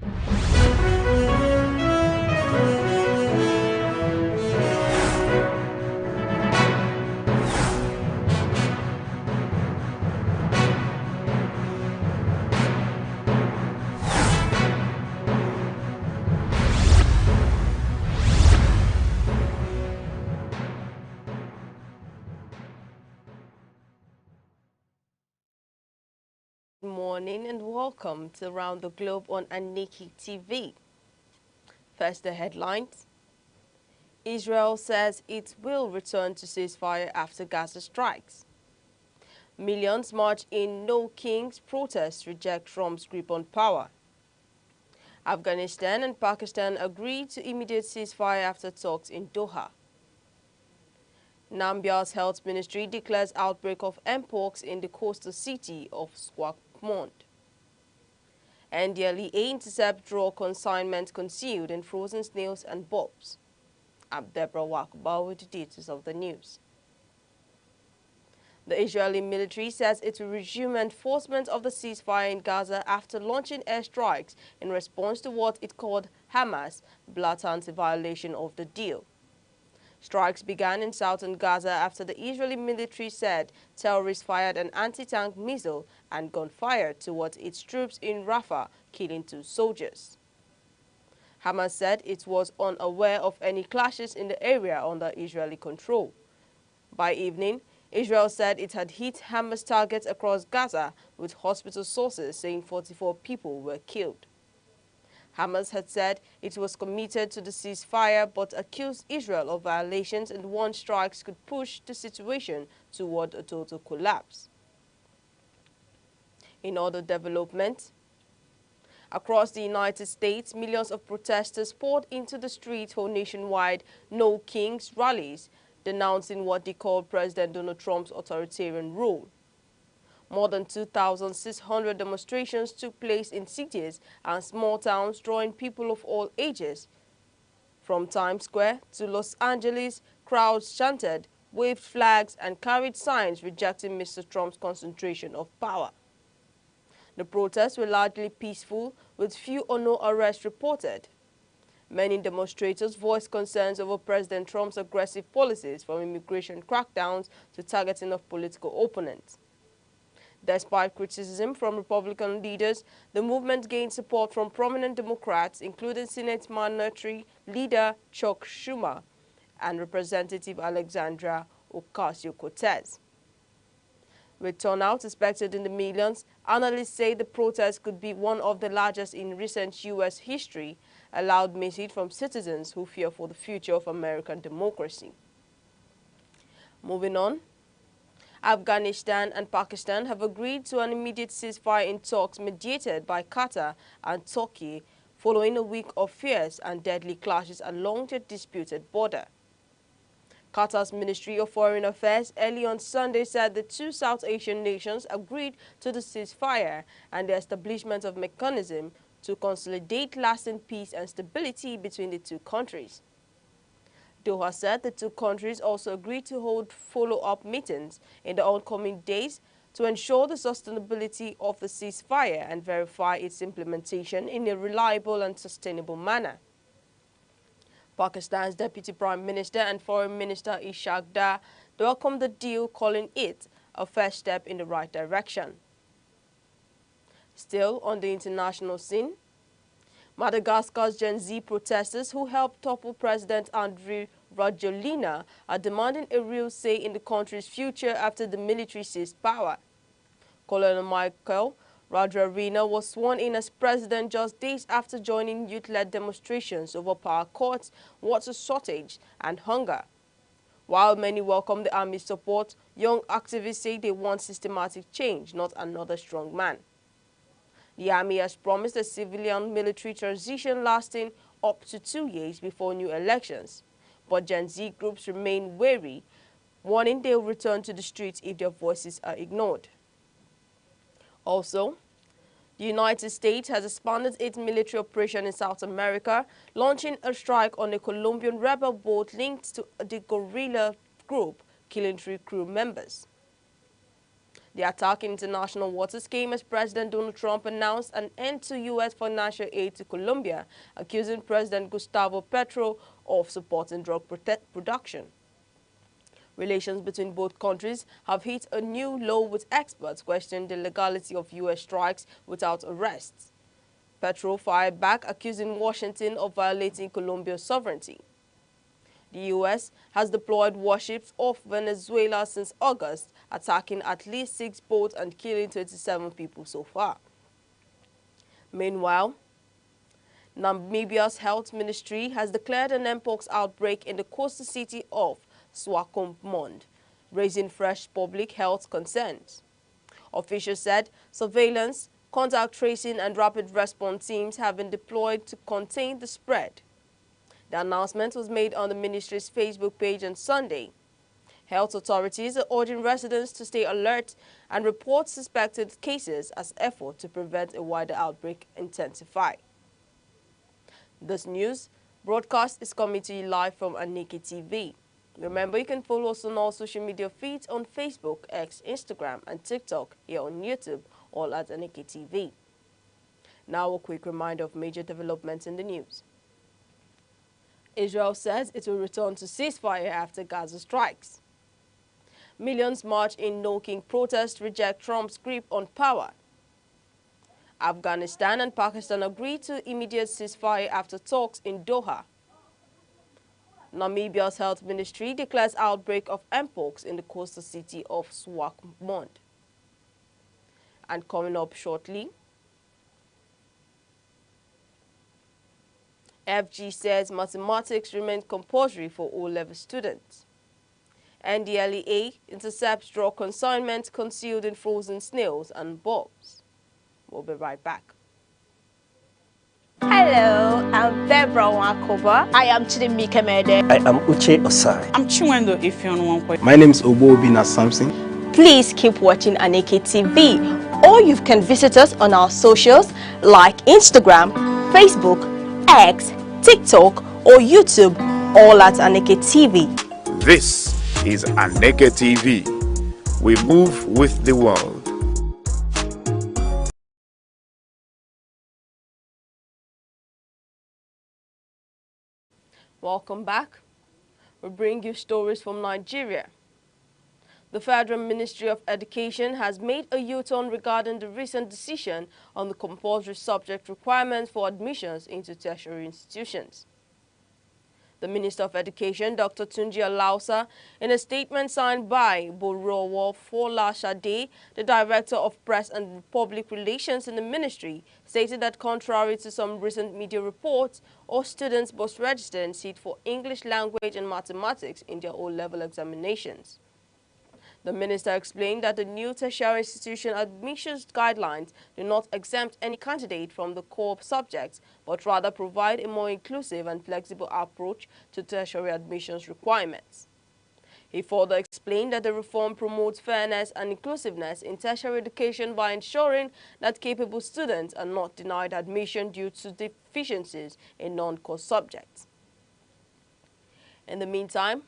Good morning and welcome to Around the Globe on Aneke TV. First, the headlines. Israel says it will return to ceasefire after Gaza strikes. Millions march in No Kings protest reject Trump's grip on power. Afghanistan and Pakistan agree to immediate ceasefire after talks in Doha. Nambia's health ministry declares outbreak of mpox in the coastal city of Swakopmund. NDLEA intercept draw consignment concealed in frozen snails and bulbs. I'm Deborah Wakuba with the details of the news. The Israeli military says it will resume enforcement of the ceasefire in Gaza after launching airstrikes in response to what it called Hamas' blatant violation of the deal. Strikes began in southern Gaza after the Israeli military said terrorists fired an anti-tank missile and gunfire towards its troops in Rafah, killing 2 soldiers. Hamas said it was unaware of any clashes in the area under Israeli control. By evening, Israel said it had hit Hamas targets across Gaza, with hospital sources saying 44 people were killed. Hamas had said it was committed to the ceasefire but accused Israel of violations and warned strikes could push the situation toward a total collapse. In other development, across the United States, millions of protesters poured into the streets for nationwide No Kings rallies, denouncing what they called President Donald Trump's authoritarian rule. More than 2,600 demonstrations took place in cities and small towns, drawing people of all ages. From Times Square to Los Angeles, crowds chanted, waved flags, and carried signs rejecting Mr. Trump's concentration of power. The protests were largely peaceful, with few or no arrests reported. Many demonstrators voiced concerns over President Trump's aggressive policies, from immigration crackdowns to targeting of political opponents. Despite criticism from Republican leaders, the movement gained support from prominent Democrats, including Senate Minority Leader Chuck Schumer and Representative Alexandria Ocasio-Cortez. With turnout expected in the millions, analysts say the protest could be one of the largest in recent U.S. history, a loud message from citizens who fear for the future of American democracy. Moving on. Afghanistan and Pakistan have agreed to an immediate ceasefire in talks mediated by Qatar and Turkey following a week of fierce and deadly clashes along their disputed border. Qatar's Ministry of Foreign Affairs early on Sunday said the 2 South Asian nations agreed to the ceasefire and the establishment of mechanism to consolidate lasting peace and stability between the 2 countries. Doha said the 2 countries also agreed to hold follow-up meetings in the oncoming days to ensure the sustainability of the ceasefire and verify its implementation in a reliable and sustainable manner. Pakistan's Deputy Prime Minister and Foreign Minister Ishaq Dar welcomed the deal, calling it a first step in the right direction. Still on the international scene, Madagascar's Gen Z protesters who helped topple President Andry Rajoelina are demanding a real say in the country's future after the military seized power. Colonel Michael Rajoelina was sworn in as president just days after joining youth-led demonstrations over power cuts, water shortage, and hunger. While many welcome the army's support, young activists say they want systematic change, not another strong man. The army has promised a civilian-military transition lasting up to 2 years before new elections. But Gen Z groups remain wary, warning they'll return to the streets if their voices are ignored. Also, the United States has expanded its military operation in South America, launching a strike on a Colombian rebel boat linked to the guerrilla group, killing 3 crew members. The attack in international waters came as President Donald Trump announced an end to U.S. financial aid to Colombia, accusing President Gustavo Petro of supporting drug production. Relations between both countries have hit a new low, with experts questioning the legality of U.S. strikes without arrests. Petro fired back, accusing Washington of violating Colombia's sovereignty. The U.S. has deployed warships off Venezuela since August, attacking at least 6 boats and killing 27 people so far. Meanwhile, Namibia's health ministry has declared an mpox outbreak in the coastal city of Swakopmund, raising fresh public health concerns. Officials said surveillance, contact tracing and rapid response teams have been deployed to contain the spread. The announcement was made on the ministry's Facebook page on Sunday. Health authorities are urging residents to stay alert and report suspected cases as effort to prevent a wider outbreak intensify. This news broadcast is coming to you live from Aneke TV. Remember, you can follow us on all social media feeds on Facebook, X, Instagram, and TikTok, here on YouTube, all at Aneke TV. Now a quick reminder of major developments in the news. Israel says it will return to ceasefire after Gaza strikes. Millions march in No King protest, reject Trump's grip on power. Afghanistan and Pakistan agree to immediate ceasefire after talks in Doha. Namibia's health ministry declares outbreak of mpox in the coastal city of Swakopmund. And coming up shortly, FG says mathematics remains compulsory for O-level students. NDLEA intercepts drug consignment concealed in frozen snails and bulbs. We'll be right back. Hello, I'm Bebra Wakoba. I am Chidimika Mede. I am Uche Osai. I'm Chiwendo Ifeonwankwe. My name is Obobina Samson. Please keep watching Aneke TV, or you can visit us on our socials like Instagram, Facebook, X, TikTok, or YouTube, all at Aneke TV. This is Aneke TV. We move with the world. Welcome back. We bring you stories from Nigeria. The Federal Ministry of Education has made a U-turn regarding the recent decision on the compulsory subject requirements for admissions into tertiary institutions. The Minister of Education, Dr. Tunji Alausa, in a statement signed by Borowo Folashade, the Director of Press and Public Relations in the ministry, stated that contrary to some recent media reports, all students must register and sit for English language and mathematics in their O-level examinations. The minister explained that the new tertiary institution admissions guidelines do not exempt any candidate from the core subjects, but rather provide a more inclusive and flexible approach to tertiary admissions requirements. He further explained that the reform promotes fairness and inclusiveness in tertiary education by ensuring that capable students are not denied admission due to deficiencies in non-core subjects. In the meantime,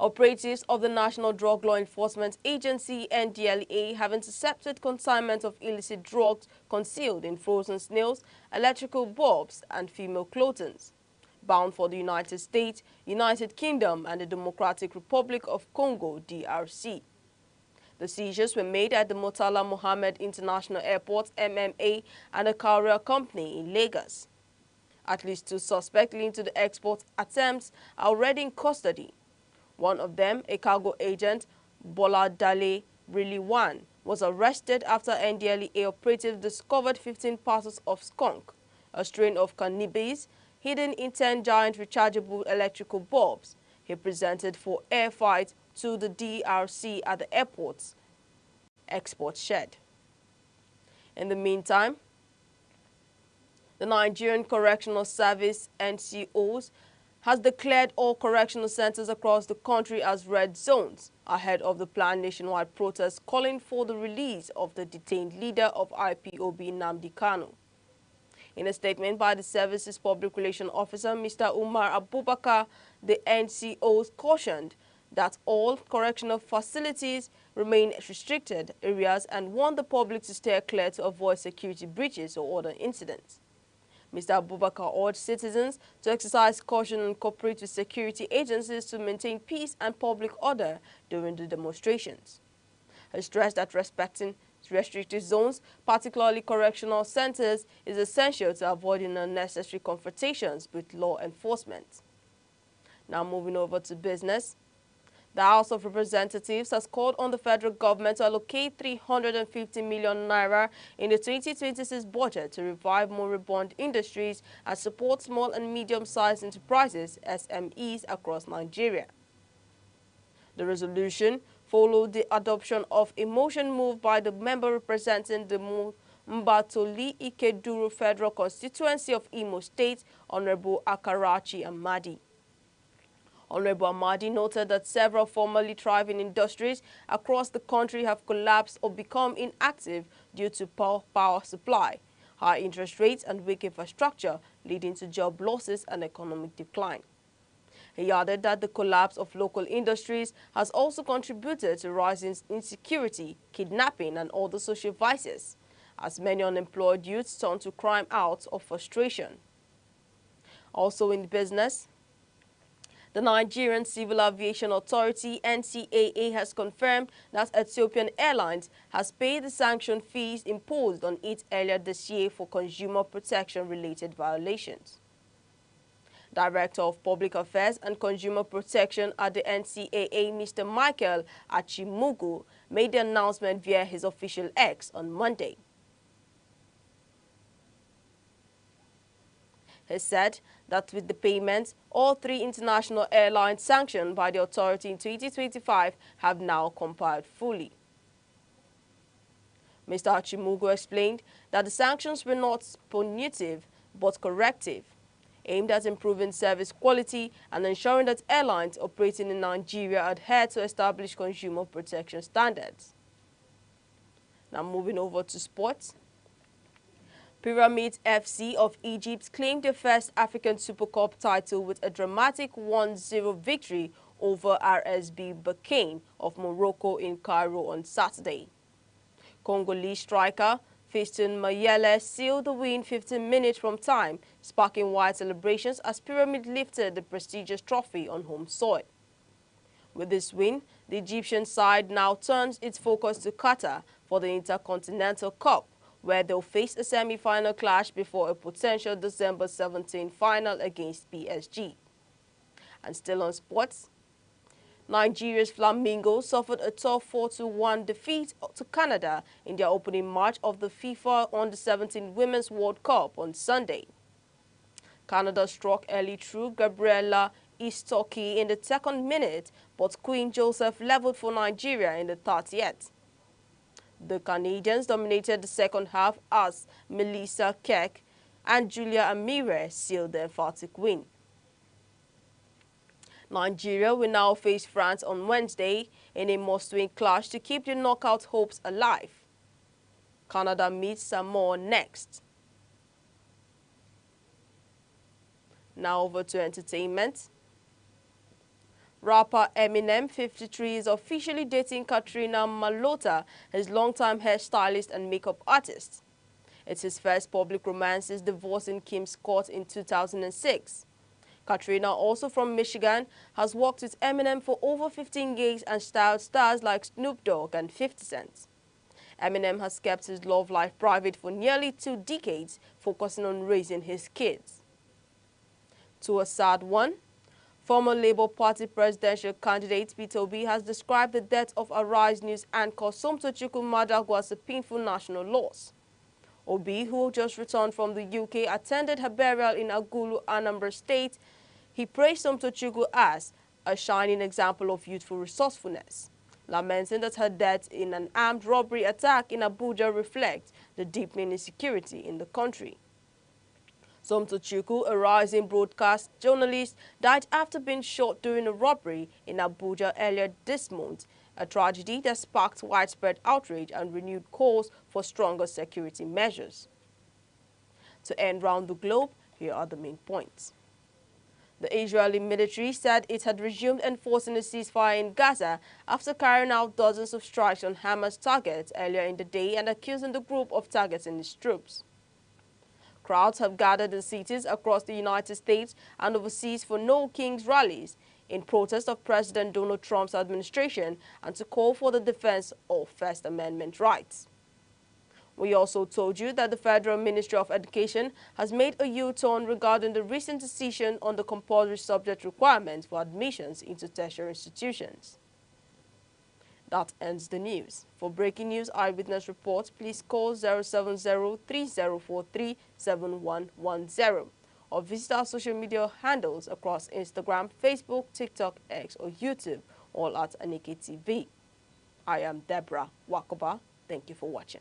operatives of the National Drug Law Enforcement Agency, NDLEA, have intercepted consignment of illicit drugs concealed in frozen snails, electrical bulbs, and female clothing, bound for the United States, United Kingdom, and the Democratic Republic of Congo, DRC. The seizures were made at the Murtala Mohammed International Airport, MMA, and a carrier company in Lagos. At least 2 suspects linked to the export attempts are already in custody. One of them, a cargo agent, Boladale Riliwan, was arrested after NDLEA operatives discovered 15 parcels of skunk, a strain of cannabis, hidden in 10 giant rechargeable electrical bulbs. He presented for air freight to the DRC at the airport's export shed. In the meantime, the Nigerian Correctional Service, NCOs, has declared all correctional centers across the country as red zones ahead of the planned nationwide protest calling for the release of the detained leader of IPOB, Nnamdi Kanu. In a statement by the service's public relations officer, Mr. Umar Abubakar, the NCOs cautioned that all correctional facilities remain restricted areas and warned the public to stay clear to avoid security breaches or other incidents. Mr. Abubakar urged citizens to exercise caution and cooperate with security agencies to maintain peace and public order during the demonstrations. He stressed that respecting restricted zones, particularly correctional centers, is essential to avoiding unnecessary confrontations with law enforcement. Now moving over to business. The House of Representatives has called on the federal government to allocate 350 million naira in the 2026 budget to revive moribund industries and support small and medium-sized enterprises (SMEs) across Nigeria. The resolution followed the adoption of a motion moved by the member representing the Mbatoli Ikeduru Federal Constituency of Imo State, Honorable Akarachi Amadi. Honorable Amadi noted that several formerly thriving industries across the country have collapsed or become inactive due to poor power supply, high interest rates and weak infrastructure, leading to job losses and economic decline. He added that the collapse of local industries has also contributed to rising insecurity, kidnapping and other social vices, as many unemployed youths turn to crime out of frustration. Also in business, the Nigerian Civil Aviation Authority (NCAA) has confirmed that Ethiopian Airlines has paid the sanction fees imposed on it earlier this year for consumer protection-related violations. Director of Public Affairs and Consumer Protection at the NCAA, Mr. Michael Achimugu, made the announcement via his official X on Monday. He said that with the payment, all three international airlines sanctioned by the authority in 2025 have now complied fully. Mr. Achimugu explained that the sanctions were not punitive but corrective, aimed at improving service quality and ensuring that airlines operating in Nigeria adhere to established consumer protection standards. Now moving over to sports. Pyramids FC of Egypt claimed their first African Super Cup title with a dramatic 1-0 victory over RSB Berkane of Morocco in Cairo on Saturday. Congolese striker Fiston Mayele sealed the win 15 minutes from time, sparking wide celebrations as Pyramid lifted the prestigious trophy on home soil. With this win, the Egyptian side now turns its focus to Qatar for the Intercontinental Cup, where they'll face a semi-final clash before a potential December 17 final against PSG. And still on sports, Nigeria's Flamingos suffered a tough 4-1 defeat to Canada in their opening match of the FIFA Under-17 Women's World Cup on Sunday. Canada struck early through Gabriela Istoki in the second minute, but Queen Joseph leveled for Nigeria in the 30th. The Canadians dominated the second half as Melissa Keck and Julia Amire sealed the emphatic win. Nigeria will now face France on Wednesday in a must-win clash to keep their knockout hopes alive. Canada meets Samoa next. Now over to entertainment. Rapper Eminem, 53, is officially dating Katrina Malota, his longtime hairstylist and makeup artist. It's his first public romance since divorcing Kim Scott in 2006. Katrina, also from Michigan, has worked with Eminem for over 15 gigs and styled stars like Snoop Dogg and 50 Cent. Eminem has kept his love life private for nearly 2 decades, focusing on raising his kids. To a sad one, former Labour Party presidential candidate Peter Obi has described the death of Arise News anchor Somtochukwu Madagwa as a painful national loss. Obi, who just returned from the UK, attended her burial in Agulu, Anambra State. He praised Somtochukwu as a shining example of youthful resourcefulness, lamenting that her death in an armed robbery attack in Abuja reflects the deepening insecurity in the country. Somtochukwu, a rising broadcast journalist, died after being shot during a robbery in Abuja earlier this month, a tragedy that sparked widespread outrage and renewed calls for stronger security measures. To end round the globe, here are the main points. The Israeli military said it had resumed enforcing a ceasefire in Gaza after carrying out dozens of strikes on Hamas targets earlier in the day and accusing the group of targeting its troops. Crowds have gathered in cities across the United States and overseas for No Kings rallies in protest of President Donald Trump's administration and to call for the defense of First Amendment rights. We also told you that the Federal Ministry of Education has made a U-turn regarding the recent decision on the compulsory subject requirements for admissions into tertiary institutions. That ends the news. For breaking news eyewitness reports, please call 070-3043-7110 or visit our social media handles across Instagram, Facebook, TikTok, X or YouTube, all at Aneke TV. I am Deborah Wakoba. Thank you for watching.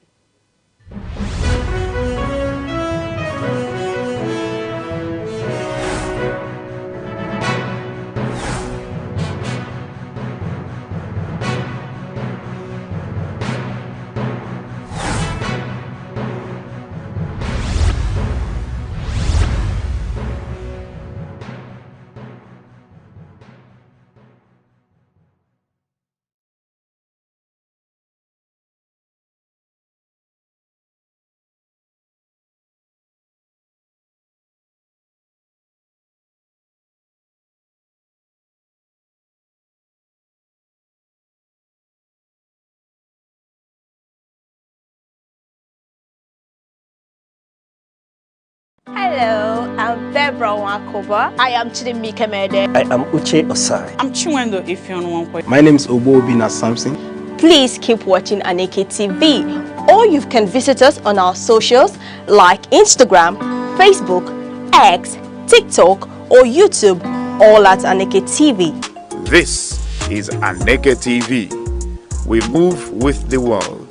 Hello, I'm Deborah Wakoba. I am Aneke. I am Uche Osai. I'm Chiwendo if you're on 1 My name is Obina Samson. Please keep watching Aneke TV, or you can visit us on our socials like Instagram, Facebook, X, TikTok or YouTube, all at Aneke TV. This is Aneke TV. We move with the world.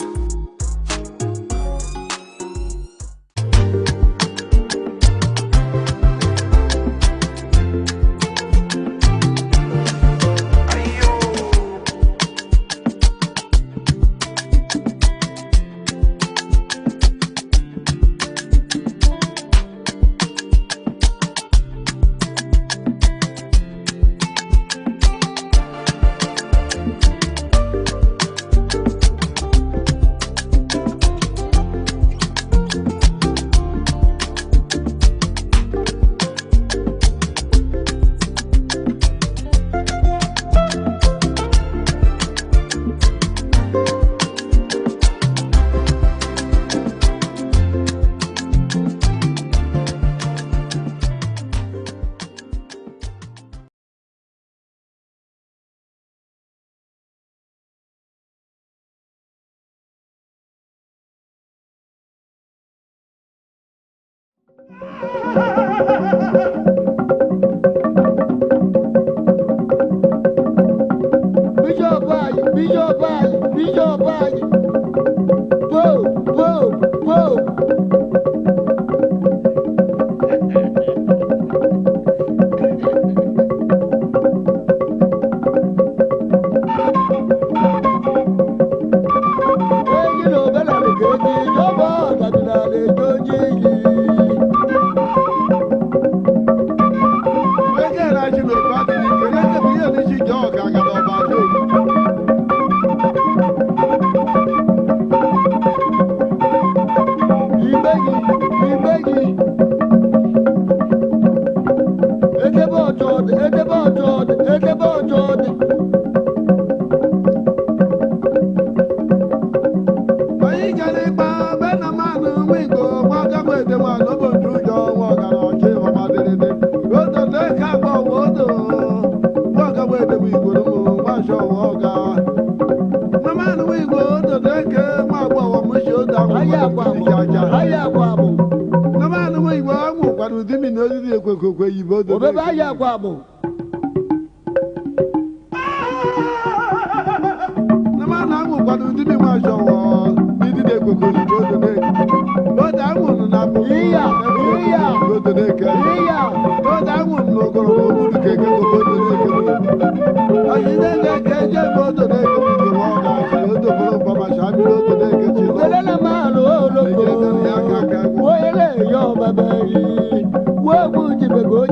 Wo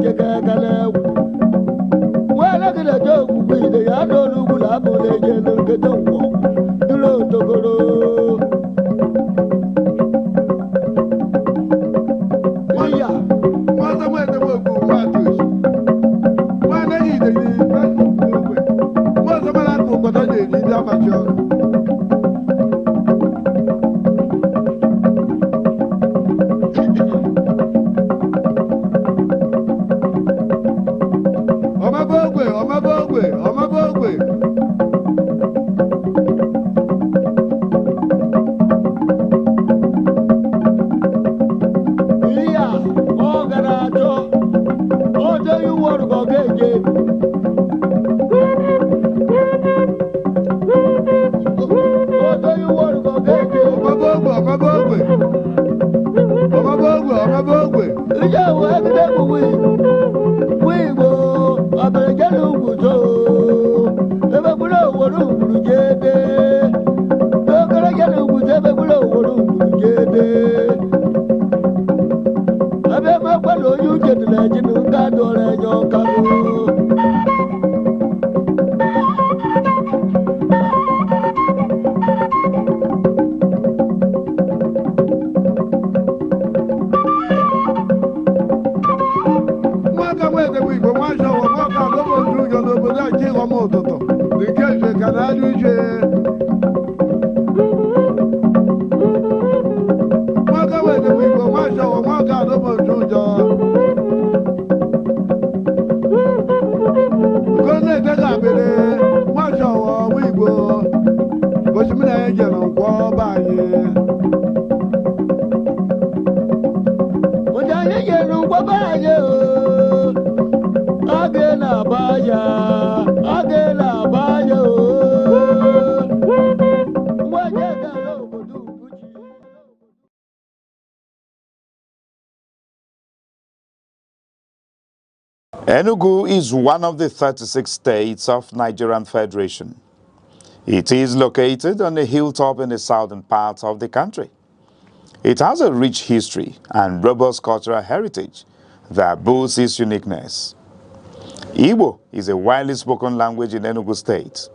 Enugu is one of the 36 states of Nigerian Federation. It is located on a hilltop in the southern part of the country. It has a rich history and robust cultural heritage that boasts its uniqueness. Igbo is a widely spoken language in Enugu State.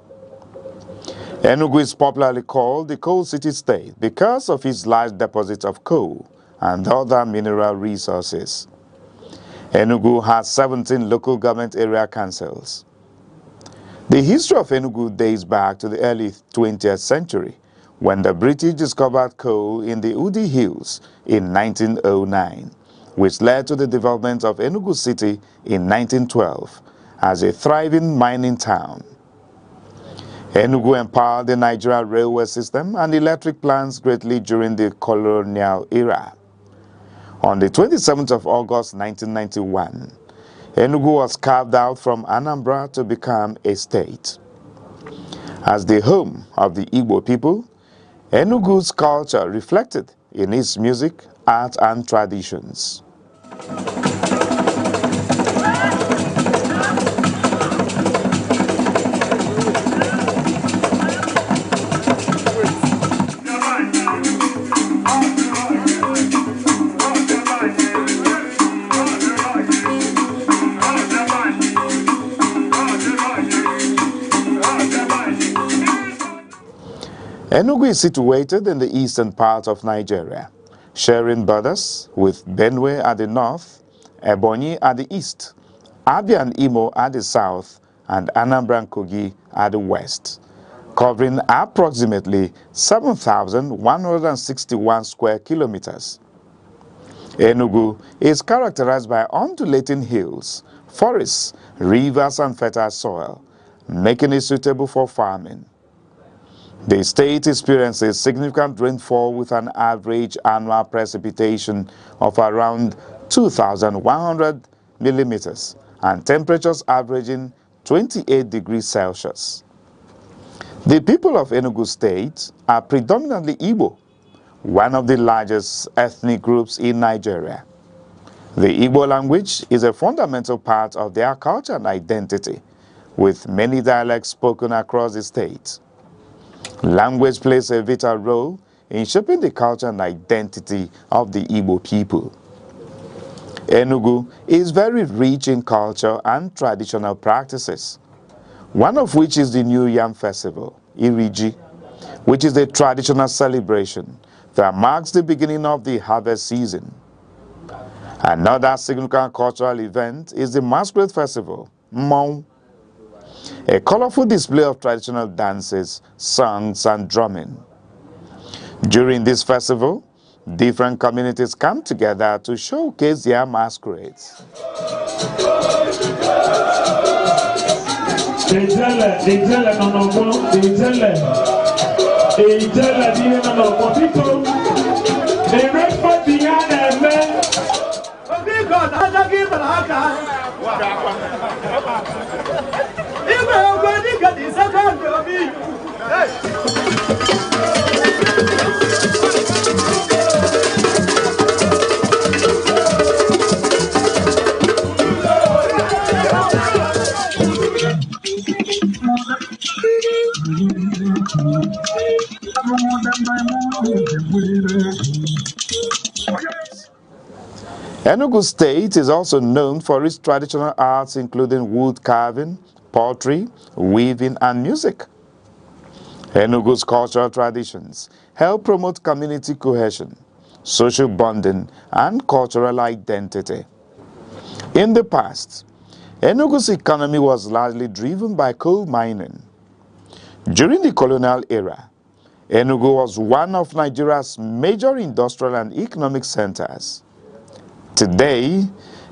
Enugu is popularly called the Coal City State because of its large deposits of coal and other mineral resources. Enugu has 17 local government area councils. The history of Enugu dates back to the early 20th century, when the British discovered coal in the Udi Hills in 1909, which led to the development of Enugu City in 1912 as a thriving mining town. Enugu empowered the Nigerian railway system and electric plants greatly during the colonial era. On the 27th of August 1991, Enugu was carved out from Anambra to become a state. As the home of the Igbo people, Enugu's culture reflected in its music, art, and traditions. Enugu is situated in the eastern part of Nigeria, sharing borders with Benue at the north, Ebonyi at the east, Abia and Imo at the south, and Anambra and Kogi at the west, covering approximately 7,161 square kilometers. Enugu is characterized by undulating hills, forests, rivers, and fertile soil, making it suitable for farming. The state experiences significant rainfall with an average annual precipitation of around 2,100 millimeters and temperatures averaging 28 degrees Celsius. The people of Enugu State are predominantly Igbo, one of the largest ethnic groups in Nigeria. The Igbo language is a fundamental part of their culture and identity, with many dialects spoken across the state. Language plays a vital role in shaping the culture and identity of the Igbo people. Enugu is very rich in culture and traditional practices. one of which is the New Yam Festival, Iriji, which is a traditional celebration that marks the beginning of the harvest season. Another significant cultural event is the Masquerade Festival, Mmong, a colorful display of traditional dances, songs, and drumming. During this festival, different communities come together to showcase their masquerades. Enugu State is also known for its traditional arts including wood carving, pottery, weaving, and music. Enugu's cultural traditions help promote community cohesion, social bonding, and cultural identity. In the past, Enugu's economy was largely driven by coal mining. During the colonial era, Enugu was one of Nigeria's major industrial and economic centers. Today,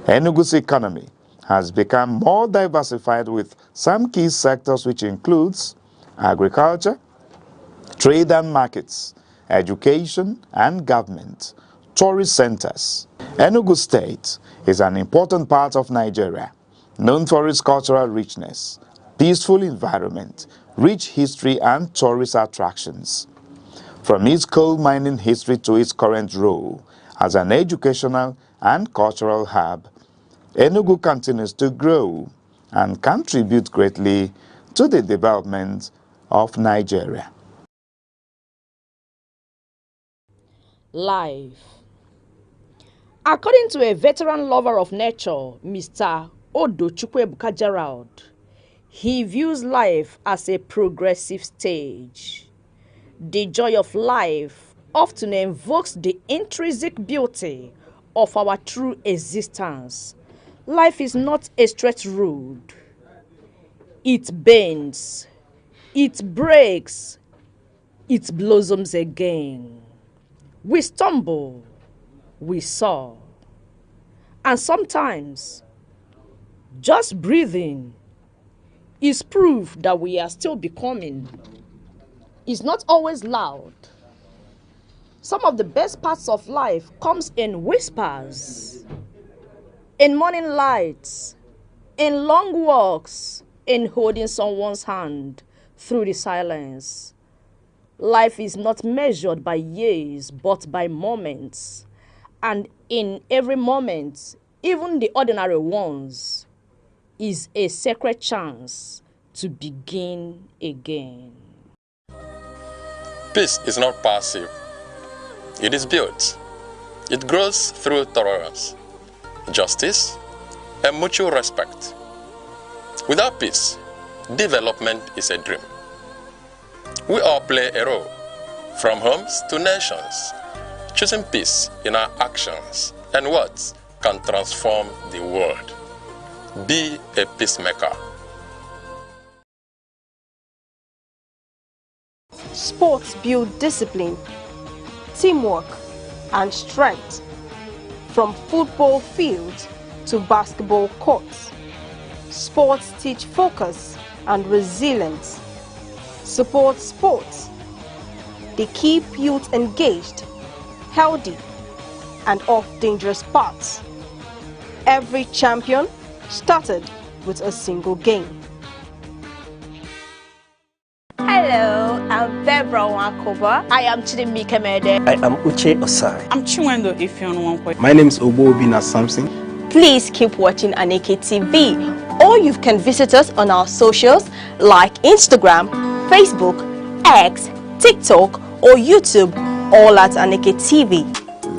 Enugu's economy has become more diversified with some key sectors which includes agriculture, trade and markets, education and government, tourist centers. Enugu State is an important part of Nigeria, known for its cultural richness, peaceful environment, rich history and tourist attractions. From its coal mining history to its current role as an educational and cultural hub, Enugu continues to grow and contribute greatly to the development of Nigeria. Life. According to a veteran lover of nature, Mr. Odochukwu Gerald, he views life as a progressive stage. The joy of life often invokes the intrinsic beauty of our true existence. Life is not a straight road. It bends, it breaks, it blossoms again. We stumble, we soar, and sometimes just breathing is proof that we are still becoming. It's not always loud. Some of the best parts of life comes in whispers, in morning lights, in long walks, in holding someone's hand through the silence. Life is not measured by years, but by moments. And in every moment, even the ordinary ones, is a sacred chance to begin again. Peace is not passive. It is built. It grows through tolerance, justice, and mutual respect. Without peace, development is a dream. We all play a role, from homes to nations. Choosing peace in our actions and words can transform the world. Be a peacemaker. Sports build discipline, teamwork, and strength. From football fields to basketball courts, sports teach focus and resilience. Support sports. They keep youth engaged, healthy, and off dangerous paths. Every champion started with a single game. Hello, I'm Bebra Wakoba. I am Chidimike Mede. I am Uche Osai. I'm Chinwendo Ifeonwankwe. My name is Obina Samson. Please keep watching Aneke TV, or you can visit us on our socials like Instagram, Facebook, X, TikTok, or YouTube, all at Aneke TV.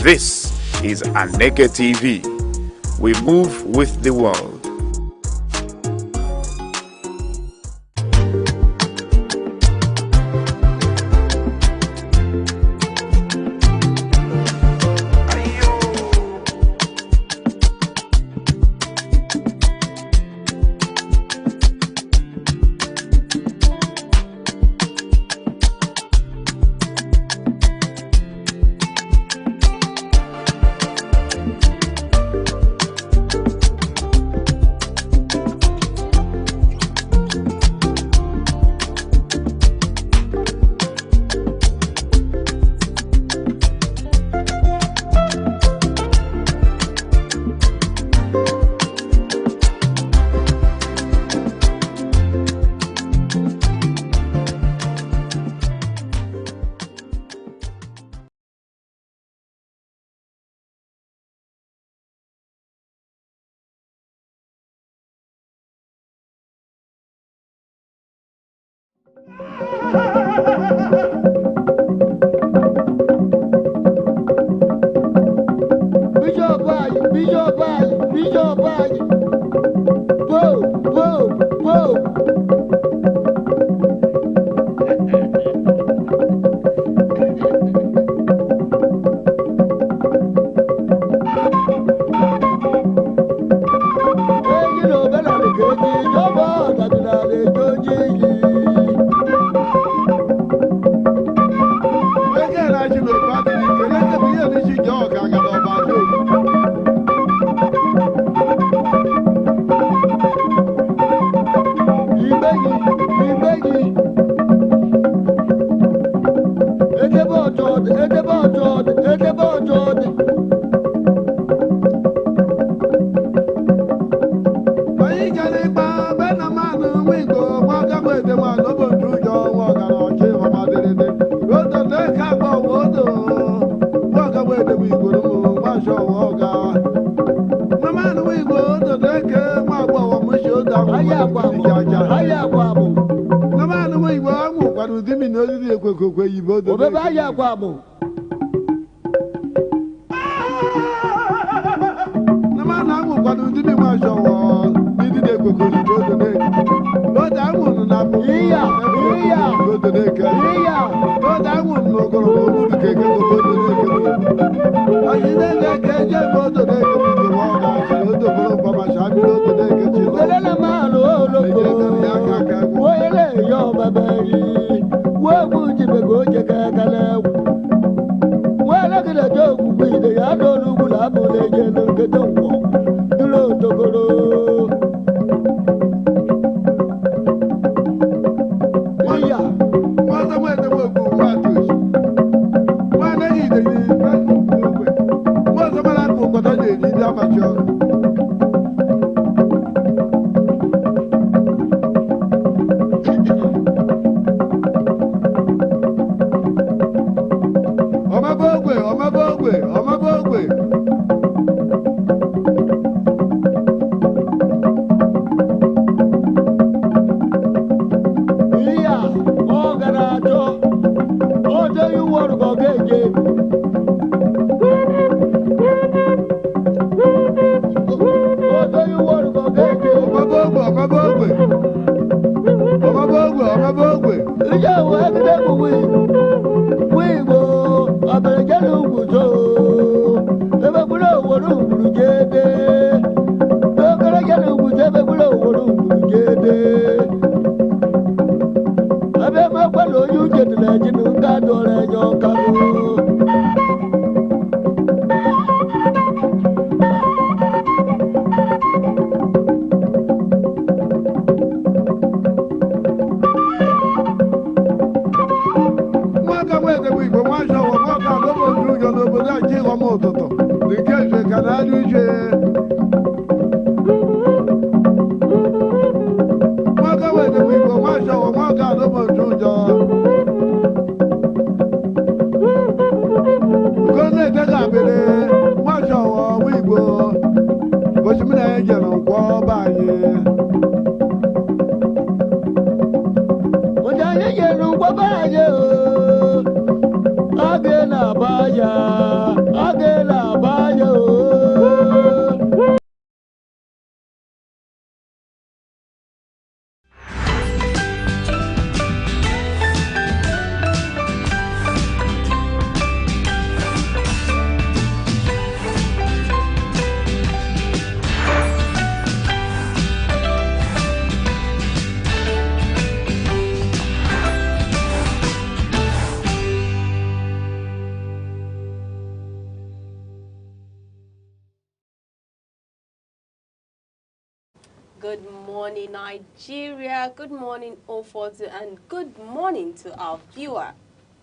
This is Aneke TV. We move with the world. Good morning, Nigeria. Good morning, O40, and good morning to our viewer.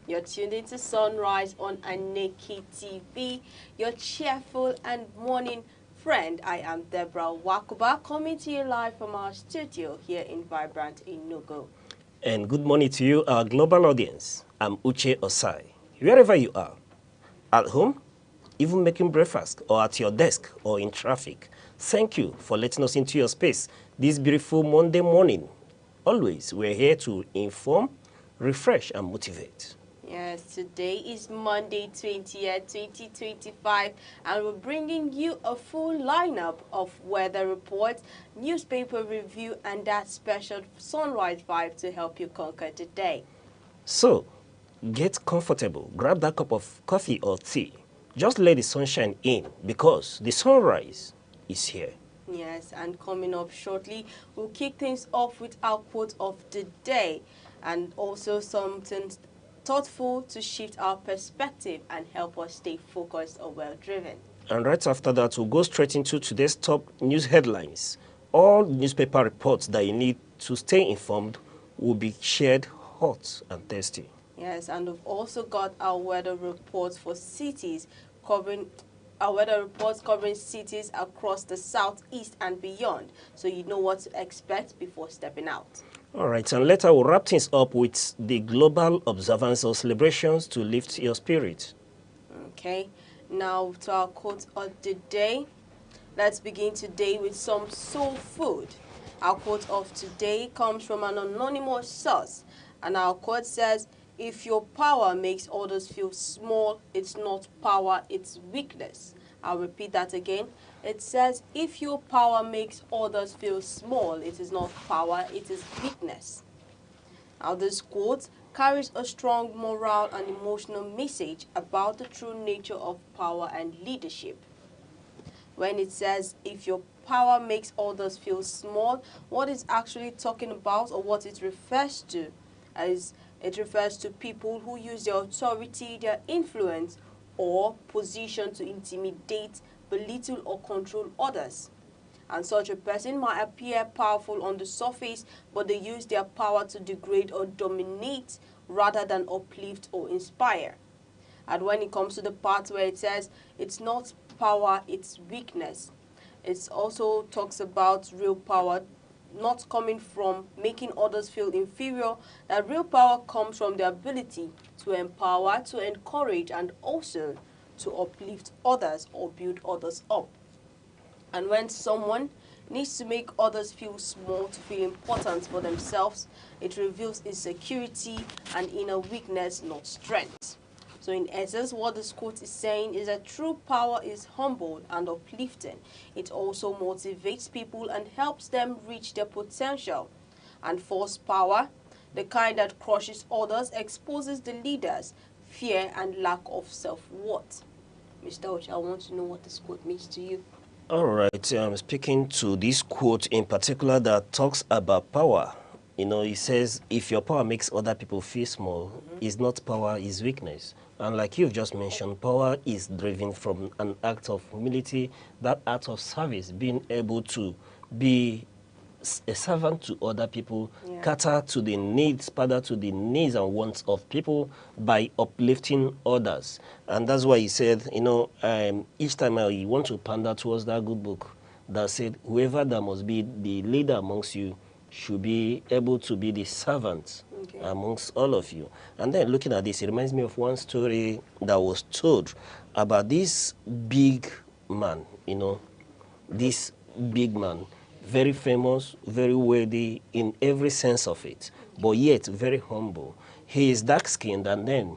You're tuned into Sunrise on Aneke TV, your cheerful and morning friend. I am Deborah Wakuba, coming to you live from our studio here in Vibrant Enugu. And good morning to you, our global audience. I'm Uche Osai. Wherever you are, at home, even making breakfast, or at your desk, or in traffic, thank you for letting us into your space this beautiful Monday morning. always, we're here to inform, refresh, and motivate. Yes, today is Monday 20th, 2025, and we're bringing you a full lineup of weather reports, newspaper review, and that special sunrise vibe to help you conquer the day. So, get comfortable, grab that cup of coffee or tea. Just let the sunshine in because the sunrise is here. Yes, and coming up shortly, we'll kick things off with our quote of the day and also something thoughtful to shift our perspective and help us stay focused or well-driven. And right after that, we'll go straight into today's top news headlines. All newspaper reports that you need to stay informed will be shared hot and thirsty. Yes, and we've also got our weather reports for cities covering cities across the southeast and beyond, so you know what to expect before stepping out. All right, and later we'll wrap things up with the global observance of celebrations to lift your spirit. Okay, now to our quote of the day. Let's begin today with some soul food. Our quote of today comes from an anonymous source, and our quote says, "If your power makes others feel small, it's not power, it's weakness." I'll repeat that again. It says, if your power makes others feel small, it is not power, it is weakness. Now this quote carries a strong moral and emotional message about the true nature of power and leadership. When it says, if your power makes others feel small, what it's actually talking about, or what it refers to, is it refers to people who use their authority, their influence, or position to intimidate, belittle, or control others. And such a person might appear powerful on the surface, but they use their power to degrade or dominate rather than uplift or inspire. And when it comes to the part where it says, it's not power, it's weakness, it also talks about real power not coming from making others feel inferior, that real power comes from the ability to empower, to encourage, and also to uplift others or build others up. And when someone needs to make others feel small to feel important for themselves, it reveals insecurity and inner weakness, not strength. So in essence, what this quote is saying is that true power is humble and uplifting. It also motivates people and helps them reach their potential. And false power, the kind that crushes others, exposes the leaders' fear and lack of self-worth. Mr. Ocha, I want to know what this quote means to you. All right, speaking to this quote in particular that talks about power. You know, it says, if your power makes other people feel small, it's not power, it's weakness. And like you've just mentioned, power is driven from an act of humility, that act of service, being able to be a servant to other people, cater to the needs, pander to the needs and wants of people by uplifting others. And that's why he said, you know, each time I want to pander towards that good book that said, whoever that must be the leader amongst you should be able to be the servant amongst all of you. And then looking at this, it reminds me of one story that was told about this big man, you know, this big man, very famous, very wealthy in every sense of it, but yet very humble. He is dark-skinned and then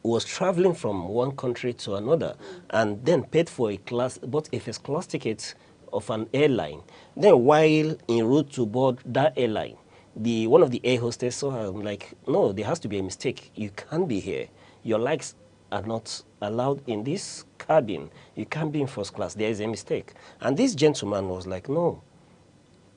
was traveling from one country to another and then paid for bought a first-class ticket of an airline. Then while en route to board that airline, one of the air hostess saw her like, no, there has to be a mistake. You can't be here. Your legs are not allowed in this cabin. You can't be in first class. There is a mistake. And this gentleman was like, no,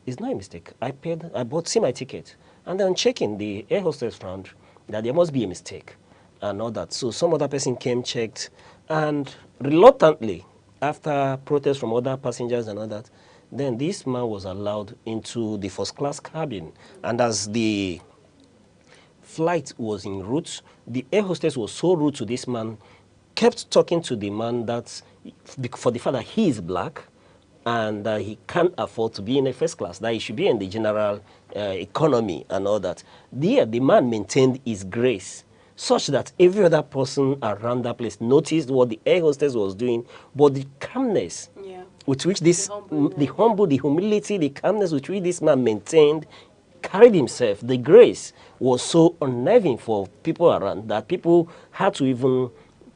it's not a mistake. I bought my ticket. And then checking, the air hostess found that there must be a mistake and all that. So some other person came, checked, and reluctantly, after protest from other passengers and all that, then this man was allowed into the first class cabin. And as the flight was en route, the air hostess was so rude to this man, kept talking to the man that for the fact that he is black and he can't afford to be in a first class, that he should be in the general economy and all that. The man maintained his grace, such that every other person around that place noticed what the air hostess was doing, but the calmness with which the humility, the calmness with which this man maintained carried himself, the grace was so unnerving for people around that people had to even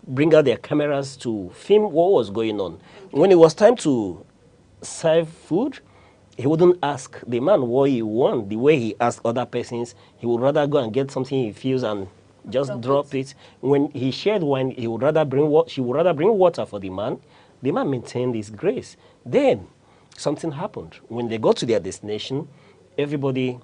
bring out their cameras to film what was going on. When it was time to serve food, he wouldn't ask the man what he want the way he asked other persons. He would rather go and get something he feels and just drop it. When he shared wine, he would rather bring she would rather bring water for the man. The man maintained his grace. Then something happened. When they got to their destination, everybody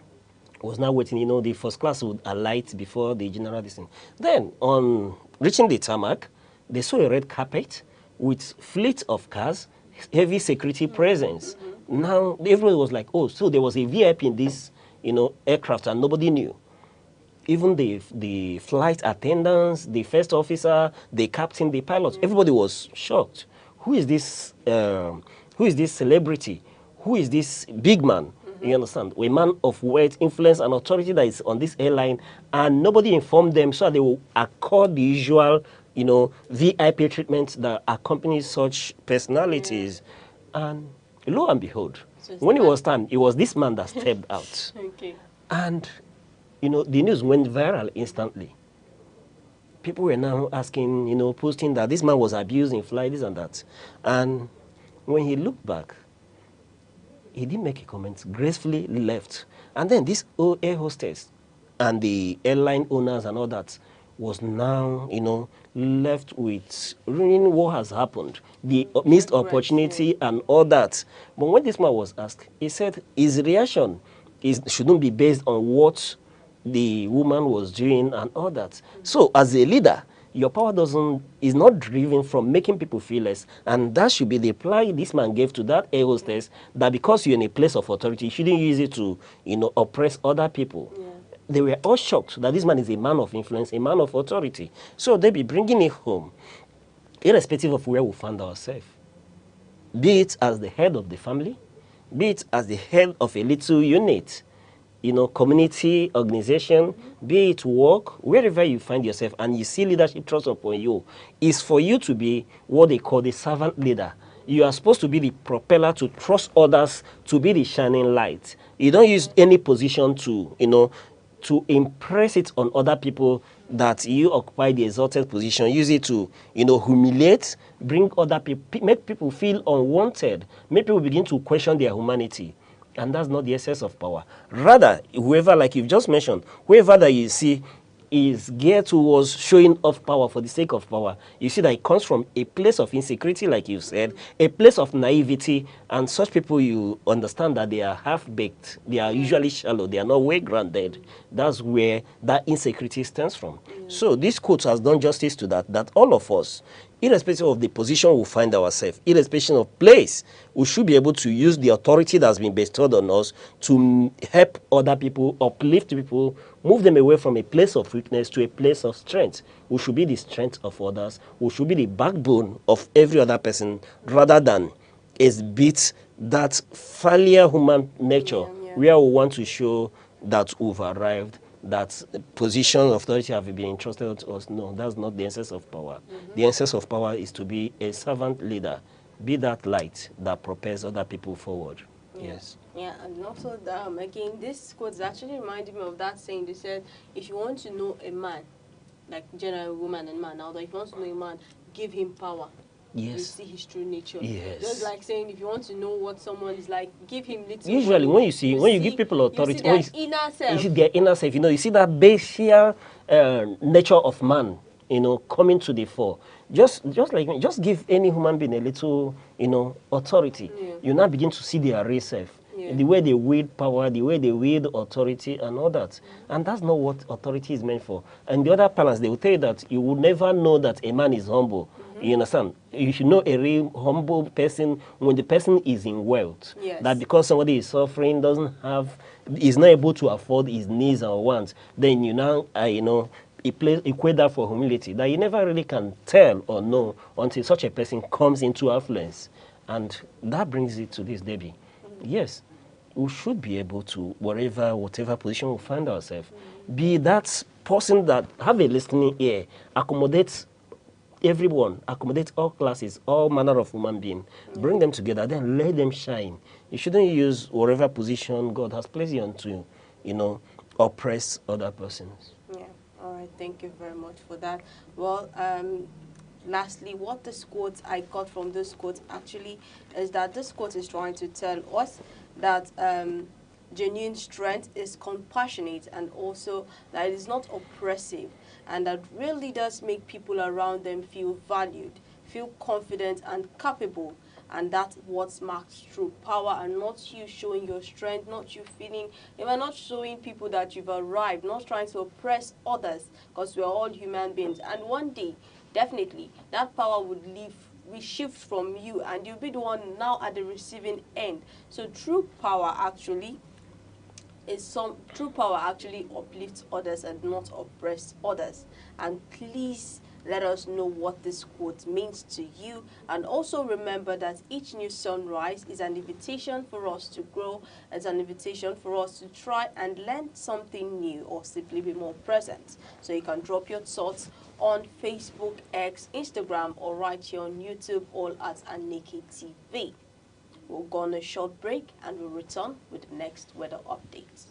was now waiting. You know, the first class would alight before the general destination. Then, on reaching the tarmac, they saw a red carpet with fleet of cars, heavy security presence. Now, everybody was like, oh, so there was a VIP in this, you know, aircraft, and nobody knew. Even the flight attendants, the first officer, the captain, the pilot, everybody was shocked. Who is this? Who is this celebrity? Who is this big man? You understand? A man of wealth, influence, and authority that is on this airline, and nobody informed them, so they will accord the usual, you know, VIP treatment that accompanies such personalities. And lo and behold, when it was time, it was this man that stepped out. And you know, the news went viral instantly. People were now asking, you know, posting that this man was abused in flight, this and that. And when he looked back, he didn't make a comment, gracefully left. And then this air hostess and the airline owners and all that was now, you know, left with ruining what has happened, the missed opportunity and all that. But when this man was asked, he said his reaction shouldn't be based on what the woman was doing and all that. So as a leader, your power is not driven from making people feel less, and that should be the reply this man gave to that air hostess, that because you're in a place of authority, you shouldn't use it to, you know, oppress other people. They were all shocked that this man is a man of influence, a man of authority. So they be bringing it home, irrespective of where we find ourselves. Be it as the head of the family, be it as the head of a little unit, you know, community, organization, be it work, wherever you find yourself and you see leadership trust upon you, is for you to be what they call the servant leader. You are supposed to be the propeller to trust others, to be the shining light. You don't use any position to, you know, to impress it on other people that you occupy the exalted position. Use it to, you know, humiliate, bring other people, make people feel unwanted, make people begin to question their humanity. And that's not the essence of power. Rather, whoever, like you've just mentioned, whoever that you see is geared towards showing off power for the sake of power, you see that it comes from a place of insecurity, like you said, a place of naivety, and such people, you understand that they are half-baked, they are usually shallow, they are not well-grounded. That's where that insecurity stems from. So this quote has done justice to that all of us, irrespective of the position we find ourselves, irrespective of place, we should be able to use the authority that's been bestowed on us to help other people, uplift people, move them away from a place of weakness to a place of strength. We should be the strength of others. We should be the backbone of every other person, rather than exhibit that failure human nature where we want to show that we've arrived, that position of authority have been entrusted to us. No, that's not the essence of power. The essence of power is to be a servant leader, be that light that propels other people forward. Yes. Yeah, and also, again, this quote actually reminded me of that saying. They said, if you want to know a man, like general woman and man, although if you want to know a man, give him power. Yes. You see his true nature. Yes. Just like saying, if you want to know what someone is like, give him little. Usually, when you give people authority, you see their inner self. You see their inner self. You know, you see that basic nature of man, you know, coming to the fore. Just give any human being a little, you know, authority. You now begin to see their real self. The way they wield power, the way they wield authority and all that. And that's not what authority is meant for. And the other balance, they will tell you that you will never know that a man is humble. You understand? You should know a real humble person when the person is in wealth. That because somebody is suffering, is not able to afford his needs and wants, then you now, you know, equate that for humility, that you never really can tell or know until such a person comes into affluence. And that brings it to this, Debbie. Yes, we should be able to, whatever position we find ourselves, be that person that have a listening ear, accommodate everyone, accommodate all classes, all manner of human being, bring them together, then let them shine. You shouldn't use whatever position God has placed you onto oppress other persons. Yeah. All right. Thank you very much for that. Well, lastly, what this quote I got from this quote actually is that this quote is trying to tell us that genuine strength is compassionate and also that it is not oppressive, and that really does make people around them feel valued, feel confident and capable. And that's what marks true power, and not you showing your strength, not you feeling, you are not showing people that you've arrived, not trying to oppress others, because we're all human beings. And one day, definitely, that power would leave, we shift from you, and you'll be the one now at the receiving end. So true power actually true power actually uplifts others and not oppress others. And please let us know what this quote means to you, and also remember that each new sunrise is an invitation for us to grow. It's an invitation for us to try and learn something new or simply be more present. So you can drop your thoughts on Facebook, X, Instagram, or right here on YouTube, all at Aneke TV. We'll go on a short break and we'll return with the next weather updates.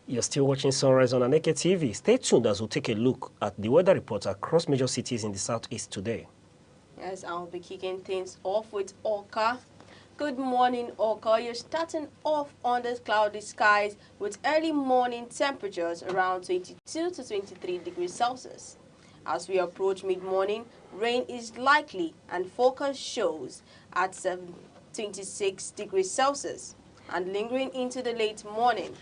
You're still watching Sunrise on Aneke TV. Stay tuned as we'll take a look at the weather reports across major cities in the southeast today. Yes, I'll be kicking things off with Oka. Good morning, Oka. You're starting off under cloudy skies with early morning temperatures around 22 to 23 degrees Celsius. As we approach mid-morning, rain is likely and forecast shows at 26 degrees Celsius and lingering into the late morning.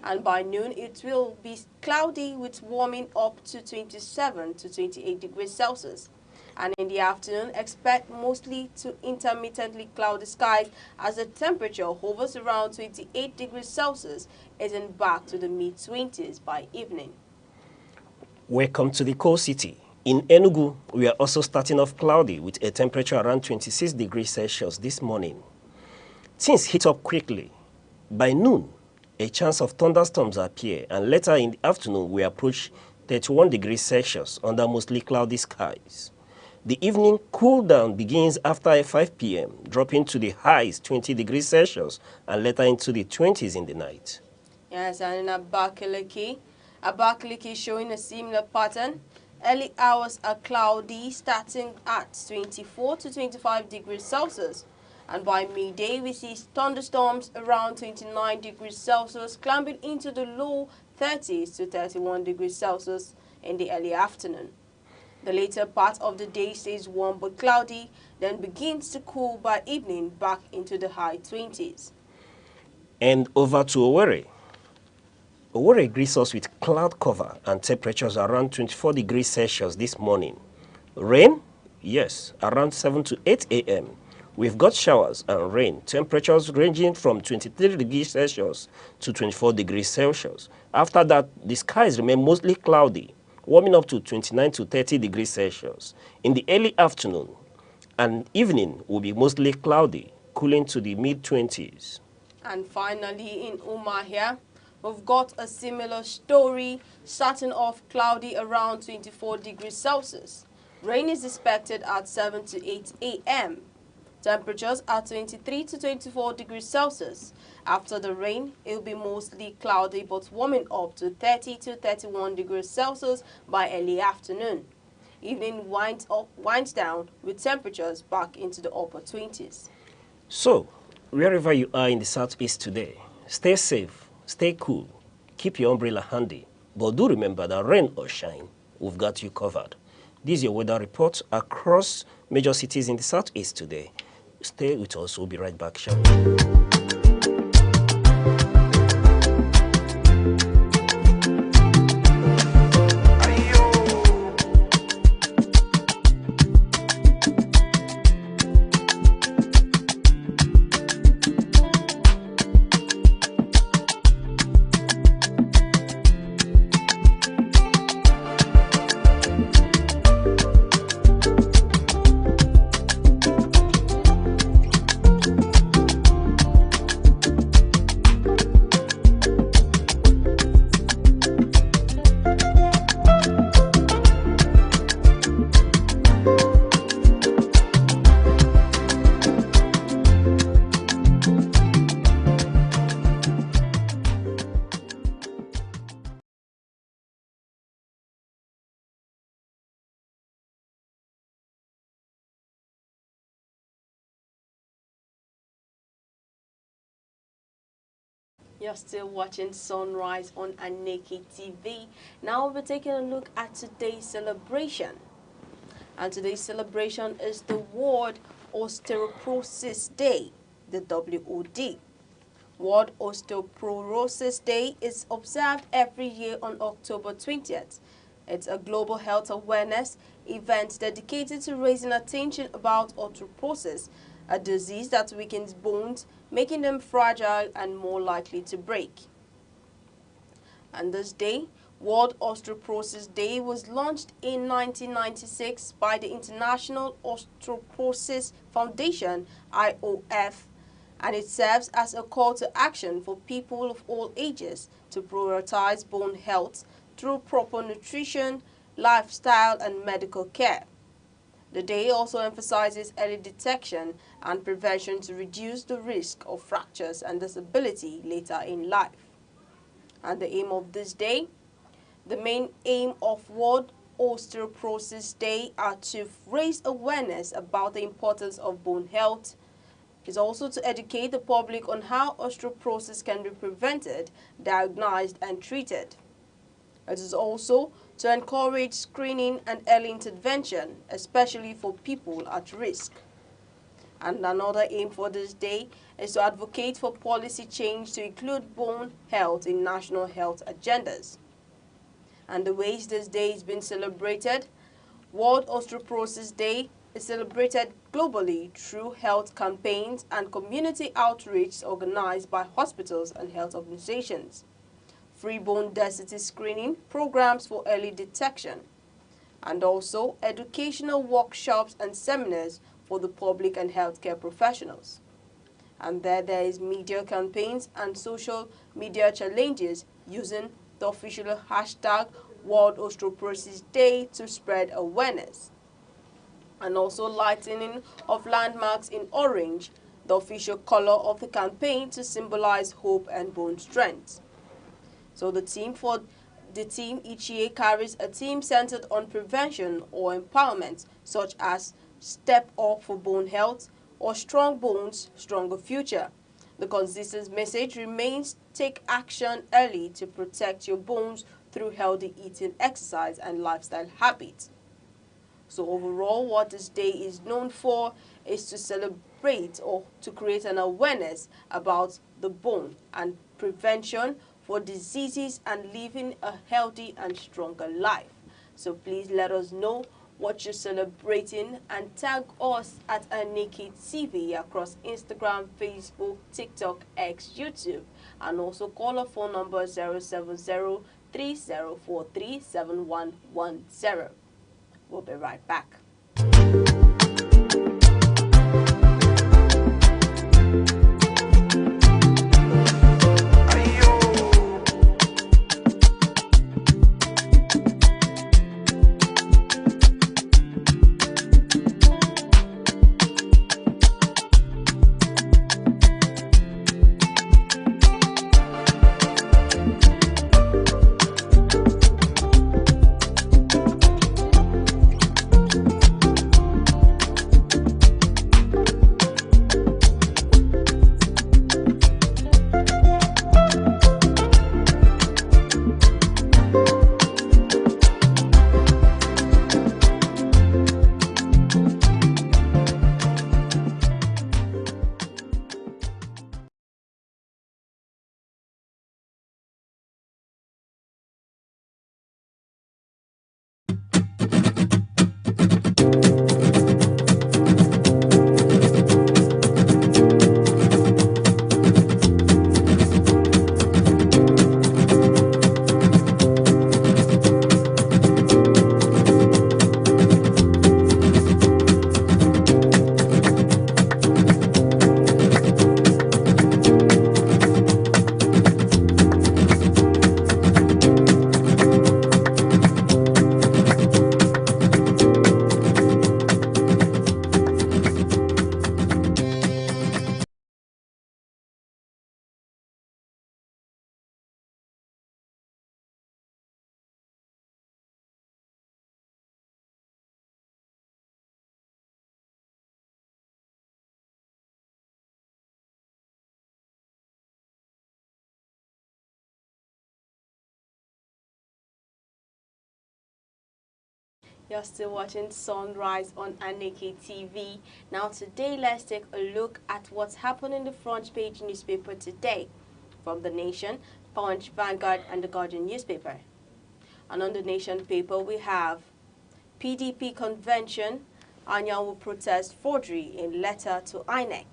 And by noon, it will be cloudy with warming up to 27 to 28 degrees Celsius. And in the afternoon, expect mostly to intermittently cloudy skies as the temperature hovers around 28 degrees Celsius, heading back to the mid-20s by evening. Welcome to the cold city. In Enugu, we are also starting off cloudy with a temperature around 26 degrees Celsius this morning. Things heat up quickly. By noon, a chance of thunderstorms appear, and later in the afternoon, we approach 31 degrees Celsius under mostly cloudy skies. The evening cool down begins after 5 p.m., dropping to the highs 20 degrees Celsius and later into the 20s in the night. Yes, and in Abakaliki showing a similar pattern. Early hours are cloudy, starting at 24 to 25 degrees Celsius. And by midday, we see thunderstorms around 29 degrees Celsius, climbing into the low 30s to 31 degrees Celsius in the early afternoon. The later part of the day stays warm but cloudy, then begins to cool by evening back into the high 20s. And over to Owerri. Owerri greets us with cloud cover and temperatures around 24 degrees Celsius this morning. Rain? Yes, around 7 to 8 a.m. We've got showers and rain, temperatures ranging from 23 degrees Celsius to 24 degrees Celsius. After that, the skies remain mostly cloudy, warming up to 29 to 30 degrees Celsius. In the early afternoon and evening will be mostly cloudy, cooling to the mid-20s. And finally, in Umuahia, we've got a similar story, starting off cloudy around 24 degrees Celsius. Rain is expected at 7 to 8 a.m. Temperatures are 23 to 24 degrees Celsius. After the rain, it will be mostly cloudy but warming up to 30 to 31 degrees Celsius by early afternoon. Evening winds down with temperatures back into the upper 20s. So, wherever you are in the Southeast today, stay safe, stay cool, keep your umbrella handy, but do remember that rain or shine, we've got you covered. This is your weather report across major cities in the Southeast today. Stay with us, we'll be right back shortly. You're still watching Sunrise on Aneke TV. Now we'll be taking a look at today's celebration. And today's celebration is the World Osteoporosis Day, the WOD. World Osteoporosis Day is observed every year on October 20th. It's a global health awareness event dedicated to raising attention about osteoporosis, a disease that weakens bones, making them fragile and more likely to break. And this day, World Osteoporosis Day, was launched in 1996 by the International Osteoporosis Foundation, IOF, and it serves as a call to action for people of all ages to prioritize bone health through proper nutrition, lifestyle, and medical care. The day also emphasizes early detection and prevention to reduce the risk of fractures and disability later in life. And the aim of this day, the main aim of World Osteoporosis Day are to raise awareness about the importance of bone health. Is also to educate the public on how osteoporosis can be prevented, diagnosed, and treated. It is also to encourage screening and early intervention, especially for people at risk. And another aim for this day is to advocate for policy change to include bone health in national health agendas. And the ways this day is being celebrated: World Osteoporosis Day is celebrated globally through health campaigns and community outreach organized by hospitals and health organizations, free bone density screening programs for early detection, and also educational workshops and seminars for the public and healthcare professionals. And there is media campaigns and social media challenges using the official hashtag World Osteoporosis Day to spread awareness. And also lightening of landmarks in orange, the official color of the campaign, to symbolize hope and bone strength. So the team each year carries a theme centered on prevention or empowerment, such as Step Up for Bone Health or Strong Bones, Stronger Future. The consistent message remains: take action early to protect your bones through healthy eating, exercise, and lifestyle habits. So overall, what this day is known for is to celebrate or to create an awareness about the bone and prevention for diseases and living a healthy and stronger life. So please let us know what you're celebrating and tag us at Aneke TV across Instagram, Facebook, TikTok, X, YouTube, and also call our phone number 070-3043-7110. We'll be right back. You're still watching Sunrise on Aneke TV. Now today, let's take a look at what's happened in the front page newspaper today from The Nation, Punch, Vanguard and The Guardian newspaper. And on The Nation paper, we have PDP convention, Anya will protest forgery in letter to INEC.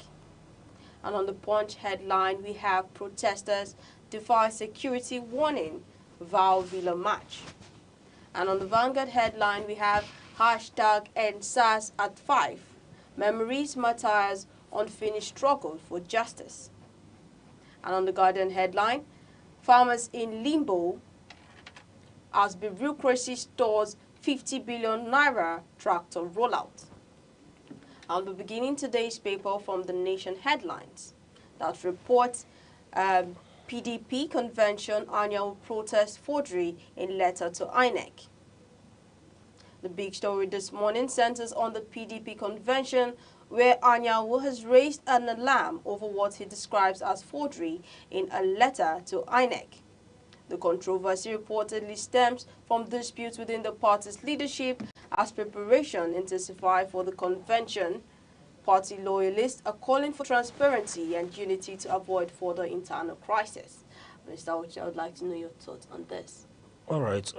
And on the Punch headline, we have protesters defy security warning, vow Villa march. And on the Vanguard headline, we have hashtag #EndSARS at 5. Memories, martyrs, unfinished struggle for justice. And on the Guardian headline, farmers in limbo as bureaucracy stores 50 billion naira tractor rollout. I'll be beginning today's paper from The Nation headlines that reports PDP convention annual protest forgery in letter to INEC. The big story this morning centers on the PDP convention where Anyanwu has raised an alarm over what he describes as forgery in a letter to INEC. The controversy reportedly stems from disputes within the party's leadership as preparation intensified for the convention. Party loyalists are calling for transparency and unity to avoid further internal crisis. Mr. Auchi, I would like to know your thoughts on this. All right.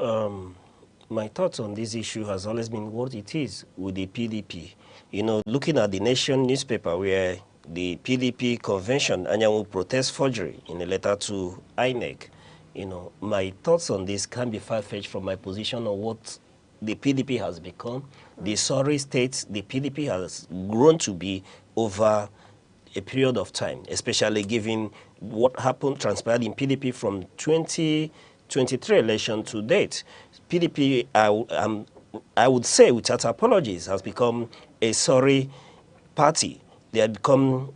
My thoughts on this issue has always been what it is with the PDP. You know, looking at The Nation newspaper where the PDP convention annual protest forgery in a letter to INEC, you know, my thoughts on this can be far-fetched from my position on what the PDP has become, the sorry state the PDP has grown to be over a period of time, especially given what happened, transpired in PDP from 2023 election to date. PDP, I would say without apologies, has become a sorry party. They have become,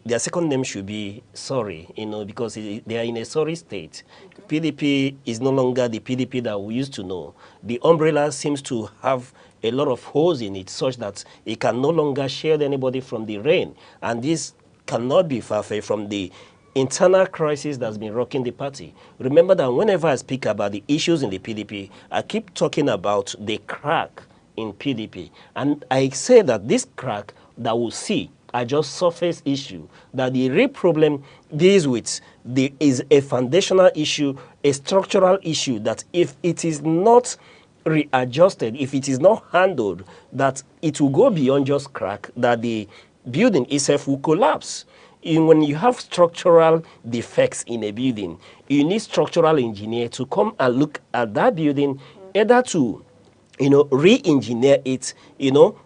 their second name should be sorry, you know, because they are in a sorry state. PDP is no longer the PDP that we used to know. The umbrella seems to have a lot of holes in it such that it can no longer shield anybody from the rain. And this cannot be far-fetched from the internal crisis that's been rocking the party. Remember that whenever I speak about the issues in the PDP, I keep talking about the crack in PDP. And I say that this crack that we'll see are just surface issue, that the real problem deals with is a foundational issue, a structural issue, that if it is not readjusted, if it is not handled, that it will go beyond just crack, that the building itself will collapse. When you have structural defects in a building, you need structural engineer to come and look at that building, either to re-engineer it,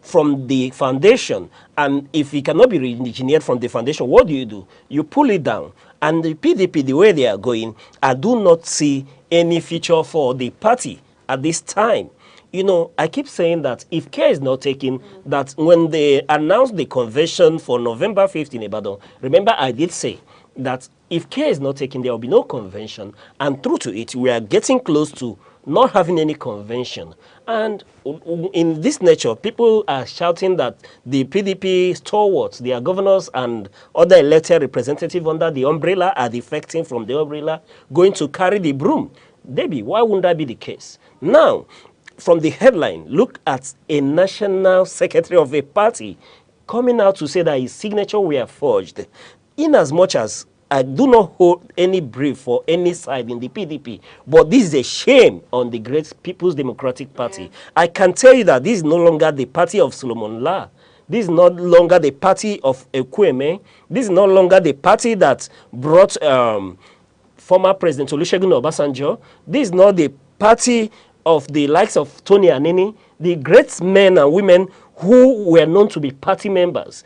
from the foundation. And if it cannot be re-engineered from the foundation, what do? You pull it down. And the PDP, the way they are going, I do not see any future for the party at this time. I keep saying that if care is not taken, that when they announced the convention for November 5th in Ibadan, remember I did say that if care is not taken, there will be no convention. And true to it, we are getting close to not having any convention. And in this nature, people are shouting that the PDP stalwarts, their governors and other elected representatives under the umbrella are defecting from the umbrella, going to carry the broom. Debbie, why wouldn't that be the case? Now, from the headline, look at a national secretary of a party coming out to say that his signature were forged. In as much as I do not hold any brief for any side in the PDP, but this is a shame on the great People's Democratic Party. I can tell you that this is no longer the party of Solomon La. This is no longer the party of Ekweme. This is no longer the party that brought former President Olusegun Obasanjo. This is not the party of the likes of Tony Anini, the great men and women who were known to be party members.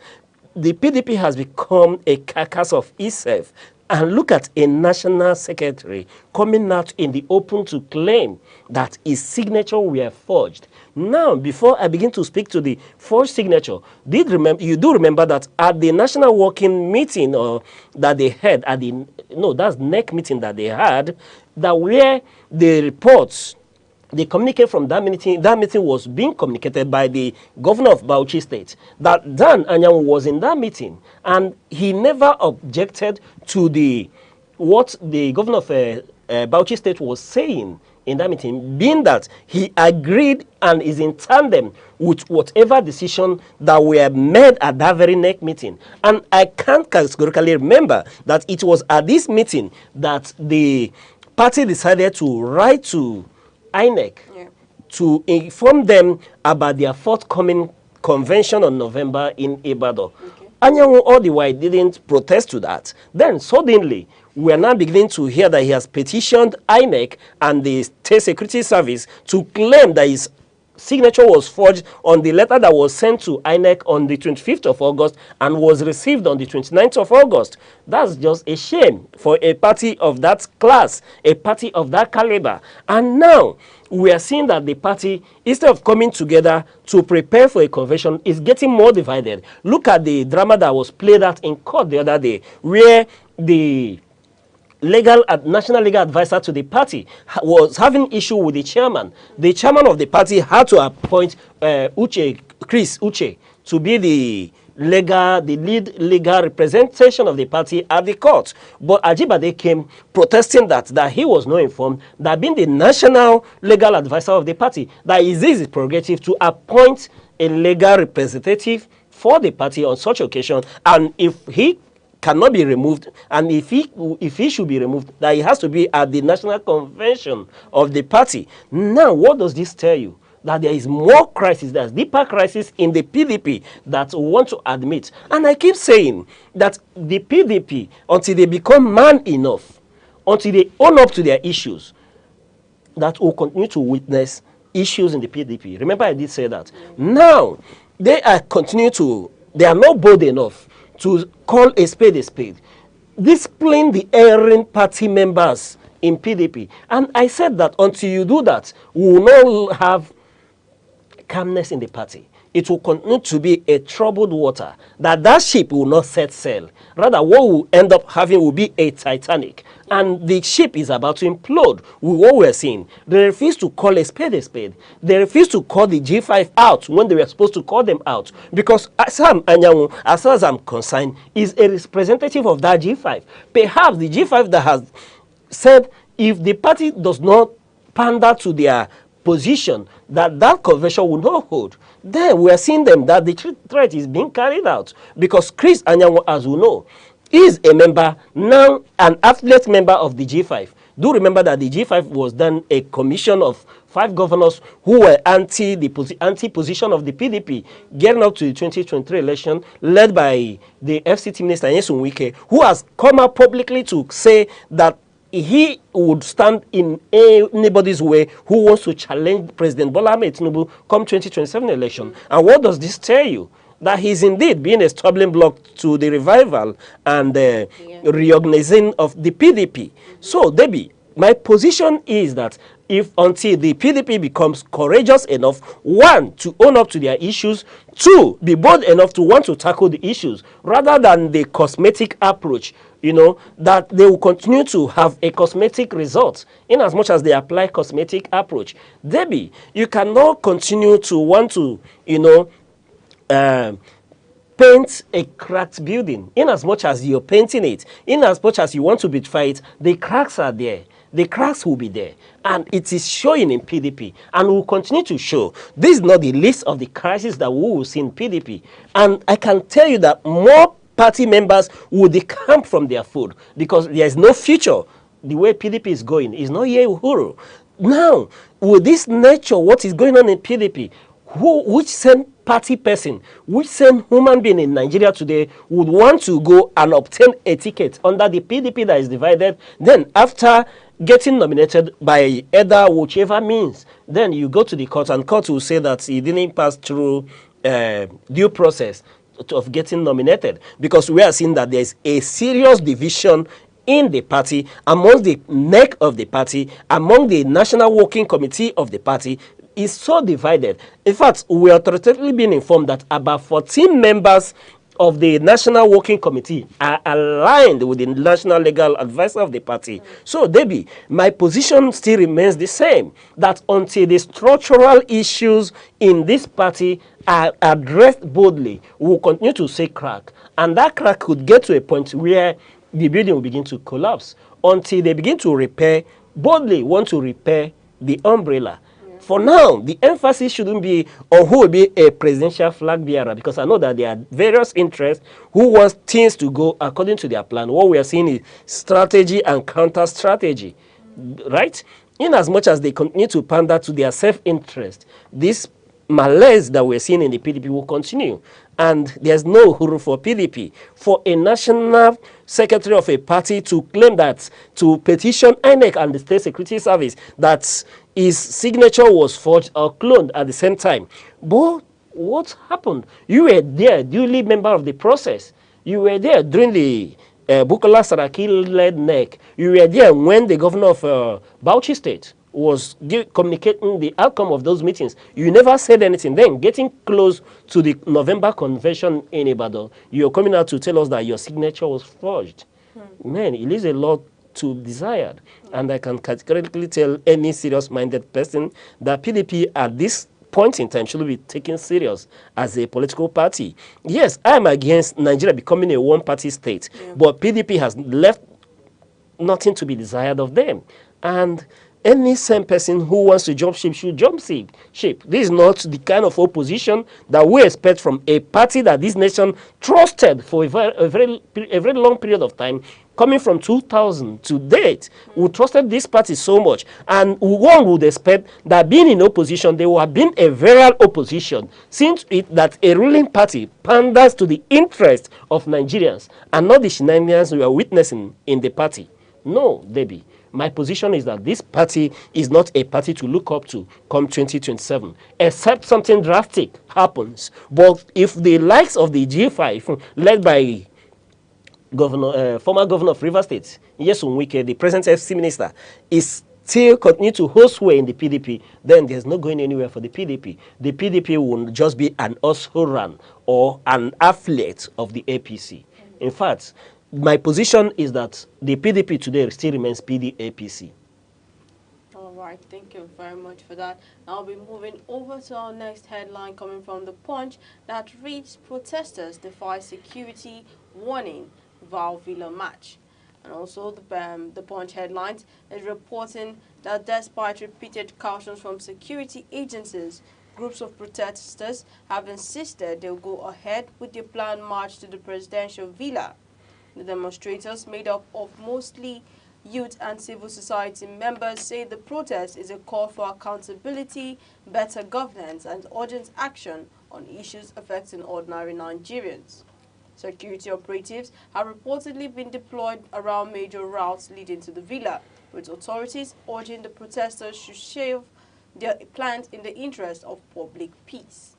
The PDP has become a carcass of itself. And look at a national secretary coming out in the open to claim that his signature were forged. Now, before I begin to speak to the forged signature, you do remember that at the national working meeting that they had, that's NEC meeting that they had, that where the reports, the communique from that meeting was being communicated by the governor of Bauchi State, that Dan Anyanwu was in that meeting, and he never objected to what the governor of Bauchi State was saying in that meeting, being that he agreed and is in tandem with whatever decision that were made at that very next meeting. And I can't categorically remember that it was at this meeting that the party decided to write to INEC to inform them about their forthcoming convention on November in Ibadan. Anyanwu all the while didn't protest to that. Then suddenly, we are now beginning to hear that he has petitioned INEC and the State Security Service to claim that his signature was forged on the letter that was sent to INEC on the 25th of August and was received on the 29th of August. That's just a shame for a party of that class, a party of that caliber. And now we are seeing that the party, instead of coming together to prepare for a convention, is getting more divided. Look at the drama that was played out in court the other day, where the national legal advisor to the party was having issue with the chairman. The chairman of the party had to appoint Chris Uche to be the lead legal representation of the party at the court. But Ajibade came protesting that he was not informed, that being the national legal advisor of the party, that is his prerogative to appoint a legal representative for the party on such occasion, and if he cannot be removed, and if he should be removed, that he has to be at the national convention of the party. Now, what does this tell you? That there is more crisis, there's deeper crisis in the PDP that we want to admit. And I keep saying that the PDP, until they become man enough, until they own up to their issues, that will continue to witness issues in the PDP. Remember, I did say that. Now, they are not bold enough to call a spade a spade, displaying the erring party members in PDP. And I said that until you do that, we will not have calmness in the party. It will continue to be a troubled water, that ship will not set sail. Rather, what we'll end up having will be a Titanic. And the ship is about to implode with what we're seeing. They refuse to call a spade a spade. They refuse to call the G5 out when they were supposed to call them out. Because Sam Anyanwu, as far as I'm concerned, is a representative of that G5. Perhaps the G5 that has said if the party does not pander to their position, that convention will not hold. Then we are seeing them that the threat is being carried out. Because Chris Anyanwu, as we know, is a member, now an affiliate member of the G5. Do remember that the G5 was then a commission of 5 governors who were anti-position of the PDP, getting up to the 2023 election, led by the FCT Minister Nyesom Wike, who has come out publicly to say that he would stand in anybody's way who wants to challenge President Bola Ahmed Tinubu come 2027 election. And what does this tell you? That he's indeed being a stumbling block to the revival and reorganizing of the PDP. So, Debbie, my position is that if until the PDP becomes courageous enough, 1, to own up to their issues, 2, be bold enough to want to tackle the issues, rather than the cosmetic approach, that they will continue to have a cosmetic result in as much as they apply cosmetic approach. Debbie, you cannot continue to want to, paint a cracked building. In as much as you're painting it, in as much as you want to beautify it, the cracks are there. The cracks will be there. And it is showing in PDP and will continue to show. This is not the list of the crises that we will see in PDP. And I can tell you that more party members will decamp from their food because there is no future. The way PDP is going is not yet Uhuru. Now, with this nature, what is going on in PDP, which same party person, which same human being in Nigeria today would want to go and obtain a ticket under the PDP that is divided, then after getting nominated by either whichever means, then you go to the court and court will say that he didn't pass through due process of getting nominated, because we are seeing that there's a serious division in the party, among the neck of the party, among the National Working Committee of the party, is so divided. In fact, we are authoritatively being informed that about 14 members of the National Working Committee are aligned with the National Legal Advisor of the party. So, Debbie, my position still remains the same, that until the structural issues in this party are addressed boldly, we will continue to say crack. And that crack could get to a point where the building will begin to collapse until they begin to repair, boldly want to repair the umbrella. For now, the emphasis shouldn't be on who will be a presidential flag bearer, because I know that there are various interests who want things to go according to their plan. What we are seeing is strategy and counter-strategy, right? In as much as they continue to pander to their self-interest, this malaise that we're seeing in the PDP will continue. And there's no hurry for PDP. For a national secretary of a party to claim that, to petition Aneke and the State Security Service that his signature was forged or cloned at the same time. But what happened? You were there, duly member of the process. You were there during the Bukola Saraki-led NEC. You were there when the governor of Bauchi State was communicating the outcome of those meetings. You never said anything. Then, getting close to the November convention in Ibadan, you're coming out to tell us that your signature was forged. Man, it leaves a lot to be desired. And I can categorically tell any serious-minded person that PDP at this point in time should be taken serious as a political party. Yes, I'm against Nigeria becoming a one-party state, but PDP has left nothing to be desired of them. And any same person who wants to jump ship should jump ship. This is not the kind of opposition that we expect from a party that this nation trusted for a very long period of time. Coming from 2000 to date, we trusted this party so much, and one would expect that being in opposition, they would have been a virile opposition, since that a ruling party panders to the interest of Nigerians and not the shenanigans we are witnessing in the party. No, Debbie. My position is that this party is not a party to look up to come 2027, except something drastic happens. But if the likes of the G5, led by former governor of Rivers State, Nyesom Wike, the present FC minister, is still continue to hold sway in the PDP, then there's no going anywhere for the PDP. The PDP will just be an run or an affiliate of the APC. In fact, my position is that the PDP today still remains PDAPC. All right, thank you very much for that. I'll be moving over to our next headline coming from The Punch that reads, Protesters defy security, warning, Val Villa match. And also the Punch headlines is reporting that despite repeated cautions from security agencies, groups of protesters have insisted they'll go ahead with their planned march to the presidential villa. The demonstrators, made up of mostly youth and civil society members, say the protest is a call for accountability, better governance, and urgent action on issues affecting ordinary Nigerians. Security operatives have reportedly been deployed around major routes leading to the villa, with authorities urging the protesters to shelve their plans in the interest of public peace.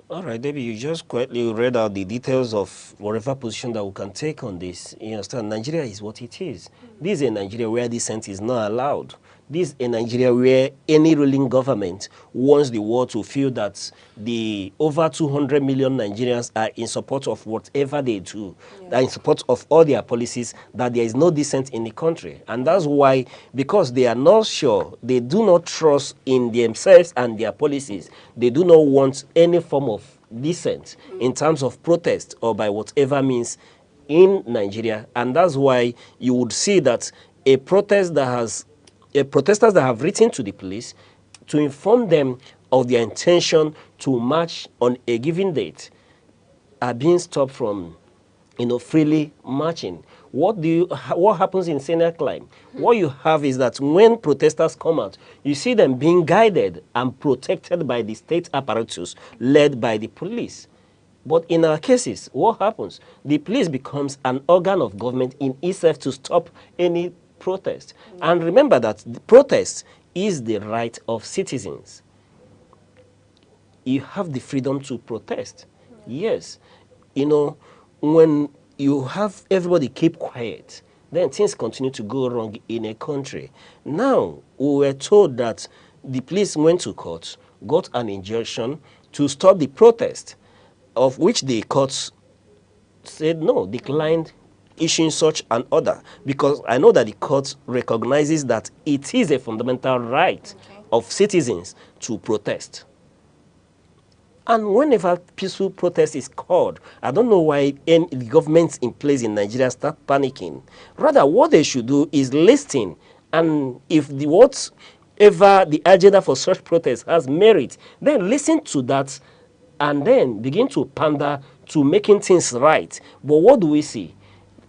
All right, Debbie, you just quietly read out the details of whatever position that we can take on this. You understand, Nigeria is what it is. This is a Nigeria where dissent is not allowed. This is a Nigeria where any ruling government wants the world to feel that the over 200 million Nigerians are in support of whatever they do, are in support of all their policies, that there is no dissent in the country. And that's why, because they are not sure, they do not trust in themselves and their policies, they do not want any form of dissent in terms of protest or by whatever means in Nigeria. And that's why you would see that a protest that has protesters that have written to the police to inform them of their intention to march on a given date are being stopped from, freely marching. What happens in Senior Climb? What you have is that when protesters come out, you see them being guided and protected by the state apparatus led by the police. But in our cases, what happens? The police becomes an organ of government in itself to stop any protest. And remember that the protest is the right of citizens. You have the freedom to protest. Yes. When you have everybody keep quiet, then things continue to go wrong in a country. Now, we were told that the police went to court, got an injunction to stop the protest, of which the courts said no, declined issuing such an order, because I know that the court recognizes that it is a fundamental right of citizens to protest. And whenever peaceful protest is called, I don't know why the governments in place in Nigeria start panicking. Rather, what they should do is listen And if the whatever the agenda for such protest has merit, then listen to that and then begin to pander to making things right. But what do we see?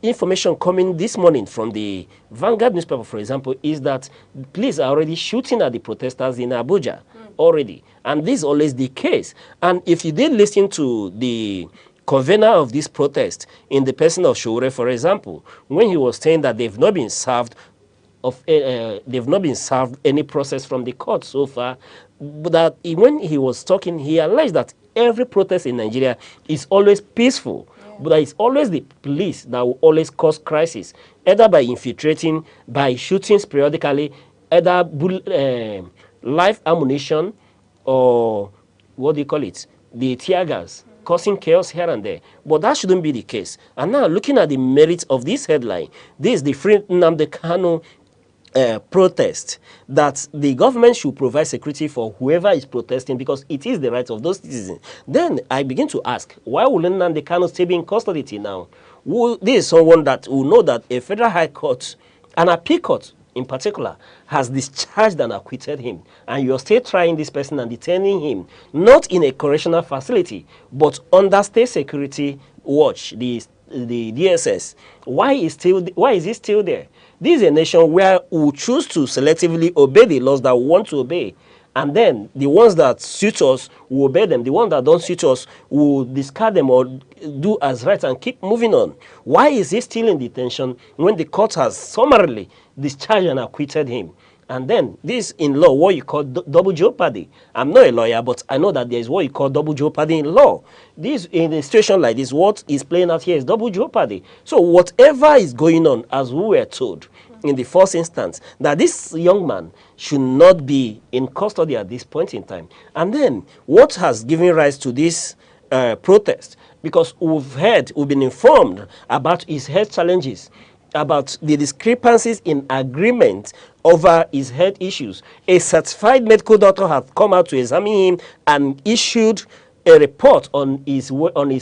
Information coming this morning from the Vanguard newspaper, for example, is that police are already shooting at the protesters in Abuja already. And this is always the case. And if you did listen to the convener of this protest in the person of Shore, for example, when he was saying that they've not been served any process from the court so far, but that when he was talking, he alleged that every protest in Nigeria is always peaceful, but that it's always the police that will always cause crisis, either by infiltrating, by shootings periodically, either live ammunition or what do you call it, the tear gas, causing chaos here and there. But that shouldn't be the case. And now looking at the merits of this headline, this is the Free Nnamdi Kanu protest, that the government should provide security for whoever is protesting because it is the right of those citizens. Then I begin to ask, why will Nnamdi Kanu still be in custody till now? This is someone that will know that a federal high court, an appeal court in particular, has discharged and acquitted him, and you're still trying this person and detaining him, not in a correctional facility, but under state security watch, the DSS. Why is he still there? This is a nation where we choose to selectively obey the laws that we want to obey. And then the ones that suit us, we obey them. The ones that don't suit us, we discard them or do as right and keep moving on. Why is he still in detention when the court has summarily discharged and acquitted him? And then this in law, what you call double jeopardy. I'm not a lawyer, but I know that there is what you call double jeopardy in law. This, in a situation like this, what is playing out here is double jeopardy. So whatever is going on, as we were told in the first instance, that this young man should not be in custody at this point in time. And then what has given rise to this protest? Because we've been informed about his health challenges, about the discrepancies in agreement over his health issues. A certified medical doctor has come out to examine him and issued a report on his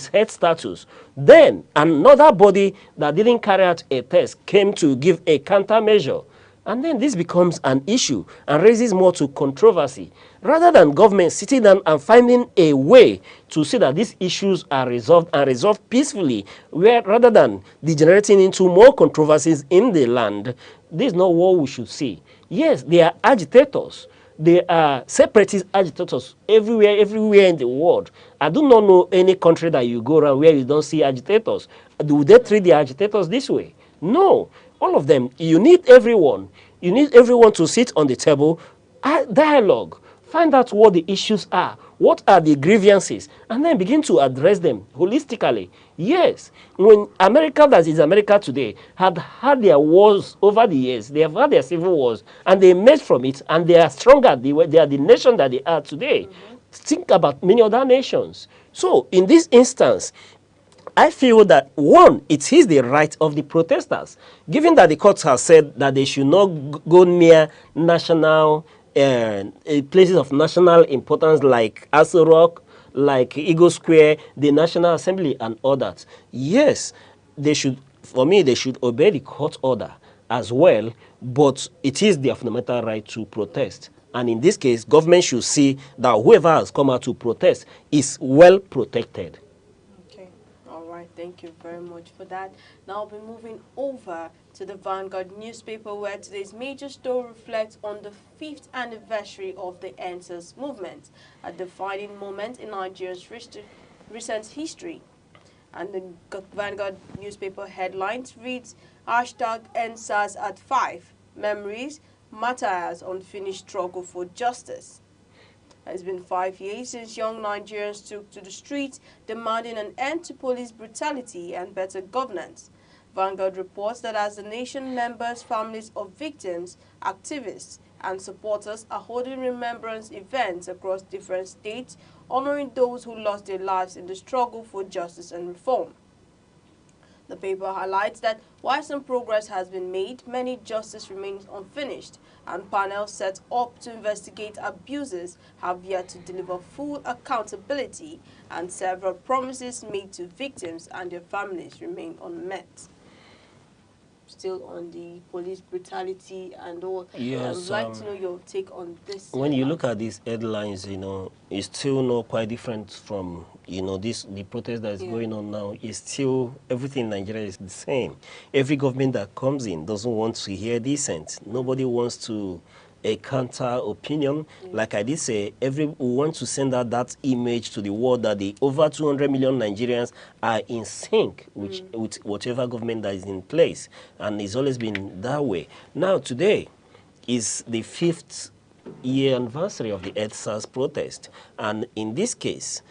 health status. Then another body that didn't carry out a test came to give a countermeasure. And then this becomes an issue and raises more to controversy. Rather than government sitting down and finding a way to see that these issues are resolved and resolved peacefully, where rather than degenerating into more controversies in the land, this is not what we should see. Yes, they are agitators. They are separatist agitators everywhere in the world. I do not know any country that you go around where you don't see agitators. Do they treat the agitators this way? No. All of them. You need everyone. You need everyone to sit on the table, dialogue, find out what the issues are, what are the grievances, and then begin to address them holistically. Yes, when America, that is America today, had had their wars over the years, they have had their civil wars, and they emerged from it, and they are stronger. They are the nation that they are today. Think about many other nations. So in this instance, I feel that, one, it is the right of the protesters, given that the courts have said that they should not go near national places of national importance like Aso Rock, like Eagle Square, the National Assembly, and others. Yes, they should, for me, they should obey the court order as well, but it is their fundamental right to protest. And in this case, government should see that whoever has come out to protest is well protected. Thank you very much for that. Now we'll be moving over to the Vanguard newspaper, where today's major story reflects on the 5th anniversary of the EndSARS movement, a defining moment in Nigeria's recent history. And the Vanguard newspaper headlines reads, #EndSARS at 5, Memories, Martyrs, Unfinished Struggle for Justice. It's been 5 years since young Nigerians took to the streets demanding an end to police brutality and better governance. Vanguard reports that as the nation, members, families of victims, activists, and supporters are holding remembrance events across different states, honoring those who lost their lives in the struggle for justice and reform. The paper highlights that while some progress has been made, many justice remains unfinished, and panels set up to investigate abuses have yet to deliver full accountability, and several promises made to victims and their families remain unmet. still on the police brutality and all. I would Yes, like to know your take on this. when you look at these headlines, it's still not quite different from, the protest that is going on now. It's still, everything in Nigeria is the same. Every government that comes in doesn't want to hear dissent. Nobody wants to a counter opinion. Like I did say, we want to send out that image to the world that the over 200 million Nigerians are in sync with whatever government that is in place. And it's always been that way. Now, today is the 5th year anniversary of the EndSARS protest. And in this case,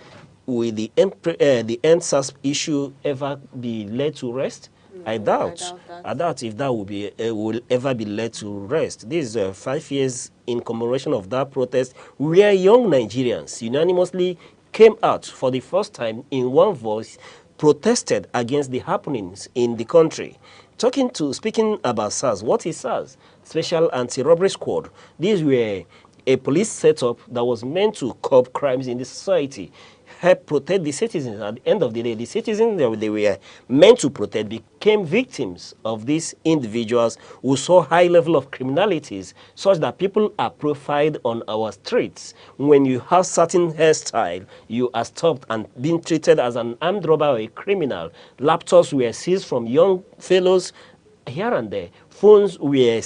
will the EndSARS issue ever be laid to rest? I doubt. I doubt if that will ever be led to rest. This is 5 years in commemoration of that protest, where young Nigerians unanimously came out for the first time in one voice, protested against the happenings in the country. Speaking about SARS, what is SARS? Special Anti-Robbery Squad. These were a police setup that was meant to curb crimes in the society, help protect the citizens. At the end of the day, the citizens they were meant to protect became victims of these individuals who saw high level of criminalities, such that people are profiled on our streets. When you have certain hairstyle, you are stopped and being treated as an armed robber or a criminal. Laptops were seized from young fellows here and there. Phones were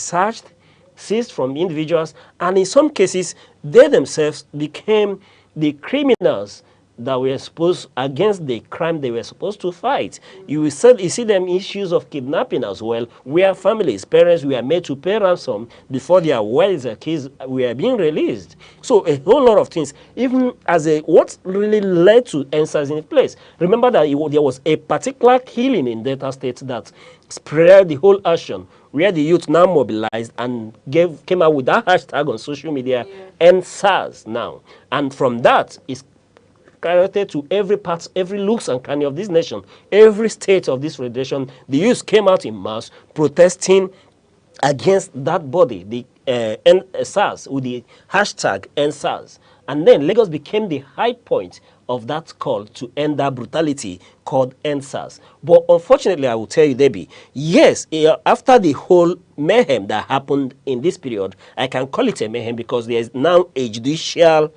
seized from individuals, and in some cases, they themselves became the criminals that were supposed against the crime they were supposed to fight. You see them issues of kidnapping as well, where families, parents were made to pay ransom before their wiser kids were being released. So a whole lot of things, even as what really led to answers in place. Remember that there was a particular killing in Delta State that spread the whole action, where the youth now mobilized and came out with that hashtag on social media, EndSARS now. And from that, it's connected to every part, every looks and cranny of this nation, every state of this federation. The youth came out in mass protesting against that body, the SARS, with the hashtag EndSARS. And then Lagos became the high point of that call to end that brutality called EndSARS. But unfortunately, I will tell you, Debbie, yes, after the whole mayhem that happened in this period, I can call it a mayhem because there is now a judicial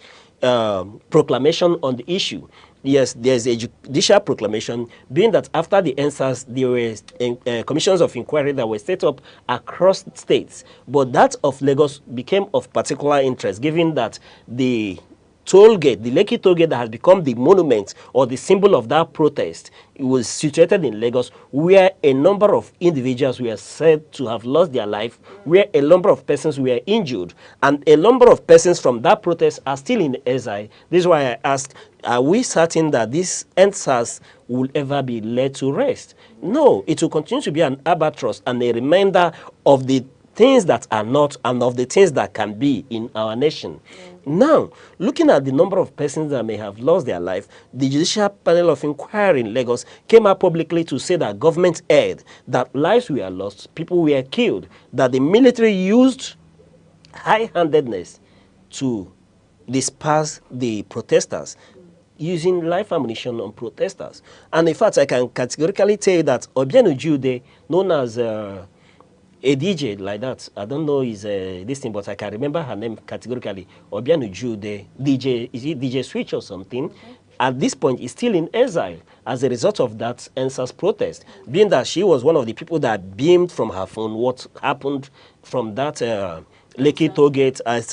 proclamation on the issue. Yes, there's a judicial proclamation, being that after the EndSARS, there were commissions of inquiry that were set up across states. But that of Lagos became of particular interest, given that the toll gate, the Lekki toll gate that has become the monument or the symbol of that protest, it was situated in Lagos, where a number of individuals were said to have lost their life, where a number of persons were injured, and a number of persons from that protest are still in exile. This is why I asked, are we certain that this EndSARS will ever be laid to rest? No, it will continue to be an albatross and a reminder of the things that are not and of the things that can be in our nation. Now, looking at the number of persons that may have lost their life, the Judicial Panel of Inquiry in Lagos came out publicly to say that government erred, that lives were lost, people were killed, that the military used high-handedness to disperse the protesters, using live ammunition on protesters. And in fact, I can categorically tell you that Obiano Jude, known as a DJ like that, I don't know his this thing, but I can remember her name categorically. Obiano Jude, DJ, is it DJ Switch or something? At this point, is still in exile as a result of that EndSARS protest, being that she was one of the people that beamed from her phone what happened from that Lekki toll gate at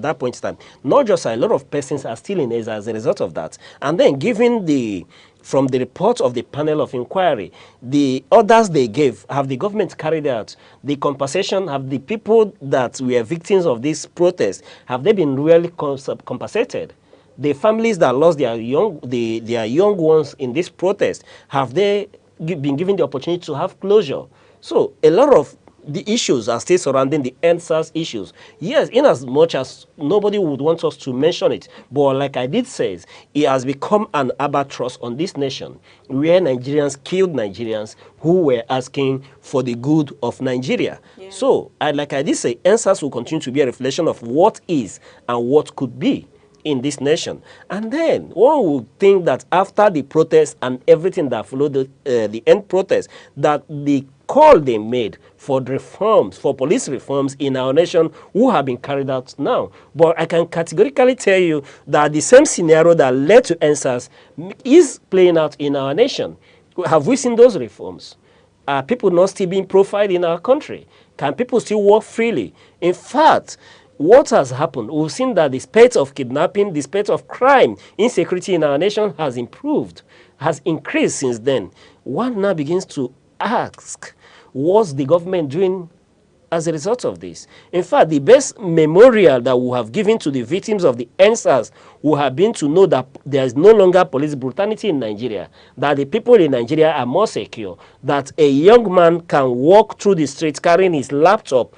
that point in time. Not just a lot of persons are still in exile as a result of that. And then given from the report of the panel of inquiry, the orders they gave, have the government carried out? The compensation, have the people that were victims of this protest, have they been really compensated? The families that lost their young ones in this protest, have they been given the opportunity to have closure? So a lot of the issues are still surrounding the EndSARS issues. Yes, in as much as nobody would want us to mention it, but like I did say, it has become an albatross on this nation, where Nigerians killed Nigerians who were asking for the good of Nigeria. So, like I did say, EndSARS will continue to be a reflection of what is and what could be in this nation. And then one would think that after the protest and everything that followed the end protest, that the call they made for reforms, for police reforms in our nation who have been carried out now. But I can categorically tell you that the same scenario that led to NSAS is playing out in our nation. Have we seen those reforms? Are people not still being profiled in our country? Can people still walk freely? In fact, what has happened? We've seen that the spate of kidnapping, the spate of crime, insecurity in our nation has improved, has increased since then. One now begins to ask, what's the government doing as a result of this? In fact, the best memorial that we have given to the victims of the NSAS who have been to know that there is no longer police brutality in Nigeria, that the people in Nigeria are more secure, that a young man can walk through the streets carrying his laptop,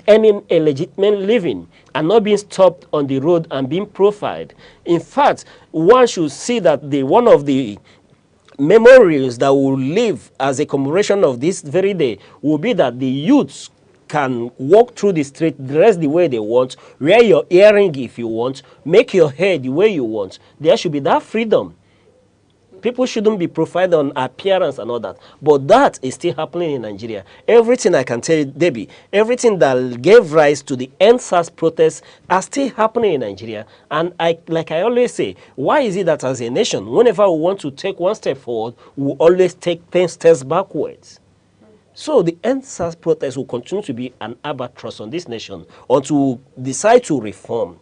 earning a legitimate living and not being stopped on the road and being profiled. In fact, one should see that one of the memorials that will live as a commemoration of this very day will be that the youths can walk through the street, dress the way they want, wear your earring if you want, make your hair the way you want. There should be that freedom. People shouldn't be profiled on appearance and all that. But that is still happening in Nigeria. Everything I can tell you, Debbie, everything that gave rise to the NSAS protests are still happening in Nigeria. And like I always say, why is it that as a nation, whenever we want to take one step forward, we always take 10 steps backwards? So the NSAS protests will continue to be an albatross on this nation until we decide to reform.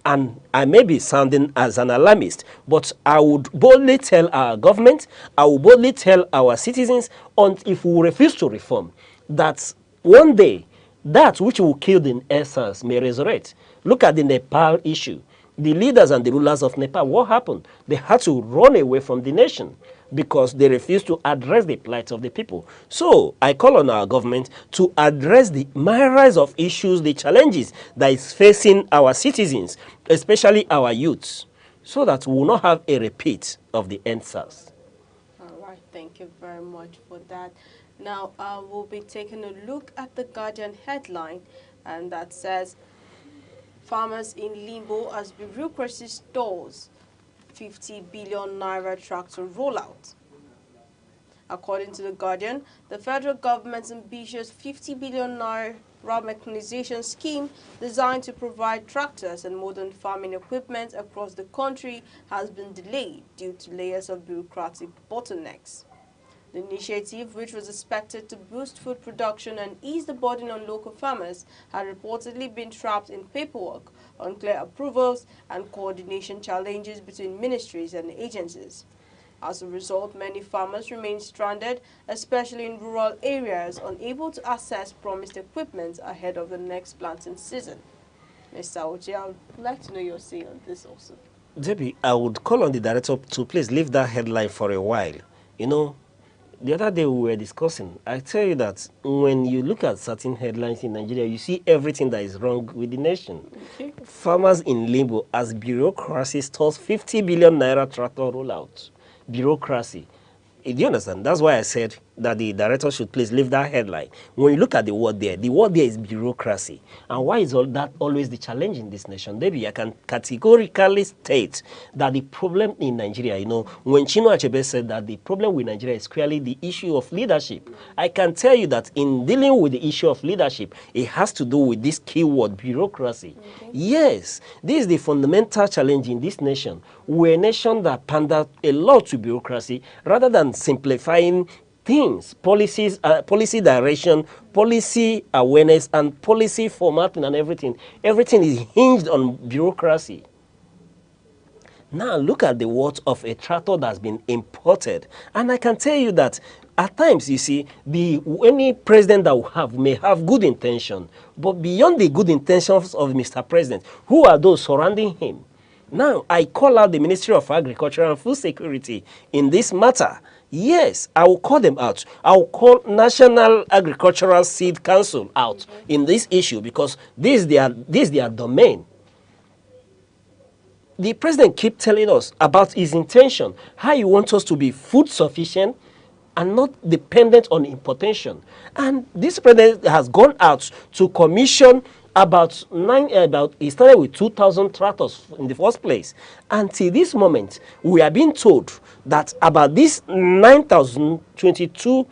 And I may be sounding as an alarmist, but I would boldly tell our government, I would boldly tell our citizens, if we refuse to reform, that one day, that which will kill the NSAS may resurrect. Look at the Nepal issue. The leaders and the rulers of Nepal, what happened? They had to run away from the nation because they refused to address the plight of the people. So I call on our government to address the myriad of issues, the challenges that is facing our citizens, especially our youths, so that we will not have a repeat of the NSAS. All right, thank you very much for that. Now we'll be taking a look at the Guardian headline, and that says, farmers in limbo as bureaucracy stalls 50 billion naira tractor rollout. According to the Guardian, the federal government's ambitious 50 billion naira mechanization scheme designed to provide tractors and modern farming equipment across the country has been delayed due to layers of bureaucratic bottlenecks. The initiative, which was expected to boost food production and ease the burden on local farmers, had reportedly been trapped in paperwork, unclear approvals, and coordination challenges between ministries and agencies. As a result, many farmers remain stranded, especially in rural areas, unable to access promised equipment ahead of the next planting season. Mr. Ochi, I would like to know your say on this also. Debbie, I would call on the director to please leave that headline for a while. You know, the other day we were discussing, I tell you that when you look at certain headlines in Nigeria, you see everything that is wrong with the nation. Okay. Farmers in limbo as bureaucracy stalls 50 billion naira tractor rollout. Bureaucracy. Do you understand? That's why I said that the director should please leave that headline. When you look at the word there is bureaucracy. And why is all that always the challenge in this nation? Maybe I can categorically state that the problem in Nigeria, you know, when Chinua Achebe said that the problem with Nigeria is clearly the issue of leadership, I can tell you that in dealing with the issue of leadership, it has to do with this keyword, bureaucracy. Okay. Yes, this is the fundamental challenge in this nation. We're a nation that panders a lot to bureaucracy rather than simplifying things, policies, policy direction, policy awareness, and policy formatting and everything. Everything is hinged on bureaucracy. Now look at the worth of a tractor that's been imported. And I can tell you that at times, you see, any president that we have may have good intention, but beyond the good intentions of Mr. President, who are those surrounding him? Now, I call out the Ministry of Agriculture and Food Security in this matter. Yes, I will call them out. I will call National Agricultural Seed Council out in this issue because this is their domain. The president keeps telling us about his intention, how he wants us to be food sufficient and not dependent on importation. And this president has gone out to commission It started with 2,000 tractors in the first place. Until this moment, we are being told that about these 9,022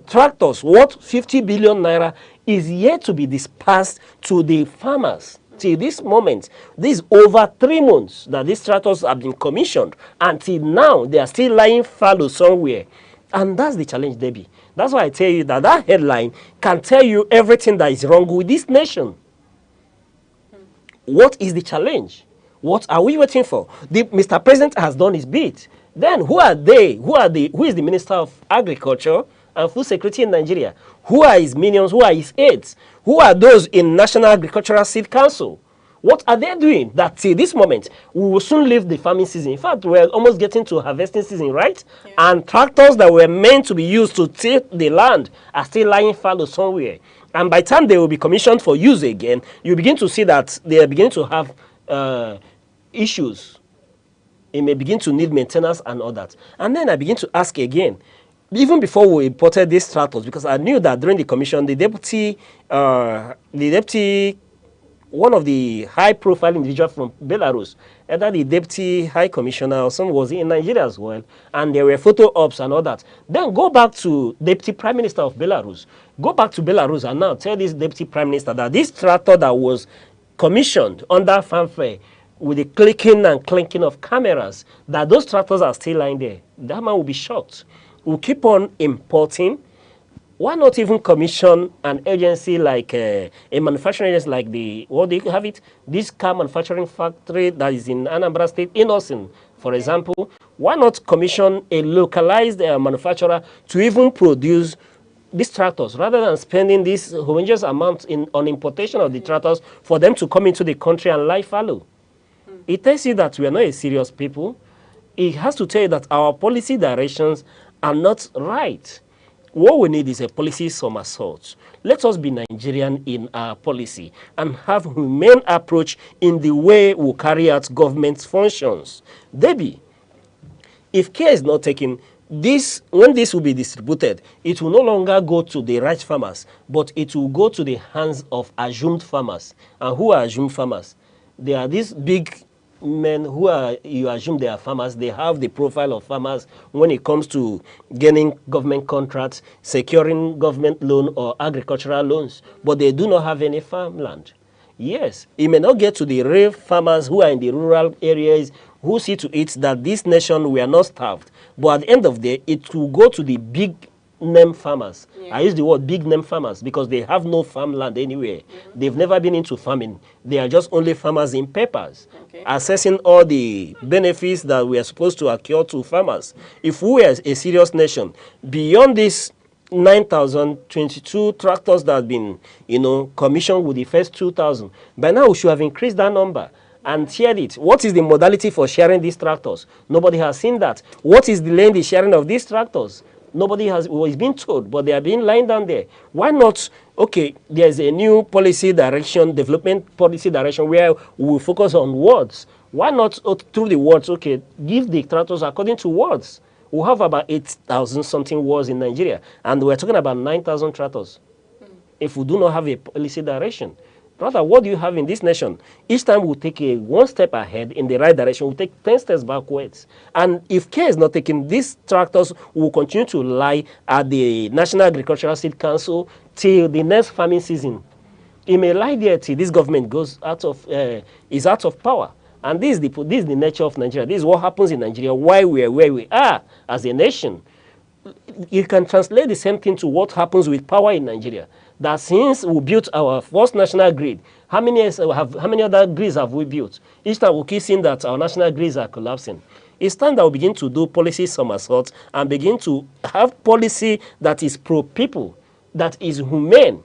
tractors worth 50 billion naira is yet to be dispersed to the farmers. Till this moment, this over 3 months that these tractors have been commissioned. Until now, they are still lying fallow somewhere. And that's the challenge, Debbie. That's why I tell you that that headline can tell you everything that is wrong with this nation. What is the challenge? What are we waiting for? Mr. President has done his bit. Then who are they? Who is the Minister of Agriculture and Food Security in Nigeria? Who are his minions? Who are his aides? Who are those in National Agricultural Seed Council? What are they doing that till this moment we will soon leave the farming season? In fact, we're almost getting to harvesting season, right? Yeah. And tractors that were meant to be used to till the land are still lying fallow somewhere. And by the time they will be commissioned for use again, you begin to see that they are beginning to have issues. It may begin to need maintenance and all that. And then I begin to ask again, even before we imported these tractors, because I knew that during the commission, the deputy, one of the high-profile individuals from Belarus, either the deputy high commissioner or someone was in Nigeria as well, and there were photo ops and all that. Then go back to deputy prime minister of Belarus. Go back to Belarus and now tell this deputy prime minister that this tractor that was commissioned under fanfare with the clicking and clinking of cameras, that those tractors are still lying there. That man will be shocked. We'll keep on importing. Why not even commission an agency like a manufacturing agency like this car manufacturing factory that is in Anambra State, Innocent, for example? Why not commission a localized manufacturer to even produce these tractors rather than spending this horrendous amount on importation of the tractors for them to come into the country and lie fallow? It tells you that we are not a serious people. It has to tell you that our policy directions are not right. What we need is a policy somersault. Let us be Nigerian in our policy and have a humane approach in the way we carry out government functions. Debbie, if care is not taken, when this will be distributed, it will no longer go to the right farmers, but it will go to the hands of assumed farmers. And who are assumed farmers? They are these big men you assume they are farmers. They have the profile of farmers when it comes to gaining government contracts, securing government loan or agricultural loans, but they do not have any farmland. Yes, it may not get to the real farmers who are in the rural areas who see to it that this nation we are not starved. But at the end of the day, it will go to the big name farmers. Yeah. I use the word big name farmers because they have no farmland anywhere. They've never been into farming. They are just only farmers in papers, assessing all the benefits that we are supposed to accrue to farmers. If we are a serious nation, beyond this 9,022 tractors that have been, commissioned with the first 2,000, by now we should have increased that number and shared it. What is the modality for sharing these tractors? Nobody has seen that. What is delaying the sharing of these tractors? Nobody has been told, but they are being lying down there. Why not? Okay, there's a new policy direction, development policy direction, where we focus on words. Why not through the words? Okay, give the tractors according to words. We have about 8,000 something words in Nigeria, and we're talking about 9,000 tractors. If we do not have a policy direction, rather, what do you have in this nation? Each time we take one step ahead in the right direction, we take 10 steps backwards. And if care is not taken, these tractors will continue to lie at the National Agricultural Seed Council till the next farming season. It may lie there till this government is out of power. And this is the nature of Nigeria. This is what happens in Nigeria, why we are where we are as a nation. You can translate the same thing to what happens with power in Nigeria. That since we built our first national grid, how many other grids have we built? Each time we keep seeing that our national grids are collapsing. It's time that we begin to do policy somersaults and begin to have policy that is pro-people, that is humane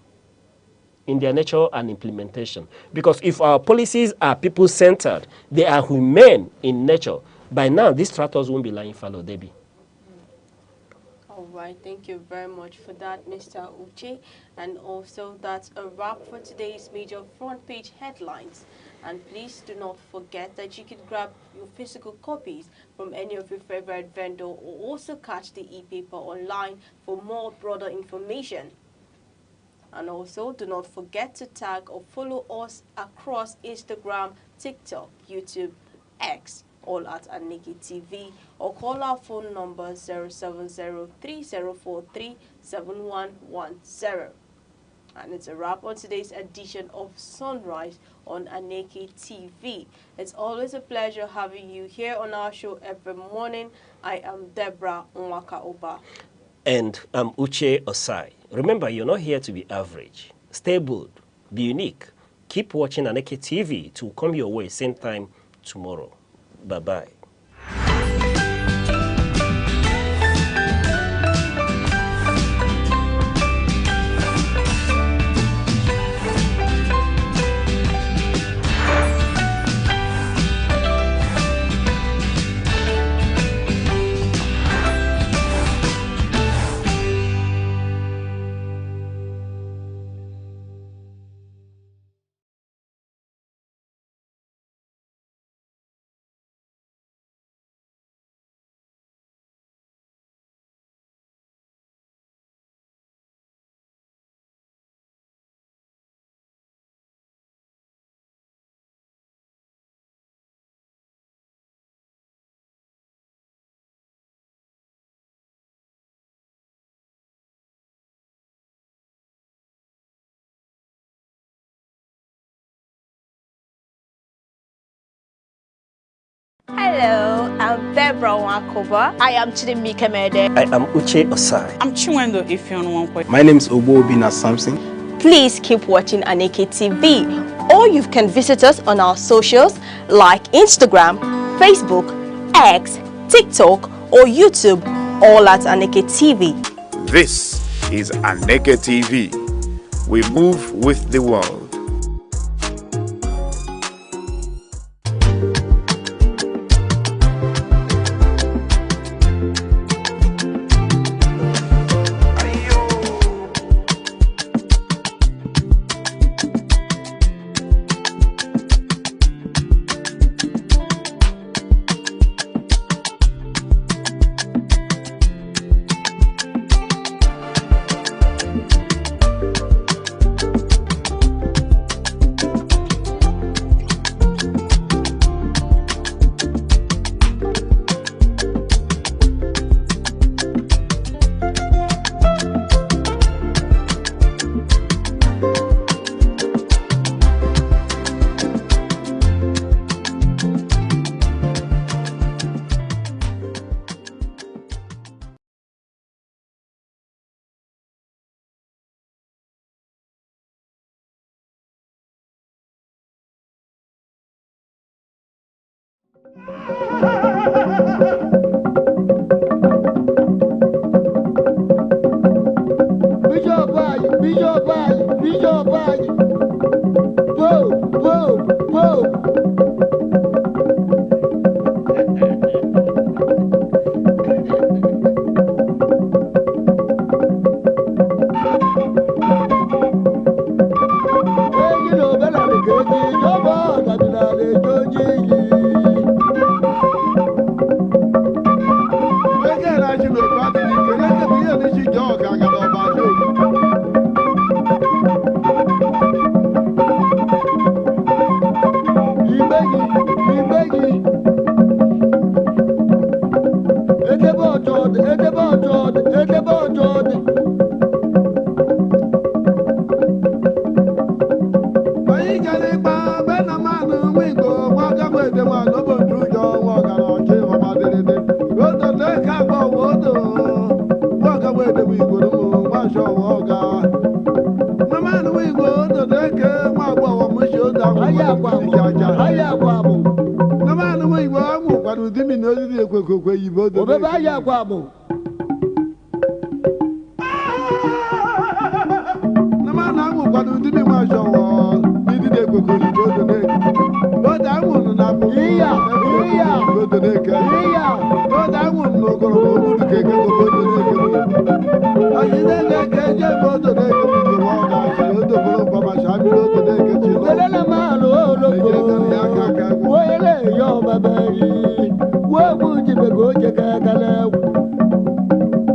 in their nature and implementation. Because if our policies are people-centered, they are humane in nature, by now these tractors won't be lying fallow, Debbie. All right, thank you very much for that, Mr. Uche. And also, that's a wrap for today's major front page headlines. And please do not forget that you can grab your physical copies from any of your favorite vendor or also catch the e-paper online for more broader information. And also, do not forget to tag or follow us across Instagram, TikTok, YouTube, X, all at Aneke TV, or call our phone number 07030437110. And it's a wrap on today's edition of Sunrise on Aneke TV. It's always a pleasure having you here on our show every morning. I am Deborah Nwakaoba. And I'm Uche Osai. Remember, you're not here to be average. Stay bold, be unique. Keep watching Aneke TV to come your way same time tomorrow. Bye-bye. Hello, I'm Deborah Nwakaoba. I am Chidimike Mede. I am Uche Osai. I'm Chiwendo Ifeonwankwe. My name is Obina Samson. Please keep watching Aneke TV, or you can visit us on our socials like Instagram, Facebook, X, TikTok, or YouTube, all at Aneke TV. This is Aneke TV. We move with the world.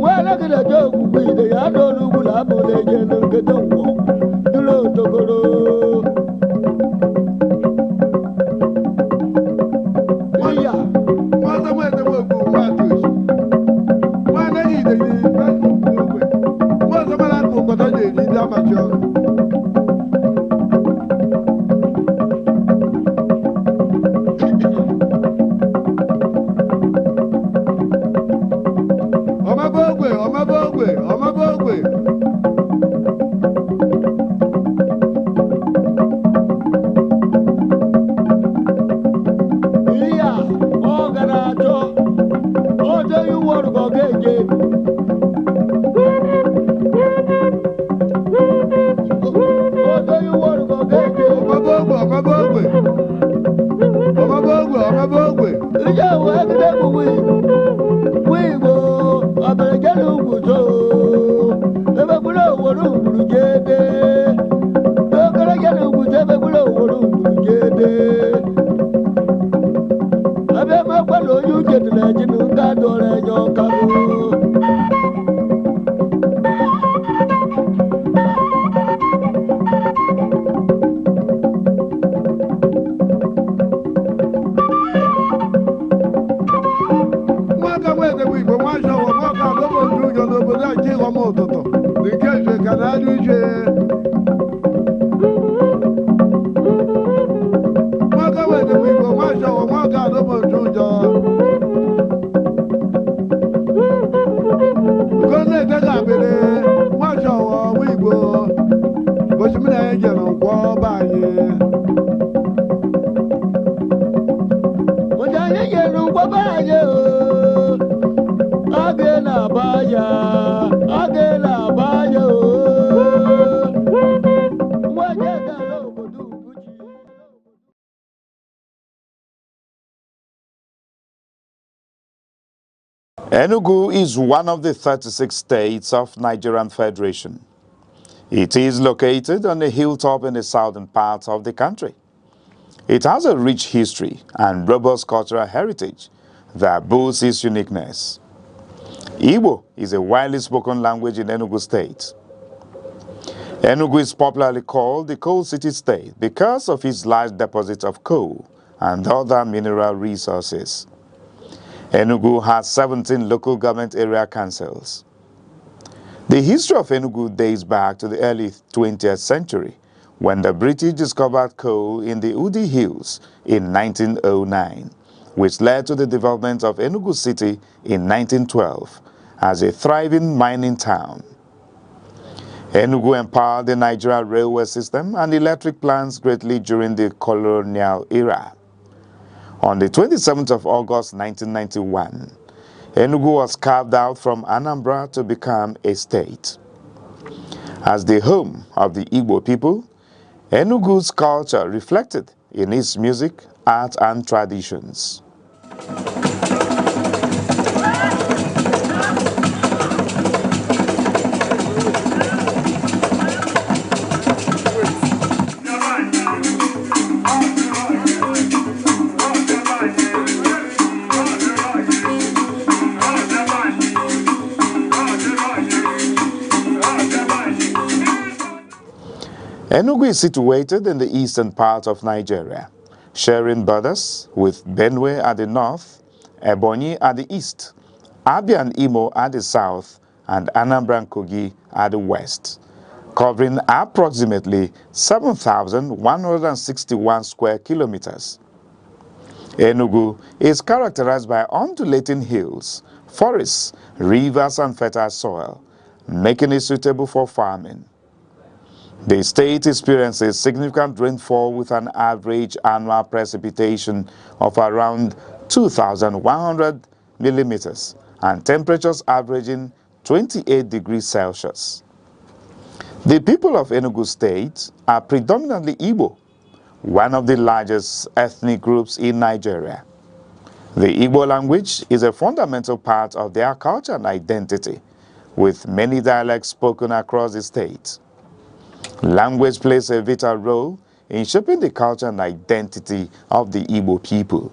Well, look at the joke, we the other, who will have Enugu is one of the 36 states of Nigerian Federation. It is located on a hilltop in the southern part of the country. It has a rich history and robust cultural heritage that boasts its uniqueness. Igbo is a widely spoken language in Enugu State. Enugu is popularly called the Coal City State because of its large deposits of coal and other mineral resources. Enugu has 17 local government area councils. The history of Enugu dates back to the early 20th century when the British discovered coal in the Udi Hills in 1909, which led to the development of Enugu City in 1912 as a thriving mining town. Enugu empowered the Nigerian railway system and electric plants greatly during the colonial era. On the 27th of August 1991, Enugu was carved out from Anambra to become a state. As the home of the Igbo people, Enugu's culture reflected in its music, art, and traditions. Enugu is situated in the eastern part of Nigeria, sharing borders with Benue at the north, Ebonyi at the east, Abia and Imo at the south, and Anambra and Kogi at the west, covering approximately 7,161 square kilometers. Enugu is characterized by undulating hills, forests, rivers, and fertile soil, making it suitable for farming. The state experiences significant rainfall with an average annual precipitation of around 2,100 millimeters and temperatures averaging 28 degrees Celsius. The people of Enugu State are predominantly Igbo, one of the largest ethnic groups in Nigeria. The Igbo language is a fundamental part of their culture and identity, with many dialects spoken across the state. Language plays a vital role in shaping the culture and identity of the Igbo people.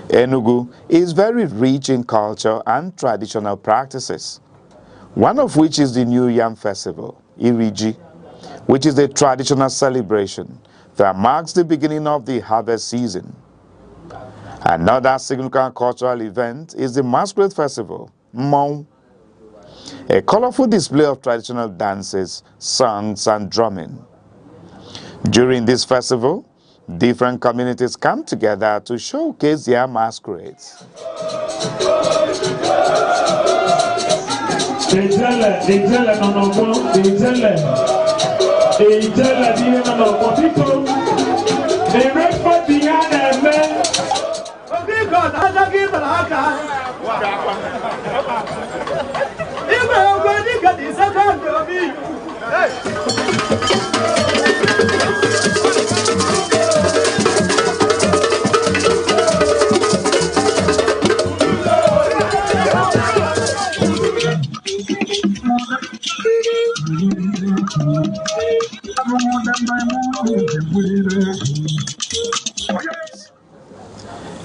Enugu is very rich in culture and traditional practices, one of which is the New Yam Festival, Iriji, which is a traditional celebration that marks the beginning of the harvest season. Another significant cultural event is the Masquerade Festival, Mmong, a colorful display of traditional dances, songs, and drumming. During this festival, different communities come together to showcase their masquerades.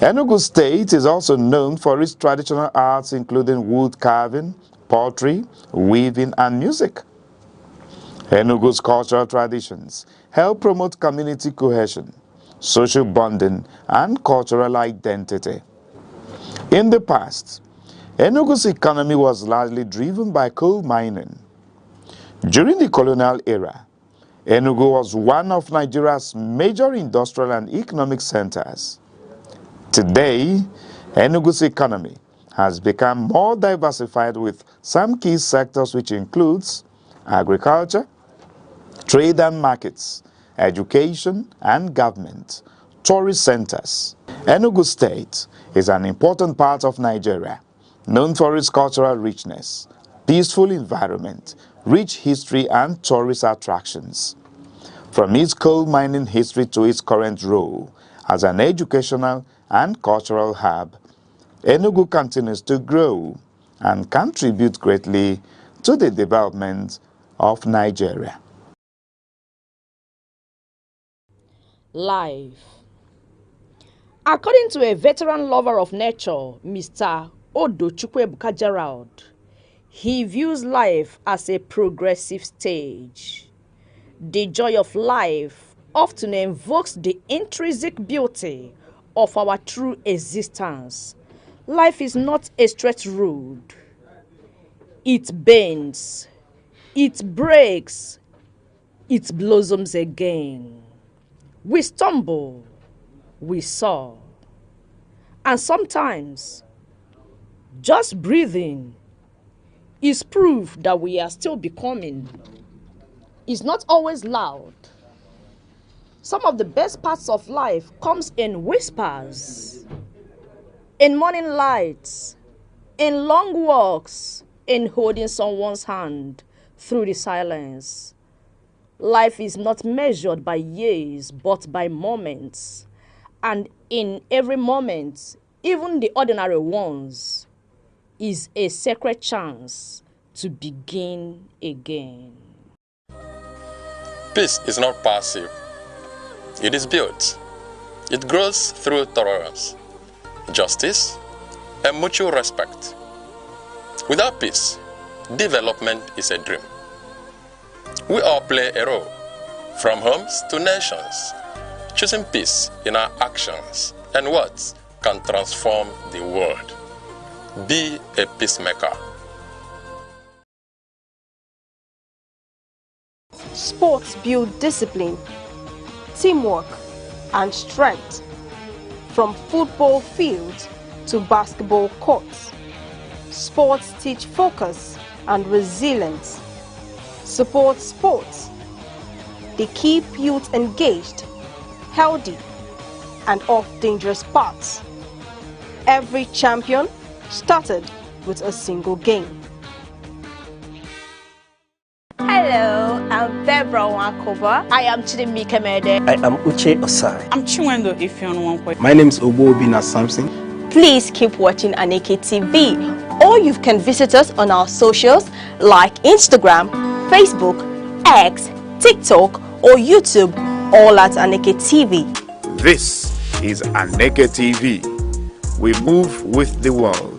Enugu State is also known for its traditional arts including wood carving, pottery, weaving, and music. Enugu's cultural traditions help promote community cohesion, social bonding, and cultural identity. In the past, Enugu's economy was largely driven by coal mining. During the colonial era, Enugu was one of Nigeria's major industrial and economic centers. Today, Enugu's economy has become more diversified with some key sectors which includes agriculture, trade and markets, education and government, tourist centers. Enugu State is an important part of Nigeria, known for its cultural richness, peaceful environment, rich history and tourist attractions. From its coal mining history to its current role as an educational and cultural hub, Enugu continues to grow and contribute greatly to the development of Nigeria. Life. According to a veteran lover of nature, Mr. Odochukwu Gerald, he views life as a progressive stage. The joy of life often invokes the intrinsic beauty of our true existence. Life is not a straight road. It bends, it breaks, it blossoms again. We stumble, we soar. And sometimes, just breathing is proof that we are still becoming. It's not always loud. Some of the best parts of life comes in whispers, in morning lights, in long walks, in holding someone's hand through the silence. Life is not measured by years, but by moments. And in every moment, even the ordinary ones, is a sacred chance to begin again. Peace is not passive. It is built. It grows through tolerance, justice, and mutual respect. Without peace, development is a dream. We all play a role, from homes to nations. Choosing peace in our actions and words can transform the world. Be a peacemaker. Sports build discipline, teamwork, and strength. From football fields to basketball courts, sports teach focus and resilience. Support sports. They keep youth engaged, healthy, and off dangerous paths. Every champion started with a single game. Hello, I'm Debra Wakoba. I am Chidemi Kemede. I am Uche Osai. I'm Chinwendo Ifeonwankwe. My name is Obobina Samson. Please keep watching Aneke TV, or you can visit us on our socials like Instagram, Facebook, X, TikTok, or YouTube, all at Aneke TV. This is Aneke TV. We move with the world.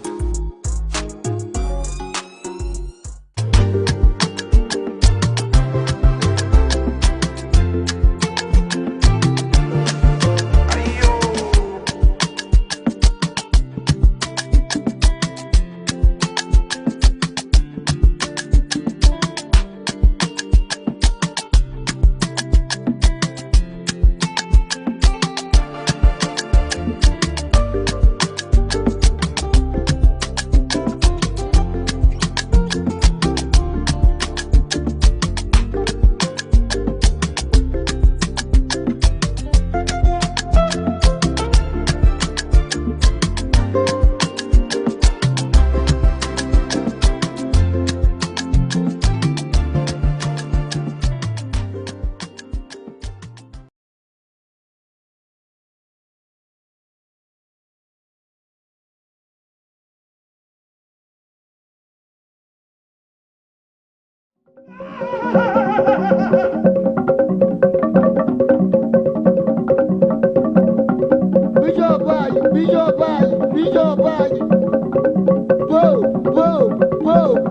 Bishop, Bishop Aji. Whoa, whoa, whoa.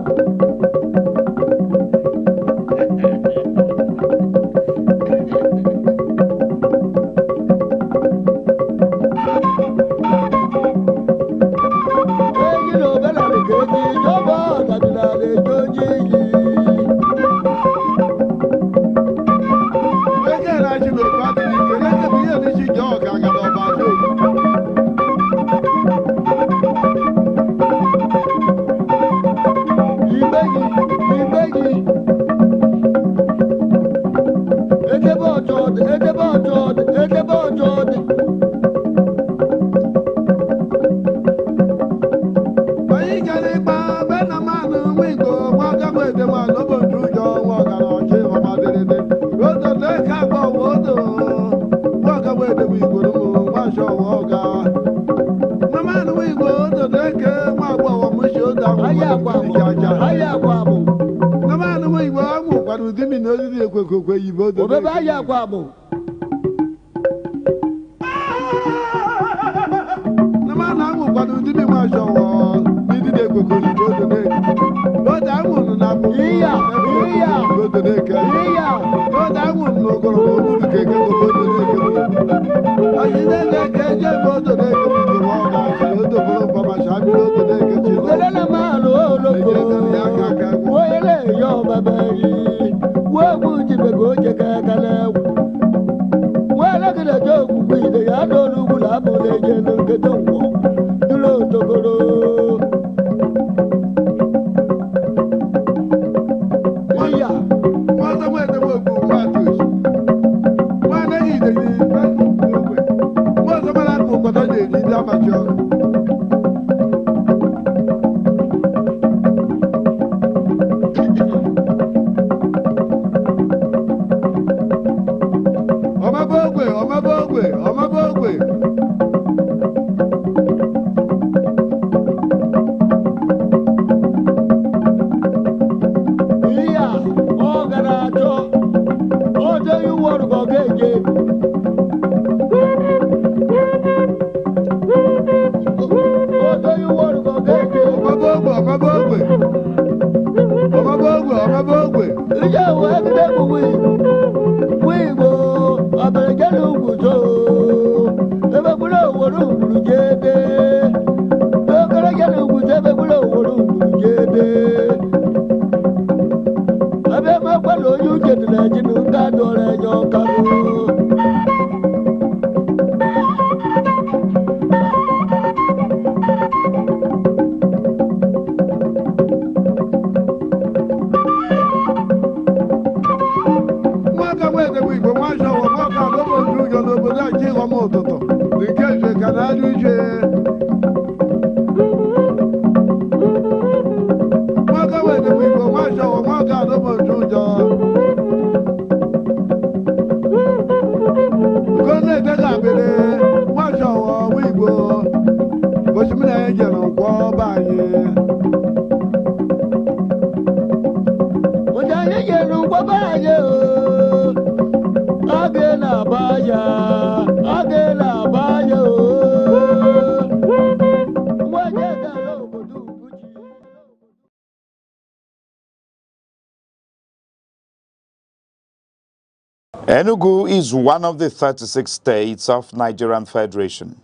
Enugu is one of the 36 states of Nigerian Federation.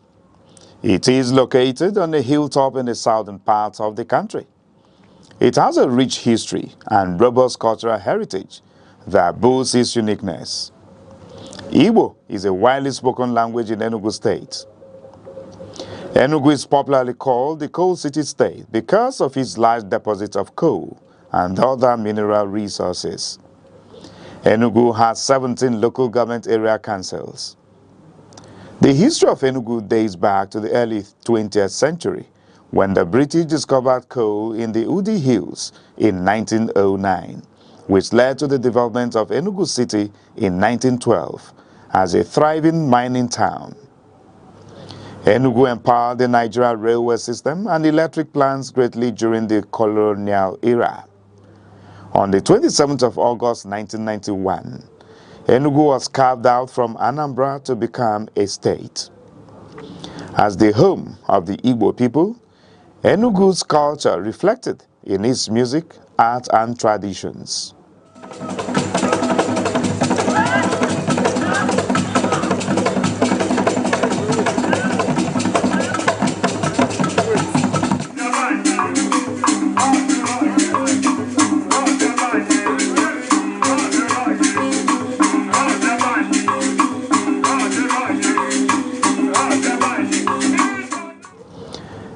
It is located on a hilltop in the southern part of the country. It has a rich history and robust cultural heritage that boasts its uniqueness. Igbo is a widely spoken language in Enugu State. Enugu is popularly called the Coal City State because of its large deposits of coal and other mineral resources. Enugu has 17 local government area councils. The history of Enugu dates back to the early 20th century when the British discovered coal in the Udi Hills in 1909, which led to the development of Enugu City in 1912 as a thriving mining town. Enugu empowered the Nigeria railway system and electric plants greatly during the colonial era. On the 27th of August 1991, Enugu was carved out from Anambra to become a state. As the home of the Igbo people, Enugu's culture reflected in its music, art, and traditions.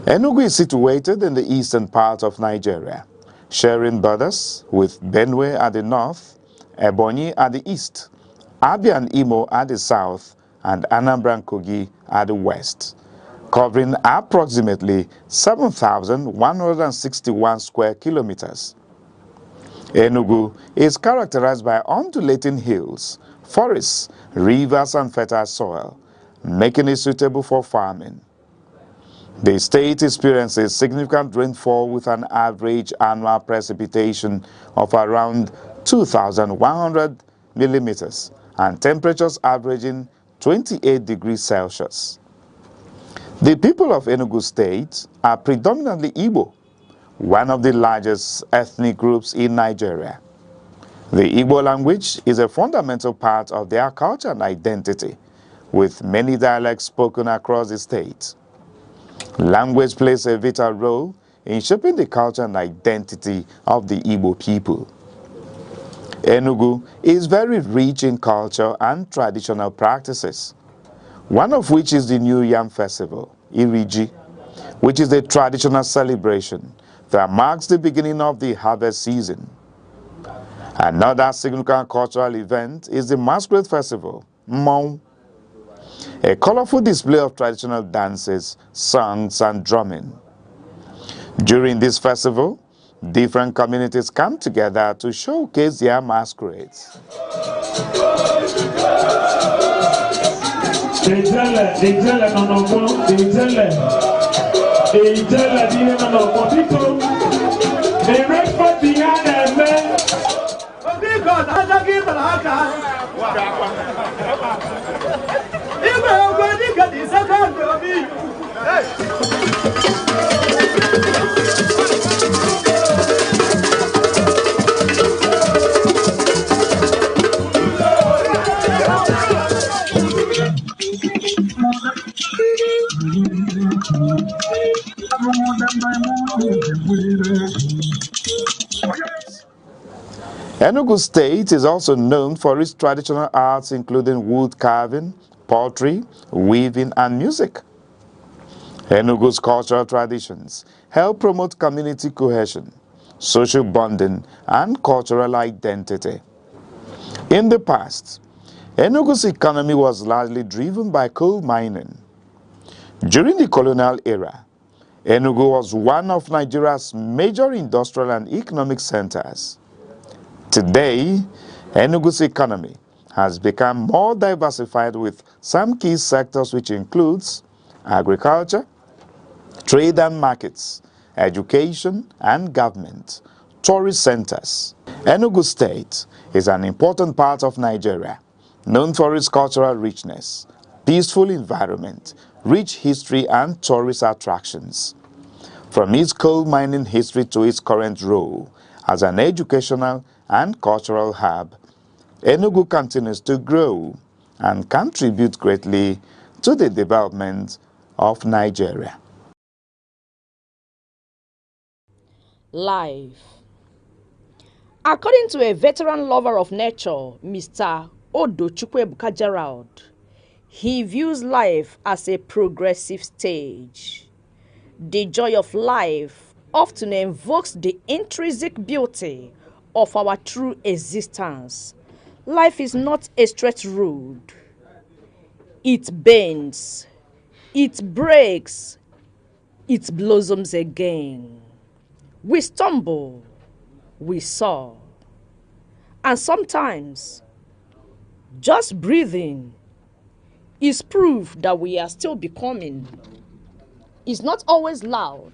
Enugu is situated in the eastern part of Nigeria, sharing borders with Benue at the north, Ebonyi at the east, Abia and Imo at the south, and Anambra and Kogi at the west, covering approximately 7,161 square kilometers. Enugu is characterized by undulating hills, forests, rivers, and fertile soil, making it suitable for farming. The state experiences significant rainfall with an average annual precipitation of around 2,100 millimeters and temperatures averaging 28 degrees Celsius. The people of Enugu State are predominantly Igbo, one of the largest ethnic groups in Nigeria. The Igbo language is a fundamental part of their culture and identity, with many dialects spoken across the state. Language plays a vital role in shaping the culture and identity of the Igbo people. Enugu is very rich in culture and traditional practices, one of which is the New Yam Festival, Iriji, which is a traditional celebration that marks the beginning of the harvest season. Another significant cultural event is the Masquerade Festival, Mmong, a colorful display of traditional dances, songs, and drumming. During this festival, different communities come together to showcase their masquerades. Enugu State is also known for its traditional arts including wood carving, pottery, weaving, and music. Enugu's cultural traditions help promote community cohesion, social bonding, and cultural identity. In the past, Enugu's economy was largely driven by coal mining. During the colonial era, Enugu was one of Nigeria's major industrial and economic centers. Today, Enugu's economy has become more diversified with some key sectors which includes agriculture, trade and markets, education and government, tourist centers. Enugu State is an important part of Nigeria, known for its cultural richness, peaceful environment, rich history and tourist attractions. From its coal mining history to its current role as an educational and cultural hub, Enugu continues to grow and contribute greatly to the development of Nigeria. Life. According to a veteran lover of nature, Mr. Odochukwu Gerald, he views life as a progressive stage. The joy of life often invokes the intrinsic beauty of our true existence. Life is not a straight road. It bends, it breaks, it blossoms again. We stumble, we soar, and sometimes just breathing is proof that we are still becoming. It's not always loud.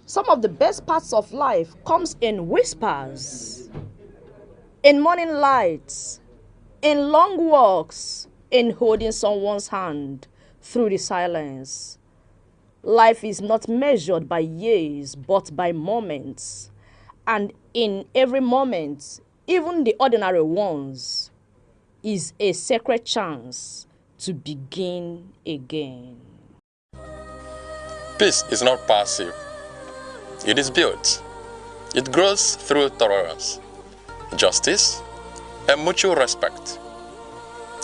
Some of the best parts of life comes in whispers, in morning lights, in long walks, in holding someone's hand through the silence. Life is not measured by years, but by moments. And in every moment, even the ordinary ones, is a sacred chance to begin again. Peace is not passive. It is built. It grows through tolerance, justice, and mutual respect.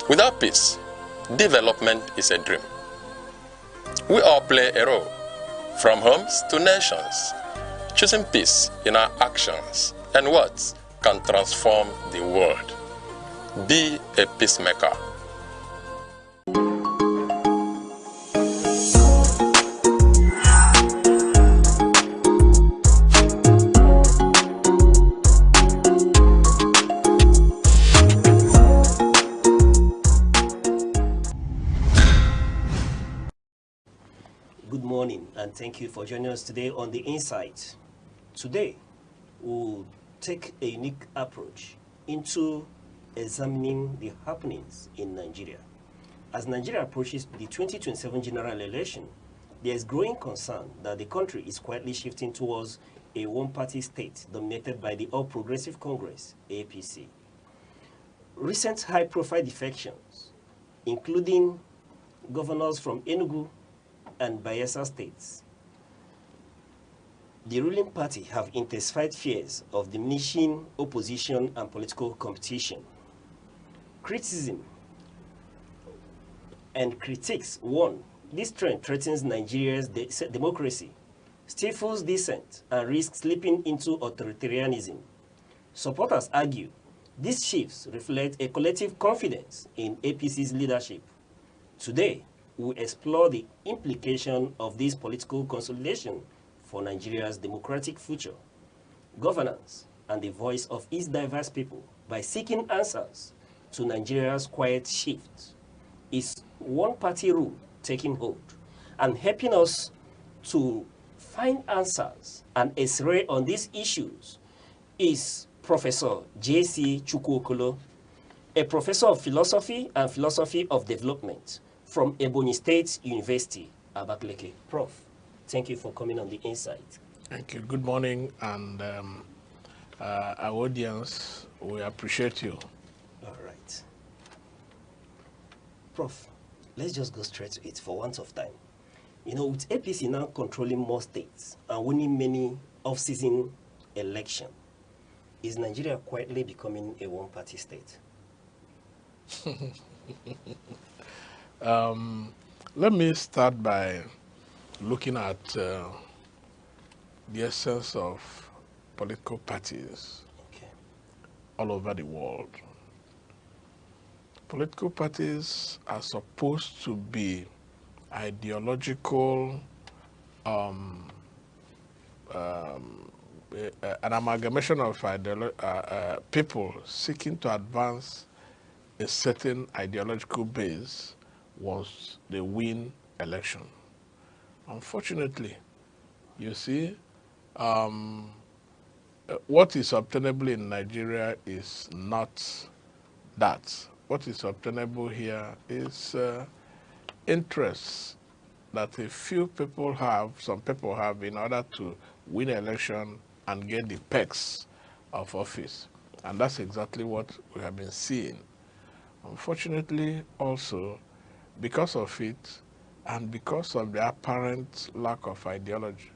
Without peace, development is a dream. We all play a role, from homes to nations. Choosing peace in our actions and words can transform the world. Be a peacemaker. Good morning, and thank you for joining us today on The Insight. Today, we'll take a unique approach into examining the happenings in Nigeria. As Nigeria approaches the 2027 general election, there is growing concern that the country is quietly shifting towards a one-party state dominated by the All Progressive Congress, APC. Recent high-profile defections, including governors from Enugu and Bayelsa states, the ruling party have intensified fears of diminishing opposition and political competition. Criticism and critics warn this trend threatens Nigeria's democracy, stifles dissent, and risks slipping into authoritarianism. Supporters argue these shifts reflect a collective confidence in APC's leadership. Today, we explore the implication of this political consolidation for Nigeria's democratic future, governance, and the voice of its diverse people by seeking answers to Nigeria's quiet shift. Is one-party rule taking hold? And helping us to find answers and X-ray on these issues is Professor J.C. Chukwuokolo, a professor of philosophy and philosophy of development from Ebonyi State University, Abakaliki. Prof, thank you for coming on The Insight. Thank you. Good morning, and our audience, we appreciate you. All right. Prof, let's just go straight to it for want of time. You know, with APC now controlling more states and winning many off-season elections, is Nigeria quietly becoming a one-party state? Let me start by looking at the essence of political parties all over the world. Political parties are supposed to be ideological, an amalgamation of people seeking to advance a certain ideological base once they win election. Unfortunately, you see, what is obtainable in Nigeria is not that. What is obtainable here is interests that a few people have, some people have, in order to win election and get the perks of office. And that's exactly what we have been seeing. Unfortunately, also, because of it, and because of the apparent lack of ideology,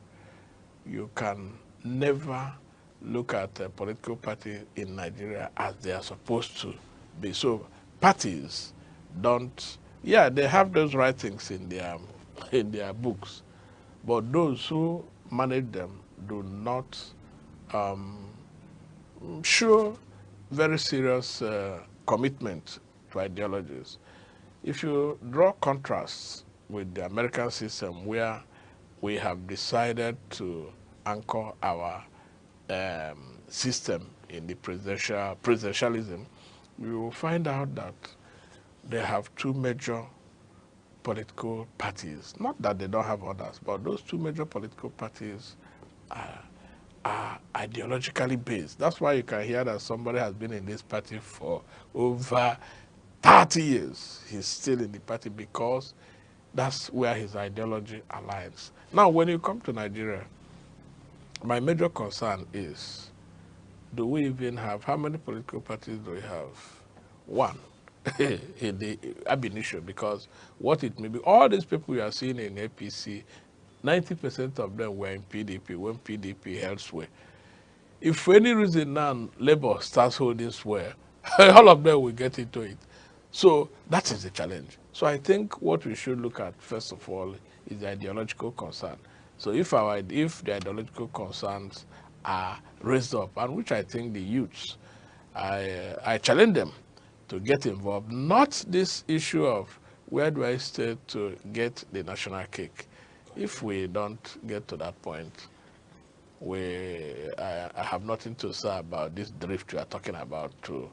you can never look at a political party in Nigeria as they are supposed to be. So parties don't, yeah, they have those writings in their books, but those who manage them do not show very serious commitment to ideologies. If you draw contrasts with the American system, where we have decided to anchor our system in the presidentialism, we will find out that they have two major political parties. Not that they don't have others, but those two major political parties are ideologically based. That's why you can hear that somebody has been in this party for over 30 years. He's still in the party because That's where his ideology aligns. Now, when you come to Nigeria, my major concern is, do we even have, how many political parties do we have? One. In the ab initio, because what it may be, all these people you are seeing in APC, 90% of them were in PDP when PDP held sway. If for any reason now Labour starts holding sway, all of them will get into it. So that is the challenge. So I think what we should look at, first of all, is the ideological concern. So if the ideological concerns are raised up, and which I think the youths, I challenge them to get involved, not this issue of where do I stay to get the national cake. If we don't get to that point, I have nothing to say about this drift you are talking about to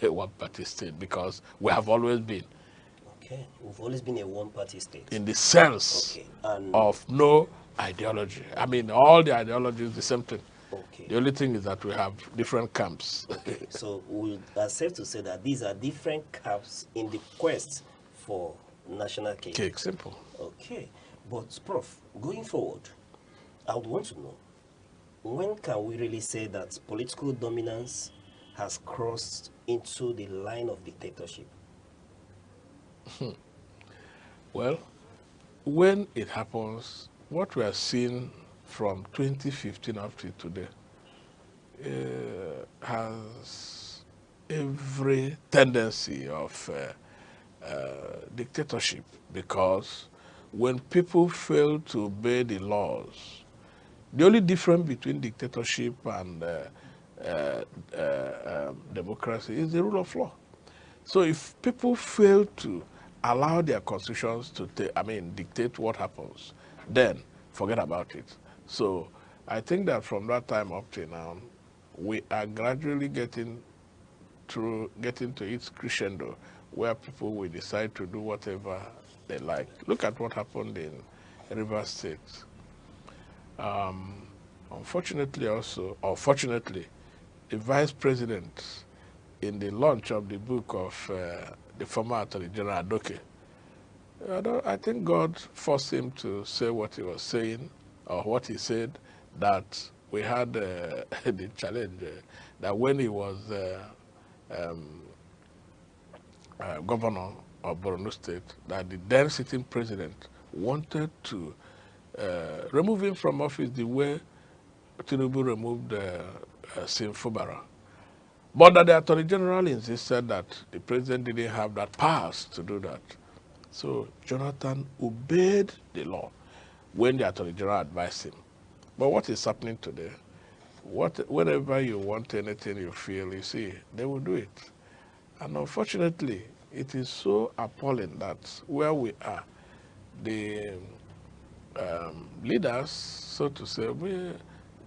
a one-party state, because we have always been. Okay, we've always been a one-party state. In the sense of no ideology. I mean, all the ideology is the same thing. Okay. The only thing is that we have different camps. Okay, so we are safe to say that these are different camps in the quest for national cake. Cake, simple. Okay, but Prof, going forward, I would want to know, when can we really say that political dominance has crossed into the line of dictatorship? Well, when it happens, what we are seeing from 2015 up to today has every tendency of dictatorship, because when people fail to obey the laws, the only difference between dictatorship and democracy is the rule of law. So if people fail to allow their constitutions to dictate what happens, then forget about it. So I think that from that time up to now, we are gradually getting to its crescendo, where people will decide to do whatever they like. Look at what happened in Rivers State. Unfortunately also, or fortunately, the vice president, in the launch of the book of the former Attorney General Aneke, I think God forced him to say what he was saying, or what he said, that we had the challenge that when he was governor of Borno State, that the then sitting president wanted to remove him from office the way Tinubu removed Sim Fubara. But that the Attorney General insisted that the president didn't have that powers to do that. So Jonathan obeyed the law when the Attorney General advised him. But what is happening today? Whenever you want anything you feel, you see, they will do it. And unfortunately, it is so appalling that where we are, the leaders, so to say, we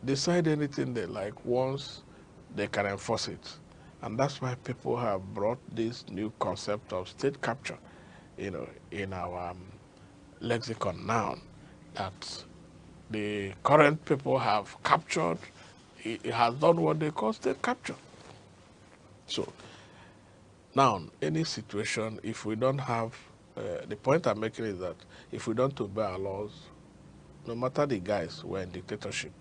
decide anything they like once they can enforce it. And that's why people have brought this new concept of state capture, in our lexicon now, that the current people have captured, it has done what they call state capture. So now, any situation, if we don't have, the point I'm making is that if we don't obey our laws, no matter the guys, we're in dictatorship.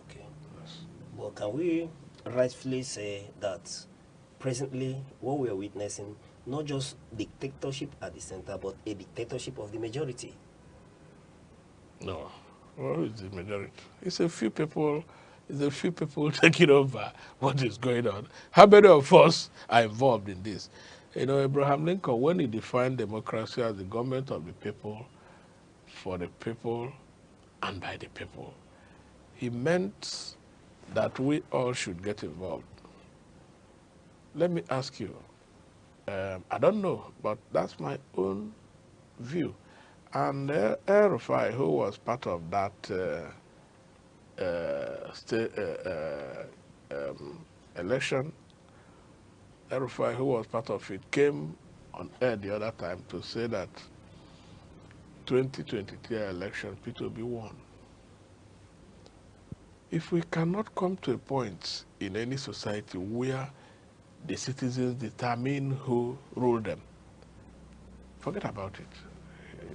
Okay. Yes. Well, can we rightfully say that presently what we are witnessing, not just dictatorship at the center, but a dictatorship of the majority? No. Well, it's the majority. It's a few people taking over what is going on. How many of us are involved in this? Abraham Lincoln, when he defined democracy as the government of the people, for the people, and by the people, he meant that we all should get involved. Let me ask you, I don't know, but that's my own view. And El-Rufai, who was part of that election, El-Rufai, who was part of it, came on air the other time to say that 2023 election, P2B won. If we cannot come to a point in any society where the citizens determine who rule them, forget about it.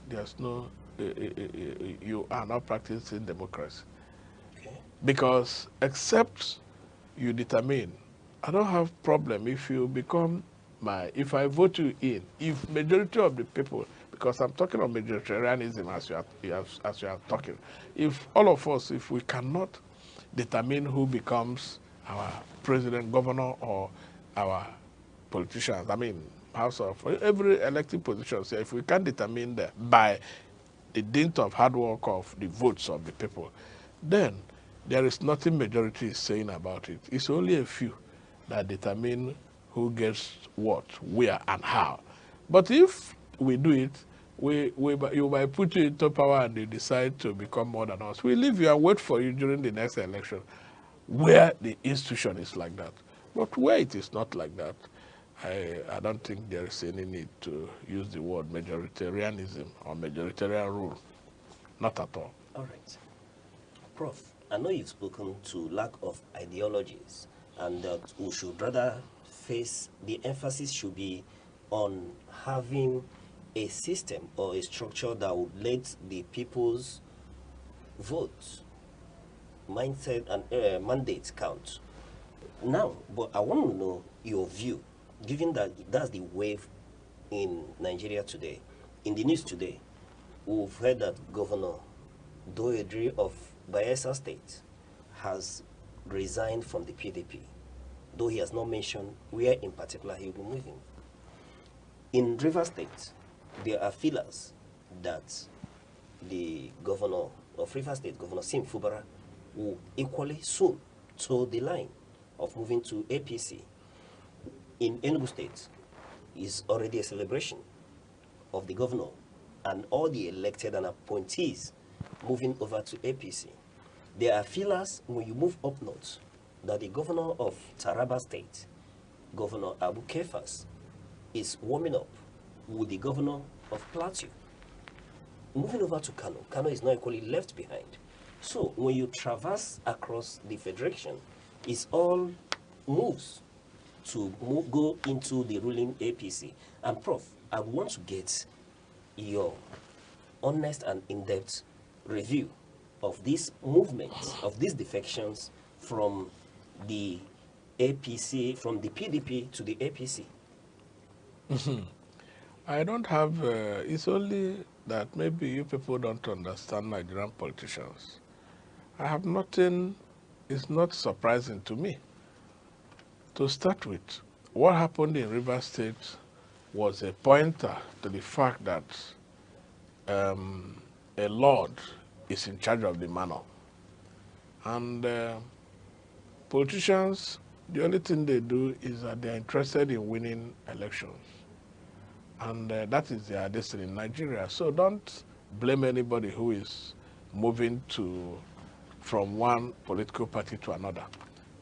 there's no, you are not practicing democracy. Okay. Because except you determine, I don't have problem if you become if I vote you in, if majority of the people, because I'm talking of majoritarianism as you are talking, if all of us, if we cannot determine who becomes our president, governor, or our politicians, I mean, House of, every elected position, so if we can't determine that by the dint of hard work of the votes of the people, then there is nothing majority is saying about it. It's only a few that determine who gets what, where, and how. But if we do it, you might put you into power and you decide to become more than us. We leave you and wait for you during the next election where the institution is like that. But where it is not like that, I don't think there is any need to use the word majoritarianism or majoritarian rule. Not at all. All right. Prof, I know you've spoken to lack of ideologies and that we should rather face, the emphasis should be on having a system or a structure that would let the people's votes, mindset, and mandates count. Now, but I want to know your view, given that that's the wave in Nigeria today. In the news today, we've heard that Governor Doedri of Bayelsa State has resigned from the PDP, though he has not mentioned where in particular he will be moving. In River State, there are feelers that the governor of River State, Governor Sim Fubara, will equally soon toe the line of moving to APC. In Enugu State, is already a celebration of the governor and all the elected and appointees moving over to APC. There are feelers when you move up north that the governor of Taraba State, Governor Abu Kefas, is warming up with the governor of Plateau. Moving over to Kano, Kano is not equally left behind. So when you traverse across the federation, it's all moves to go into the ruling APC. And Prof, I want to get your honest and in-depth review of these movements, of these defections from the APC, from the PDP to the APC. I don't have, it's only that maybe you people don't understand Nigerian politicians. I have nothing, it's not surprising to me. To start with, what happened in River State was a pointer to the fact that a lord is in charge of the manor. And politicians, the only thing they do is that they're interested in winning elections. And that is their destiny in Nigeria. So don't blame anybody who is moving from one political party to another.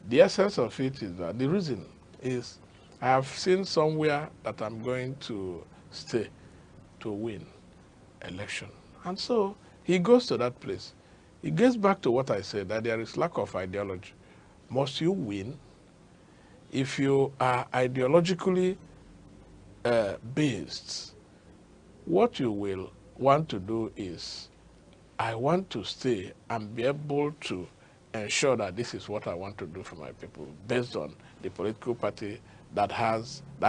The essence of it is that the reason is I have seen somewhere that I'm going to stay to win election. And so he goes to that place. It gets back to what I said, that there is lack of ideology. Must you win? If you are ideologically based, what you will want to do is, I want to stay and be able to ensure that this is what I want to do for my people, based on the political party that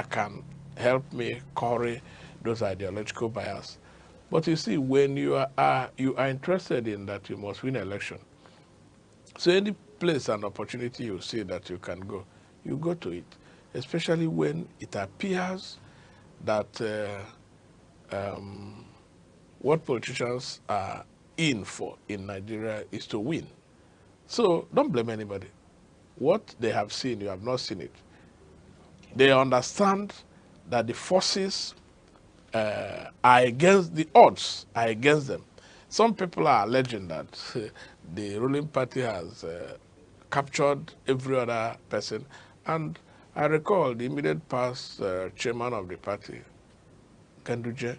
can help me curry those ideological bias. But you see, when you are interested in that you must win election, so any place and opportunity you see that you can go, you go to it, especially when it appears that what politicians are in for in Nigeria is to win. So don't blame anybody. What they have seen, you have not seen it. They understand that the forces are against, the odds are against them. Some people are alleging that the ruling party has captured every other person. And I recall the immediate past chairman of the party, Ganduje.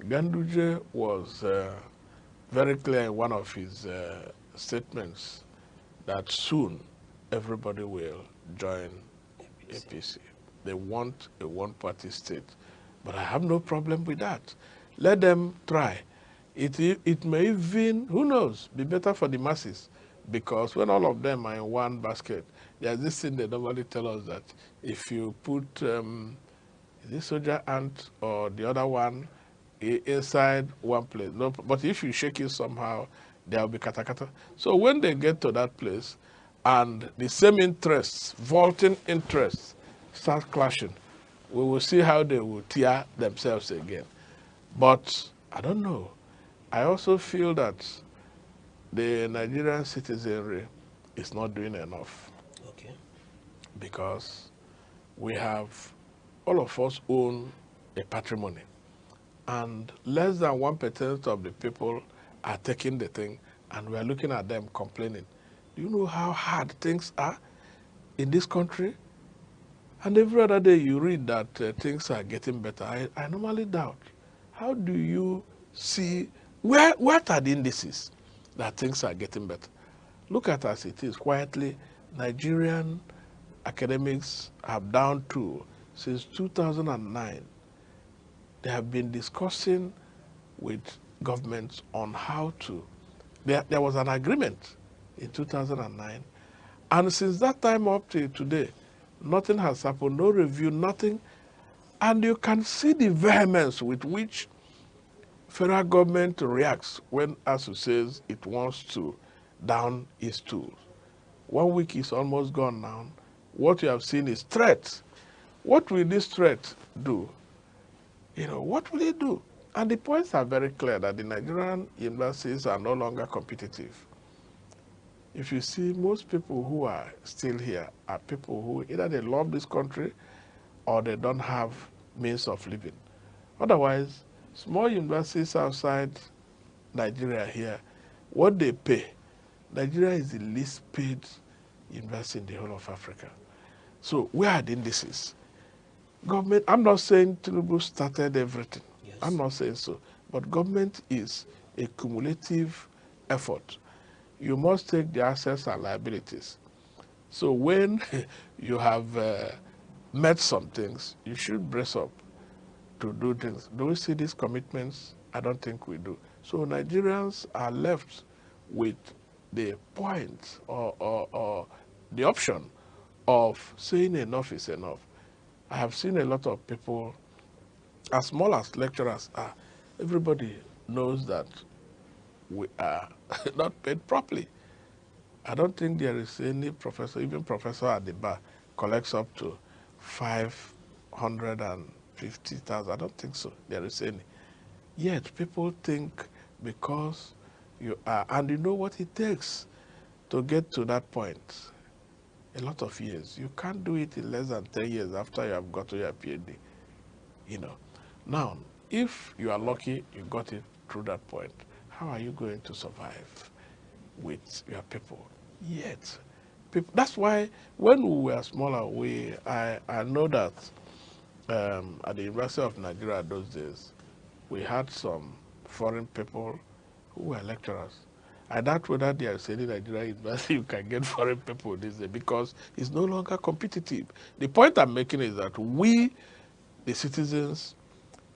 Ganduje was very clear in one of his statements that soon everybody will join APC. They want a one-party state. But I have no problem with that. Let them try. It may even, who knows, be better for the masses. Because when all of them are in one basket, there's this thing they normally tell us that if you put this soldier ant or the other one inside one place, no, but if you shake it somehow, there'll be kata. So when they get to that place and the same interests, vaulting interests, start clashing, we will see how they will tear themselves again. But I don't know. I also feel that the Nigerian citizenry is not doing enough. Okay. Because we have, all of us own a patrimony. And less than 1% of the people are taking the thing, and we are looking at them complaining. Do you know how hard things are in this country? And every other day you read that things are getting better. I normally doubt. How do you see, what are the indices that things are getting better? Look at as it is, quietly, Nigerian academics have down to, since 2009, they have been discussing with governments on how to, there was an agreement in 2009, and since that time up to today, nothing has happened, no review, nothing. And you can see the vehemence with which federal government reacts when ASU says it wants to down its tools. 1 week is almost gone now. What you have seen is threats. What will this threat do? You know, what will it do? And the points are very clear that the Nigerian universities are no longer competitive. If you see, most people who are still here are people who either they love this country or they don't have means of living. Otherwise, small universities outside Nigeria here, what they pay, Nigeria is the least paid university in the whole of Africa. So where are the indices? Government, I'm not saying Tinubu started everything. Yes. I'm not saying so. But government is a cumulative effort. You must take the assets and liabilities. So when you have met some things, you should brace up to do things. Do we see these commitments? I don't think we do. So Nigerians are left with the point or the option of saying enough is enough. I have seen a lot of people, as small as lecturers are, everybody knows that we are not paid properly. I don't think there is any professor, even professor at the bar, collects up to 550,000. I don't think so. There is any. Yet people think because you are, and you know what it takes to get to that point. A lot of years. You can't do it in less than 10 years after you have got to your PhD. You know. Now, if you are lucky, you got it through that point, how are you going to survive with your people? Yet, people, that's why when we were smaller, I know that at the University of Nigeria those days, we had some foreign people who were lecturers. I doubt whether there is any Nigerian university you can get foreign people these days because it's no longer competitive. The point I'm making is that we, the citizens,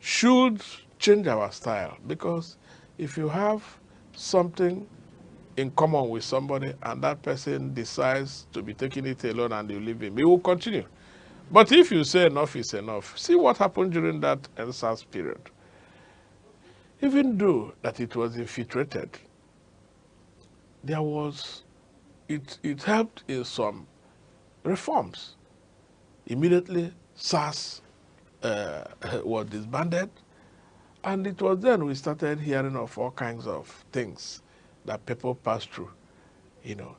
should change our style, because if you have something in common with somebody and that person decides to be taking it alone and you leave him, he will continue. But if you say enough is enough, see what happened during that NSAS period. Even though that it was infiltrated, there was, it helped in some reforms. Immediately, SARS was disbanded, and it was then we started hearing of all kinds of things that people passed through, you know,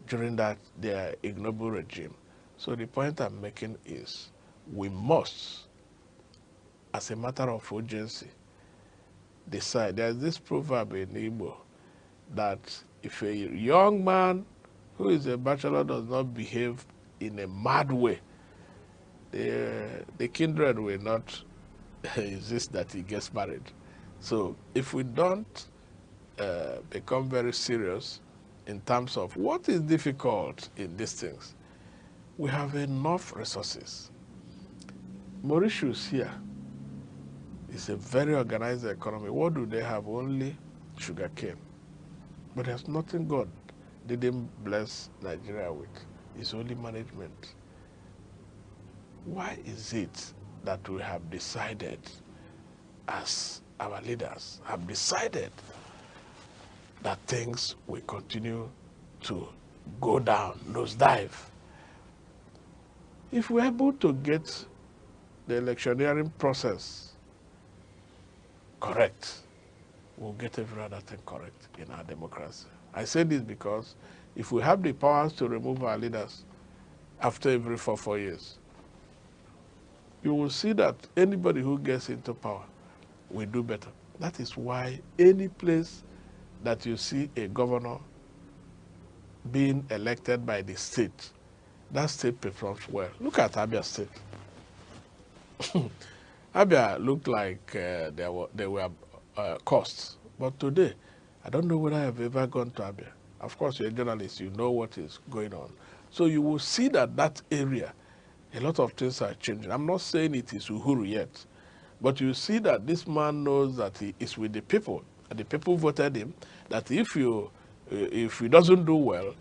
during that their ignoble regime. So the point I'm making is we must, as a matter of urgency, decide. There's this proverb in Igbo that if a young man who is a bachelor does not behave in a mad way, the kindred will not insist that he gets married. So if we don't become very serious in terms of what is difficult in these things, we have enough resources. Mauritius here It's a very organized economy. What do they have? Only sugarcane. But there's nothing God didn't bless Nigeria with. It's only management. Why is it that we have decided, as our leaders have decided, that things will continue to go down, nosedive? If we're able to get the electioneering process correct, we'll get every other thing correct in our democracy. I say this because if we have the powers to remove our leaders after every 4 years, you will see that anybody who gets into power will do better. That is why any place that you see a governor being elected by the state, that state performs well. Look at Abia State. Abia looked like there were costs. But today, I don't know whether I've ever gone to Abia. Of course, you're a journalist, you know what is going on. So you will see that that area, a lot of things are changing. I'm not saying it is Uhuru yet, but you see that this man knows that he is with the people, and the people voted him, that if he doesn't do well,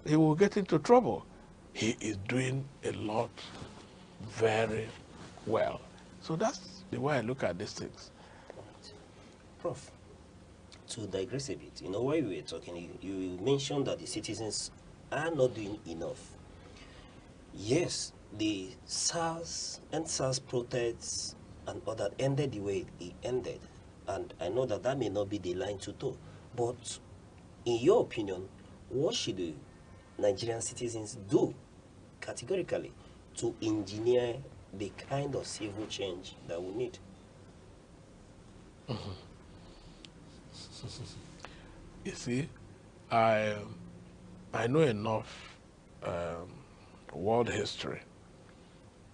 he will get into trouble. He is doing a lot very well. So that's the way I look at these things. Prof, to digress a bit, while we were talking, you mentioned that the citizens are not doing enough. Yes, the SARS and SARS protests and all that ended the way it ended. And I know that may not be the line to toe. But in your opinion, what should the Nigerian citizens do categorically to engineer the kind of civil change that we need? You see, I know enough world history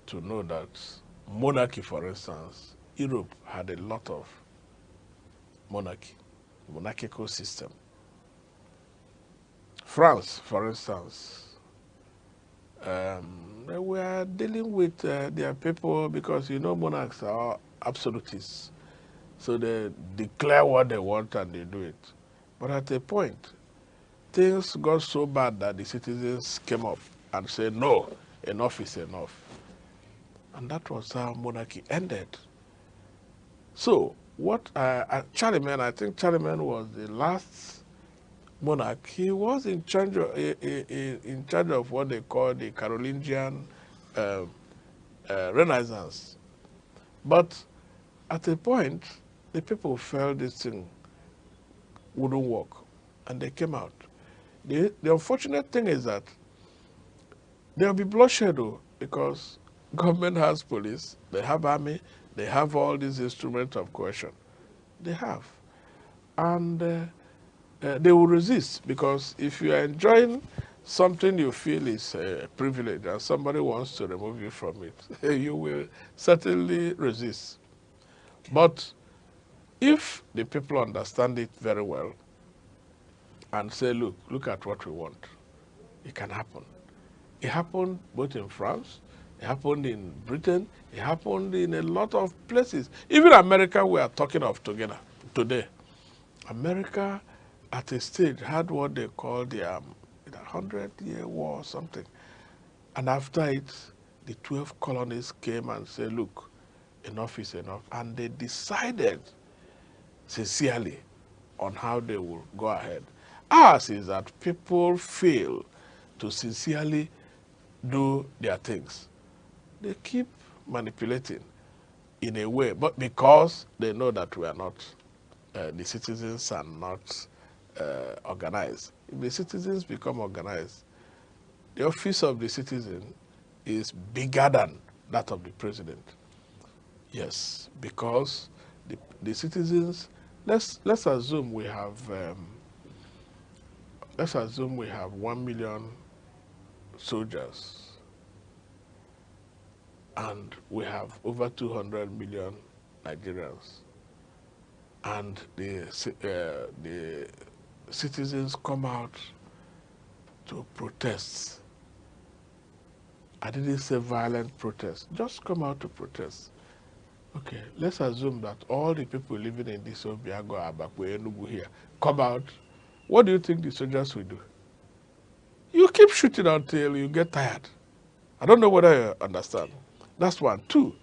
to know that monarchy, for instance, Europe had a lot of monarchical system. France, for instance, they were dealing with their people because, monarchs are absolutists. So they declare what they want and they do it. But at a point, things got so bad that the citizens came up and said, no, enough is enough. And that was how monarchy ended. So what Charlemagne, I think Charlemagne was the last monarch. He was in charge of what they call the Carolingian Renaissance. But at a point, the people felt this thing wouldn't work, and they came out. The unfortunate thing is that there will be bloodshed, though, because government has police, they have army, they have all these instruments of coercion. They have. And they will resist, because if you are enjoying something you feel is a privilege and somebody wants to remove you from it, you will certainly resist. But if the people understand it very well and say, look at what we want, it can happen. It happened both in France, it happened in Britain, it happened in a lot of places. Even America we are talking of together today. America at a stage had what they call the 100-year war or something. And after it, the 12 colonies came and said, look, enough is enough. And they decided sincerely on how they will go ahead. Ours is that people fail to sincerely do their things. They keep manipulating in a way, but because they know that we are not, the citizens are not organized. If the citizens become organized, the office of the citizen is bigger than that of the president. Yes, because the citizens, let's assume we have 1 million soldiers, and we have over 200 million Nigerians, and the citizens come out to protest. I didn't say violent protest, just come out to protest. Okay, let's assume that all the people living in this Obiago, Abakwe, Enugu here come out. What do you think the soldiers will do? You keep shooting until you get tired. I don't know whether you understand. That's one. Two,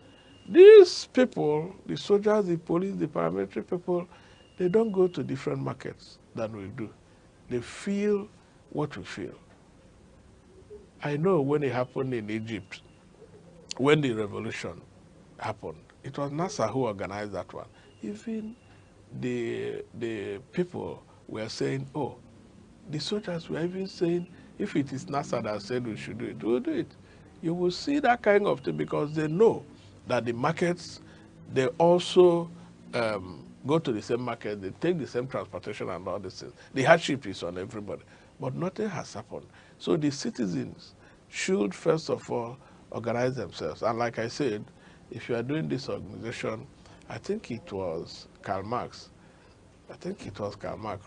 these people, the soldiers, the police, the paramilitary people, they don't go to different markets than we do. They feel what we feel. I know when it happened in Egypt, when the revolution happened, it was NASA who organized that one. Even the people were saying, oh, the soldiers were even saying, if it is NASA that said we should do it, we'll do it. You will see that kind of thing because they know that the markets, they also go to the same market, they take the same transportation and all these things. The hardship is on everybody, but nothing has happened. So the citizens should first of all organize themselves. And like I said, if you are doing this organization, I think it was Karl Marx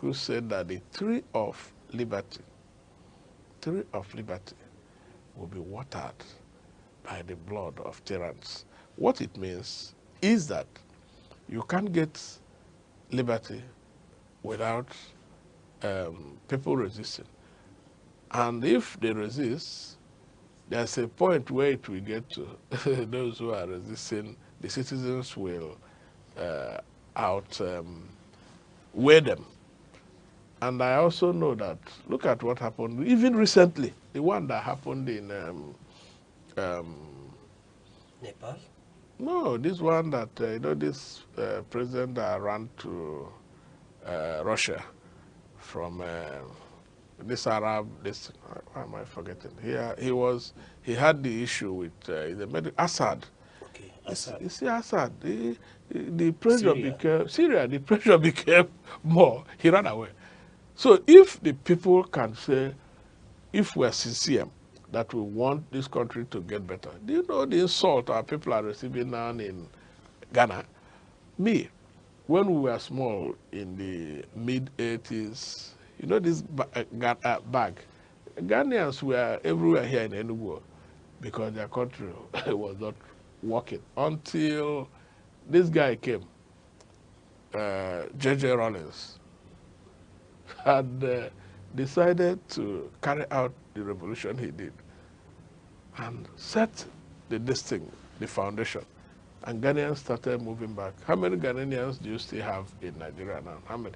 who said that the tree of liberty will be watered by the blood of tyrants. What it means is that you can't get liberty without people resisting. And if they resist, there's a point where it will get to those who are resisting, the citizens will outweigh them. And I also know that, look at what happened, even recently, the one that happened in Nepal? no, this one that, this president that ran to Russia from this Arab, why am I forgetting? He had the issue with Assad. Okay, Assad. You see, Assad, the pressure Syria. became, Syria, the pressure became more. He ran away. So if the people can say, if we're sincere that we want this country to get better, do you know the insult our people are receiving now in Ghana? Me, when we were small in the mid-80s, you know this bag? Ghanaians were everywhere here in Enugu because their country was not working until this guy came, J.J. Rollins, had decided to carry out the revolution he did and set this thing, the foundation. And Ghanaians started moving back. How many Ghanaians do you still have in Nigeria now? How many?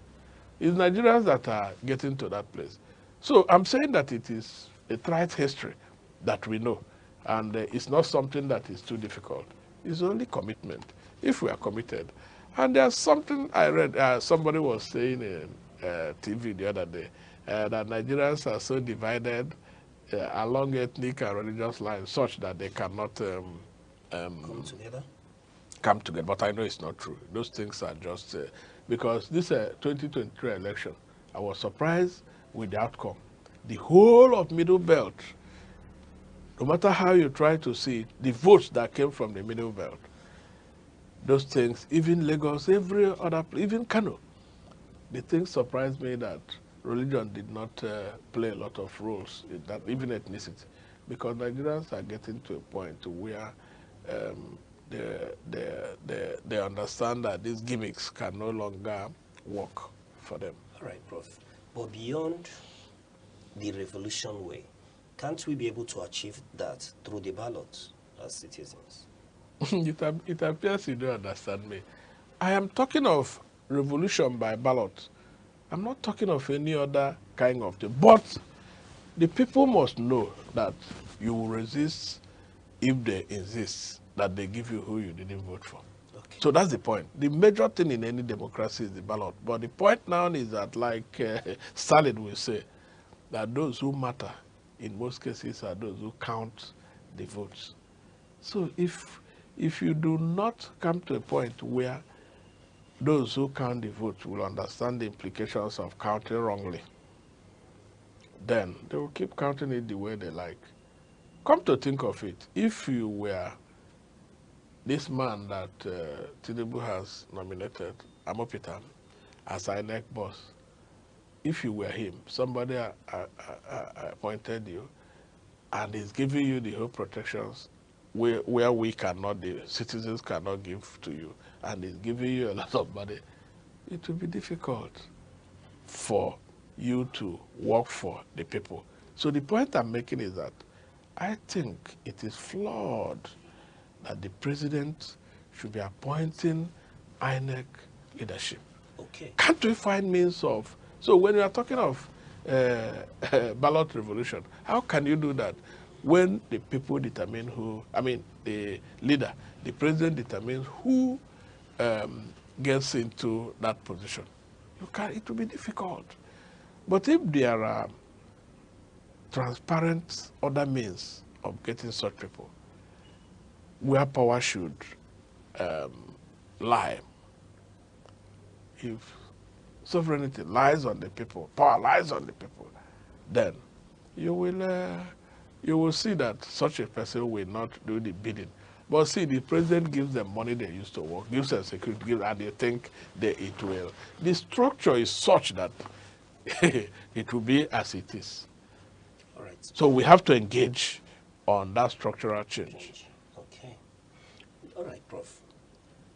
It's Nigerians that are getting to that place. So I'm saying that it is a trite history that we know. And it's not something that is too difficult. It's only commitment, if we are committed. And there's something I read, somebody was saying in TV the other day, that Nigerians are so divided along ethnic and religious lines such that they cannot come together. But I know it's not true. Those things are just, because this 2023 election, I was surprised with the outcome. The whole of Middle Belt, no matter how you try to see it, the votes that came from the Middle Belt, those things, even Lagos, every other place, even Kano, the thing surprised me that religion did not play a lot of roles in that, even ethnicity, because Nigerians are getting to a point where they understand that these gimmicks can no longer work for them. All right, Prof. But beyond the revolution way, can't we be able to achieve that through the ballot as citizens? It appears you don't understand me. I am talking of revolution by ballot. I'm not talking of any other kind of thing. But the people must know that you will resist if they insist that they give you who you didn't vote for. Okay. So that's the point. The major thing in any democracy is the ballot. But the point now is that, like Stalin will say, that those who matter in most cases are those who count the votes. So if you do not come to a point where those who count the votes will understand the implications of counting wrongly, then they will keep counting it the way they like. Come to think of it, if you were this man that Tinubu has nominated, Amopita, as INEC boss, if you were him, somebody appointed you and is giving you the whole protections where we cannot, the citizens cannot give to you, and is giving you a lot of money, it will be difficult for you to work for the people. So the point I'm making is that I think it is flawed that the president should be appointing INEC leadership. Okay. Can't we find means of, so when you are talking of ballot revolution, how can you do that when the people determine who, I mean, the leader, the president determines who gets into that position? You can, it will be difficult. But if there are transparent other means of getting such people, where power should lie, if sovereignty lies on the people, power lies on the people, then you will see that such a person will not do the bidding. But see, the president gives them money they used to work, gives them security, and they think that it will. The structure is such that it will be as it is. All right. So we have to engage on that structural change. Okay. All right, Prof.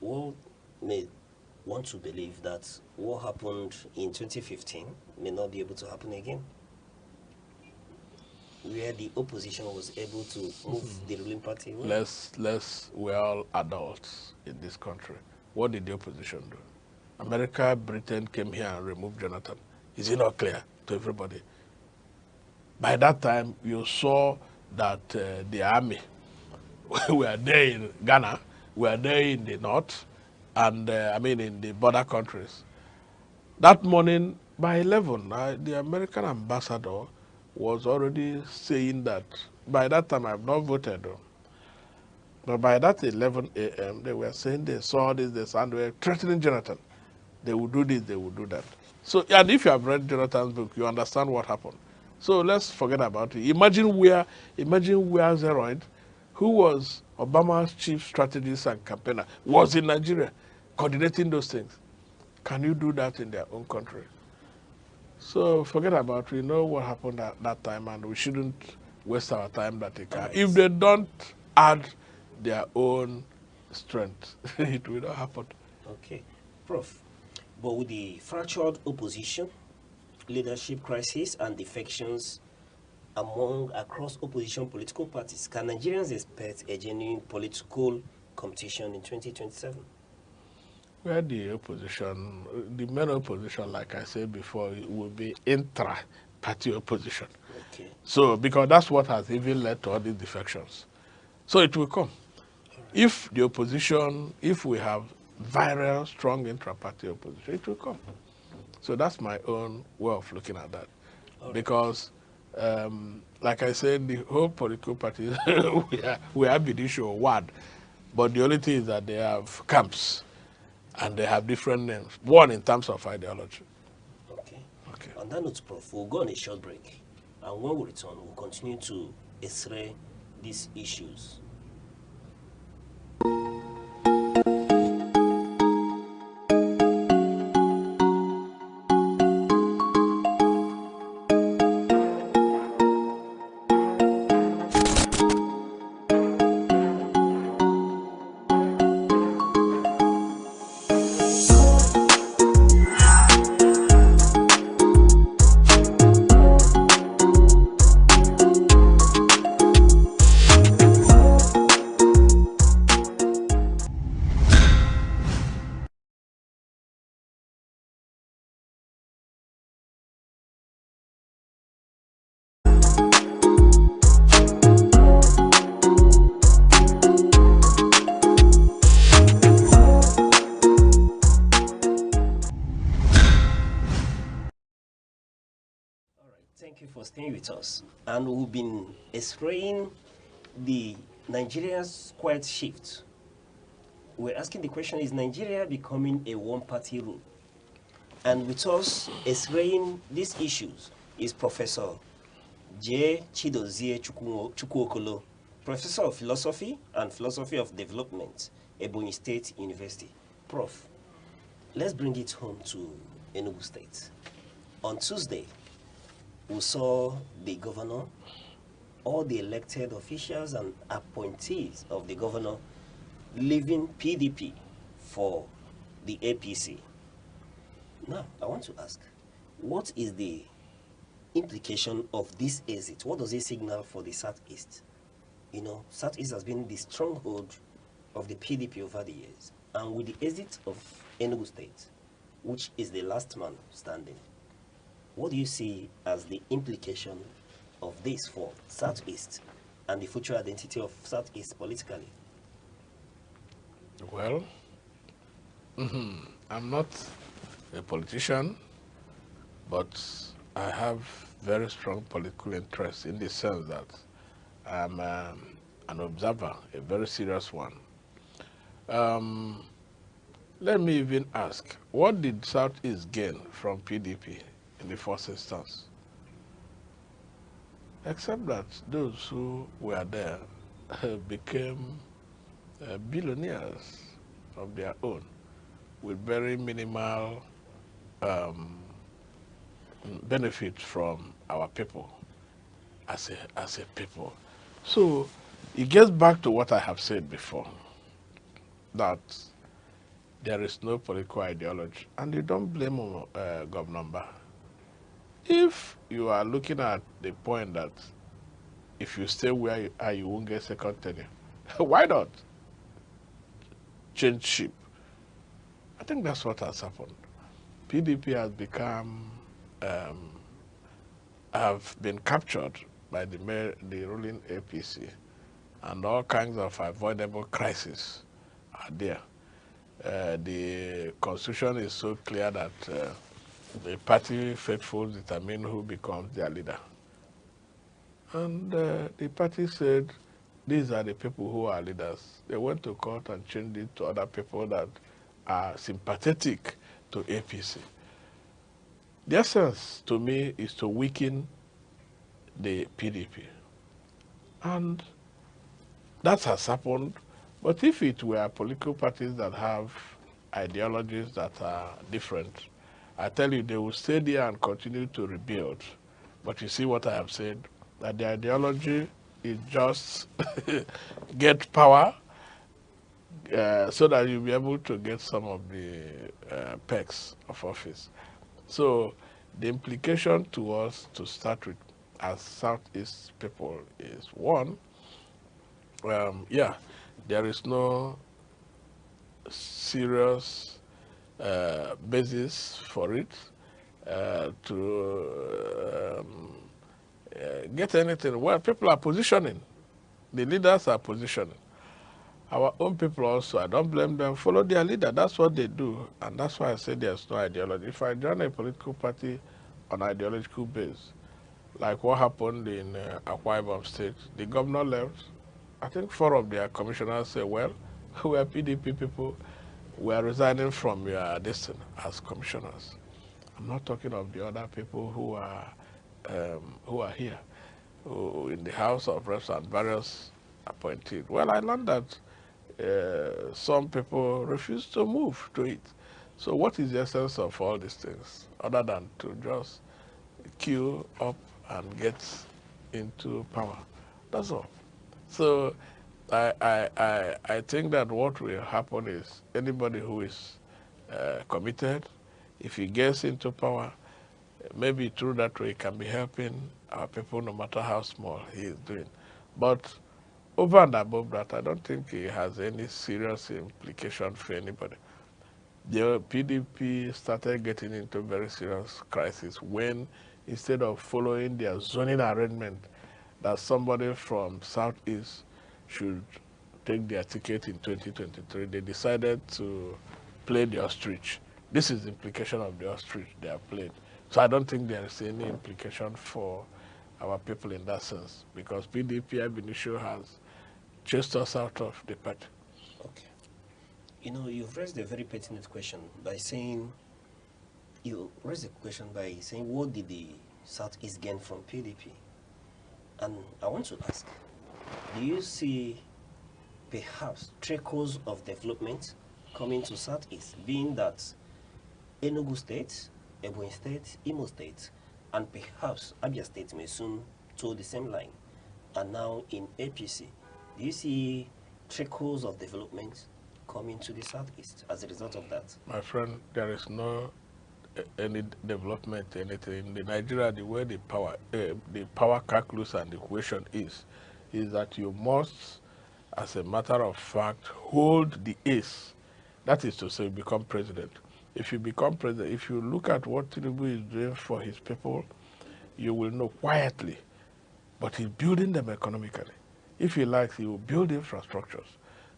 One may want to believe that what happened in 2015 may not be able to happen again, where the opposition was able to move the ruling party away. We're all adults in this country. What did the opposition do? America, Britain came here and removed Jonathan. Is it not clear to everybody? By that time, you saw that the army were there in Ghana, were there in the north, and I mean in the border countries. That morning, by 11, the American ambassador was already saying that, by that time I've not voted, but by that 11 a.m., they were saying they saw this, they were threatening Jonathan. They would do this, they would do that. So, and if you have read Jonathan's book, you understand what happened. So let's forget about it. Imagine where Zeroid, who was Obama's chief strategist and campaigner, was in Nigeria, coordinating those things. Can you do that in their own country? So forget about it. We know what happened at that time, and we shouldn't waste our time that they can. Right. If they don't add their own strength, it will not happen. Okay. Prof, but with the fractured opposition, leadership crisis, and defections across opposition political parties, can Nigerians expect a genuine political competition in 2027? Where the opposition, the main opposition, like I said before, will be intra-party opposition. Okay. So, because that's what has even led to all these defections. So it will come. Right. If the opposition, if we have viral, strong intra-party opposition, it will come. So that's my own way of looking at that. Right. Because, like I said, the whole political parties, we have the issue of word. But the only thing is that they have camps. And they have different names, one in terms of ideology. Okay. On that note, Prof, we'll go on a short break. And when we return, we'll continue to x-ray these issues. Thank you for staying with us. And we've been x-raying the Nigeria's quiet shift. We're asking the question, is Nigeria becoming a one-party rule? And with us x-raying these issues is Professor J. Chidozie Chukwuokolo, Professor of Philosophy and Philosophy of Development, Ebonyi State University. Prof, let's bring it home to Enugu State. On Tuesday, we saw the governor all the elected officials and appointees of the governor leaving PDP for the APC. Now, I want to ask, what is the implication of this exit? What does it signal for the Southeast? You know, Southeast has been the stronghold of the PDP over the years. And with the exit of Enugu State, which is the last man standing, what do you see as the implication of this for Southeast and the future identity of Southeast politically? Well, I'm not a politician, but I have very strong political interest in the sense that I'm an observer, a very serious one. Let me even ask, what did Southeast gain from PDP in the first instance? Except that those who were there became billionaires of their own with very minimal benefit from our people as a people. So it gets back to what I have said before, that there is no political ideology, and you don't blame Governor Mbah. If you are looking at the point that if you stay where you are, you won't get second tenure, why not change ship? I think that's what has happened. PDP has become, have been captured by the ruling APC, and all kinds of avoidable crises are there. The constitution is so clear that the party faithful determine who becomes their leader. And the party said, these are the people who are leaders. They went to court and changed it to other people that are sympathetic to APC. The essence, to me, is to weaken the PDP. And that has happened. But if it were political parties that have ideologies that are different, I tell you, they will stay there and continue to rebuild. But you see what I have said, that the ideology is just get power so that you'll be able to get some of the perks of office. So the implication to us to start with as Southeast people is one, yeah, there is no serious basis for it to get anything. Well, people are positioning. The leaders are positioning. Our own people also, I don't blame them, follow their leader. That's what they do. And that's why I say there's no ideology. If I join a political party on ideological base, like what happened in Akwa Ibom State, the governor left. I think 4 of their commissioners said, well, we are PDP people, we are resigning from your destiny as commissioners. I'm not talking of the other people who are here, who in the House of Reps and various appointed. Well, I learned that some people refuse to move to it. So what is the essence of all these things, other than to just queue up and get into power? That's all. So I think that what will happen is anybody who is committed, if he gets into power, maybe through that way he can be helping our people no matter how small he is doing. But over and above that, I don't think it has any serious implication for anybody. The PDP started getting into very serious crisis when, instead of following their zoning arrangement, that somebody from Southeast should take their ticket in 2023, they decided to play the ostrich. This is the implication of the ostrich they have played. So I don't think there is any implication for our people in that sense, because PDP ab initio has chased us out of the party. Okay. You know, you've raised a very pertinent question by saying, what did the Southeast gain from PDP? And I want to ask, do you see perhaps trickles of development coming to Southeast, being that Enugu State, Ebonyi State, Imo State, and perhaps Abia State may soon toe the same line are now in APC. Do you see trickles of development coming to the southeast as a result of that? My friend, there is no any development, anything. In Nigeria, the way the power calculus and equation is that you must, as a matter of fact, hold the ace. That is to say, become president. If you become president, if you look at what Tinubu is doing for his people, you will know quietly. But he's building them economically. If he likes, he will build infrastructures.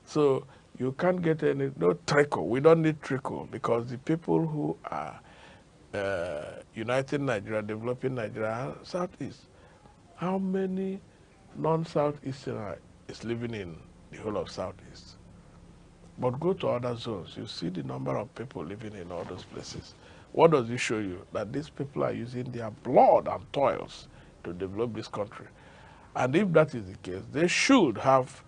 So you can't get no trickle. We don't need trickle because the people who are uniting Nigeria, developing Nigeria, are Southeast. How many non-Southeastern is living in the whole of Southeast? But go to other zones, you see the number of people living in all those places. What does it show you? That these people are using their blood and toils to develop this country. And if that is the case, they should have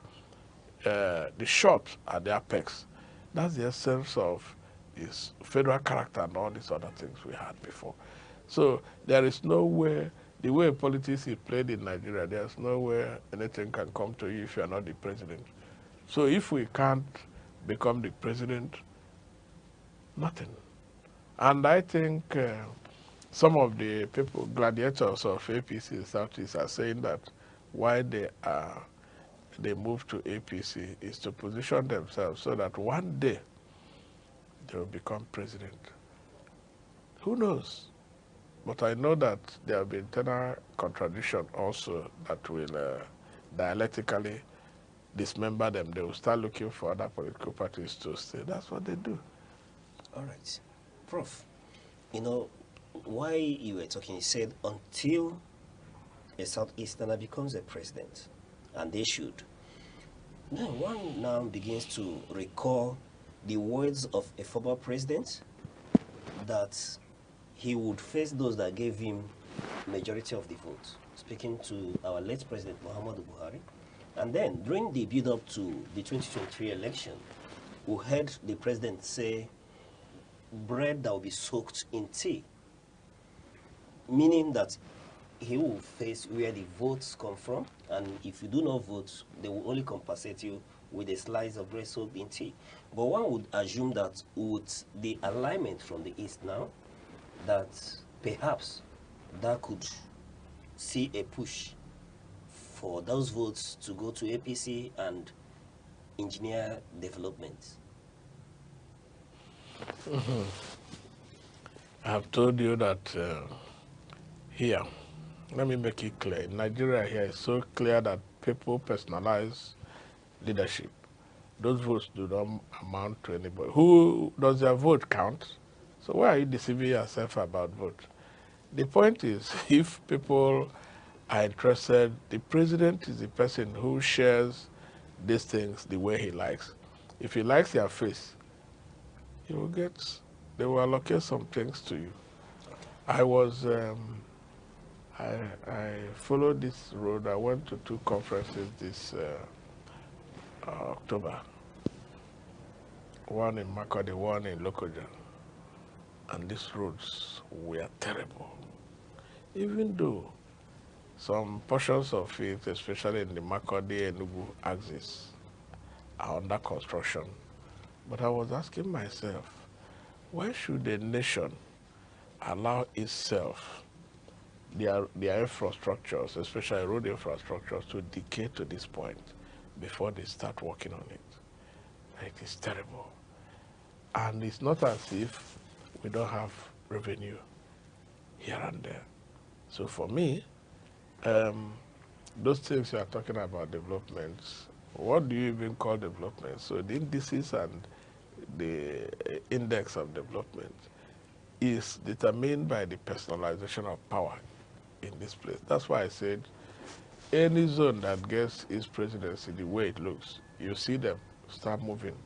the shots at the apex. That's the essence of this federal character and all these other things we had before. So there is no way, the way politics is played in Nigeria, there's no way anything can come to you if you're not the president. So if we can't become the president, nothing. And I think some of the people, gladiators of APC in Southeast, are saying that why they move to APC is to position themselves so that one day they will become president. Who knows? But I know that there will be internal contradiction also that will dialectically dismember them. They will start looking for other political parties to stay. That's what they do. All right. Prof, you know, why you were talking, you said until a Southeasterner becomes a president, and they should. Now, one now begins to recall the words of a former president that he would face those that gave him majority of the votes, speaking to our late president, Muhammadu Buhari. And then, during the build-up to the 2023 election, we heard the president say, bread that will be soaked in tea, meaning that he will face where the votes come from, and if you do not vote, they will only compensate you with a slice of bread soaked in tea. But one would assume that with the alignment from the East now, that perhaps that could see a push for those votes to go to APC and engineer development. Mm-hmm. I have told you that here, let me make it clear. In Nigeria here, it's so clear that people personalize leadership. Those votes do not amount to anybody. Who does their vote count? So why are you deceiving yourself about vote? The point is, if people are interested, the president is the person who shares these things the way he likes. If he likes your face, he will they will allocate some things to you. I was, I followed this road. I went to 2 conferences this October. One in Makode, one in Lokoja. And these roads were terrible. Even though some portions of it, especially in the Makode-Enugu axis, are under construction. But I was asking myself, why should a nation allow itself, their infrastructures, especially road infrastructures, to decay to this point before they start working on it? Like, it's terrible. And it's not as if we don't have revenue here and there. So for me, those things you are talking about, developments, what do you even call development? So the indices and the index of development is determined by the personalization of power in this place. That's why I said any zone that gets its presidency the way it looks, you see them start moving.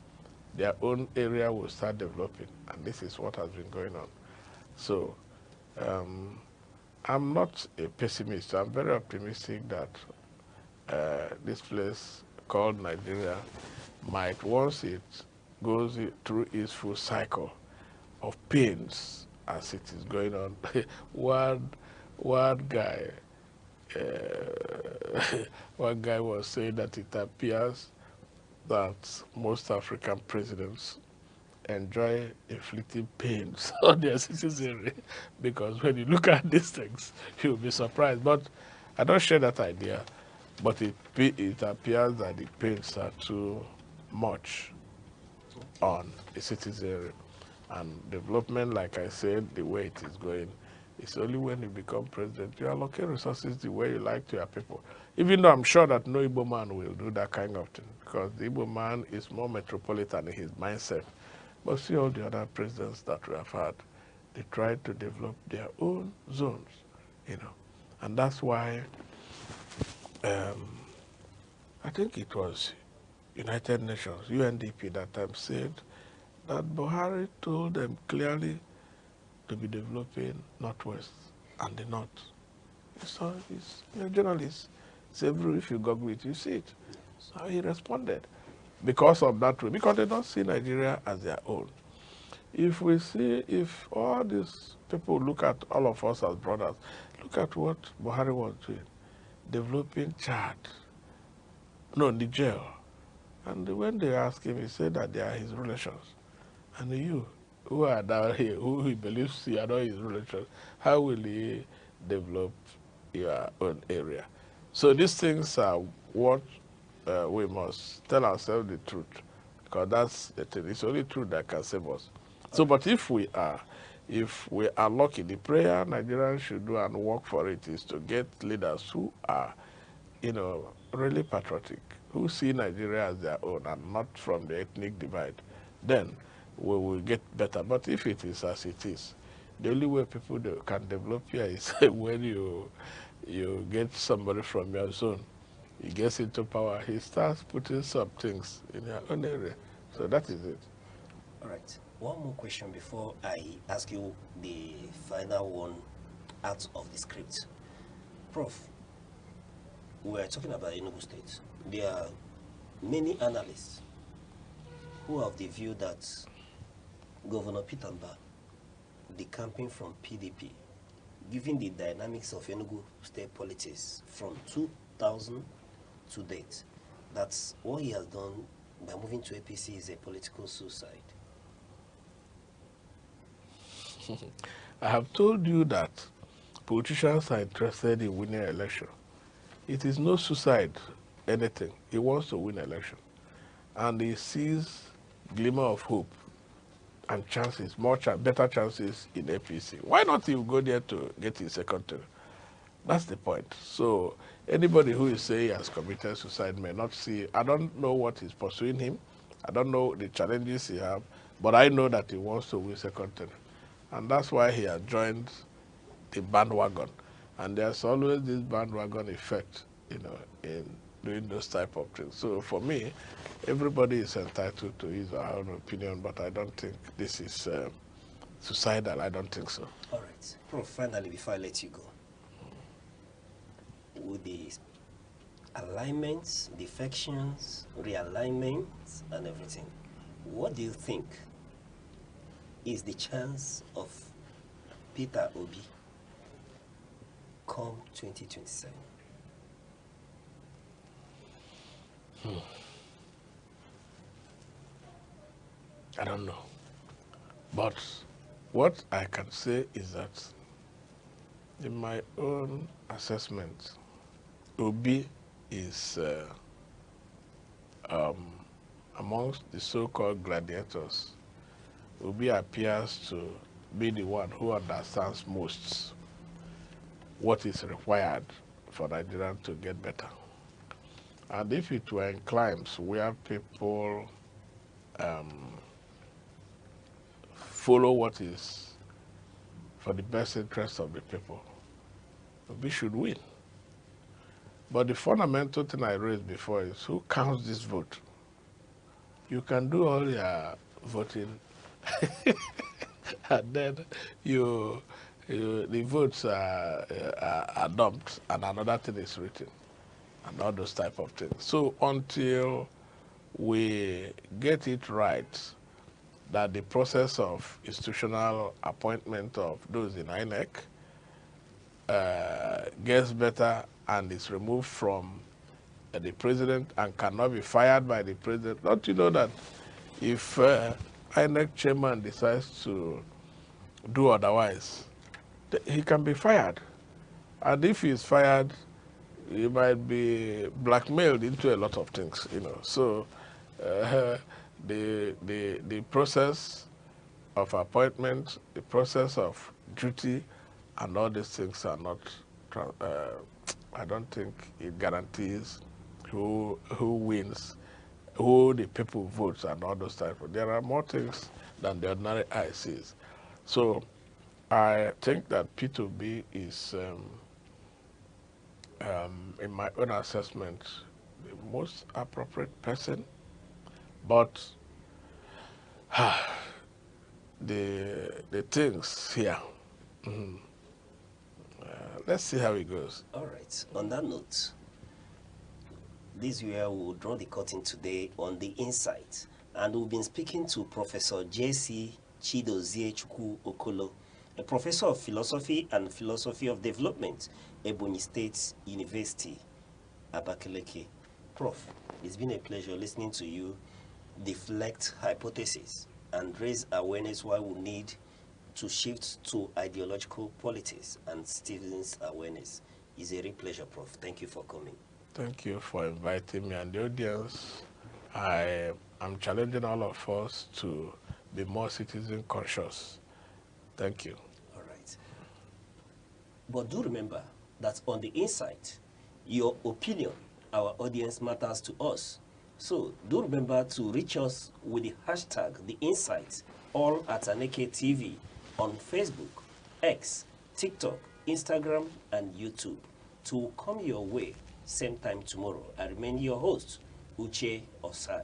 Their own area will start developing, and this is what has been going on. So I'm not a pessimist. I'm very optimistic that this place called Nigeria might, once it goes through its full cycle of pains as it is going on, one guy one guy was saying that it appears that most African presidents enjoy inflicting pains on their citizenry, because when you look at these things, you'll be surprised. But I don't share that idea. But it appears that the pains are too much on the citizenry. And development, like I said, the way it is going, it's only when you become president you allocate resources the way you like to your people. Even though I'm sure that no Igbo man will do that kind of thing, because the Igbo man is more metropolitan in his mindset. But see all the other presidents that we have had, they tried to develop their own zones, you know. And that's why I think it was United Nations, UNDP that time said that Buhari told them clearly to be developing Northwest and the North. So he's a journalist. Several, if you Google it, you see it. So he responded because of that way, because they don't see Nigeria as their own. If we see, if all these people look at all of us as brothers, look at what Buhari was doing, developing Chad, no, Niger. And when they asked him, he said that they are his relations. And you, who are down here, who he believes you are not his relations, how will he develop your own area? So these things are what we must tell ourselves the truth, because that's the thing. It's only truth that can save us. So, but if we are lucky, the prayer Nigerians should do and work for it is to get leaders who are, you know, really patriotic, who see Nigeria as their own and not from the ethnic divide. Then we will get better. But if it is as it is, the only way people can develop here is when you get somebody from your zone. He gets into power, he starts putting some things in your own area. So that is it. All right. One more question before I ask you the final one out of the script. Prof, we're talking about Enugu State. There are many analysts who have the view that Governor Peter Mba, decamping from PDP, given the dynamics of Enugu State politics from 2000 to date, that's what he has done by moving to APC is a political suicide. I have told you that politicians are interested in winning an election. It is no suicide, anything. He wants to win an election. And he sees glimmer of hope and chances, better chances in APC. Why not he go there to get his second term? That's the point. So anybody who is saying he has committed suicide may not see, I don't know what is pursuing him. I don't know the challenges he has, but I know that he wants to win second term. And that's why he has joined the bandwagon. And there's always this bandwagon effect, you know, in doing those type of things. So for me, everybody is entitled to his or her own opinion, but I don't think this is suicidal. I don't think so. All right. Prof, finally, before I let you go, with the alignments, defections, realignments, and everything, what do you think is the chance of Peter Obi come 2027? I don't know. But what I can say is that in my own assessment, Obi is amongst the so-called gladiators. Obi appears to be the one who understands most what is required for Nigeria to get better. And if it were in climes where people follow what is for the best interest of the people, we should win. But the fundamental thing I raised before is who counts this vote? You can do all your voting and then the votes are dumped and another thing is written and all those type of things. So until we get it right, that the process of institutional appointment of those in Aneke gets better and is removed from the president and cannot be fired by the president. Don't you know that if INEC chairman decides to do otherwise, he can be fired? And if he is fired, he might be blackmailed into a lot of things, you know. So the process of appointment, the process of duty, and all these things are not, I don't think it guarantees who wins, who the people vote, and all those types. There are more things than the ordinary eye sees. So I think that P2B is, in my own assessment, the most appropriate person, but the things here, let's see how it goes. All right. On that note, this year we will draw the curtain today on the insight, and we've been speaking to Professor J.C. Chidozie Chukwu Okolo, a professor of philosophy and philosophy of development, Ebonyi State University, Abakaliki. Prof, it's been a pleasure listening to you deflect hypotheses and raise awareness why we need to shift to ideological politics and citizens' awareness. It's a real pleasure, Prof. Thank you for coming. Thank you for inviting me and the audience. I am challenging all of us to be more citizen conscious. Thank you. All right. But do remember that on the insight, your opinion, our audience, matters to us. So do remember to reach us with the hashtag, The Insight, all at Aneke TV on Facebook, X, TikTok, Instagram, and YouTube. To come your way same time tomorrow. I remain your host, Uche Osai.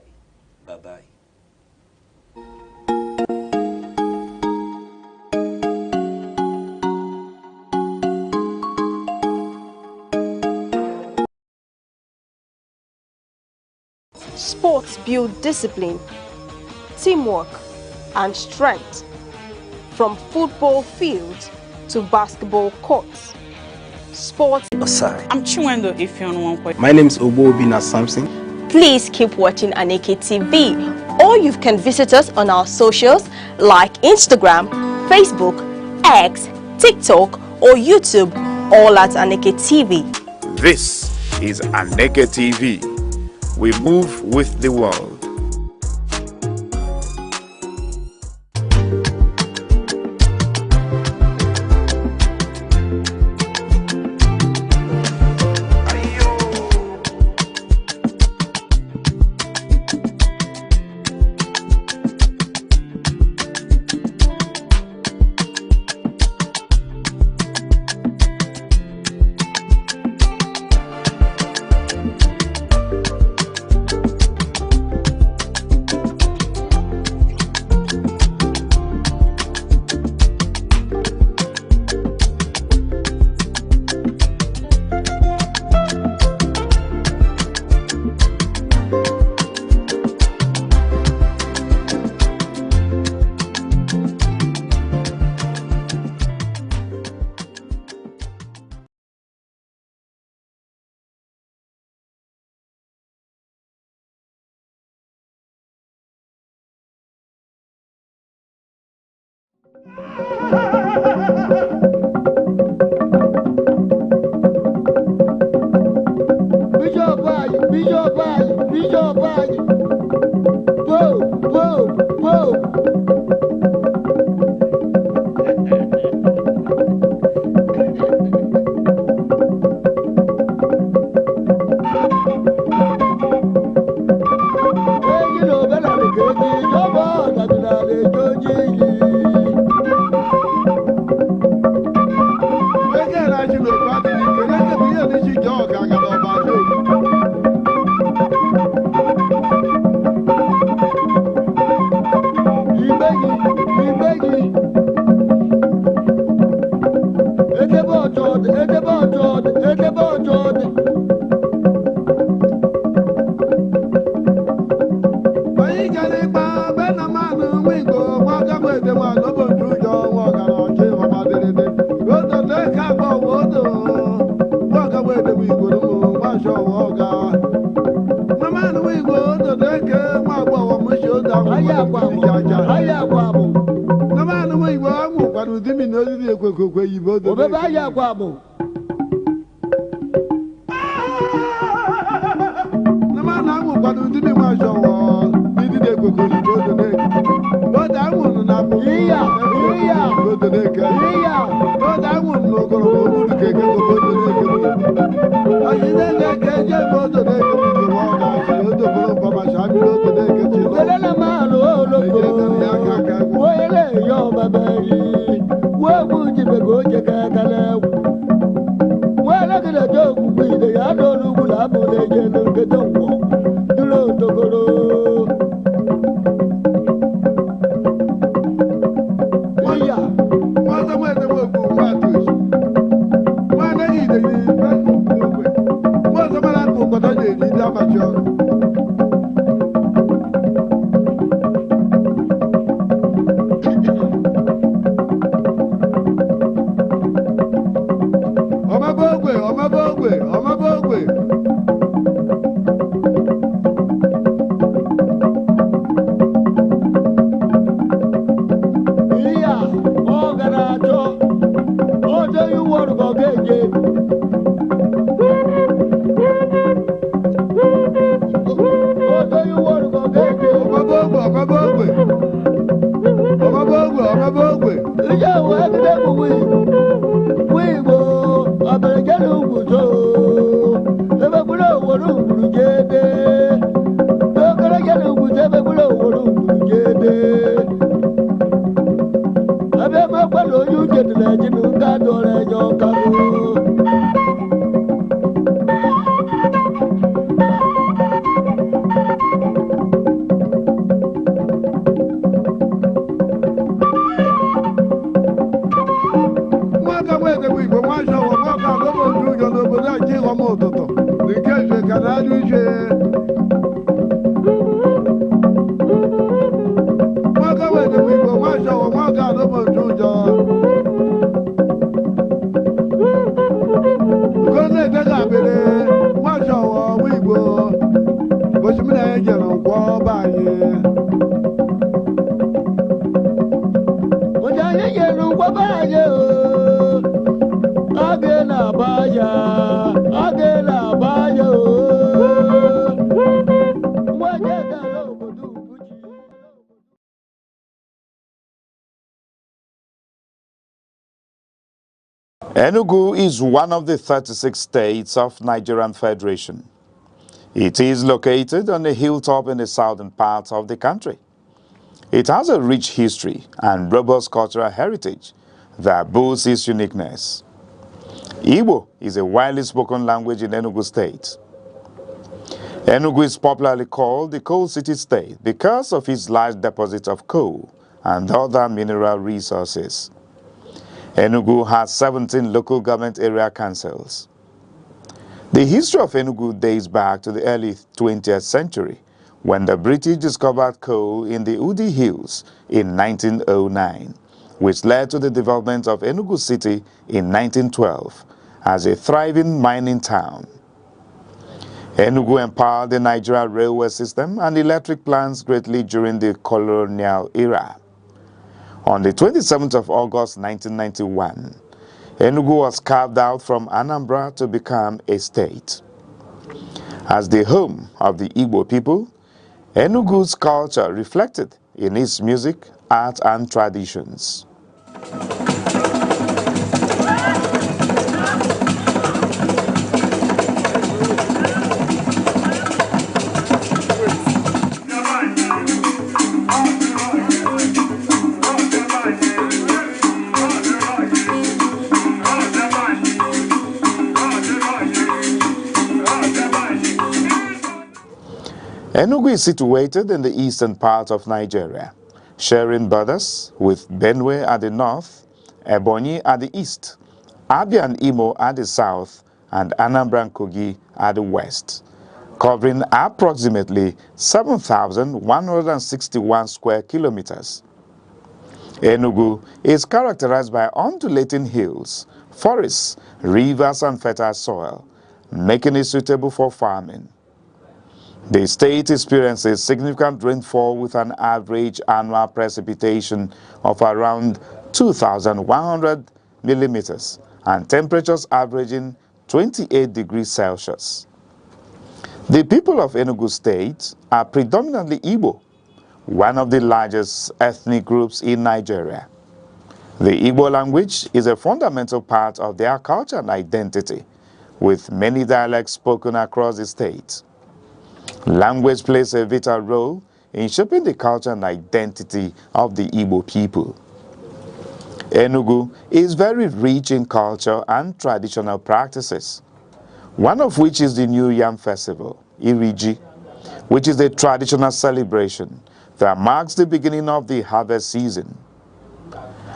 Bye-bye. Sports build discipline, teamwork, and strength. From football fields to basketball courts. Sports aside. I'm Chiwendo Ifeonwankwe. My name is Obobina Samson. Please keep watching Aneke TV, or you can visit us on our socials like Instagram, Facebook, X, TikTok, or YouTube, all at Aneke TV. This is Aneke TV. We move with the world. show woga. Mama no we go to the ke ma gbo wo mo show da mo aya kwa mo aya kwa mo. Mama no we go mo kwa do di mi no di ekwe yibo do. Obe ba aya kwa mo. Mama na mo kwa do di mi ma show wo di di ekwe yibo do ne. Bo da mo no na mo. Iya go do ne ke. Iya bo da mo no go mo do ke ke go do ne ke. Ayi ne ke je bo do ne ke. Wele ma lo lo ko, wele yo babari, wo buji be go je ka kala. Wele kele jo ku de ya do lu bula mo le je no ke do wo, dulo to goro. Iya, mo ta mo te wo ku ma tu. Mo na yi de ni ba ku ku. Mo ta ma la ku ko ta je ni da ma jo. Enugu is one of the 36 states of Nigerian Federation. It is located on a hilltop in the southern part of the country. It has a rich history and robust cultural heritage that boasts its uniqueness. Igbo is a widely spoken language in Enugu State. Enugu is popularly called the Coal City State because of its large deposits of coal and other mineral resources. Enugu has 17 local government area councils. The history of Enugu dates back to the early 20th century, when the British discovered coal in the Udi Hills in 1909, which led to the development of Enugu City in 1912 as a thriving mining town. Enugu empowered the Nigerian railway system and electric plants greatly during the colonial era. On the 27th of August 1991, Enugu was carved out from Anambra to become a state. As the home of the Igbo people, Enugu's culture reflected in its music, art, and traditions. Enugu is situated in the eastern part of Nigeria, sharing borders with Benue at the north, Ebonyi at the east, Abia and Imo at the south, and Anambra and Kogi at the west, covering approximately 7,161 square kilometers. Enugu is characterized by undulating hills, forests, rivers, and fertile soil, making it suitable for farming. The state experiences significant rainfall with an average annual precipitation of around 2,100 millimeters and temperatures averaging 28 degrees Celsius. The people of Enugu State are predominantly Igbo, one of the largest ethnic groups in Nigeria. The Igbo language is a fundamental part of their culture and identity, with many dialects spoken across the state. Language plays a vital role in shaping the culture and identity of the Igbo people. Enugu is very rich in culture and traditional practices, one of which is the New Yam Festival, Iriji, which is a traditional celebration that marks the beginning of the harvest season.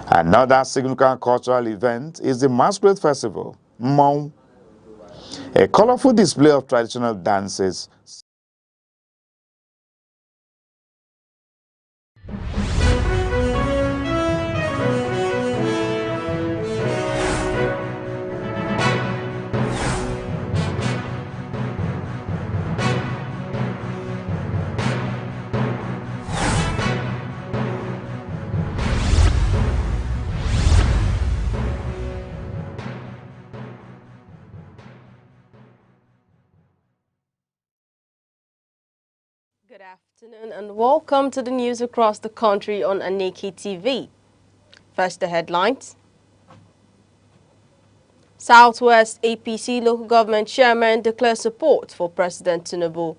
Another significant cultural event is the Masquerade Festival, Mmong, a colorful display of traditional dances. Good afternoon and welcome to the news across the country on Aneke TV. First, the headlines. Southwest APC local government chairman declares support for President Tinubu.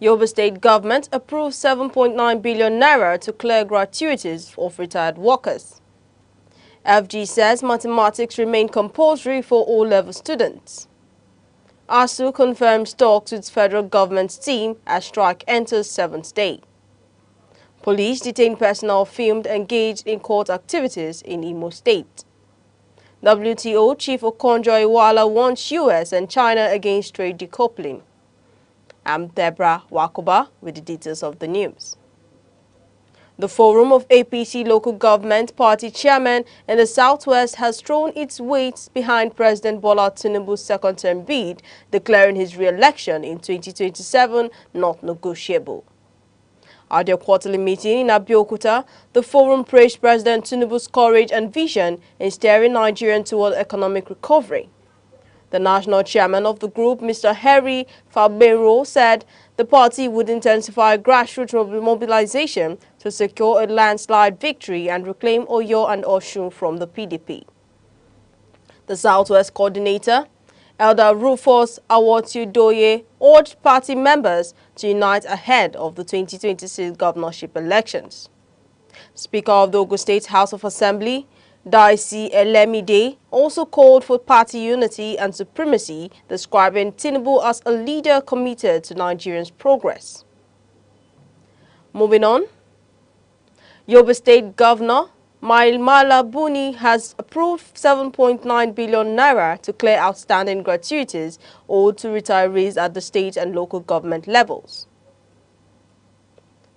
Yobe State government approves 7.9 billion naira to clear gratuities of retired workers. FG says mathematics remain compulsory for O-level students. ASU confirms talks with federal government's team as strike enters 7th day. Police detain personnel filmed engaged in court activities in Imo State. WTO Chief Okonjo Iweala warns US and China against trade decoupling. I'm Deborah Wakoba with the details of the news. The Forum of APC local government party chairman in the Southwest has thrown its weight behind President Bola Tinubu's second-term bid, declaring his re-election in 2027 not negotiable. At their quarterly meeting in Abeokuta, the forum praised President Tinubu's courage and vision in steering Nigeria toward economic recovery. The national chairman of the group, Mr. Harry Fabero, said the party would intensify grassroots mobilization to secure a landslide victory and reclaim Oyo and Osun from the PDP. The Southwest coordinator, Elder Rufus Awotudoye, urged party members to unite ahead of the 2026 governorship elections. Speaker of the Ogun State House of Assembly, Daisy Elemide, also called for party unity and supremacy, describing Tinubu as a leader committed to Nigerians' progress. Moving on, Yobe State Governor Mailmala Buni has approved 7.9 billion naira to clear outstanding gratuities owed to retirees at the state and local government levels.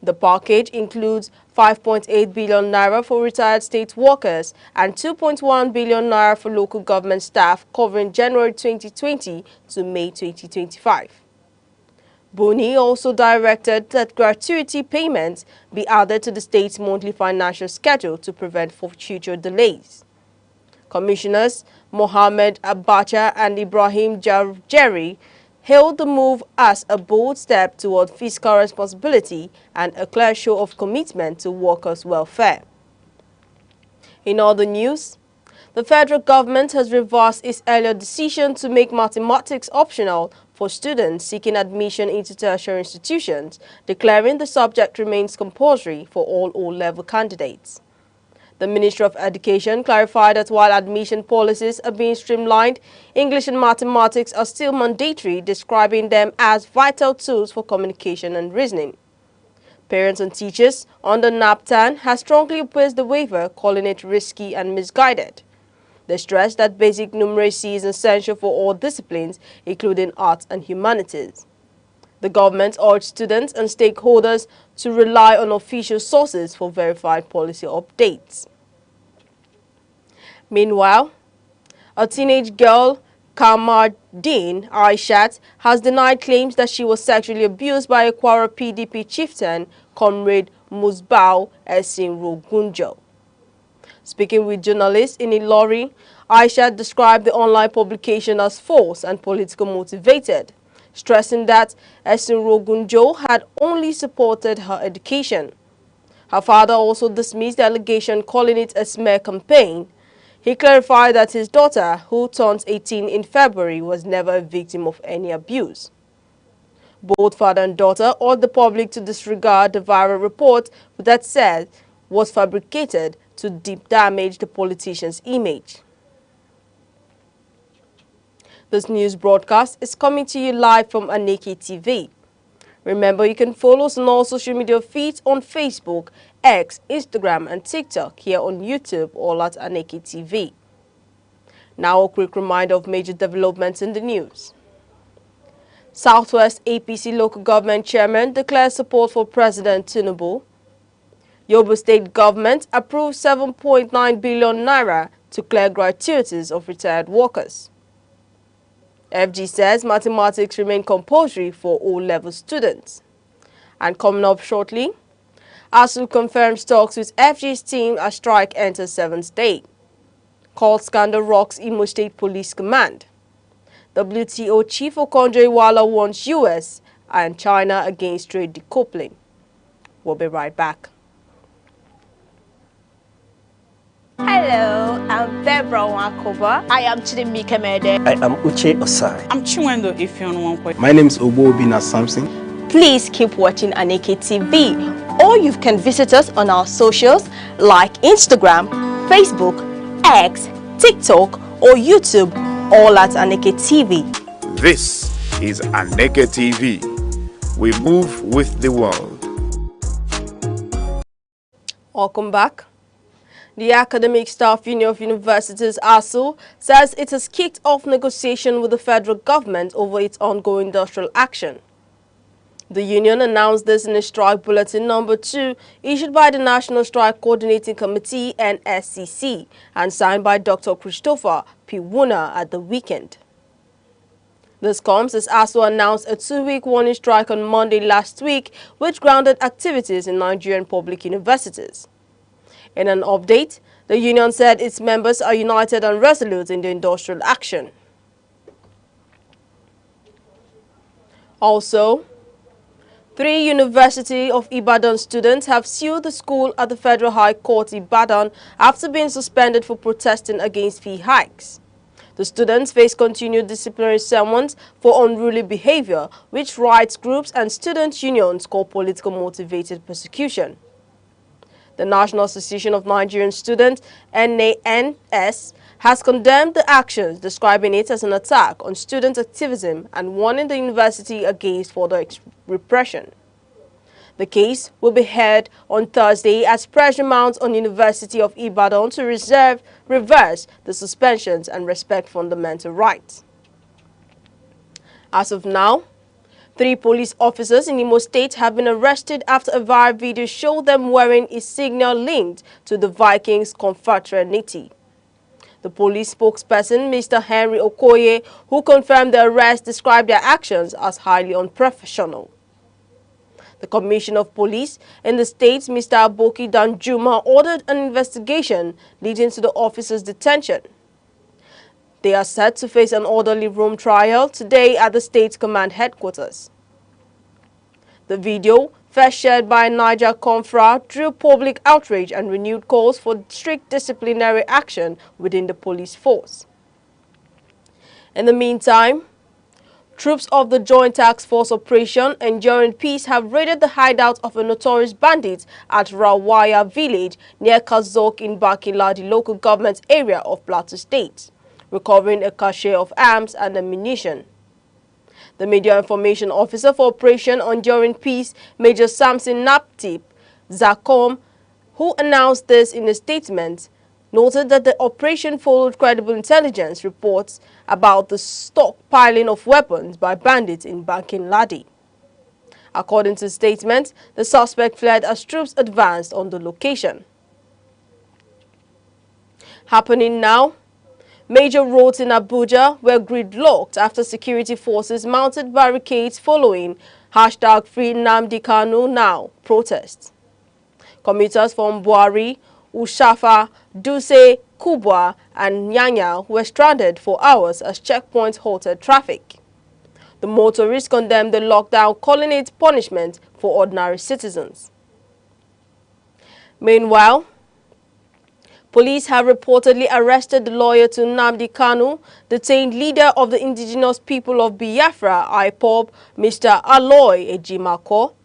The package includes 5.8 billion naira for retired state workers and 2.1 billion naira for local government staff covering January 2020 to May 2025. Buni also directed that gratuity payments be added to the state's monthly financial schedule to prevent future delays. Commissioners Mohammed Abacha and Ibrahim Jerry hailed the move as a bold step toward fiscal responsibility and a clear show of commitment to workers' welfare. In other news, the federal government has reversed its earlier decision to make mathematics optional for students seeking admission into tertiary institutions, declaring the subject remains compulsory for all O-level candidates. The Ministry of Education clarified that while admission policies are being streamlined, English and mathematics are still mandatory, describing them as vital tools for communication and reasoning. Parents and teachers under NAPTAN have strongly opposed the waiver, calling it risky and misguided. They stressed that basic numeracy is essential for all disciplines, including arts and humanities. The government urged students and stakeholders to rely on official sources for verified policy updates. Meanwhile, a teenage girl Kamardeen Aishat has denied claims that she was sexually abused by a Kwara PDP chieftain, Comrade Musbau Esin Rogunjo. Speaking with journalists in Ilori, Aishat described the online publication as false and politically motivated, stressing that Esin Rogunjo had only supported her education. Her father also dismissed the allegation, calling it a smear campaign. He clarified that his daughter, who turns 18 in February, was never a victim of any abuse. Both father and daughter urged the public to disregard the viral report that said was fabricated to deep damage the politician's image. This news broadcast is coming to you live from Aneke TV. Remember, you can follow us on all social media feeds on Facebook, X, Instagram, and TikTok, here on YouTube, all at Aneke TV. Now, a quick reminder of major developments in the news. Southwest APC local government chairman declares support for President Tinubu. Yobe state government approves 7.9 billion naira to clear gratuities of retired workers. FG says mathematics remain compulsory for O-level students. And coming up shortly, ASU confirms talks with FG's team as strike enters 7th day. Call scandal rocks Imo State Police Command. WTO Chief Okonjo Iweala warns US and China against trade decoupling. We'll be right back. Hello, I'm Debra Wakoba. I am Chidimike Mede. I am Uche Osai. I'm Chiwendo Ifeonwankwe. My name is Obina Samson. Please keep watching Aneke TV, or you can visit us on our socials like Instagram, Facebook, X, TikTok, or YouTube, all at Aneke TV. This is Aneke TV. We move with the world. Welcome back. The Academic Staff Union of Universities, ASU, says it has kicked off negotiation with the federal government over its ongoing industrial action. The union announced this in a strike bulletin number 2 issued by the National Strike Coordinating Committee (NSCC) and signed by Dr. Christopher P. Wuna at the weekend. This comes as ASU announced a 2-week warning strike on Monday last week, which grounded activities in Nigerian public universities. In an update, the union said its members are united and resolute in the industrial action. Also, 3 University of Ibadan students have sued the school at the Federal High Court Ibadan after being suspended for protesting against fee hikes. The students face continued disciplinary summons for unruly behavior, which rights groups and student unions call political motivated persecution. The National Association of Nigerian Students, NANS, has condemned the actions, describing it as an attack on student activism and warning the university against further repression. The case will be heard on Thursday as pressure mounts on University of Ibadan to reverse the suspensions and respect fundamental rights. As of now, 3 police officers in Imo State have been arrested after a viral video showed them wearing a signal linked to the Vikings confraternity. The police spokesperson, Mr. Henry Okoye, who confirmed the arrest, described their actions as highly unprofessional. The Commissioner of Police in the state, Mr. Aboki Danjuma, ordered an investigation leading to the officers' detention. They are set to face an orderly room trial today at the state's command headquarters. The video, first shared by Niger Confra, drew public outrage and renewed calls for strict disciplinary action within the police force. In the meantime, troops of the Joint Task Force Operation Enduring Peace have raided the hideout of a notorious bandit at Rawaya village near Kazok in Bakiladi local government area of Plateau State, recovering a cache of arms and ammunition. The Media Information Officer for Operation Enduring Peace, Major Samson Naptip Zakom, who announced this in a statement, noted that the operation followed credible intelligence reports about the stockpiling of weapons by bandits in Bankin Ladi. According to the statement, the suspect fled as troops advanced on the location. Happening now, Major roads in Abuja were gridlocked after security forces mounted barricades following hashtag Free Nnamdi Kanu Now protest. Commuters from Buari, Ushafa, Duse, Kubwa and Nyanya were stranded for hours as checkpoints halted traffic. The motorists condemned the lockdown, calling it punishment for ordinary citizens. Meanwhile, police have reportedly arrested the lawyer to Nnamdi Kanu, detained leader of the indigenous people of Biafra, IPOB, Mr. Aloy Ejimako.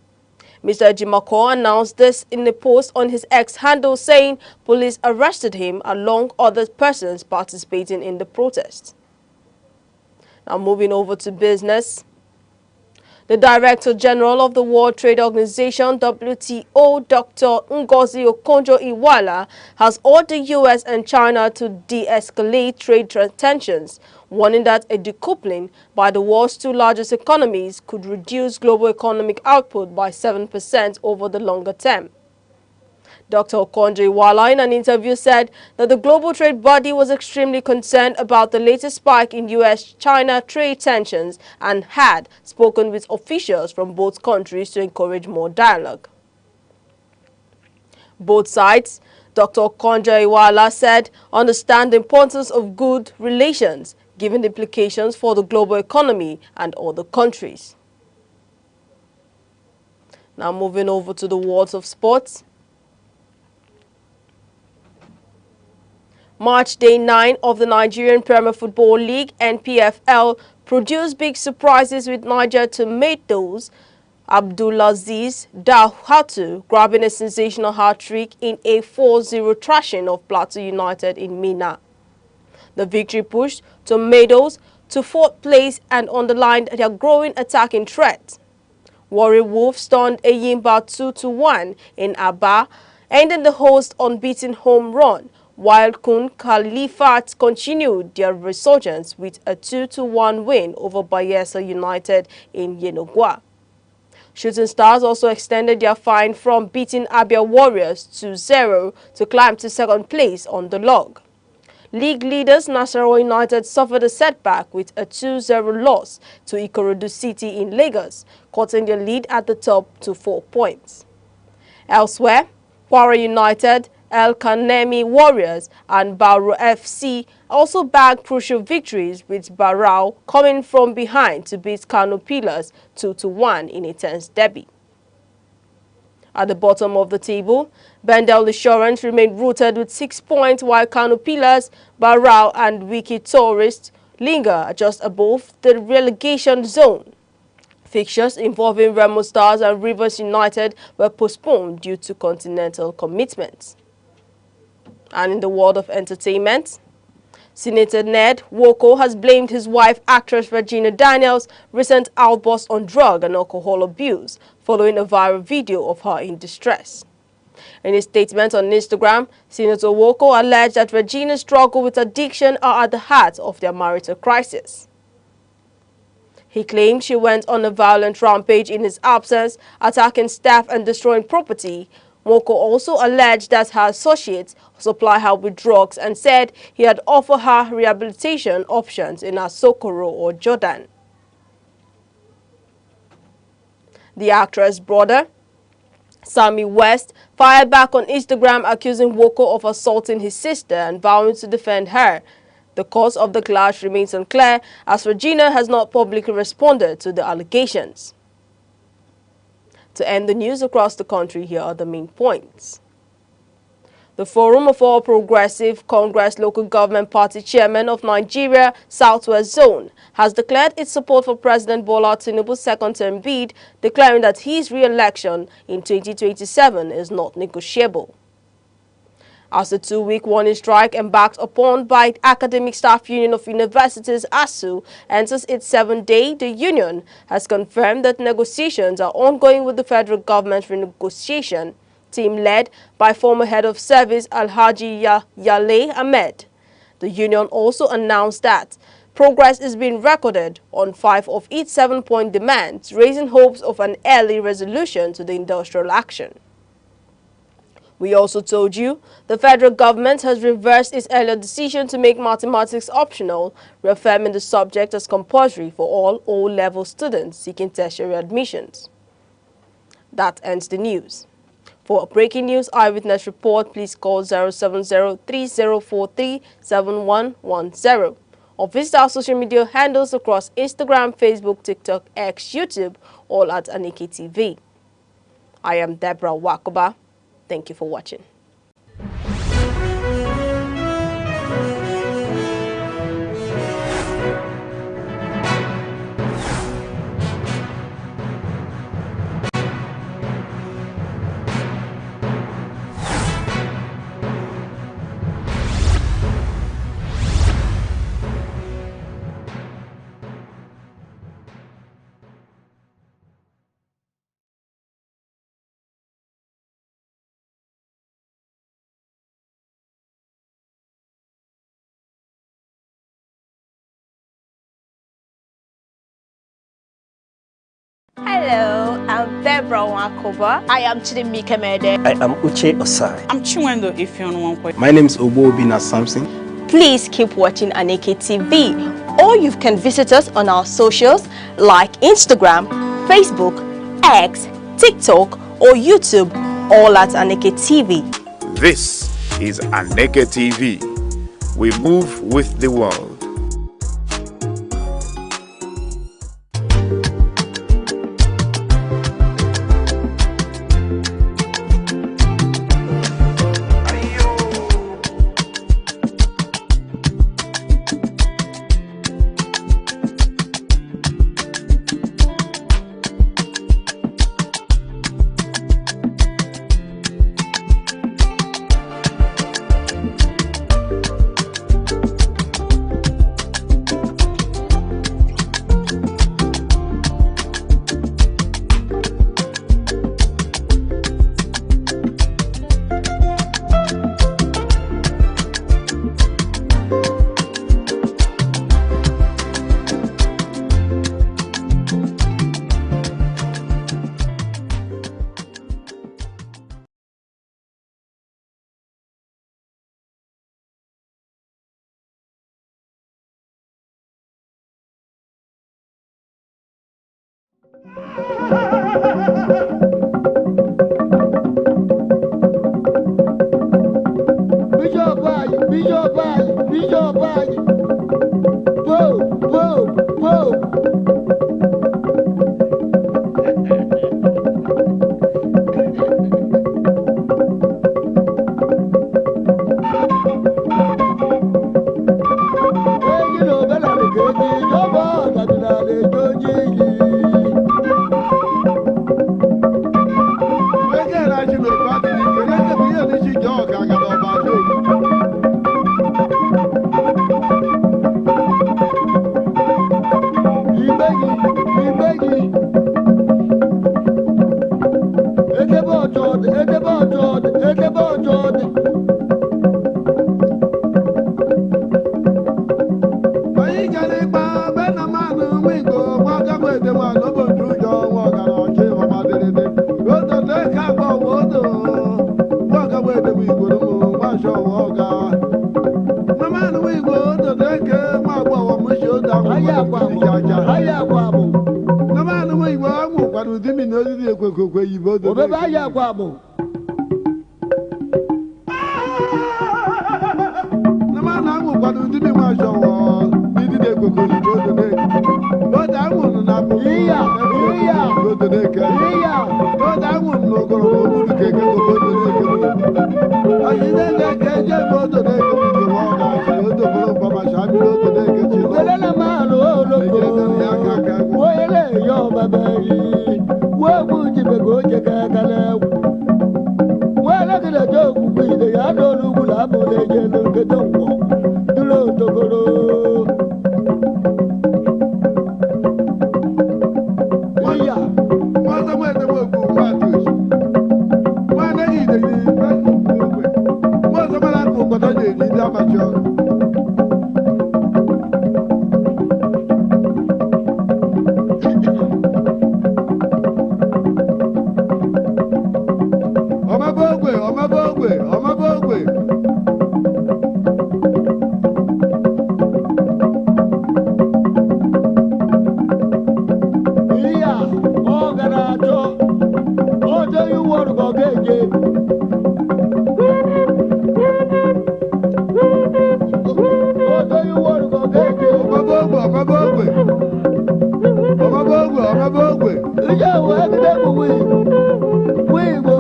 Mr. Ejimako announced this in a post on his X handle, saying police arrested him along other persons participating in the protest. Now moving over to business. The Director General of the World Trade Organization, WTO, Dr. Ngozi Okonjo-Iweala, has urged the U.S. and China to de-escalate trade tensions, warning that a decoupling by the world's two largest economies could reduce global economic output by 7% over the longer term. Dr. Okonjo-Iweala in an interview said that the global trade body was extremely concerned about the latest spike in U.S.-China trade tensions and had spoken with officials from both countries to encourage more dialogue. Both sides, Dr. Okonjo-Iweala said, understand the importance of good relations, given the implications for the global economy and other countries. Now moving over to the world of sports. March Day 9 of the Nigerian Premier Football League (NPFL) produced big surprises with Niger Tomatoes Abdulaziz Dahatu grabbing a sensational hat-trick in a 4-0 thrashing of Plateau United in Minna. The victory pushed Tomatoes to fourth place and underlined their growing attacking threat. Warri Wolves stunned Eyimba 2-1 in Aba, ending the host unbeaten home run, while Kun Khalifat continued their resurgence with a 2-1 win over Bayelsa United in Yenogwa. Shooting Stars also extended their find from beating Abia Warriors 2-0 to climb to second place on the log. League leaders Nasarawa United suffered a setback with a 2-0 loss to Ikorodu City in Lagos, cutting their lead at the top to 4 points. Elsewhere, Kwara United, El Kanemi Warriors and Barrow FC also bagged crucial victories, with Barrow coming from behind to beat Kano Pillars 2-1 in a tense derby. At the bottom of the table, Bendel Insurance remained rooted with 6 points, while Kano Pillars, Barrow and Wiki Tourist linger just above the relegation zone. Fixtures involving Remo Stars and Rivers United were postponed due to continental commitments. And in the world of entertainment, Senator Ned Nwoko has blamed his wife, actress Regina Daniels' recent outburst on drug and alcohol abuse, following a viral video of her in distress. In a statement on Instagram, Senator Nwoko alleged that Regina's struggle with addiction are at the heart of their marital crisis. He claimed she went on a violent rampage in his absence, attacking staff and destroying property. Nwoko also alleged that her associates supplied her with drugs and said he had offered her rehabilitation options in Asokoro or Jordan. The actress' brother, Sammy West, fired back on Instagram accusing Nwoko of assaulting his sister and vowing to defend her. The cause of the clash remains unclear, as Regina has not publicly responded to the allegations. To end the news across the country, here are the main points. The Forum of All Progressive Congress Local Government Party Chairman of Nigeria Southwest Zone has declared its support for President Bola Tinubu's second-term bid, declaring that his re-election in 2027 is not negotiable. As the 2-week warning strike embarked upon by Academic Staff Union of Universities ASU enters its 7th day, the union has confirmed that negotiations are ongoing with the federal government renegotiation team led by former head of service Alhaji Yale Ahmed. The union also announced that progress is being recorded on 5 of its 7-point demands, raising hopes of an early resolution to the industrial action. We also told you the federal government has reversed its earlier decision to make mathematics optional, reaffirming the subject as compulsory for all O-level students seeking tertiary admissions. That ends the news. For breaking news eyewitness report, please call 070-3043-7110 or visit our social media handles across Instagram, Facebook, TikTok, X, YouTube, all at Aneke TV. I am Deborah Wakoba. Thank you for watching. Hello, I'm Deborah Wakoba. I am Chidimike Mede. I am Uche Osai. I'm Chiwendo Ifeonwankwe. My name is Obina Samson. Please keep watching Aneke TV, or you can visit us on our socials like Instagram, Facebook, X, TikTok, or YouTube, all at Aneke TV. This is Aneke TV. We move with the world. Bishop, Pope. Omabogwe. bogwe ije we gide buwi wigo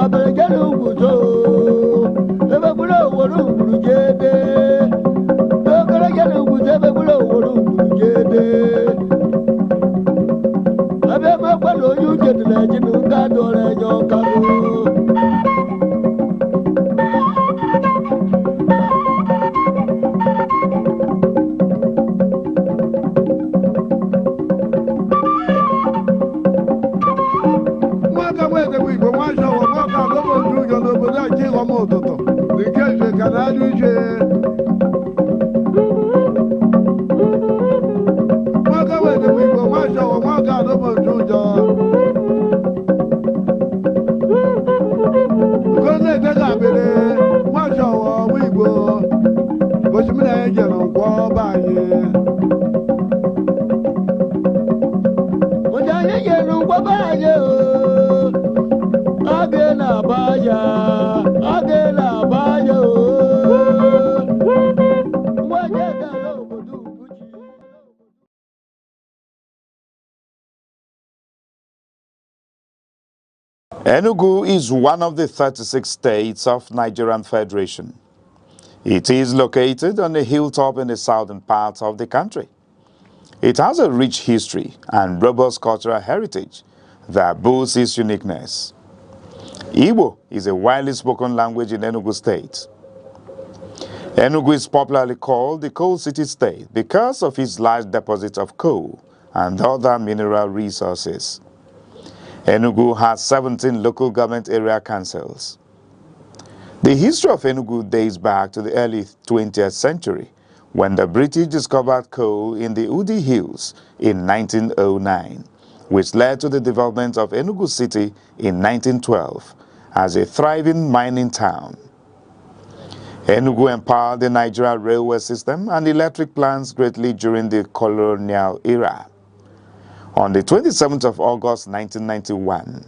abegelu guzo ebe bulo woru jede dokere gelu guzo ebe bulo woru jede abe ma kwalo yu jedle jinu ga dore nyo kanu Enugu is one of the 36 states of Nigerian Federation. It is located on a hilltop in the southern part of the country. It has a rich history and robust cultural heritage that boasts its uniqueness. Igbo is a widely spoken language in Enugu State. Enugu is popularly called the Coal City State because of its large deposits of coal and other mineral resources. Enugu has 17 local government area councils. The history of Enugu dates back to the early 20th century when the British discovered coal in the Udi Hills in 1909, which led to the development of Enugu City in 1912 as a thriving mining town. Enugu empowered the Nigerian railway system and electric plants greatly during the colonial era. On the 27th of August 1991,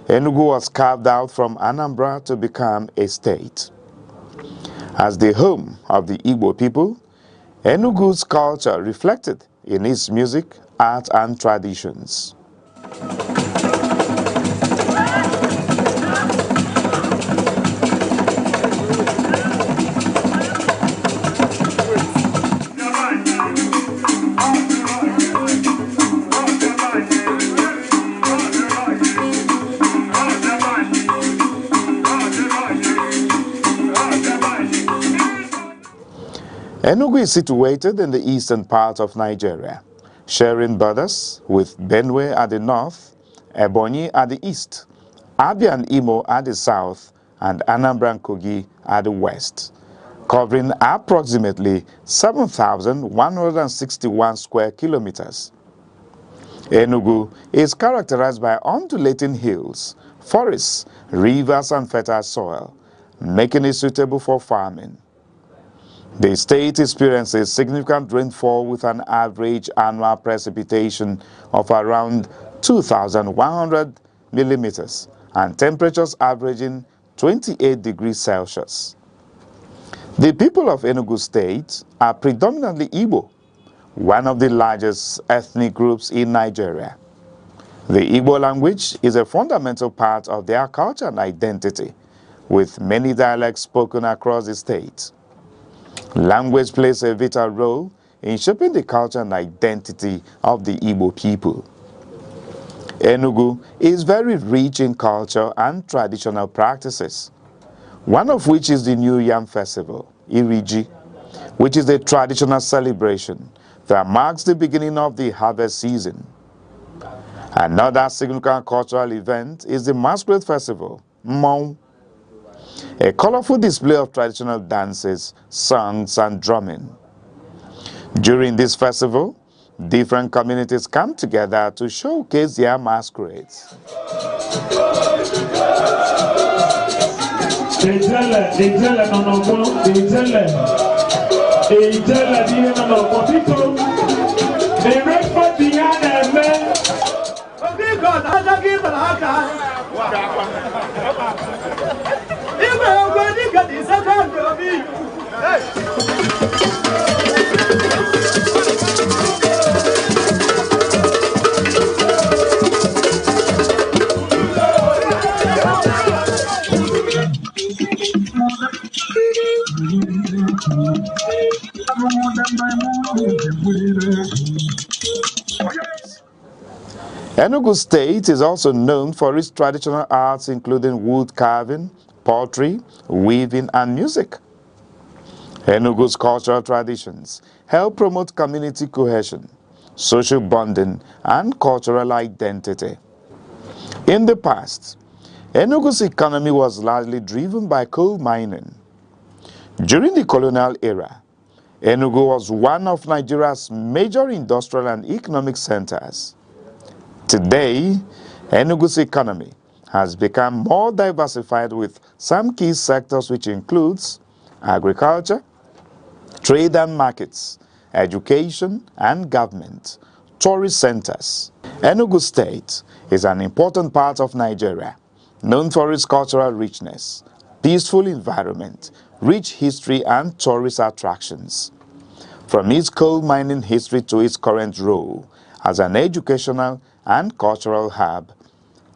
Enugu was carved out from Anambra to become a state. As the home of the Igbo people, Enugu's culture reflected in its music, art, and traditions. Enugu is situated in the eastern part of Nigeria, sharing borders with Benue at the north, Ebonyi at the east, Abia and Imo at the south, and Anambra and Kogi at the west, covering approximately 7,161 square kilometers. Enugu is characterized by undulating hills, forests, rivers, and fertile soil, making it suitable for farming. The state experiences significant rainfall with an average annual precipitation of around 2,100 millimeters and temperatures averaging 28 degrees Celsius. The people of Enugu State are predominantly Igbo, one of the largest ethnic groups in Nigeria. The Igbo language is a fundamental part of their culture and identity, with many dialects spoken across the state. Language plays a vital role in shaping the culture and identity of the Igbo people. Enugu is very rich in culture and traditional practices, one of which is the New Yam Festival, Iriji, which is a traditional celebration that marks the beginning of the harvest season. Another significant cultural event is the Masquerade Festival, Mmong, a colorful display of traditional dances, songs, and drumming. During this festival, different communities come together to showcase their masquerades. Enugu State is also known for its traditional arts including wood carving, pottery, weaving, and music. Enugu's cultural traditions help promote community cohesion, social bonding, and cultural identity. In the past, Enugu's economy was largely driven by coal mining. During the colonial era, Enugu was one of Nigeria's major industrial and economic centers. Today, Enugu's economy has become more diversified with some key sectors which includes agriculture, trade and markets, education and government, tourist centers. Enugu State is an important part of Nigeria, known for its cultural richness, peaceful environment, rich history and tourist attractions. From its coal mining history to its current role as an educational and cultural hub,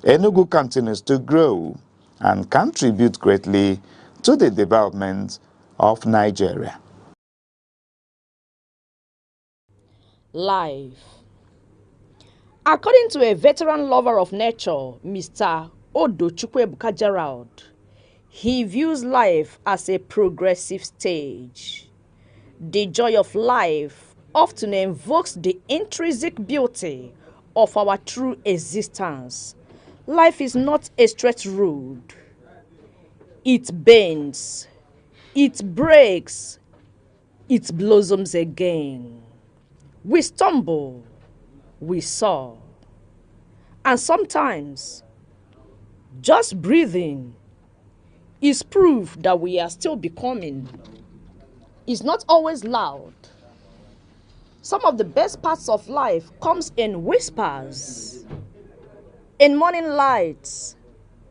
Enugu continues to grow and contribute greatly to the development of Nigeria. Life. According to a veteran lover of nature, Mr. Odochukwu Gerald, he views life as a progressive stage. The joy of life often invokes the intrinsic beauty of our true existence. Life is not a straight road. It bends, it breaks, it blossoms again. We stumble, we soar. And sometimes, just breathing is proof that we are still becoming. It's not always loud. Some of the best parts of life comes in whispers, in morning lights,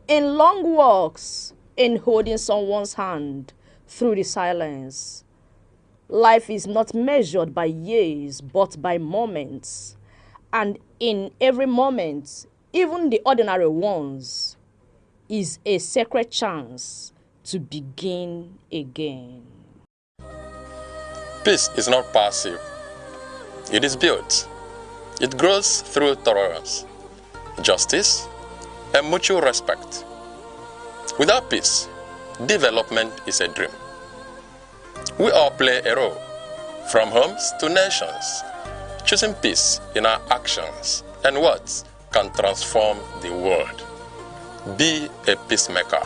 in long walks, in holding someone's hand through the silence. Life is not measured by years, but by moments. And in every moment, even the ordinary ones, is a sacred chance to begin again. Peace is not passive. It is built. It grows through tolerance, justice, and mutual respect. Without peace, development is a dream. We all play a role, from homes to nations, choosing peace in our actions and words can transform the world. Be a peacemaker.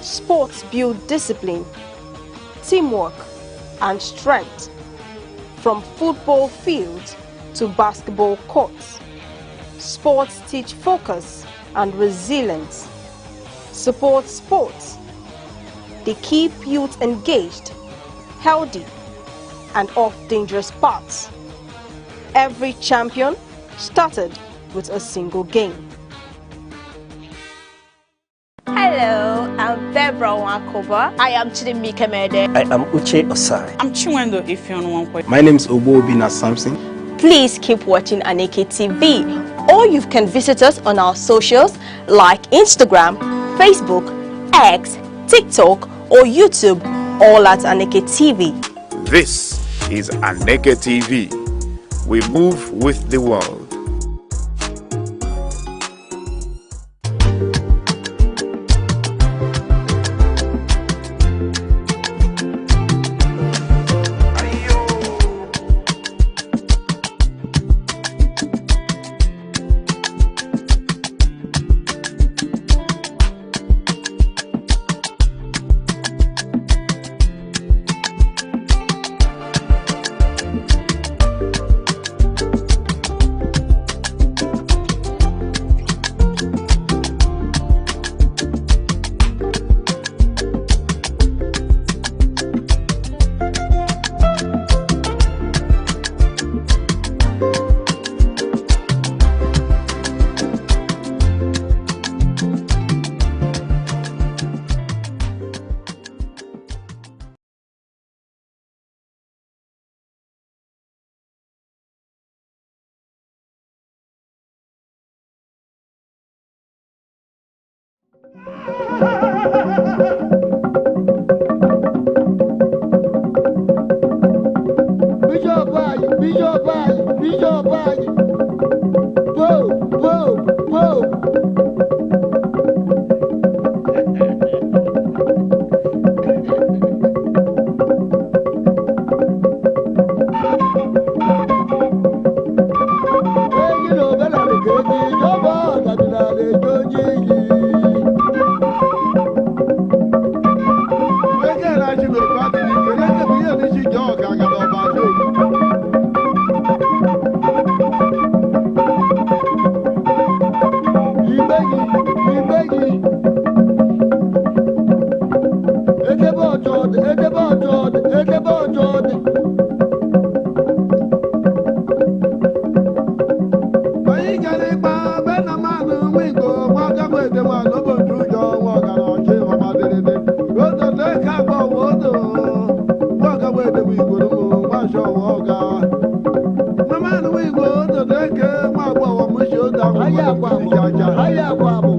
Sports build discipline, teamwork, and strength. From football fields to basketball courts, sports teach focus and resilience. Support sports. They keep youth engaged, healthy, and off dangerous paths. Every champion started with a single game. Hello, I'm Deborah Wakoba. I am Chidimike Mede. I am Uche Osai. I'm Chiwendo Ifeonwankwe. My name is Obina Samson. Please keep watching Aneke TV, or you can visit us on our socials like Instagram, Facebook, X, TikTok, or YouTube, all at Aneke TV. This is Aneke TV. We move with the world. Bishop, why? Bishop Ayi, Bishop Ayi. Pope, Pope, Pope. Eyi lo bẹ́lẹ̀ lè kejì, ìjọba àgàdìlà lè jójì yìí. Eke na ji lo ba di kele ke bi ye ni ji jo ga ga lo ba jo. Ibeyi, ibeyi. Eke bo jod, eke bo jod, eke bo jod. Ayi jale pa be na ma nu wi go wa ga mo de wa lo bo ju jo wa ga lo ji wa ma de de. Ro do le ka bo wo do. Wa ga mo de wi go mo wa sho wo ga. Mama nu wi go do de ke wa gbo wo mo sho da wo. Aya kwa mo. Aya kwa mo.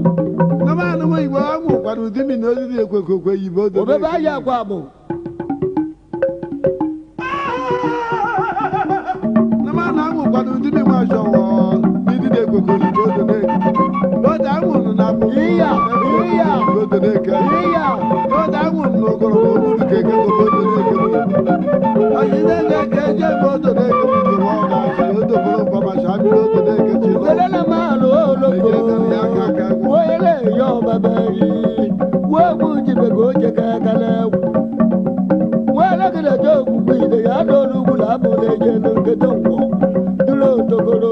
Mama nu wi go mu kwa du di mi no di ekwe yibo do. Obe ba aya kwa mo. Nama na mu kwa du di mi wa sho wo. Iya, iya, iya. No da mu no go no mu ke ke go do ne ke. Ayi ne ne ke je go do ne ke mu go ga shi do go pa ma sha bi do ne ke chi. Ele na ma lo lo go. Wo ele yo baba yi. Wo mu ji be go je ka ka le. Wo le ke de jo ku bi de ya do lu bu la mo le je no ke do wo. Dulo to go lo.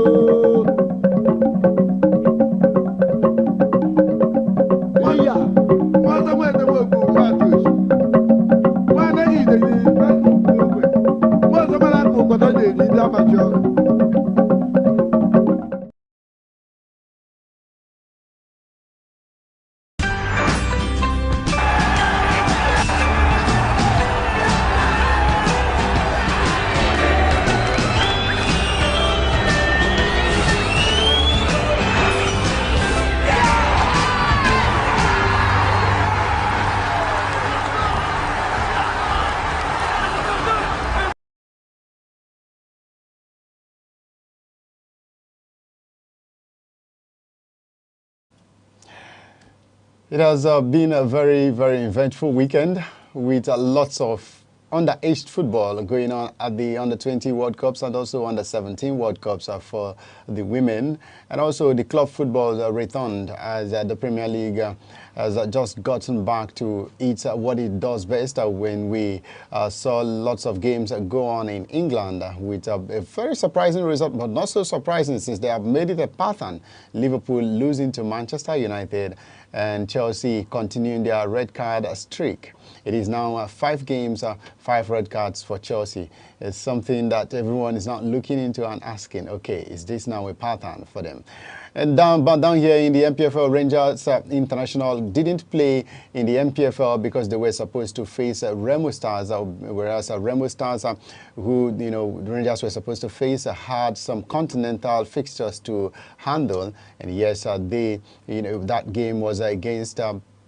It has been a very, very eventful weekend with lots of underaged football going on at the Under-20 World Cups and also Under-17 World Cups for the women. And also the club football returned as the Premier League has just gotten back to what it does best when we saw lots of games go on in England with a very surprising result, but not so surprising since they have made it a pattern. Liverpool losing to Manchester United and Chelsea continuing their red card streak. It is now 5 games, 5 red cards for Chelsea. It's something that everyone is now looking into and asking, okay, is this now a pattern for them? And down here in the MPFL, Rangers International didn't play in the MPFL because they were supposed to face Remo Stars, whereas Remo Stars, who, Rangers were supposed to face, had some continental fixtures to handle. And yes, that game was against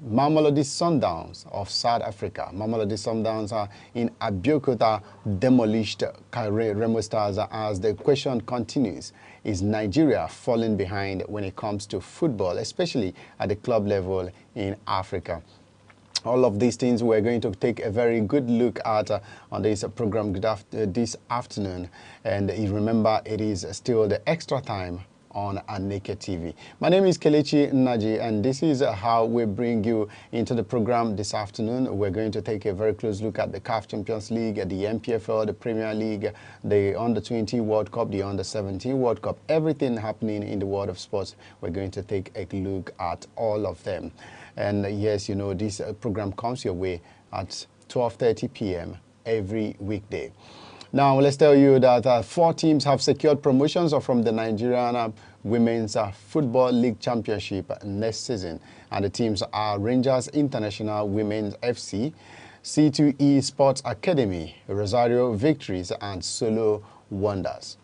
Mamelodi Sundowns of South Africa. Mamelodi Sundowns in Abeokuta demolished Remo Stars as the question continues. Is Nigeria falling behind when it comes to football, especially at the club level in Africa? All of these things we're going to take a very good look at on this program this afternoon. And you remember, it is still the extra time on Aneke TV. My name is Kelechi Naji, and this is how we bring you into the program this afternoon. We're going to take a very close look at the CAF Champions League, the MPFL, the Premier League, the Under-20 World Cup, the Under-17 World Cup, everything happening in the world of sports. We're going to take a look at all of them. And yes, this program comes your way at 12:30 p.m. every weekday. Now, let's tell you that 4 teams have secured promotions from the Nigerian Women's Football League Championship next season. And the teams are Rangers International Women's FC, C2E Sports Academy, Rosario Victories, and Solo Wonders.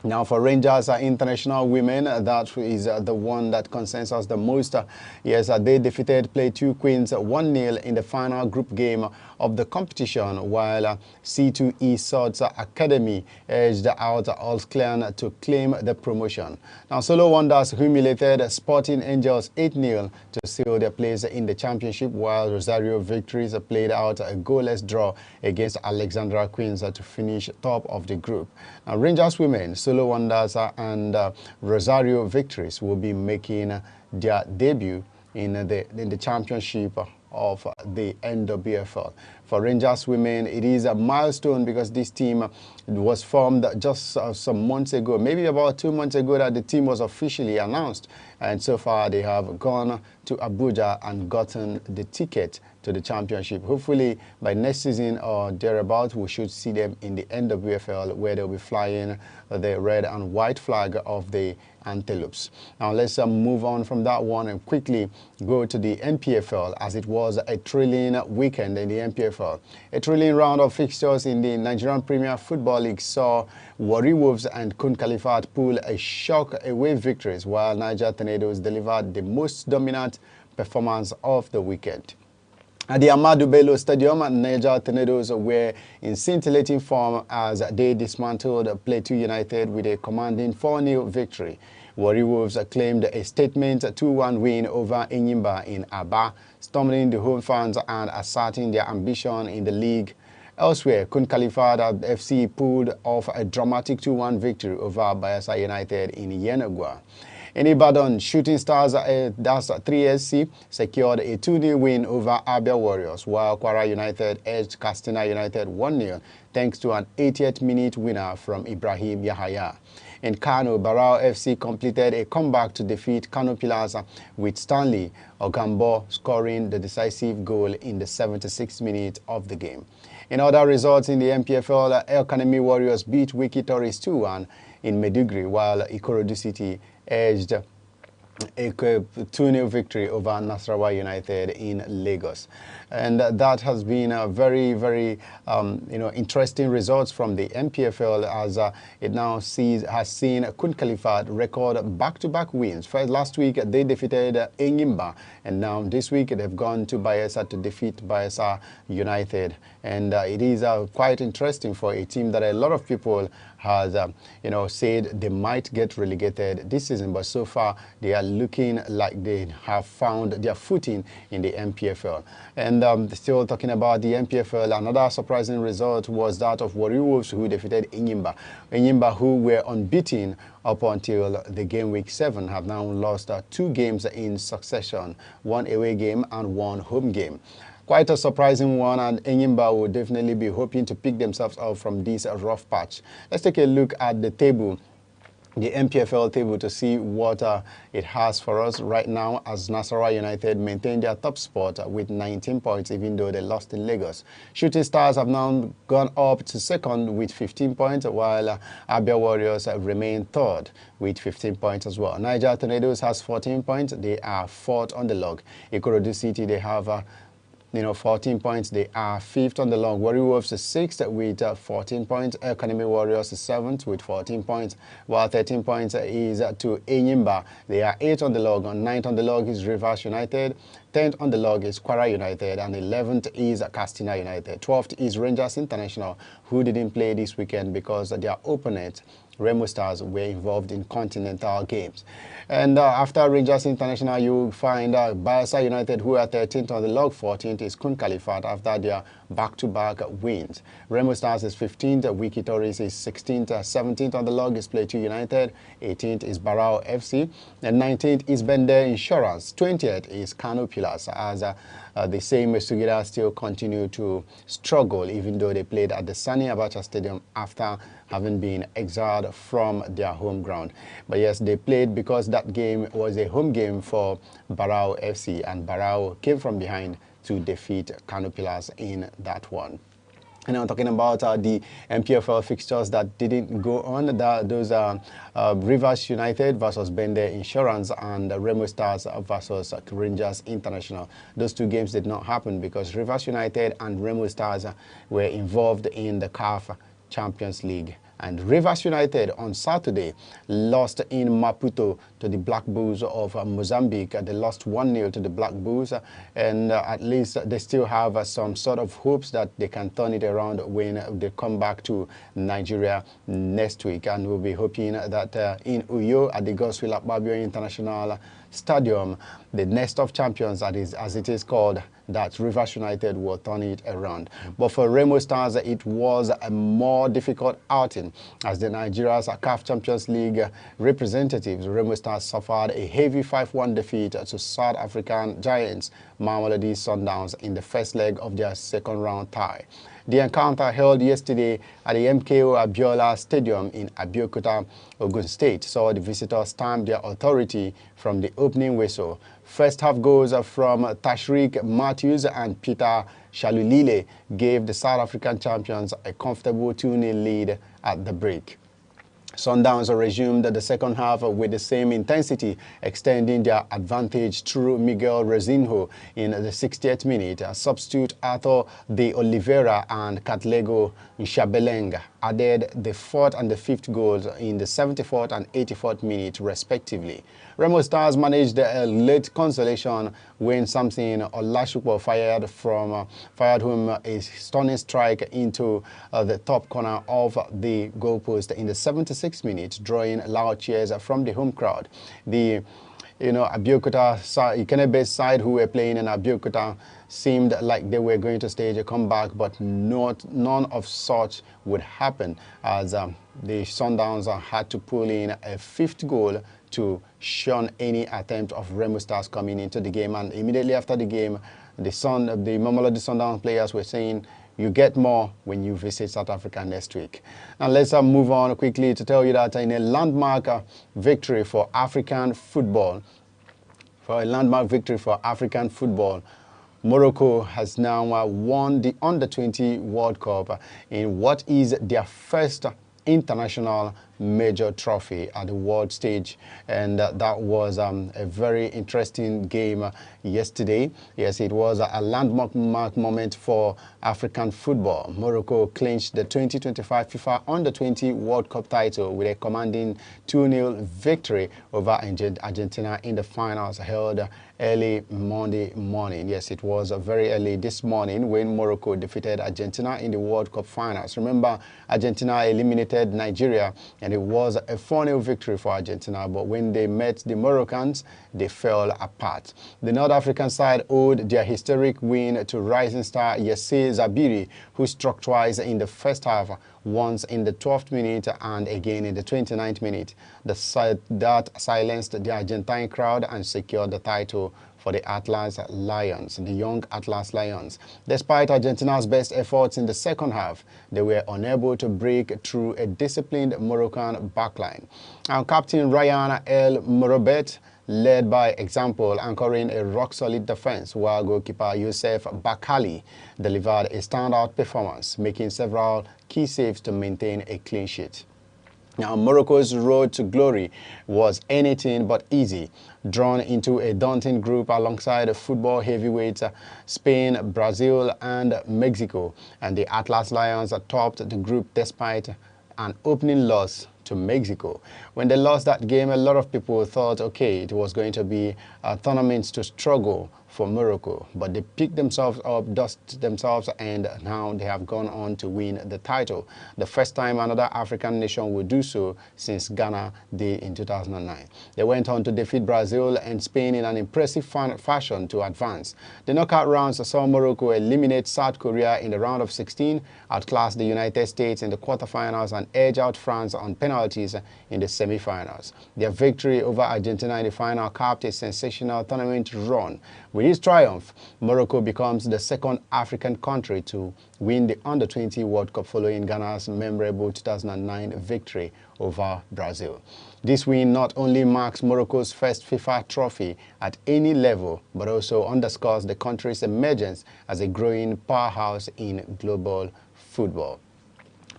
Now, for Rangers International Women, that is the one that concerns us the most. Yes, they defeated Play 2 Queens 1-0 in the final group game of the competition, while C2E Swords Academy edged out Clan to claim the promotion. Now, Solo Wonders humiliated Sporting Angels 8-0 to seal their place in the championship, while Rosario Victories played out a goalless draw against Alexandra Queens to finish top of the group. Now, Rangers Women, Solo Wonders and Rosario Victories will be making their debut in the championship of the NWFL. For Rangers Women, it is a milestone because this team was formed just some months ago, maybe about 2 months ago, that the team was officially announced. And so far, they have gone to Abuja and gotten the ticket to the championship. Hopefully, by next season or thereabout, we should see them in the NWFL, where they'll be flying the red and white flag of the Antelopes. Now, let's move on from that one and quickly go to the NPFL, as it was a thrilling weekend in the NPFL. A thrilling round of fixtures in the Nigerian Premier Football League saw Warri Wolves and Kun Khalifat pull a shock away victories, while Niger Tornadoes delivered the most dominant performance of the weekend. At the Ahmadu Bello Stadium, Niger Tornadoes were in scintillating form as they dismantled Plateau United with a commanding 4-0 victory. Warri Wolves claimed a statement 2-1 win over Enyimba in Aba, stumbling the home fans and asserting their ambition in the league. Elsewhere, Kun Khalifat FC pulled off a dramatic 2-1 victory over Bayelsa United in Yenagoa. In Ibadan, Shooting Stars, that's 3SC, secured a 2-0 win over Abia Warriors, while Kwara United edged Katsina United 1-0 thanks to an 80th minute winner from Ibrahim Yahaya. In Kano, Barao FC completed a comeback to defeat Kano Pillars with Stanley Ogambo scoring the decisive goal in the 76th minute of the game. In other results in the MPFL, El Kanemi Warriors beat Wiki Tories 2-1 in Maiduguri, while Ikorodu City edged a 2-0 victory over Nasarawa United in Lagos. And that has been a very, very interesting results from the MPFL, as it now has seen Kun Khalifat record back-to-back wins. First, last week they defeated Enyimba, and now this week they've gone to Bayelsa to defeat Bayelsa United. And it is quite interesting for a team that a lot of people has said they might get relegated this season, but so far they are looking like they have found their footing in the MPFL. And still talking about the MPFL, another surprising result was that of Warri Wolves, who defeated Enyimba. Enyimba, who were unbeaten up until the game week 7, have now lost 2 games in succession, 1 away game and 1 home game. Quite a surprising one, and Enyimba will definitely be hoping to pick themselves up from this rough patch. Let's take a look at the table, the MPFL table, to see what it has for us right now, as Nasarawa United maintain their top spot with 19 points, even though they lost in Lagos. Shooting Stars have now gone up to second with 15 points, while Abia Warriors remain third with 15 points as well. Niger Tornadoes has 14 points. They are fourth on the log. Ikorodu City, they have 14 points. They are 5th on the log. Warri Wolves is 6th with 14 points. El Kanemi Warriors is 7th with 14 points, while 13 points is to Enyimba. They are 8th on the log. On 9th on the log is Rivers United. 10th on the log is Kwara United, and 11th is Katsina United. 12th is Rangers International, who didn't play this weekend because their opponent, Remo Stars, were involved in continental games. And after Rangers International, you find Bayelsa United, who are 13th on the log. 14th is Kun Khalifat after their back-to-back wins. Remo Stars is 15th, Wiki Tories is 16th, 17th on the log is Plateau United, 18th is Barao FC, and 19th is Bende Insurance, 20th is Kano Pillars, as the same Mesugida still continue to struggle, even though they played at the Sani Abacha Stadium after having been exiled from their home ground. But yes, they played because that game was a home game for Barao FC, and Barao came from behind to defeat Kano Pillars in that one. And I'm talking about the MPFL fixtures that didn't go on. Those are Rivers United versus Bende Insurance and Remo Stars versus Rangers International. Those 2 games did not happen because Rivers United and Remo Stars were involved in the CAF Champions League And Rivers United on Saturday lost in Maputo to the Black Bulls of Mozambique. They lost 1-0 to the Black Bulls, and at least they still have some sort of hopes that they can turn it around when they come back to Nigeria next week. And we'll be hoping that in Uyo at the Godswill Akpabio International Stadium, the nest of champions, that is, as it is called, that Rivers United will turn it around. But for Remo Stars, it was a more difficult outing as the Nigeria's CAF Champions League representatives. Remo Stars suffered a heavy 5-1 defeat to South African giants Mamelodi Sundowns in the first leg of their second round tie. The encounter held yesterday at the MKO Abiola Stadium in Abeokuta, Ogun State, saw the visitors stamp their authority from the opening whistle. First half goals from Tashreeq Matthews and Peter Shalulile gave the South African champions a comfortable 2-0 lead at the break. Sundowns resumed the second half with the same intensity, extending their advantage through Miguel Rezinho in the 60th minute. Substitute Arthur De Oliveira and Katlego Nshabeleng added the 4th and the 5th goals in the 74th and 84th minute, respectively. Remo Stars managed a late consolation when Samson Olashukwu fired home a stunning strike into the top corner of the goalpost in the 76th minute, drawing loud cheers from the home crowd. The Abeokuta Ikene-based side who were playing in Abeokuta seemed like they were going to stage a comeback, but none of such would happen as the Sundowns had to pull in a 5th goal to shun any attempt of Remo Stars coming into the game. And immediately after the game, the Mamelodi Sundowns players were saying, you get more when you visit South Africa next week. Now let's move on quickly to tell you that in a landmark victory for African football, Morocco has now won the Under-20 World Cup in what is their first international major trophy at the world stage, and that was a very interesting game yesterday. Yes, it was a landmark moment for African football. Morocco clinched the 2025 FIFA Under-20 World Cup title with a commanding 2-0 victory over Argentina in the finals held early Monday morning. Yes, it was very early this morning when Morocco defeated Argentina in the World Cup finals. Remember, Argentina eliminated Nigeria, and it was a 4-0 victory for Argentina, but when they met the Moroccans, they fell apart. The North African side owed their historic win to rising star Yassir Zabiri, who struck twice in the first half, once in the 12th minute and again in the 29th minute. That silenced the Argentine crowd and secured the title for the Atlas Lions, the young Atlas Lions. Despite Argentina's best efforts in the second half, they were unable to break through a disciplined Moroccan backline. And Captain Ryan El Morobet led by example, anchoring a rock-solid defense, while goalkeeper Youssef Bakali delivered a standout performance, making several key saves to maintain a clean sheet. Now, Morocco's road to glory was anything but easy. Drawn into a daunting group alongside football heavyweights Spain, Brazil, and Mexico, and the Atlas Lions topped the group despite an opening loss to Mexico. When they lost that game, a lot of people thought, okay, it was going to be a tournament to struggle for Morocco, but they picked themselves up, dusted themselves, and now they have gone on to win the title. The first time another African nation would do so since Ghana did in 2009. They went on to defeat Brazil and Spain in an impressive fashion to advance. The knockout rounds saw Morocco eliminate South Korea in the round of 16, outclass the United States in the quarterfinals, and edge out France on penalties in the semifinals. Their victory over Argentina in the final capped a sensational tournament run. With this triumph, Morocco becomes the second African country to win the Under-20 World Cup following Ghana's memorable 2009 victory over Brazil. This win not only marks Morocco's first FIFA trophy at any level, but also underscores the country's emergence as a growing powerhouse in global football.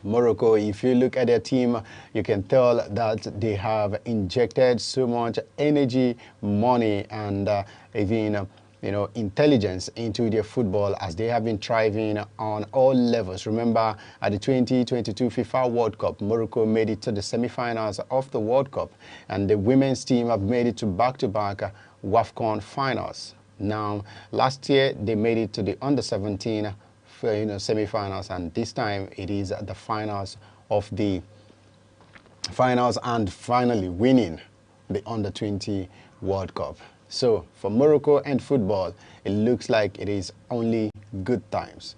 Morocco, if you look at their team, you can tell that they have injected so much energy, money, and even intelligence into their football, as they have been thriving on all levels. Remember, at the 2022 FIFA World Cup, Morocco made it to the semi-finals of the World Cup, and the women's team have made it to back-to-back WAFCON finals. Now, last year they made it to the under-17 semi-finals, and this time it is the finals of the finals, and finally winning the under-20 World Cup. So for Morocco and football, it looks like it is only good times.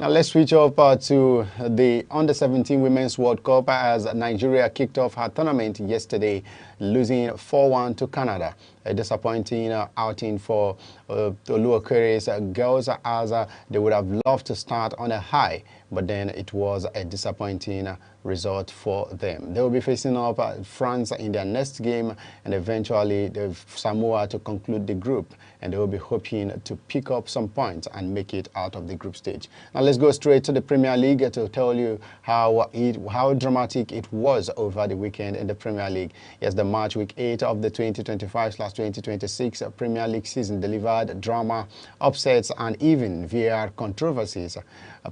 Now let's switch over to the Under-17 Women's World Cup, as Nigeria kicked off her tournament yesterday, losing 4-1 to Canada. A disappointing outing for Oluwakere's girls, as they would have loved to start on a high, but then it was a disappointing result for them. They will be facing up France in their next game, and eventually Samoa to conclude the group, and they will be hoping to pick up some points and make it out of the group stage. Now let's go straight to the Premier League to tell you how dramatic it was over the weekend in the Premier League. Yes, the match week 8 of the 2025/2026 Premier League season delivered drama, upsets, and even VAR controversies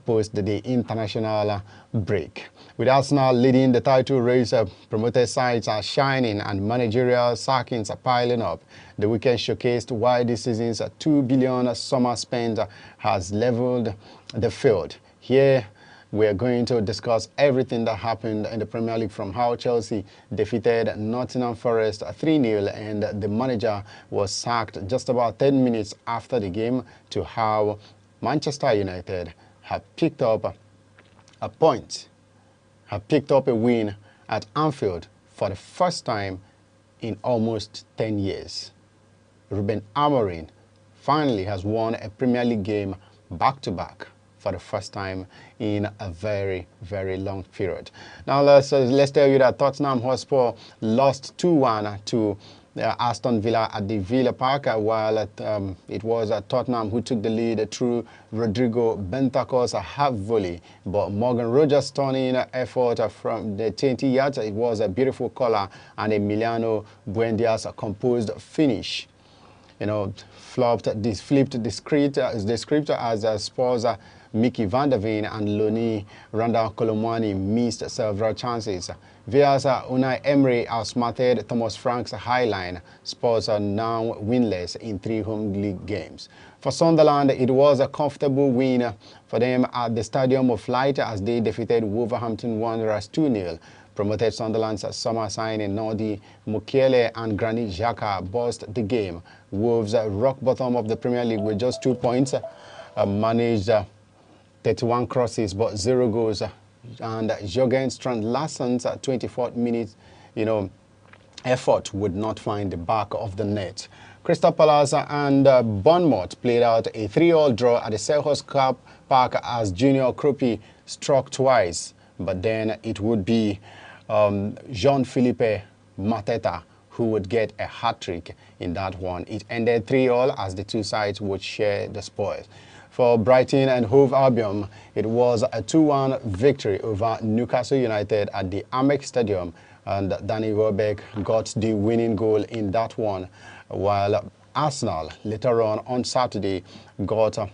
post the international break. With Arsenal leading the title race, promoted sides are shining and managerial sackings are piling up. The weekend showcased why this season's $2 billion summer spend has leveled the field. Here, we are going to discuss everything that happened in the Premier League, from how Chelsea defeated Nottingham Forest 3-0 and the manager was sacked just about 10 minutes after the game, to how Manchester United have picked up a win at Anfield for the first time in almost 10 years. Ruben Amorim finally has won a Premier League game back-to-back for the first time in a very, very long period. Now let's tell you that Tottenham Hotspur lost 2-1 to Aston Villa at the Villa Park, while it was Tottenham who took the lead through Rodrigo Bentancur's half volley, but Morgan Rogers' turning effort from the 20 yards, it was a beautiful collar, and Emiliano Buendia's composed finish, flipped the script as Spurs Mickey van der Ven and Loni Randall Colomwani missed several chances. Villa's Unai Emery outsmarted Thomas Frank's highline. Spurs are now winless in 3 home league games. For Sunderland, it was a comfortable win for them at the Stadium of Light, as they defeated Wolverhampton Wanderers 2-0. Promoted Sunderland's summer signing Nordi Mukiele and Granit Xhaka buzzed the game. Wolves, rock bottom of the Premier League with just 2 points, managed 31 crosses but 0 goals, and Jürgen Strand Larsen's 24th minute effort would not find the back of the net. Crystal Palace and Bournemouth played out a 3-3 draw at the Selhurst Cup Park, as Junior Kroppi struck twice, but then it would be Jean-Philippe Mateta who would get a hat-trick in that one. It ended 3-3 as the two sides would share the spoils. For Brighton and Hove Albion, it was a 2-1 victory over Newcastle United at the Amex Stadium, and Danny Welbeck got the winning goal in that one, while Arsenal later on Saturday got a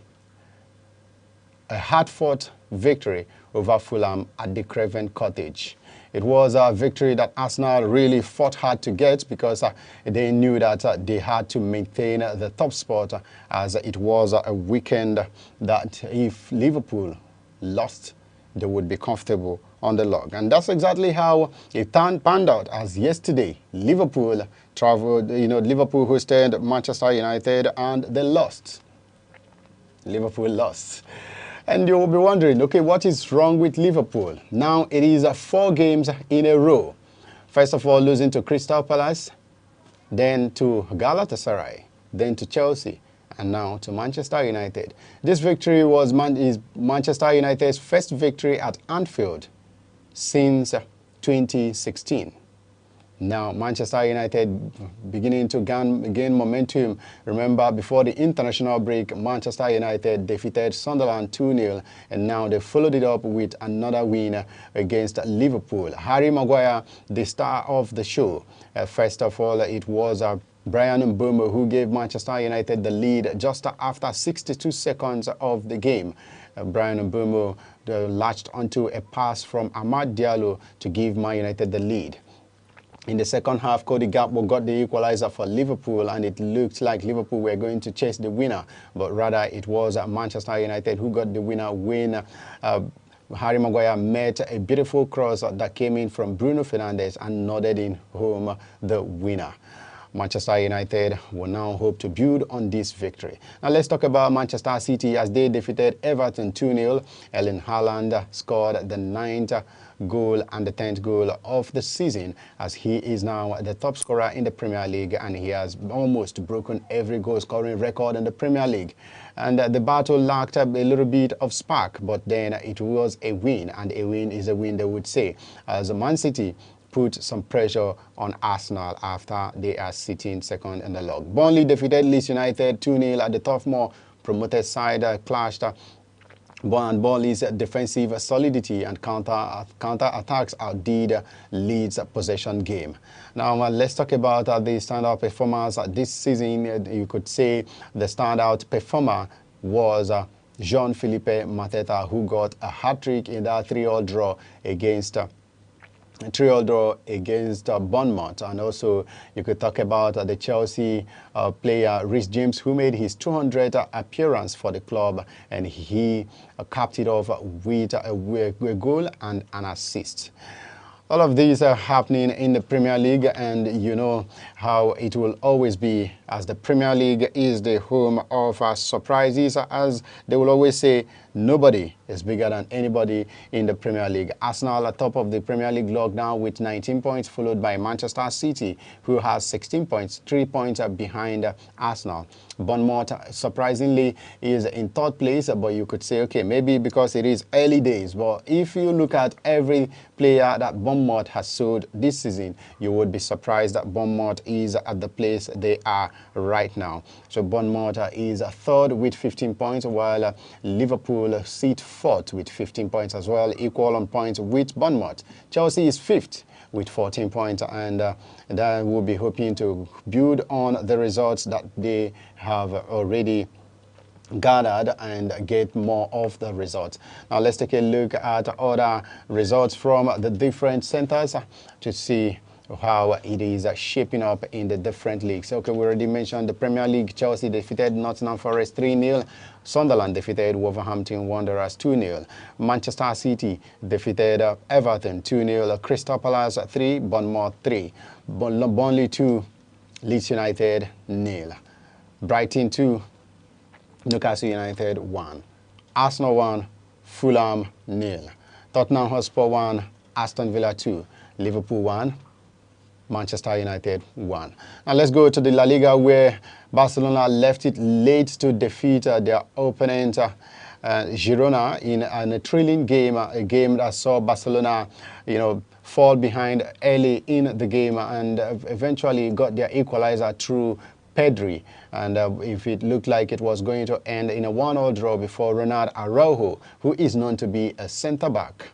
hard-fought victory over Fulham at the Craven Cottage. It was a victory that Arsenal really fought hard to get, because they knew that they had to maintain the top spot, as it was a weekend that if Liverpool lost, they would be comfortable on the log. And that's exactly how it panned out, as yesterday Liverpool traveled, Liverpool hosted Manchester United and they lost. Liverpool lost. And you will be wondering, okay, what is wrong with Liverpool? Now it is 4 games in a row. First of all, losing to Crystal Palace, then to Galatasaray, then to Chelsea, and now to Manchester United. This victory is Manchester United's first victory at Anfield since 2016. Now, Manchester United beginning to gain momentum. Remember, before the international break, Manchester United defeated Sunderland 2-0, and now they followed it up with another win against Liverpool. Harry Maguire, the star of the show. First of all, it was Brian Mbeumo, who gave Manchester United the lead just after 62 seconds of the game. Brian Mbeumo latched onto a pass from Amad Diallo to give Man United the lead. In the second half, Cody Gakpo got the equalizer for Liverpool, and it looked like Liverpool were going to chase the winner, but rather it was Manchester United who got the winner when Harry Maguire met a beautiful cross that came in from Bruno Fernandes and nodded in home the winner. Manchester United will now hope to build on this victory. Now let's talk about Manchester City as they defeated Everton 2-0. Erling Haaland scored the 9th goal and the 10th goal of the season, as he is now the top scorer in the Premier League, and he has almost broken every goal scoring record in the Premier League. And the battle lacked a little bit of spark, but then it was a win, and a win is a win, they would say, as Man City put some pressure on Arsenal after they are sitting second in the log. Burnley defeated Leeds United 2-0 at the Toughmore. Promoted side clashed. Burnley's defensive solidity and counter attacks outdid Leeds' possession game. Now let's talk about the standout performers this season. You could say the standout performer was Jean-Philippe Mateta, who got a hat-trick in that 3-3 draw against Bournemouth. And also you could talk about the Chelsea player Reece James, who made his 200th appearance for the club, and he capped it off with a goal and an assist. All of these are happening in the Premier League, and you know how it will always be, as the Premier League is the home of surprises. As they will always say, nobody is bigger than anybody in the Premier League. Arsenal at top of the Premier League log now with 19 points, followed by Manchester City, who has 16 points, 3 points behind Arsenal. Bournemouth, surprisingly, is in third place, but you could say, okay, maybe because it is early days. But if you look at every player that Bournemouth has sold this season, you would be surprised that Bournemouth is at the place they are right now. So Bournemouth is third with 15 points, while Liverpool sit fourth with 15 points as well, equal on points with Bournemouth. Chelsea is fifth with 14 points, and that will be hoping to build on the results that they have already gathered and get more of the results. Now let's take a look at other results from the different centers to see how it is shaping up in the different leagues. Okay, we already mentioned the Premier League. Chelsea defeated Nottingham Forest 3-0. Sunderland defeated Wolverhampton Wanderers 2-0. Manchester City defeated Everton 2-0. Crystal Palace 3, Bournemouth 3. Burnley 2, Leeds United 0. Brighton 2, Newcastle United 1. Arsenal 1, Fulham 0. Tottenham Hotspur 1, Aston Villa 2. Liverpool 1, Manchester United 1. Now let's go to the La Liga, where Barcelona left it late to defeat their opponent Girona in a thrilling game, a game that saw Barcelona, fall behind early in the game and eventually got their equalizer through Pedri. And if it looked like it was going to end in a 1-1 draw before Ronald Araujo, who is known to be a centre-back,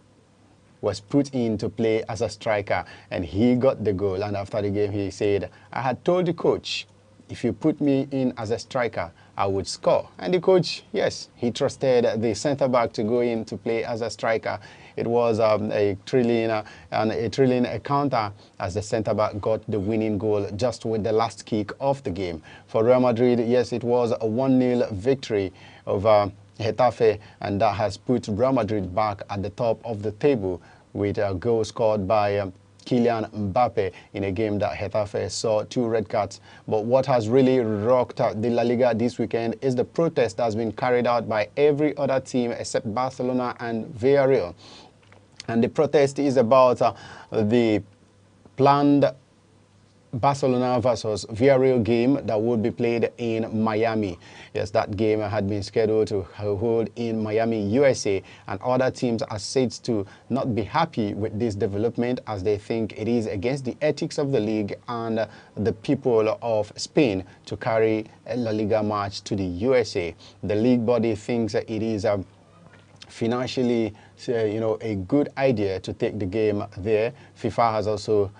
was put in to play as a striker, and he got the goal. And after the game he said, "I had told the coach, if you put me in as a striker, I would score." And the coach, yes, he trusted the centre-back to go in to play as a striker. It was a thrilling encounter as the centre-back got the winning goal just with the last kick of the game. For Real Madrid, yes, it was a 1-0 victory over Getafe, and that has put Real Madrid back at the top of the table with a goal scored by Kylian Mbappe in a game that Getafe saw 2 red cards. But what has really rocked the La Liga this weekend is the protest that has been carried out by every other team except Barcelona and Villarreal. And the protest is about the planned Barcelona versus Villarreal game that would be played in Miami. Yes, that game had been scheduled to hold in Miami, USA, and other teams are said to not be happy with this development, as they think it is against the ethics of the league and the people of Spain to carry a La Liga match to the USA. The league body thinks that it is financially, a good idea to take the game there. FIFA has also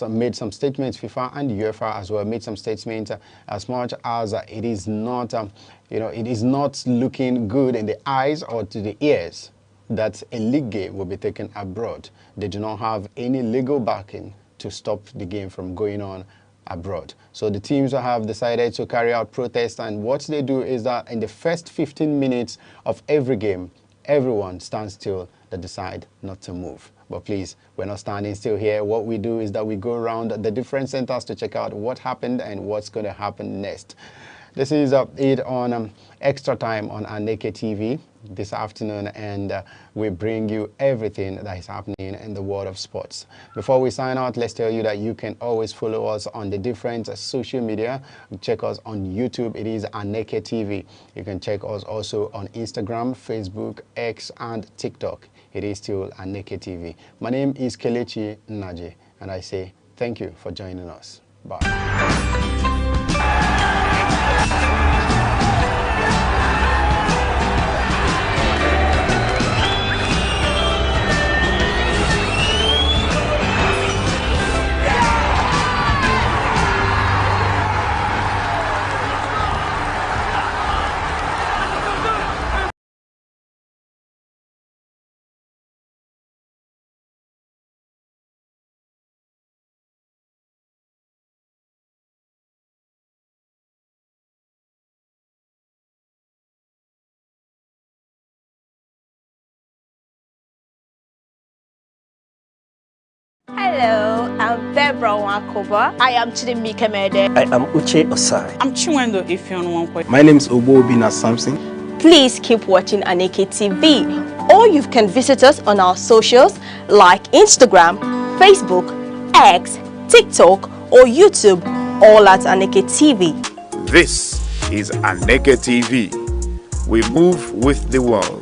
made some statements. FIFA and UEFA as well made some statements as much as it is not, it is not looking good in the eyes or to the ears that a league game will be taken abroad. They do not have any legal backing to stop the game from going on abroad. So the teams have decided to carry out protests, and what they do is that in the first 15 minutes of every game, everyone stands still. They decide not to move. But please, we're not standing still here. What we do is that we go around the different centers to check out what happened and what's going to happen next. This is it on Extra Time on Aneke TV this afternoon, and we bring you everything that is happening in the world of sports. Before we sign out, let's tell you that you can always follow us on the different social media. Check us on YouTube. It is Aneke TV. You can check us also on Instagram, Facebook, X, and TikTok. It is still Aneke TV. My name is Kelechi Naji, and I say thank you for joining us. Bye. Hello, I'm Bebra Wakoba. I am Chidimike Mede. I am Uche Osai. I'm Chinwendo Ifeonwankwe. My name is Obobina Samson. Please keep watching Aneke TV, or you can visit us on our socials like Instagram, Facebook, X, TikTok, or YouTube, all at Aneke TV. This is Aneke TV. We move with the world.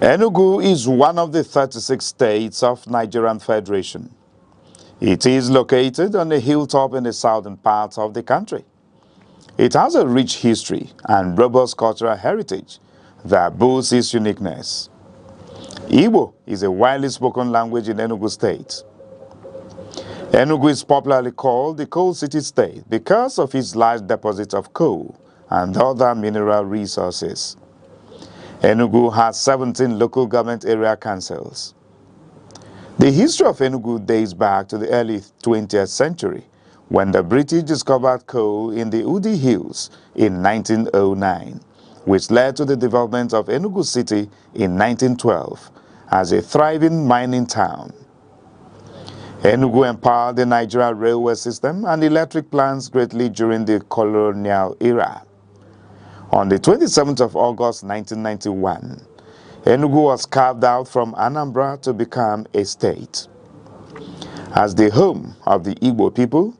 Enugu is one of the 36 states of Nigerian Federation. It is located on a hilltop in the southern part of the country. It has a rich history and robust cultural heritage that boasts its uniqueness. Igbo is a widely spoken language in Enugu State. Enugu is popularly called the Coal City State because of its large deposits of coal and other mineral resources. Enugu has 17 local government area councils. The history of Enugu dates back to the early 20th century when the British discovered coal in the Udi Hills in 1909, which led to the development of Enugu City in 1912 as a thriving mining town. Enugu empowered the Nigerian railway system and electric plants greatly during the colonial era. On the 27th of August 1991, Enugu was carved out from Anambra to become a state. As the home of the Igbo people,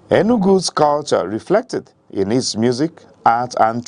Enugu's culture reflected in its music, art, and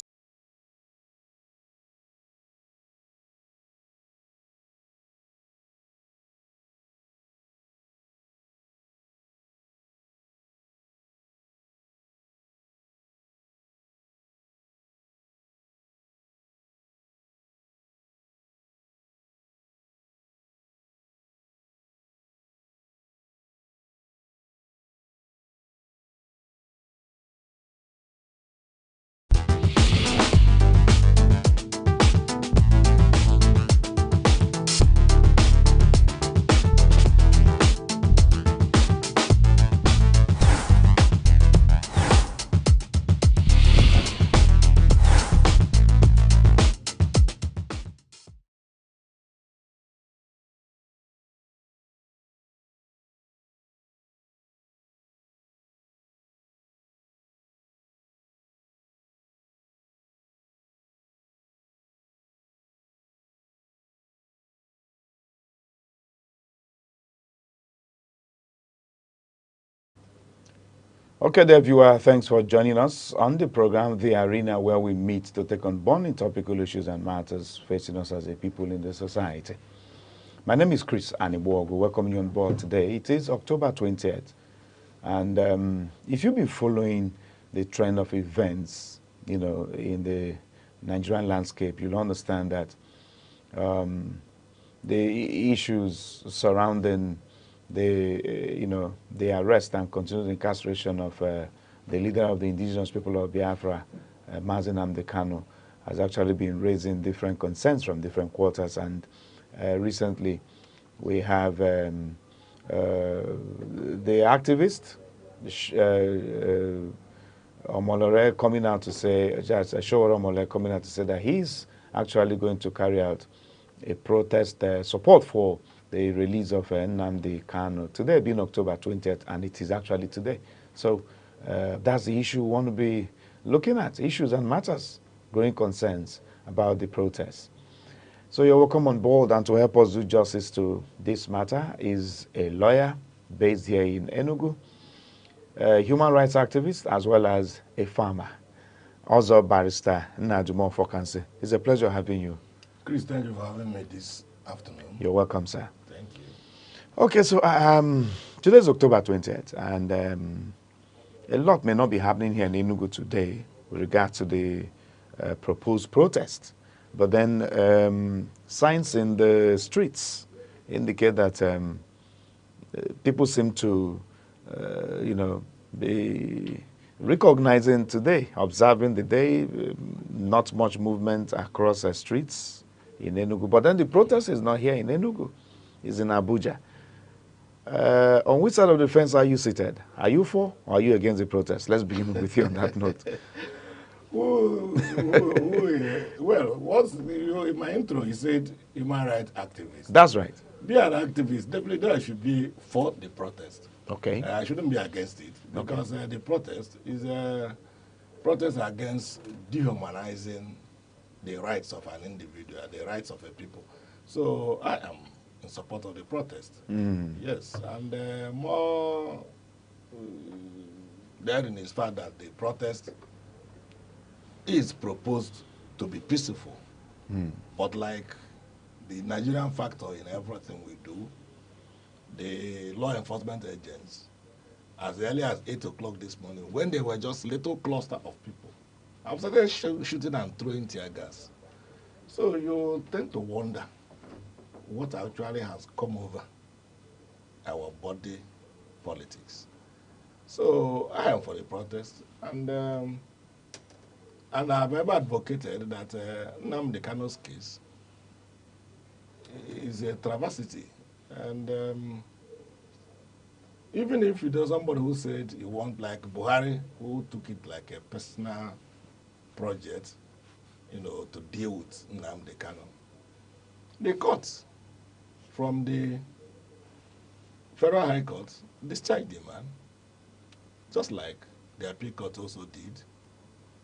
Okay, there, viewer, thanks for joining us on the program, The Arena, where we meet to take on burning topical issues and matters facing us as a people in the society. My name is Chris Aneke. We welcome you on board today. It is October 20th. And if you've been following the trend of events, you know, in the Nigerian landscape, you'll understand that the issues surrounding the arrest and continued incarceration of the leader of the indigenous people of Biafra, Mazi Nnamdi Kanu, has actually been raising different concerns from different quarters. And recently, we have the activist, Omolore coming out to say, just Showore Omolore coming out to say that he's actually going to carry out a protest support for the release of Nnamdi Kanu. Today being October 20th, and it is actually today. So that's the issue we want to be looking at, issues and matters, growing concerns about the protests. So you're welcome on board, and to help us do justice to this matter is a lawyer based here in Enugu, a human rights activist, as well as a farmer, also barrister Nnajumo Fokanse. It's a pleasure having you. Chris, thank you for having me this afternoon. You're welcome, sir. Thank you. Okay, so today's October 20th, and a lot may not be happening here in Enugu today with regard to the proposed protest. But then signs in the streets indicate that people seem to, be recognizing today, observing the day, not much movement across the streets in Enugu. But then the protest is not here in Enugu, it's in Abuja. On which side of the fence are you seated? Are you for or are you against the protest? Let's begin with you on that note. Well, in my intro, you said human rights activist. That's right. Be an activist, definitely I should be for the protest. Okay. I shouldn't be against it because the protest is a protest against dehumanizing the rights of an individual, the rights of a people. So I am in support of the protest. Yes, and more therein is fact that the protest is proposed to be peaceful. But like the Nigerian factor in everything we do, the law enforcement agents, as early as 8 o'clock this morning, when they were just little cluster of people, I started shooting and throwing tear gas. So you tend to wonder what actually has come over our body politics. So I am for the protest, and I've ever advocated that Nnamdi Kanu's case is a travesty. And even if it was somebody who said he want, like Buhari, who took it like a personal project, to deal with Nnamdi Kanu, the court from the Federal High Court discharged the man, just like the appeal court also did.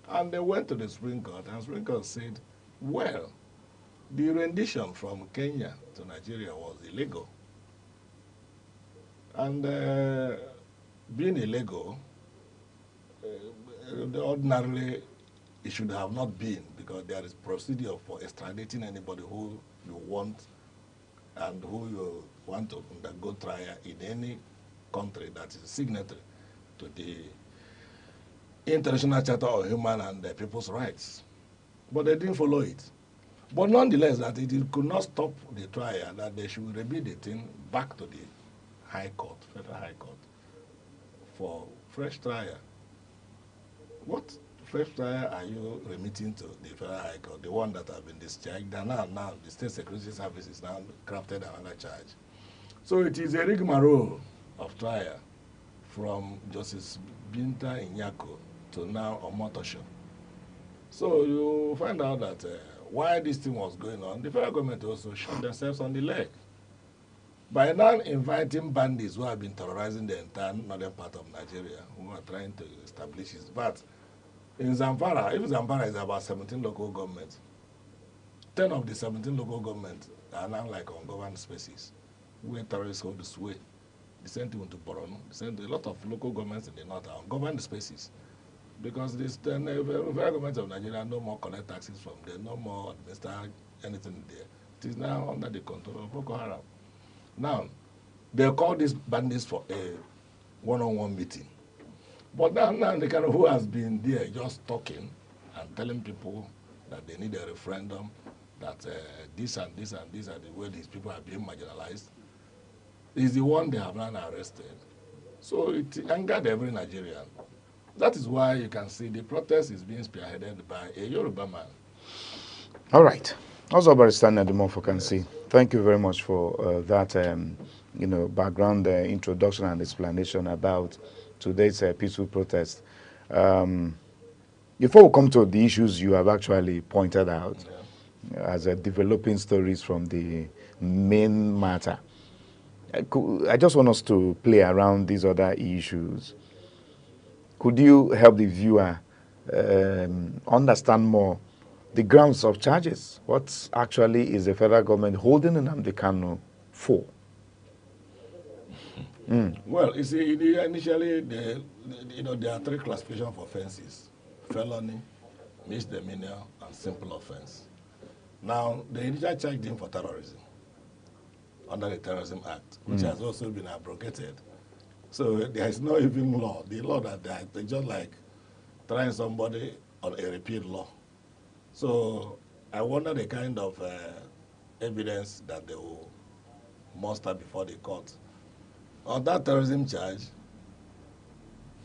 And they went to the Supreme Court, and the Supreme Court said, well, the rendition from Kenya to Nigeria was illegal. And being illegal, ordinarily it should have not been, because there is procedure for extraditing anybody who you want and who you want to undergo trial in any country that is signatory to the International Charter of Human and People's Rights. But they didn't follow it. But nonetheless, that it could not stop the trial, that they should remit the thing back to the High Court, Federal High Court, for fresh trial. What fresh trial are you remitting to the Federal High Court, the one that have been discharged? And now the State Security Service is now crafted another charge. So it is a rigmarole of trial from Justice Binta Inyako to now Omotosho. So you find out that while this thing was going on, the federal government also shot themselves on the leg by now inviting bandits who have been terrorizing the entire northern part of Nigeria, who are trying to establish it. But in Zamfara, if Zamfara is about 17 local governments, 10 of the 17 local governments are now like ungoverned spaces, where terrorists hold the sway. The same thing to Borno, a lot of local governments in the north are ungoverned spaces. Because the federal government of Nigeria no more collect taxes from them, no more administer anything there. It is now under the control of Boko Haram. Now, they call these bandits for a one-on-one meeting. But now the kind of who has been there just talking and telling people that they need a referendum, that this and this and this are the way these people are being marginalized, is the one they have now arrested. So it angered every Nigerian. That is why you can see the protest is being spearheaded by a Yoruba man. All right. Also, Barrister Nnajumo Fokanse, thank you very much for that background introduction and explanation about today's peaceful protest. Before we come to the issues you have actually pointed out as developing stories from the main matter, I just want us to play around these other issues. Could you help the viewer understand more the grounds of charges? What actually is the federal government holding Nnamdi Kanu for? Well, you see, initially, there are three classifications of offenses: felony, misdemeanor, and simple offense. Now, they initially charged him for terrorism under the Terrorism Act, which has also been abrogated. So there is no even law. The law that they just like trying somebody on a repeat law. So I wonder the kind of evidence that they will muster before the court. On that terrorism charge,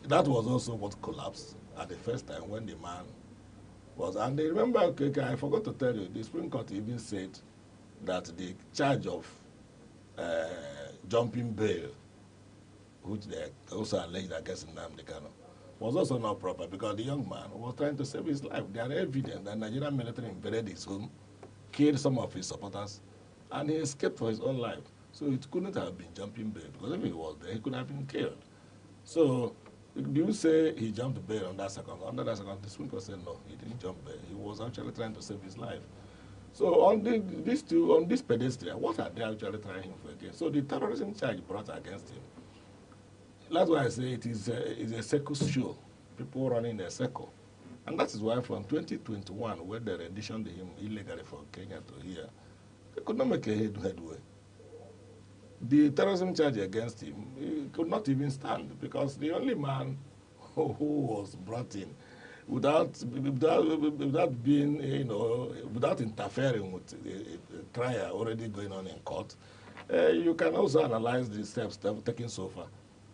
that was also what collapsed at the first time when the man was. And they remember, okay, I forgot to tell you, the Supreme Court even said that the charge of jumping bail, which they also alleged against Nnamdi Kanu, was also not proper because the young man was trying to save his life. There are evidence that Nigerian military invaded his home, killed some of his supporters, and he escaped for his own life. So it couldn't have been jumping bail because if he was there, he could have been killed. So do you say he jumped bail on that second? Under that second, the Supreme Court said no, he didn't jump bail. He was actually trying to save his life. So on this pedestrian, what are they actually trying him for again? So the terrorism charge brought against him. That's why I say it is a circle show, people running a circle. And that is why from 2021, when they renditioned him illegally from Kenya to here, they could not make a headway. The terrorism charge against him, he could not even stand because the only man who was brought in without being, without interfering with a trial already going on in court, you can also analyze the steps taken so far.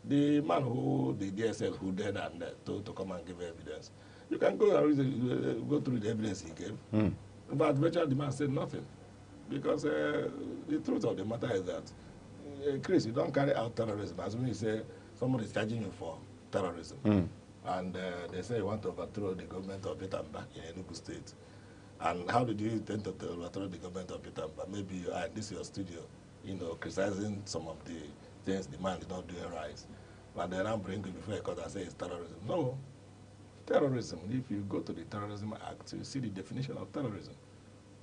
The man who the DSS who did and to come and give evidence, you can go and go through the evidence he gave. But virtually the man said nothing because the truth of the matter is that Chris, you don't carry out terrorism. As when you say somebody is charging you for terrorism, and they say you want to overthrow the government of Itamba in Enugu State. And how did you intend to overthrow the government of Itamba? Maybe you are in this your studio, criticizing some of the things the man is not doing right. But then I'm bringing you before a court and say it's terrorism. No. Terrorism, if you go to the Terrorism Act, you see the definition of terrorism.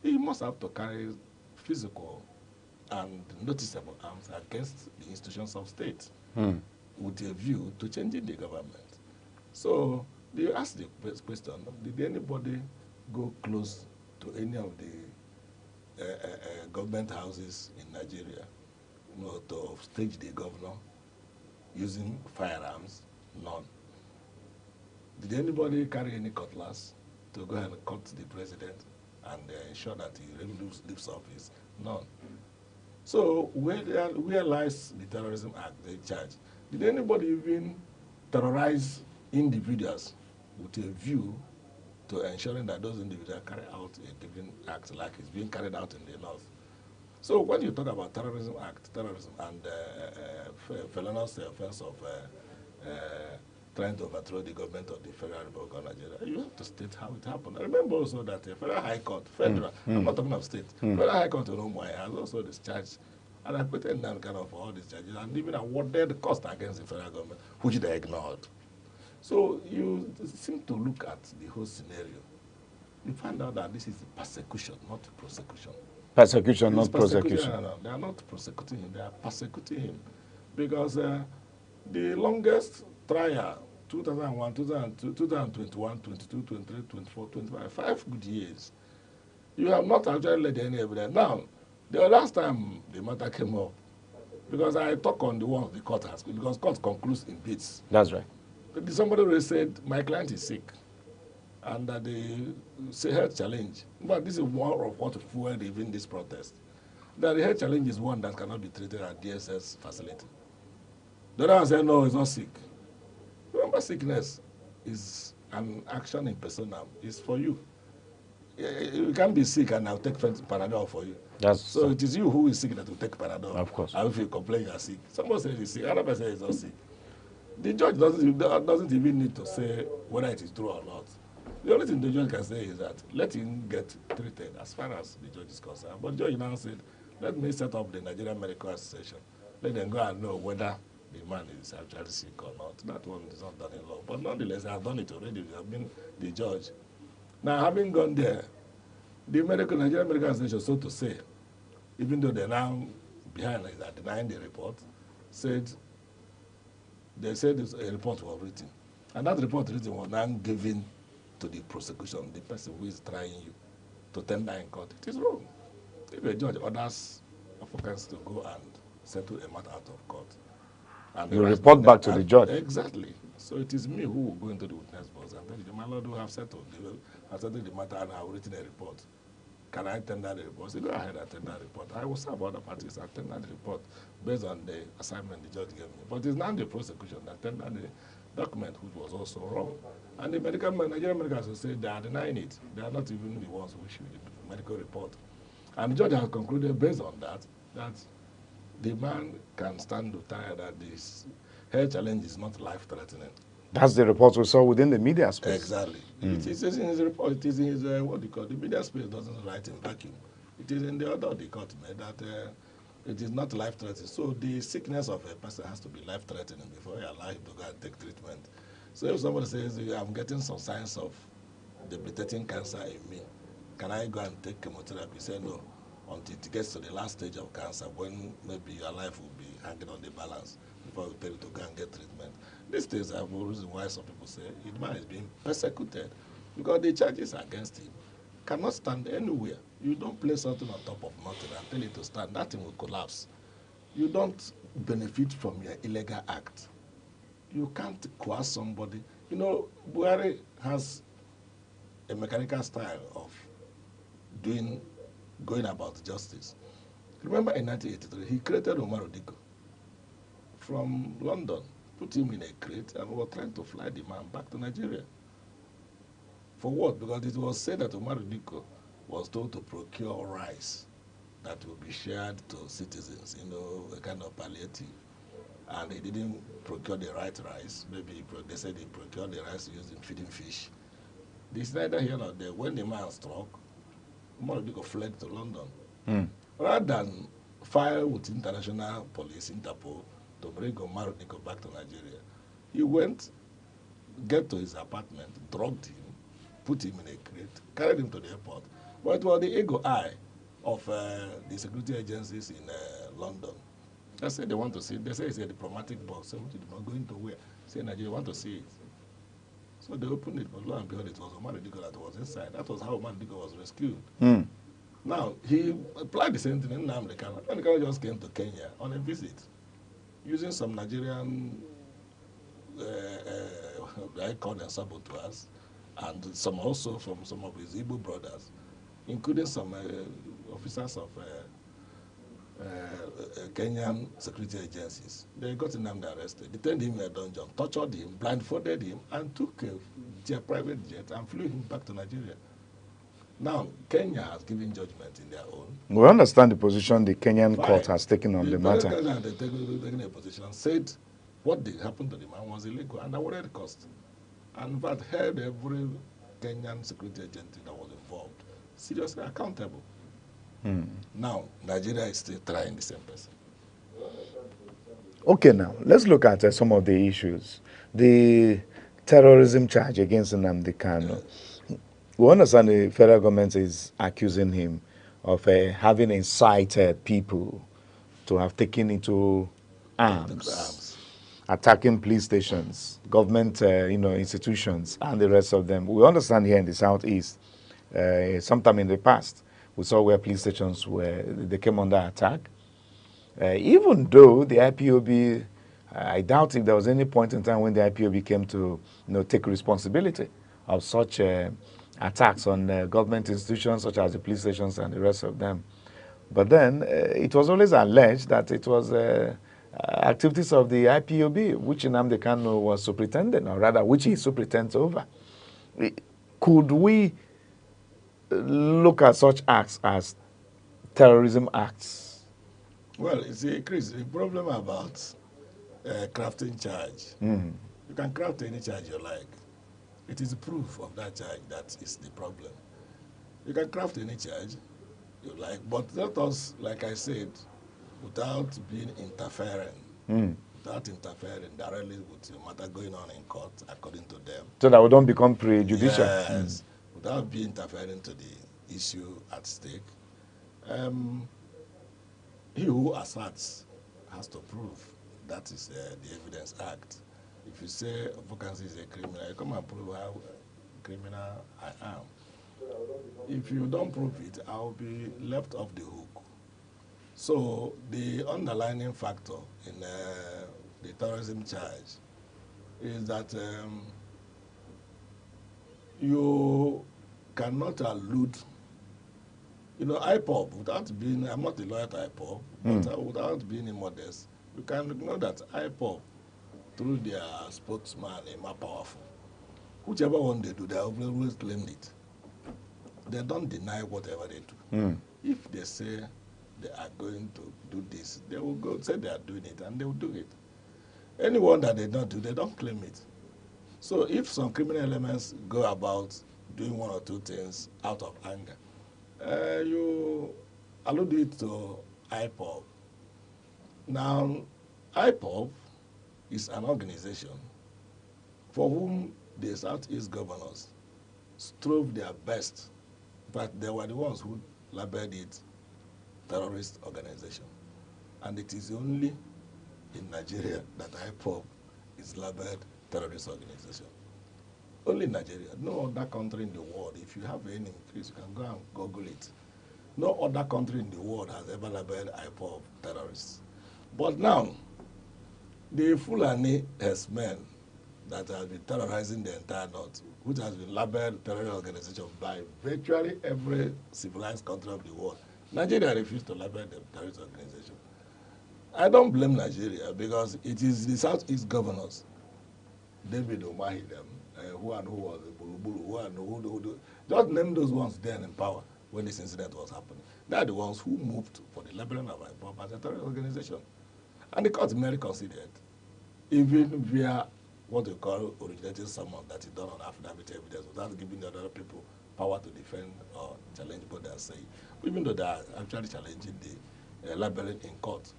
You must have to carry physical and noticeable arms against the institutions of state with a view to changing the government. So you ask the question, did anybody go close to any of the government houses in Nigeria to stage the governor using firearms? None. Did anybody carry any cutlass to go and cut the president and ensure that he really leaves office? None. So where lies the Terrorism Act, the charge? Did anybody even terrorize individuals with a view to ensuring that those individuals carry out a given act like it's being carried out in the north? So when you talk about terrorism and felonious offense of trying to overthrow the government of the Federal Republic of Nigeria, you have to state how it happened. I remember also that the Federal High Court, I'm not talking of state, Federal High Court in Umuahia has also discharged and acquitted Nnamdi Kanu for all these charges and even awarded the cost against the federal government, which they ignored. So you seem to look at the whole scenario. You find out that this is persecution, not prosecution. Persecution, not prosecution. No, they are not prosecuting him, they are persecuting him. Because the longest trial, 2001, 2002, 2021, 22, 23, 24, 25, 5 good years. You have not actually led any evidence. Now, the last time the matter came up, because I talk on the ones the court has, because court concludes in bits. That's right. Somebody already said, my client is sick, and that they say health challenge. But this is more of what fueled even this protest. That the health challenge is one that cannot be treated at DSS facility. The other one said, no, he's not sick. Remember, sickness is an action in personam. It's for you. You can't be sick and I'll take Panadol for you. So it is you who is sick that will take Panadol. Of course. And if you complain you are sick. Somebody says he's sick, another person is not sick. The judge doesn't even need to say whether it is true or not. The only thing the judge can say is that let him get treated as far as the judge is concerned. But the judge now said, let me set up the Nigerian Medical Association. Let them go and know whether the man is actually sick or not. That one is not done in law. But nonetheless, they have done it already. They have been the judge. Now, having gone there, the Nigerian Medical Association, so to say, even though they're now behind, like, denying the report, they said a report was written. And that report written was now given to the prosecution, the person who is trying you, to tender in court. It is wrong. If a judge orders applicants to go and settle a matter out of court, and you report back to the judge. Exactly. So it is me who will go into the witness box and tell you, my lord, who have settled the matter and I have written a report. Can I tender the report? So go ahead and tender the report. I will serve other parties and tender the report based on the assignment the judge gave me. But it's not the prosecution that tendered the document, which was also wrong. And the Nigerian Medical Association, they are denying it. They are not even the ones who issued the medical report. And the judge has concluded based on that the man can stand to tire that this health challenge is not life-threatening. That's the report we saw within the media space. Exactly. It is in his report. It is in his, what do you call it? The media space doesn't write in vacuum. It is in the order of the court that it is not life-threatening. So the sickness of a person has to be life-threatening before you allow him to go and take treatment. So if somebody says, I'm getting some signs of debilitating cancer in me, can I go and take chemotherapy? Say no, until it gets to the last stage of cancer, when maybe your life will be hanging on the balance before we tell you to go and get treatment. These days, I have a reason why some people say the man is being persecuted because the charges against him cannot stand anywhere. You don't place something on top of nothing and tell it to stand. That thing will collapse. You don't benefit from your illegal act. You can't coerce somebody. You know, Buhari has a mechanical style of going about justice. Remember in 1983, he created Omar Odiko from London, put him in a crate, and were trying to fly the man back to Nigeria. For what? Because it was said that Omar Odiko was told to procure rice that will be shared to citizens, a kind of palliative. And he didn't procure the right rice. Maybe they said he procured the rice used in feeding fish. This is neither here nor there. When the man struck, Omar Odiko fled to London. Rather than file with international police, Interpol, to bring Omar Odiko back to Nigeria, he went, get to his apartment, drugged him, put him in a crate, carried him to the airport. But it was the ego eye of the security agencies in London. They say they want to see it. They say it's a diplomatic box. So what are going to where? Say Nigeria want to see it. So they opened it, but lo and behold, it was Omar Odiko that was inside. That was how Omar Odiko was rescued. Now, he applied the same thing in Nnamdi Kanu. Nnamdi Kanu just came to Kenya on a visit, using some Nigerian, I call them saboteurs, and some also from some of his Igbo brothers, including some officers of Kenyan security agencies. They got him arrested, detained him in a dungeon, tortured him, blindfolded him, and took a private jet and flew him back to Nigeria. Now, Kenya has given judgment in their own. We understand the position the Kenyan court has taken on the matter. The taken a position, said what did happen to the man was illegal and awarded cost. And in fact, held every Kenyan security agent that was involved seriously accountable. Now, Nigeria is still trying the same person. Okay, now, let's look at some of the issues. The terrorism charge against Nnamdi Kanu. We understand the federal government is accusing him of having incited people to have taken into arms, attacking police stations, government institutions, and the rest of them. We understand here in the Southeast, sometime in the past, we saw where police stations they came under attack. Even though the IPOB, I doubt if there was any point in time when the IPOB came to take responsibility of such attacks on government institutions such as the police stations and the rest of them. But then it was always alleged that it was activities of the IPOB, which Nnamdi Kanu was superintendent, or rather, which he superintends over. Could we look at such acts as terrorism acts? Well, you see, Chris, the problem about crafting charge. You can craft any charge you like. It is proof of that charge that is the problem. You can craft any charge you like, but let us, like I said, without being interfering, without interfering directly with the matter going on in court, according to them. So that we don't become prejudicial. Yes, without being interfering to the issue at stake. He who asserts has to prove. That is the Evidence Act. If you say vacancy is a criminal, you come and prove how criminal I am. If you don't prove it, I'll be left off the hook. So the underlying factor in the terrorism charge is that you cannot allude, you know, IPOB, without being, I'm not a lawyer to IPOB, but without being immodest, you can know that IPOB, through their spokesman, are more powerful. Whichever one they do, they always claim it. They don't deny whatever they do. If they say they are going to do this, they will go say they are doing it, and they will do it. Anyone that they don't do, they don't claim it. So if some criminal elements go about doing one or two things out of anger, you allude it to IPOB. Now, IPOB is an organization for whom the Southeast governors strove their best, but they were the ones who labeled it terrorist organization. And it is only in Nigeria that IPOB is labeled terrorist organization. Only in Nigeria. No other country in the world, if you have any increase, you can go and Google it. No other country in the world has ever labeled IPOB terrorists. But now, the Fulani herdsmen that have been terrorizing the entire North, which has been labeled terrorist organization by virtually every civilized country of the world, Nigeria refused to label them terrorist organization. I don't blame Nigeria because it is the Southeast governors, David Umahi, them, who was the Buruburu, who just name those ones then in power when this incident was happening. They are the ones who moved for the labeling of IPOB as a terrorist organization. And the court merely considered, even via what we call originating summons that is done on affidavit evidence without giving the other people power to defend or challenge what they are saying, even though they are actually challenging the labeling in court,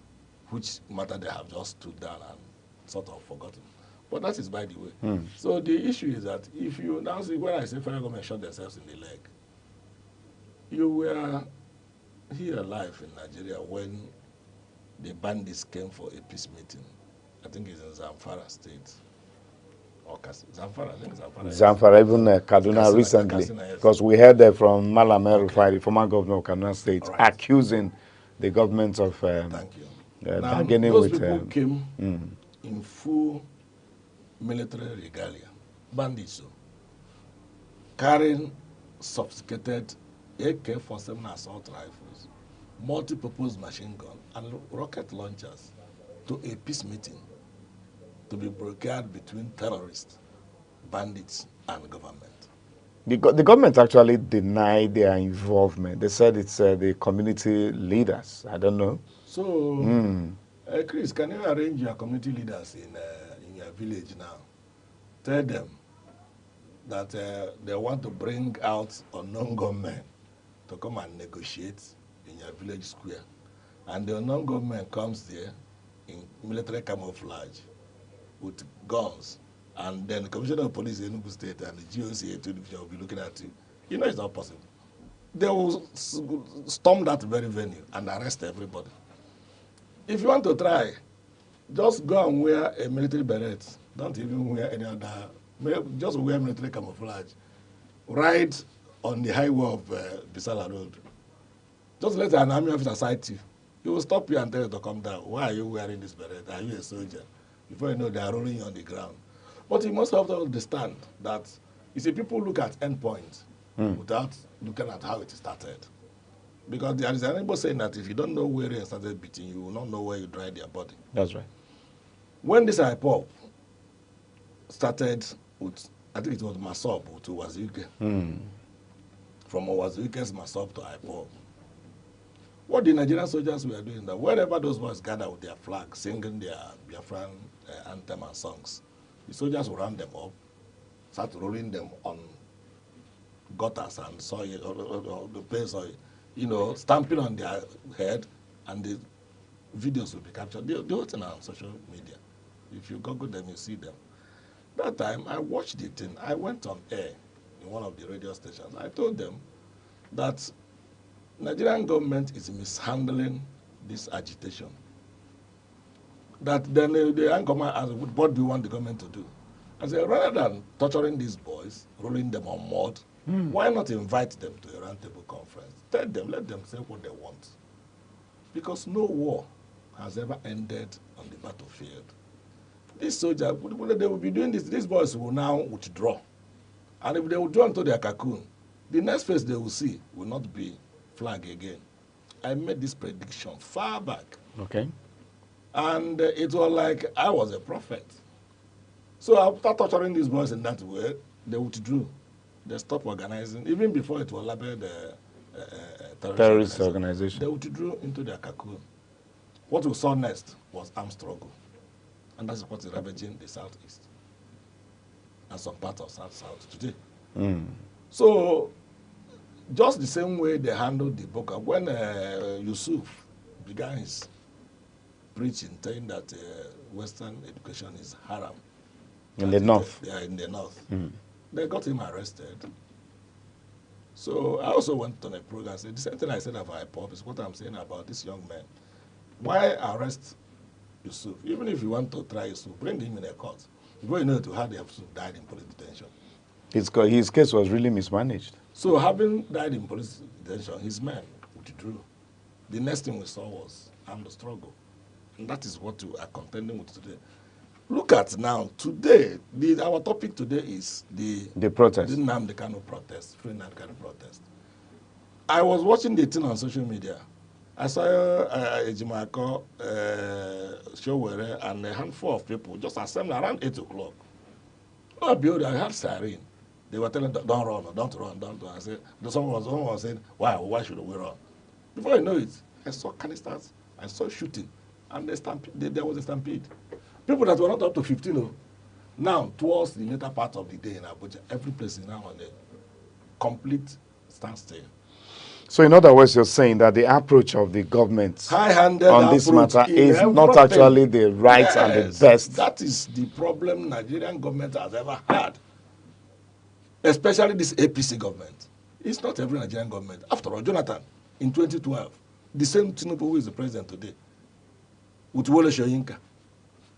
which matter they have just stood down and sort of forgotten. But that is by the way. So the issue is that if you now see, when I say federal government shot themselves in the leg, you were here alive in Nigeria when the bandits came for a peace meeting. I think it's in Zamfara State. Or Zamfara, I think Zamfara. Zamfara, even Kaduna recently. Because we heard from Malam El-Rufai, the former governor of Kaduna State, accusing the government of bargaining those with... people came in full military regalia, bandits, carrying sophisticated AK-47 assault rifles, multi-purpose machine gun, and rocket launchers to a peace meeting to be brokered between terrorists, bandits, and government. The government actually denied their involvement. They said it's the community leaders. I don't know. So, Chris, can you arrange your community leaders in your village now? Tell them that they want to bring out unknown gunmen to come and negotiate in your village square. And the unknown gunmen comes there in military camouflage with guns. And then the Commissioner of Police in Enugu State and the GOC division will be looking at you. You know it's not possible. They will storm that very venue and arrest everybody. If you want to try, just go and wear a military beret. Don't even wear any other, just wear military camouflage. Ride on the highway of Bisala Road. Just let an army officer sight you. He will stop you and tell you to come down. Why are you wearing this beret? Are you a soldier? Before you know, they are rolling you on the ground. But you must have to understand that, you see, people look at endpoints without looking at how it started. Because there is an Igbo saying that if you don't know where they started beating, you will not know where you dried their body. That's right. When this IPOB started with, I think it was Masop to Wazuke. From Wazuke's Masop to IPOB. What the Nigerian soldiers were doing, that wherever those boys gather with their flag, singing their Biafran anthem and songs. The soldiers will round them up, start rolling them on gutters and soil, or the place soil, stamping on their head, and the videos will be captured. The whole thing are on social media. If you Google them, you see them. That time, I watched the thing. I went on air in one of the radio stations. I told them that Nigerian government is mishandling this agitation. That then the anchorman asked, what do you want the government to do? I said, rather than torturing these boys, rolling them on mud, why not invite them to a roundtable conference? Tell them, let them say what they want. Because no war has ever ended on the battlefield. These soldiers, they will be doing this. These boys will now withdraw. And if they withdraw into their cocoon, the next face they will see will not be flag again. I made this prediction far back. Okay. And it was like I was a prophet. So after torturing these boys in that way, they withdrew. They stopped organizing. Even before it was labeled terrorist organization. They withdrew into their cocoon. What we saw next was armed struggle. And that's what is ravaging the southeast and some parts of south today. So just the same way they handled the Boko, when Yusuf began his preaching, saying that Western education is haram. In the north. They are in the north. They got him arrested. So I also went on a program and said, the same thing I said about IPOP is what I'm saying about this young man. Why arrest Yusuf? Even if you want to try Yusuf, bring him in a court. Before you know it, how Yusuf died in police detention. His case was really mismanaged. So having died in police detention, his men withdrew. The next thing we saw was armed struggle. And that is what we are contending with today. Look at now, today, our topic today is the protest. The Nnamdi Kanu protest, free Nnamdi Kanu protest. I was watching the thing on social media. I saw Ejimako, Showere, and a handful of people just assembled around 8 o'clock. Oh, beauty, I had siren. They were telling them, don't run, don't run, don't run. I said, someone was saying, why should we run? Before you know it, I saw canisters, I saw shooting, and there was a stampede. People that were not up to 15, oh, now, towards the later part of the day in Abuja, every place is now on a complete standstill. So in other words, you're saying that the approach of the government on this matter is not actually the right and the best. That is the problem Nigerian government has ever had, especially this APC government. It's not every Nigerian government. After all, Jonathan, in 2012, the same Tinubu who is the president today, with Wole Soyinka,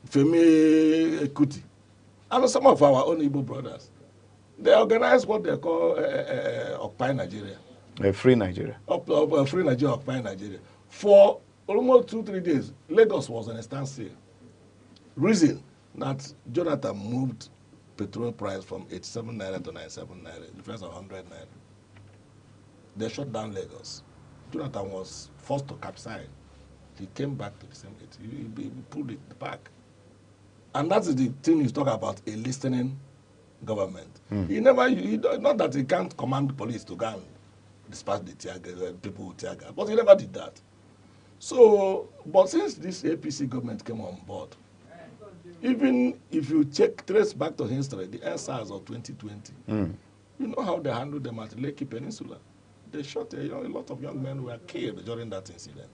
Femi Kuti, and some of our own Igbo brothers, they organized what they call Occupy Nigeria. A free Nigeria. Free Nigeria, Occupy Nigeria. For almost 2-3 days, Lagos was on a standstill. Reason that Jonathan moved petrol price from 87 naira to 97 naira, difference of 100 naira. They shut down Lagos. Jonathan was forced to capsize. He came back to the same age. He pulled it back. And that's the thing you talk about, a listening government. Not that he can't command the police to go and dispatch the tear gas, people with tear gas, but he never did that. So, but since this APC government came on board, even if you trace back to history, the SARS of 2020, you know how they handled them at Lekki Peninsula. They shot a lot of young men were killed during that incident.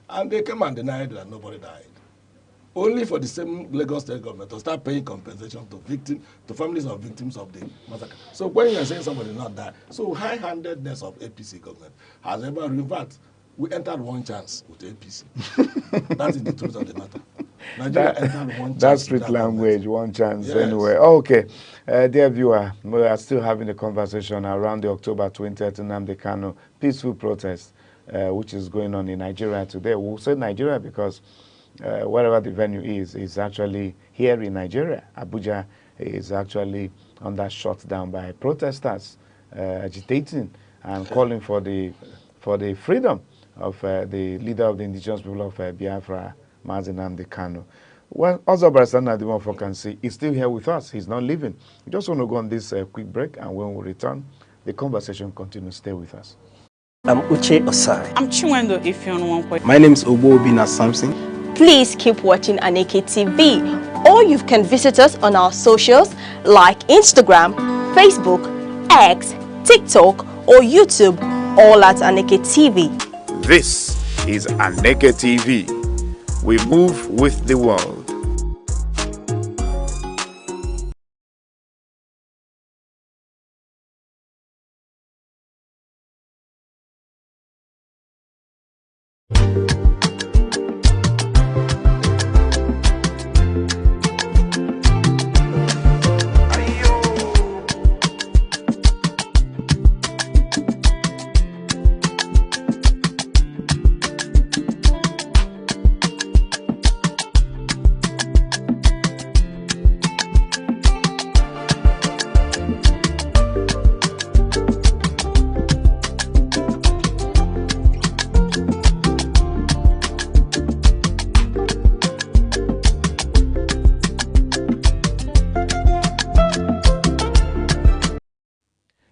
And they came and denied that nobody died. Only for the same Lagos State government to start paying compensation to families of victims of the massacre. So when you are saying somebody not die, so high-handedness of APC government has ever reversed. We entered one chance with APC. That is the truth of the matter. Nigeria entered one chance. That's street language, one chance anyway. Okay, dear viewer, we are still having a conversation around the October 20th Nnamdi Kanu peaceful protest, which is going on in Nigeria today. We'll say Nigeria because wherever the venue is actually here in Nigeria. Abuja is actually under shutdown by protesters agitating and calling for the freedom of the leader of the indigenous people of Biafra, Mazi Nnamdi Kanu. Well, also Barrister Nadimofo can see he's still here with us. He's not leaving. We just want to go on this quick break, and when we return, the conversation continues. Stay with us. I'm Uche Osai. I'm Chinwendo Ifeanyi. My name is Obobina Samson. Please keep watching Aneke TV. or you can visit us on our socials like Instagram, Facebook, X, TikTok, or YouTube, all at Aneke TV. This is Aneke TV. We move with the world.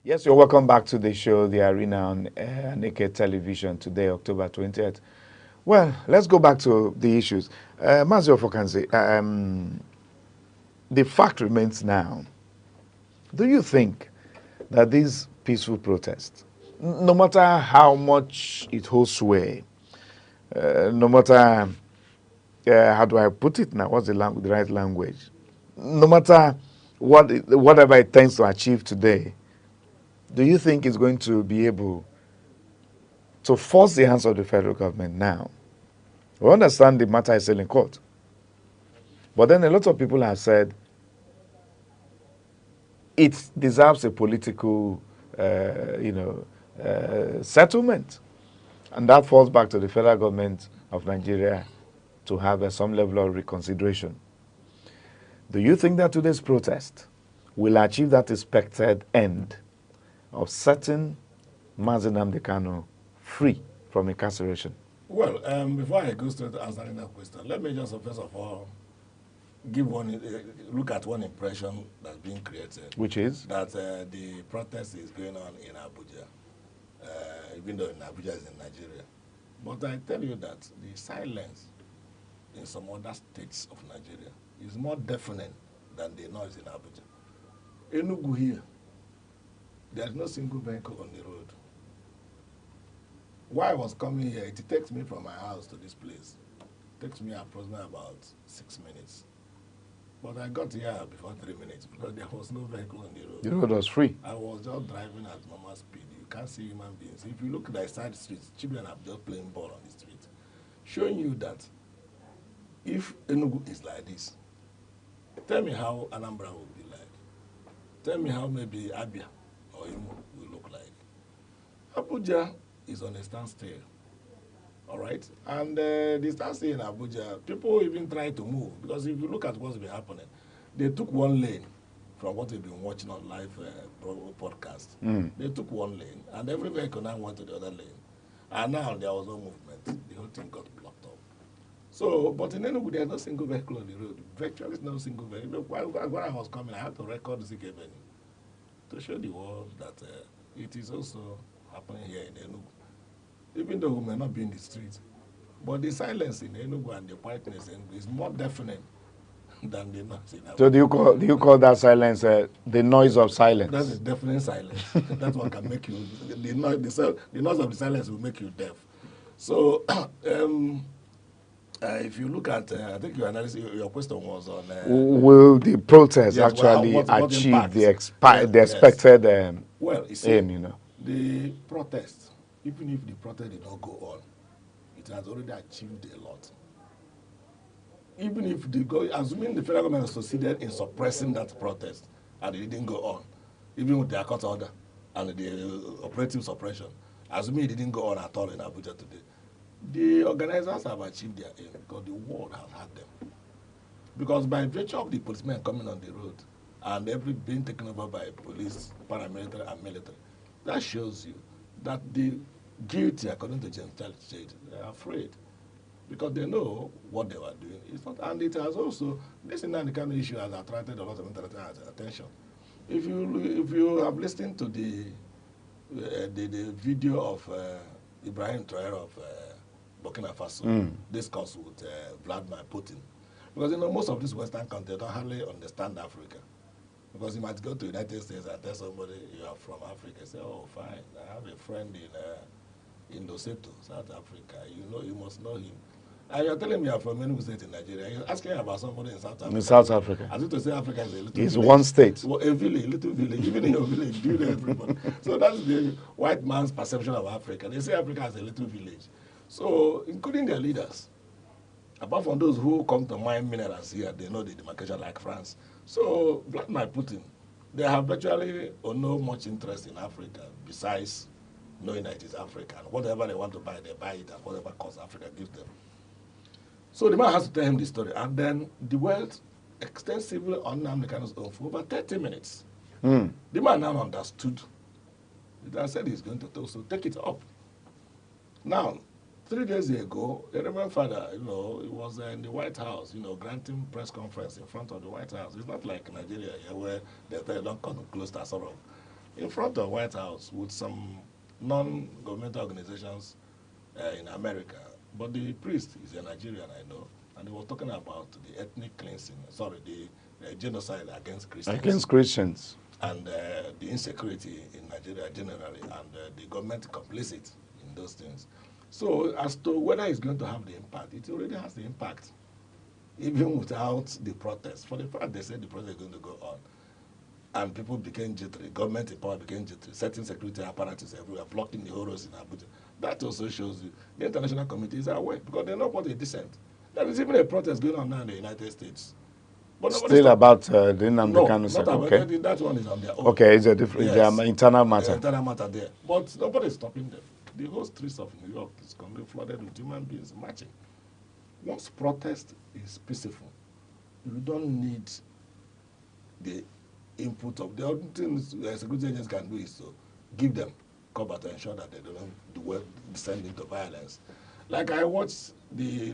Yes, you're welcome back to the show, The Arena on Aneke Television today, October 20th. Well, let's go back to the issues. Mazio Fokanzi, the fact remains now. Do you think that these peaceful protests, no matter how much it holds sway, no matter, how do I put it now, what's the right language? No matter whatever it tends to achieve today, do you think it's going to be able to force the hands of the federal government now? We understand the matter is still in court. But then a lot of people have said it deserves a political, settlement. And that falls back to the federal government of Nigeria to have some level of reconsideration. Do you think that today's protest will achieve that expected end of setting Mazi Nnamdi Kanu free from incarceration? Well, before I go straight to answering that question, let me just first of all give look at one impression that's being created. Which is? That the protest is going on in Abuja, even though in Abuja is in Nigeria. But I tell you that the silence in some other states of Nigeria is more deafening than the noise in Abuja. Enugu here, there is no single vehicle on the road. While I was coming here, it takes me from my house to this place. It takes me approximately about 6 minutes. But I got here before 3 minutes because there was no vehicle on the road. The road was free. I was just driving at normal speed. You can't see human beings. If you look at the side streets, children are just playing ball on the street, showing you that if Enugu is like this, tell me how Anambra will be like. Tell me how maybe Abia or Imo will look like. Abuja is on a standstill, all right? And the standstill in Abuja, people even try to move, because if you look at what's been happening, they took one lane from what we've been watching on live podcast. They took one lane, and every vehicle now went to the other lane. And now there was no movement. The whole thing got blocked up. So, but in Enugu, there's no single vehicle on the road. Virtually no single vehicle. Look, when I was coming, I had to record the Avenue to show the world that it is also happening here in Enugu. Even though we may not be in the street, but the silence in Enugu and the quietness in Enugu is more deafening than the noise in Abuja. So do you call that silence the noise of silence? That is deafening silence. That's what can make you, the noise of the silence will make you deaf. So, if you look at, I think your analysis, your question was on... will the protest actually achieve the expected aim, you know? The protest, even if the protest did not go on, it has already achieved a lot. Even if assuming the federal government succeeded in suppressing that protest and it didn't go on, even with their court order and the operative suppression, assuming it didn't go on at all in Abuja today, the organizers have achieved their aim because the world has had them. Because by virtue of the policemen coming on the road and every being taken over by police, paramilitary and military, that shows you that the guilty, according to James Charles Shade, they are afraid because they know what they were doing. It's not, and it has also, this Nnamdi Kanu issue has attracted a lot of international attention. If you have listened to the video of Ibrahim Traore of Burkina Faso discuss with Vladimir Putin, Because, you know, most of these Western countries don't hardly understand Africa. Because you might go to the United States and tell somebody you are from Africa. Say, oh, fine. I have a friend in Lesotho, South Africa. You must know him. And you're telling me you're from Enugu State in Nigeria. You're asking about somebody in South Africa. In South Africa. As if to say Africa is a little It's village. one state. Well, a village, little village. Even in your village, do you know everybody? So that's the white man's perception of Africa. They say Africa is a little village. So, including their leaders. Apart from those who come to mine minerals here, they know the demarcation like France. So, Vladimir Putin, they have virtually or no much interest in Africa besides knowing that it is Africa. And whatever they want to buy, they buy it at whatever cost Africa gives them. So the man has to tell him the story. And then the world extensively on Americans for over 30 minutes. The man now understood. I said he's going to tell, so take it up. Now, 3 days ago, the Reverend Father, he was in the White House, granting press conference in front of the White House. It's not like Nigeria here where they don't come close to Asoro. In front of the White House with some non-governmental organizations in America. But the priest is a Nigerian, I know, and he was talking about the ethnic cleansing, the genocide against Christians. Against Christians. And the insecurity in Nigeria generally, and the government complicit in those things. So as to whether it's going to have the impact, it already has the impact, even without the protest. For the fact they said the protest is going to go on, and people became jittery, government in power became jittery, setting security apparatus everywhere, blocking the horrors in Abuja. That also shows you the international community is aware, because they know what is decent. There is even a protest going on now in the United States. But still about the Nnamdi Kanu not about okay. That one is on their own. Okay, it's a different, Yes. internal matter. Internal matter there. But nobody is stopping them. The whole streets of New York is completely flooded with human beings marching. Once protest is peaceful, you don't need the input of the only thing the security agents can do is to give them cover to ensure that they don't descend into violence. Like I watched the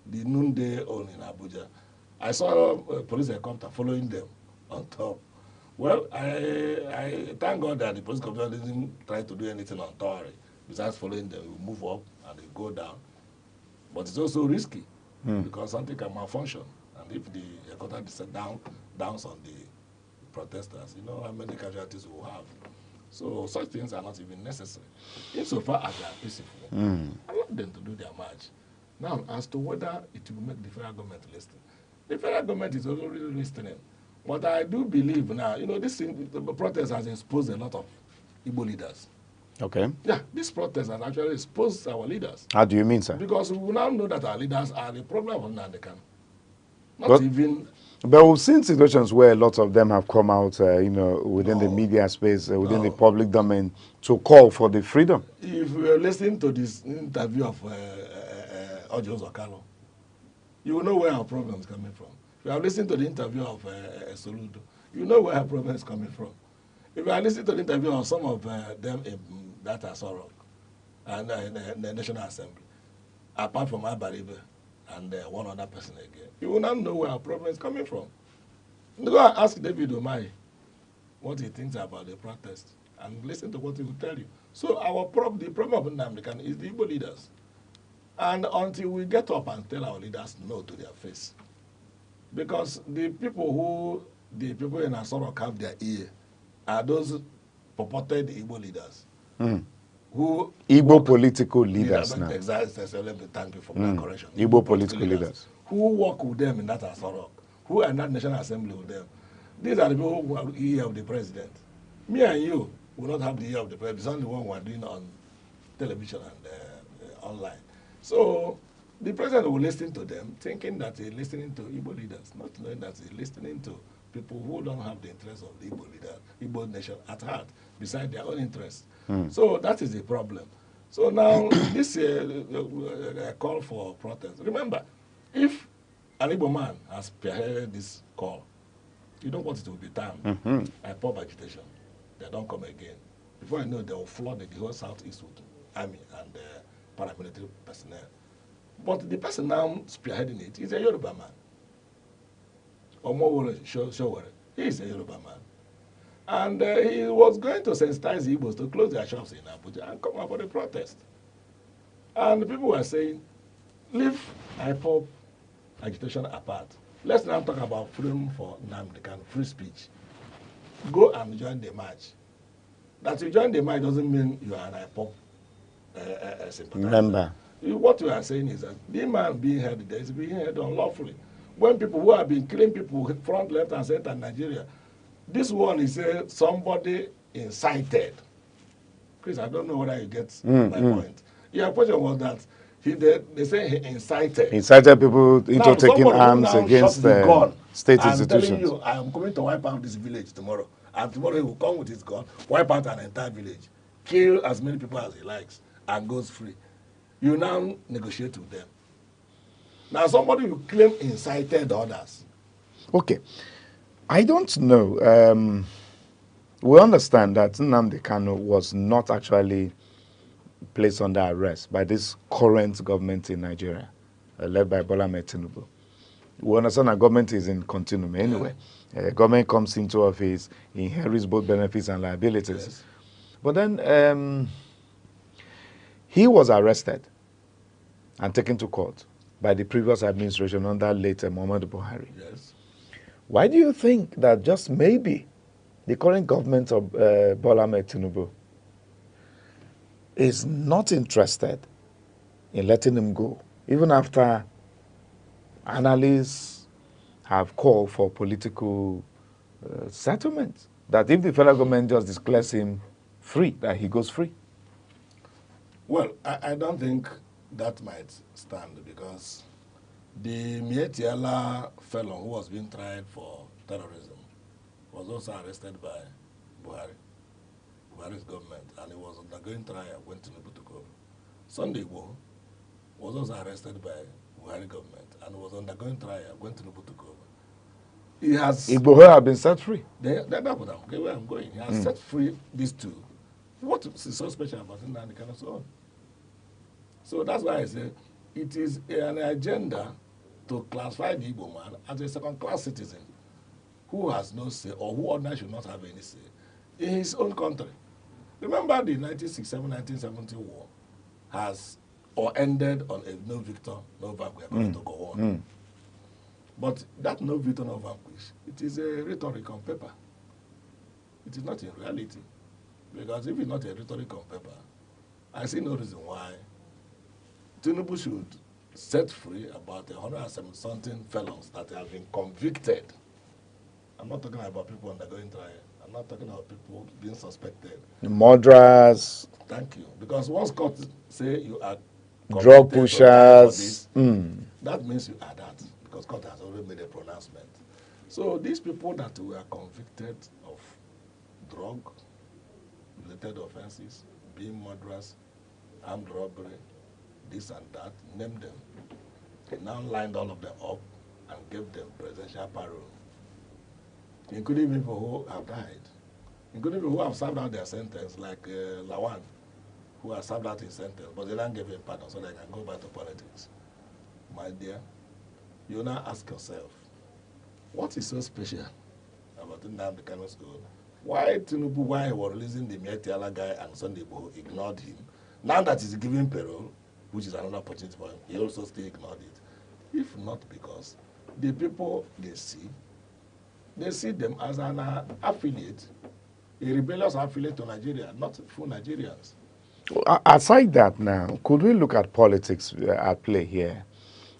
noonday on in Abuja. I saw a police helicopter following them on top. Well, I thank God that the police commander didn't try to do anything on Tory. Besides following them, we move up and they go down. But it's also risky because something can malfunction. And if the helicopter downs on the protesters, you know how many casualties we'll have. So such things are not even necessary. Insofar as they are peaceful, allow them to do their march. Now, as to whether it will make the federal government listen, the federal government is already listening. But I do believe now, the protest has exposed a lot of Igbo leaders. Okay. Yeah, this protest has actually exposed our leaders. How do you mean, sir? Because we now know that our leaders are the problem of Nnamdi Kanu. But we've seen situations where a lot of them have come out, within the media space, within the public domain, to call for the freedom. If you are listening to this interview of Ojo Zokalo, you will know where our problem is coming from. If you are listening to the interview of Soludo, you know where our problem is coming from. If you are listening to the interview of some of them in that Asoro and the National Assembly, apart from Abaribe and one other person again, you will not know where our problem is coming from. Go and ask David Omai what he thinks about the protest and listen to what he will tell you. So the problem of Nnamdi Kanu is the Igbo leaders. And until we get up and tell our leaders no to their face, because the people in Asoro have their ear are those purported Igbo leaders. Who Igbo political leaders now. Exactly, let me thank you for that correction. Igbo political leaders. Who work with them in that Asoro, who are in that National Assembly with them. These are the people who have the ear of the president. Me and you will not have the ear of the president. It's only one we are doing on television and online. So the president will listen to them, thinking that he's listening to Igbo leaders, not knowing that he's listening to people who don't have the interests of the Igbo leader, Igbo nation at heart, beside their own interests. So that is the problem. So now this call for protest. Remember, if an Igbo man has spearheaded this call, you know what it will be time. I pop agitation. They don't come again. Before I know, they will flood the whole southeast with army and paramilitary personnel. But the person now spearheading it is a Yoruba man. Omowore Showore, he is a Yoruba man. And he was going to sensitize the Igbos to close their shops in Abuja and come out for the protest. And the people were saying, leave IPOB agitation apart. Let's now talk about freedom for Nnamdi Kanu, free speech. Go and join the march. That you join the march doesn't mean you are an IPOP sympathizer. Remember. What you are saying is that the man being held there is being held unlawfully. When people who have been killing people front, left, and center in Nigeria, this one is somebody incited. Chris, I don't know whether you get my point. Your question was that they say he incited. Incited people into now, taking arms against state institutions. Telling you, I am coming to wipe out this village tomorrow. And tomorrow he will come with his gun, wipe out an entire village, kill as many people as he likes, and goes free. You now negotiate with them. Now somebody will claim incited others. Okay. I don't know. We understand that Nnamdi Kanu was not actually placed under arrest by this current government in Nigeria, led by Bola Ahmed Tinubu. We understand that government is in continuum anyway. Government comes into office, inherits both benefits and liabilities. Yes. But then he was arrested and taken to court by the previous administration under late Muhammadu Buhari. Yes. Why do you think that just maybe the current government of Bola Ahmed Tinubu is not interested in letting him go, even after analysts have called for political settlement? That if the federal government just declares him free, that he goes free? Well, I don't think that might stand, because the Mietiala fellow who was being tried for terrorism was also arrested by Buhari's government, and he was undergoing trial when Tinubu took over. Sunday Igboho was also arrested by Buhari government and was undergoing trial when Tinubu took over. He has Igboho have been set free. Okay, where I'm going. He has set free these two. What is so special about Nnamdi Kanu's own? So that's why I say it is an agenda to classify the Igbo man as a second-class citizen who has no say, or who ordinarily should not have any say, in his own country. Remember the 1967-1970 war has or ended on a no victor, no vanquish, according to go on. But that no victor, no vanquish, it is a rhetoric on paper. It is not in reality. Because if it's not a rhetoric on paper, I see no reason why Tinubu should set free about 170-something felons that have been convicted. I'm not talking about people undergoing trial. I'm not talking about people being suspected. Murderers. Thank you. Because once court say you are drug pushers, that means you are that, because court has already made a pronouncement. So these people that were convicted of drug-related offenses, being murderers, armed robbery, this and that, named them. He now lined all of them up and gave them presidential parole, including people who have died, including people who have served out their sentence, like Lawan, who has served out his sentence, but they don't give him pardon so they can go back to politics. My dear, you now ask yourself, what is so special about Nnamdi Kanu's own? Why Tinubu, why he was releasing the Mietiala guy and Sunday Igboho, ignored him? Now that he's giving parole, which is another opportunity for him, he also still ignored it. If not because the people they see them as an affiliate, a rebellious affiliate to Nigeria, not full Nigerians. Aside that now, could we look at politics at play here?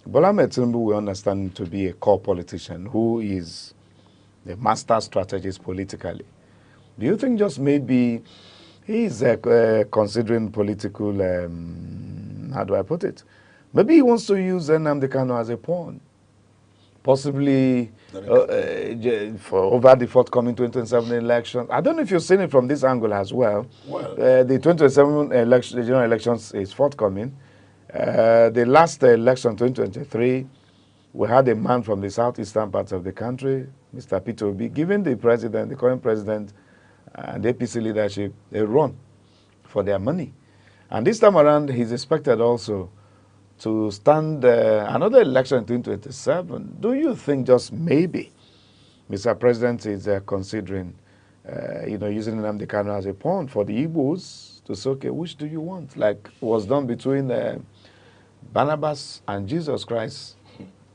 Bola Ahmed Tinubu, we understand to be a core politician who is a master strategist politically. Do you think just maybe he's considering political, how do I put it? Maybe he wants to use Nnamdi Kanu as a pawn, possibly for over the forthcoming 2027 elections. I don't know if you've seen it from this angle as well. Well, the 2027 election, the general elections is forthcoming. The last election, 2023, we had a man from the southeastern parts of the country, Mr. Peter Obi, giving the president, the current president, and the APC leadership a run for their money. And this time around, he's expected also to stand another election in 2027. Do you think just maybe Mr. President is considering, using Nnamdi Kanu as a pawn for the Igbos to say, okay, which do you want? Like was done between Barnabas and Jesus Christ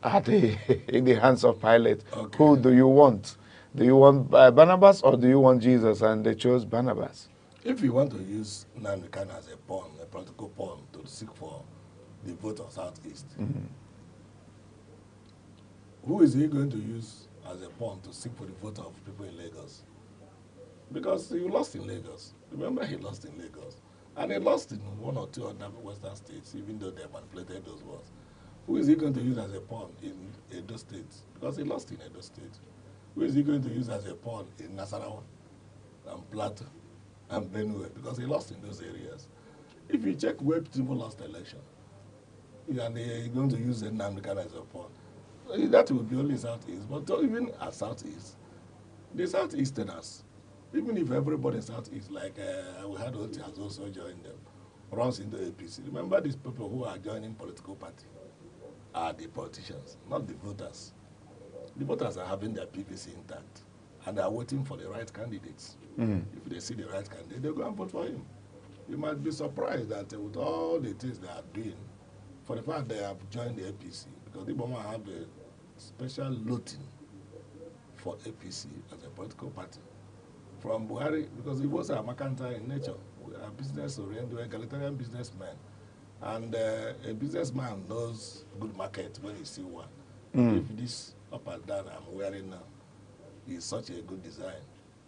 in the hands of Pilate. Okay. Who do you want? Do you want Barnabas or do you want Jesus? And they chose Barnabas. If you want to use Nnamdi Kanu as a pawn, a political pawn, to seek for the vote of Southeast, who is he going to use as a pawn to seek for the vote of people in Lagos? Because he lost in Lagos. Remember, he lost in Lagos. And he lost in one or two other western states, even though they manipulated those words. Who is he going to use as a pawn in Edo State? Because he lost in Edo State. Who is he going to use as a pawn in Nasarawa and Plateau and Benue? Because he lost in those areas. If you check where Tinubu lost the election, and they're going to use Nnamdi Kanu as a pawn, that will be only Southeast. But even at Southeast, the Southeasterners, even if everybody in Southeast, like we had Oti has also joined them, runs into APC. Remember, these people who are joining political party are the politicians, not the voters. The voters are having their PVC intact, and they are waiting for the right candidates. If they see the right candidate, they'll go and vote for him. You might be surprised that with all the things they are doing, for the fact they have joined the APC, because the Iboma have a special loathing for APC as a political party. From Buhari, because he was a mercantile in nature, we are business-oriented, egalitarian businessmen. And a businessman knows good market when he see one. If this up and down I'm wearing now is such a good design,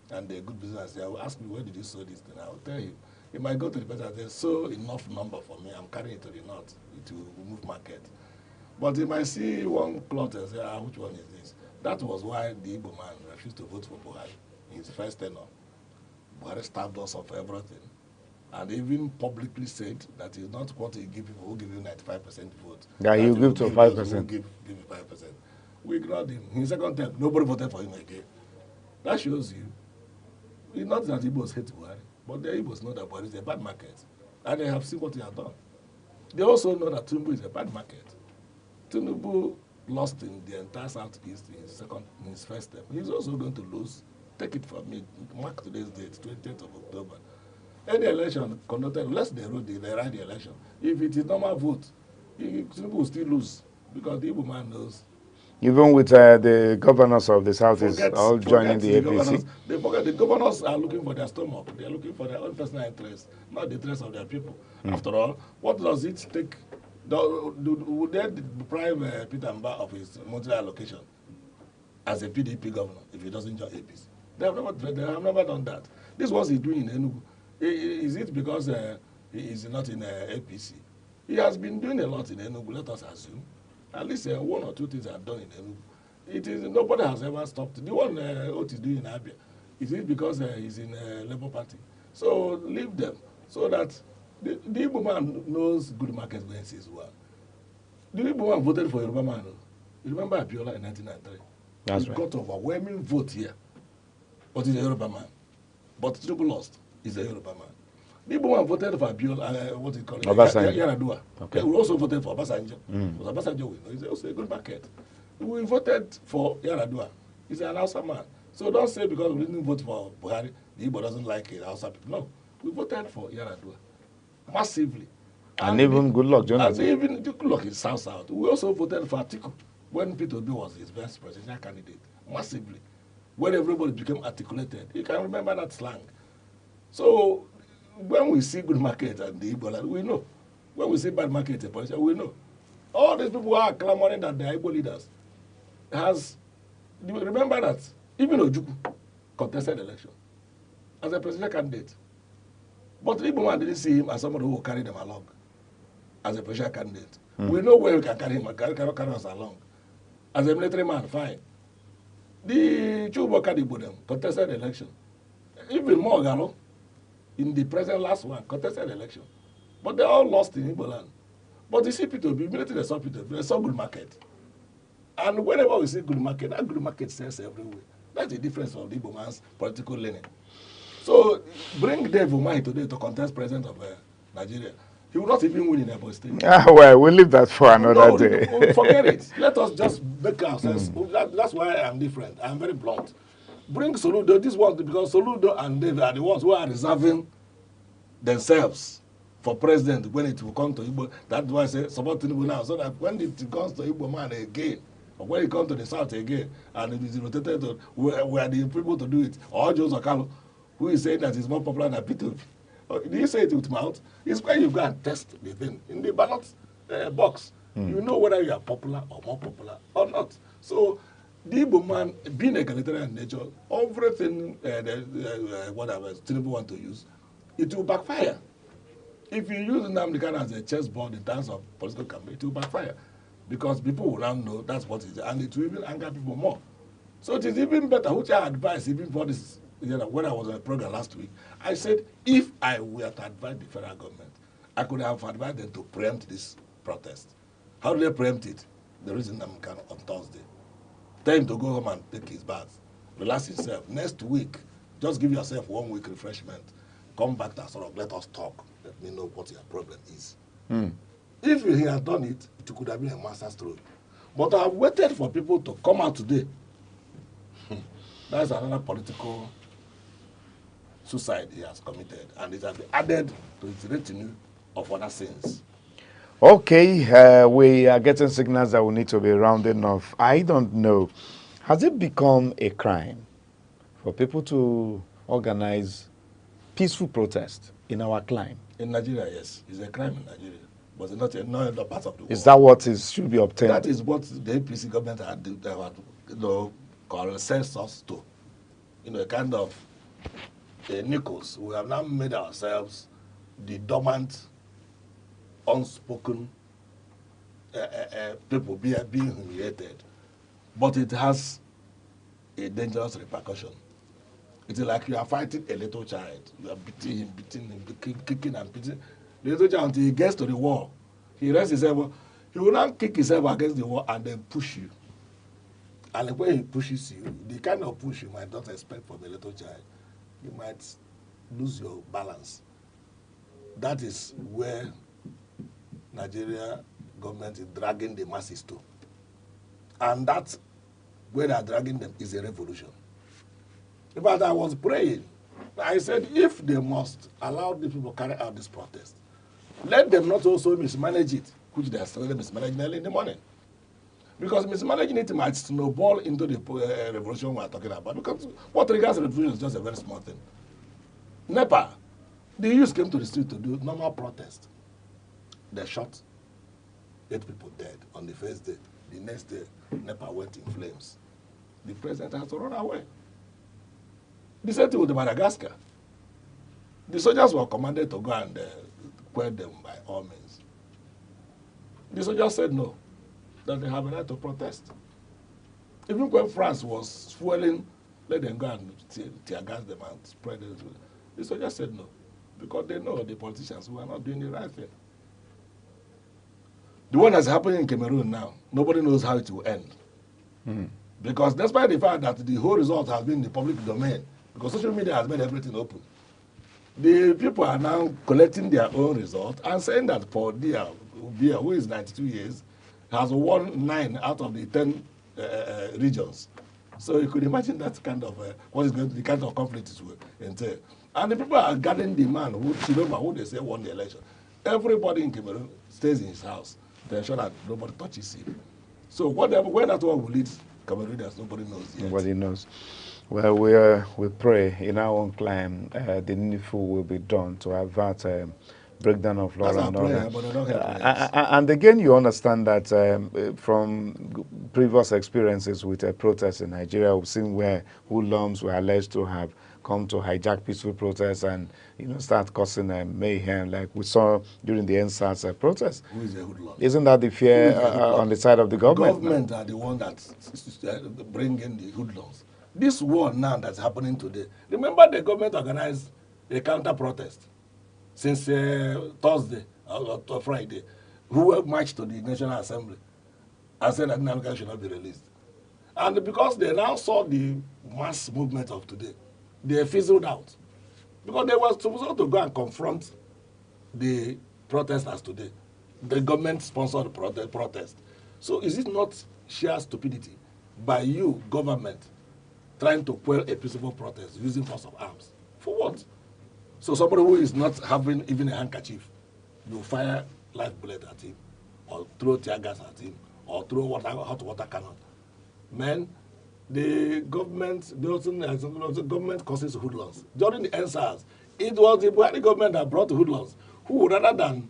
and a good business, they will ask me, where did you sew this thing? I will tell him. He might go to the person and say, sew enough number for me, I'm carrying it to the north. It will move market. But he might see one cloth and say, which one is this? That was why the Igbo man refused to vote for Buhari in his first tenure. Buhari starved us of everything, and even publicly said that it's not what he give people who give you 95% vote. That he'll give to 5%. Give you 5%. We ignored him. In his second term, nobody voted for him again. That shows you, it's not that Igbos hate Buhari, but the Igbos know that Buhari is a bad market, and they have seen what he has done. They also know that Tinubu is a bad market. Tinubu lost in the entire Southeast in his first term. He's also going to lose. Take it from me, mark today's date, 20th of October. Any election conducted, unless they write the election. If it is normal vote, Tinubu will still lose, because the Igbo man knows. Even with the governors of the Southeast all joining the APC. They forget the governors are looking for their stomach. They are looking for their own personal interest, not the interest of their people. After all, what does it take? Would they deprive Peter Mba of his monthly allocation as a PDP governor if he doesn't join APC? They have never done that. This was he doing in Enugu. Is it because he is not in APC? He has been doing a lot in Enugu, let us assume. At least one or two things are done in Enugu. Nobody has ever stopped. The one what is doing in Abia, is it because he's in Labour Party? So leave them, so that the Igbo man knows good markets when he sees one. The Igbo man voted for Yoruba man. You remember Abiola in 1993? That's he right. got overwhelming vote here. But he's a Yoruba man. But Tinubu lost. He's a Yoruba man. The Igbo man voted for Abiola, what is it called? Obasanjo. Yaradua. Okay. We also voted for Obasanjo. Because Obasanjo, we know, he's also a good market. We voted for Yaradua. He's an Hausa man. So don't say because we didn't vote for Buhari, the Igbo doesn't like it, Hausa people. No. We voted for Yaradua. Massively. And even Goodluck Jonathan. And even Goodluck is South. We also voted for Atiku when Peter Obi was his best presidential candidate. Massively. When everybody became articulated. You can remember that slang. So when we see good market and the Igbo land, we know. When we see bad market in politics, we know. All these people who are clamoring that they are Igbo leaders remember that even Ojukwu contested election as a presidential candidate. But the Igbo man didn't see him as somebody who will carry them along as a presidential candidate. We know where we can carry him and carry us along. As a military man, fine. The Chubo Kadibodem contested election. Even more Galo, in the present last one, contested election. But they all lost in Igbo land. But you see P2B, military they saw P2B, they saw good market. And whenever we see good market, that good market sells everywhere. That's the difference of the Igbo man's political learning. So bring Dave Umahi today to contest president of Nigeria. He will not even win in Ebonyi State. Well, we'll leave that for another day. Forget it. Let us just make ourselves. That's why I'm different. I'm very blunt. Bring Soludo. This one, because Soludo and Dave are the ones who are reserving themselves for president when it will come to Igbo. That's why I say support Tinubu now, so that when it comes to Igbo man again, or when it comes to the South again, and it is rotated to we are the people to do it, or Jose Okalo, who is saying that he's more popular than Peter. Did you say it with mouth? It's when you go and test the thing in the ballot box. You know whether you are popular or more popular or not. So the Igbo man, being egalitarian in nature, everything whatever Tinubu want to use, it will backfire. If you use Nnamdi Kanu as a chessboard in terms of political campaign, it will backfire. Because people will now know that's what it is, and it will even anger people more. So it is even better, which I advise even for this, when I was on a program last week, I said, if I were to advise the federal government, I could have advised them to preempt this protest. How do they preempt it? The reason Nnamdi Kanu on Thursday. Tell him to go home and take his bath, relax himself. Next week, just give yourself 1 week refreshment. Come back to sort of let us talk. Let me know what your problem is. If he had done it, it could have been a master stroke. But I have waited for people to come out today. That's another political suicide he has committed, and it has been added to his retinue of other sins. Okay, we are getting signals that we need to be rounding off. I don't know. Has it become a crime for people to organize peaceful protest in our climate? In Nigeria, yes. It's a crime in Nigeria. But not in other parts of the world. Is that what should be obtained? That is what the APC government had consensus to. A kind of nickels. We have now made ourselves the dormant, unspoken people being humiliated. But it has a dangerous repercussion. It is like you are fighting a little child. You are beating him, kicking and beating. The little child, until he gets to the wall, he rests himself. He will now kick himself against the wall and then push you. And when he pushes you, the kind of push you might not expect from a little child, you might lose your balance. That is where Nigeria government is dragging the masses to. And that's where they are dragging them is a revolution. In fact, I was praying. I said, if they must allow the people to carry out this protest, let them not also mismanage it, which they are started mismanaging early in the morning. Because mismanaging it might snowball into the revolution we are talking about. Because what regards revolution is just a very small thing. NEPA, the youth came to the street to do normal protest. They shot 8 people dead on the first day. The next day, NEPA went in flames. The president has to run away. The same thing with Madagascar. The soldiers were commanded to go and quell them by all means. The soldiers said no, that they have a right to protest. Even when France was fueling, let them go and tear gas them and spread it. The soldiers said no, because they know the politicians who are not doing the right thing. The one that's happening in Cameroon now, nobody knows how it will end. Because despite the fact that the whole result has been in the public domain, because social media has made everything open, the people are now collecting their own result and saying that Paul Biya, who is 92 years, has won 9 out of the 10 regions. So you could imagine that kind of what is going to the kind of conflict it will entail. And the people are guarding the man who they say won the election. Everybody in Cameroon stays in his house to ensure that nobody touches him. So where that one will lead Cameroonians, nobody knows yet. Nobody knows. Well, we pray in our own climb the needful will be done to avert breakdown of law and order. And again, you understand that from previous experiences with protests in Nigeria, we've seen where hoodlums were alleged to have come to hijack peaceful protests and start causing mayhem, like we saw during the NSAS protest. Who is a hoodlum? Isn't that the fear on the side of the government? Government are the one that bring in the hoodlums. This war now that's happening today, remember the government organized a counter-protest since Thursday or Friday, who marched to the National Assembly and said that Nnamdi should not be released. And because they now saw the mass movement of today, they fizzled out. Because they were supposed to go and confront the protesters today. The government-sponsored protest. So is it not sheer stupidity by you, government, trying to quell a peaceful protest using force of arms? For what? So somebody who is not having even a handkerchief you fire live bullet at him, or throw tear gas at him, or throw hot water cannon. Men, the government, the government causes hoodlums. During the NSAS, it was the Buhari government that brought the hoodlums, who rather than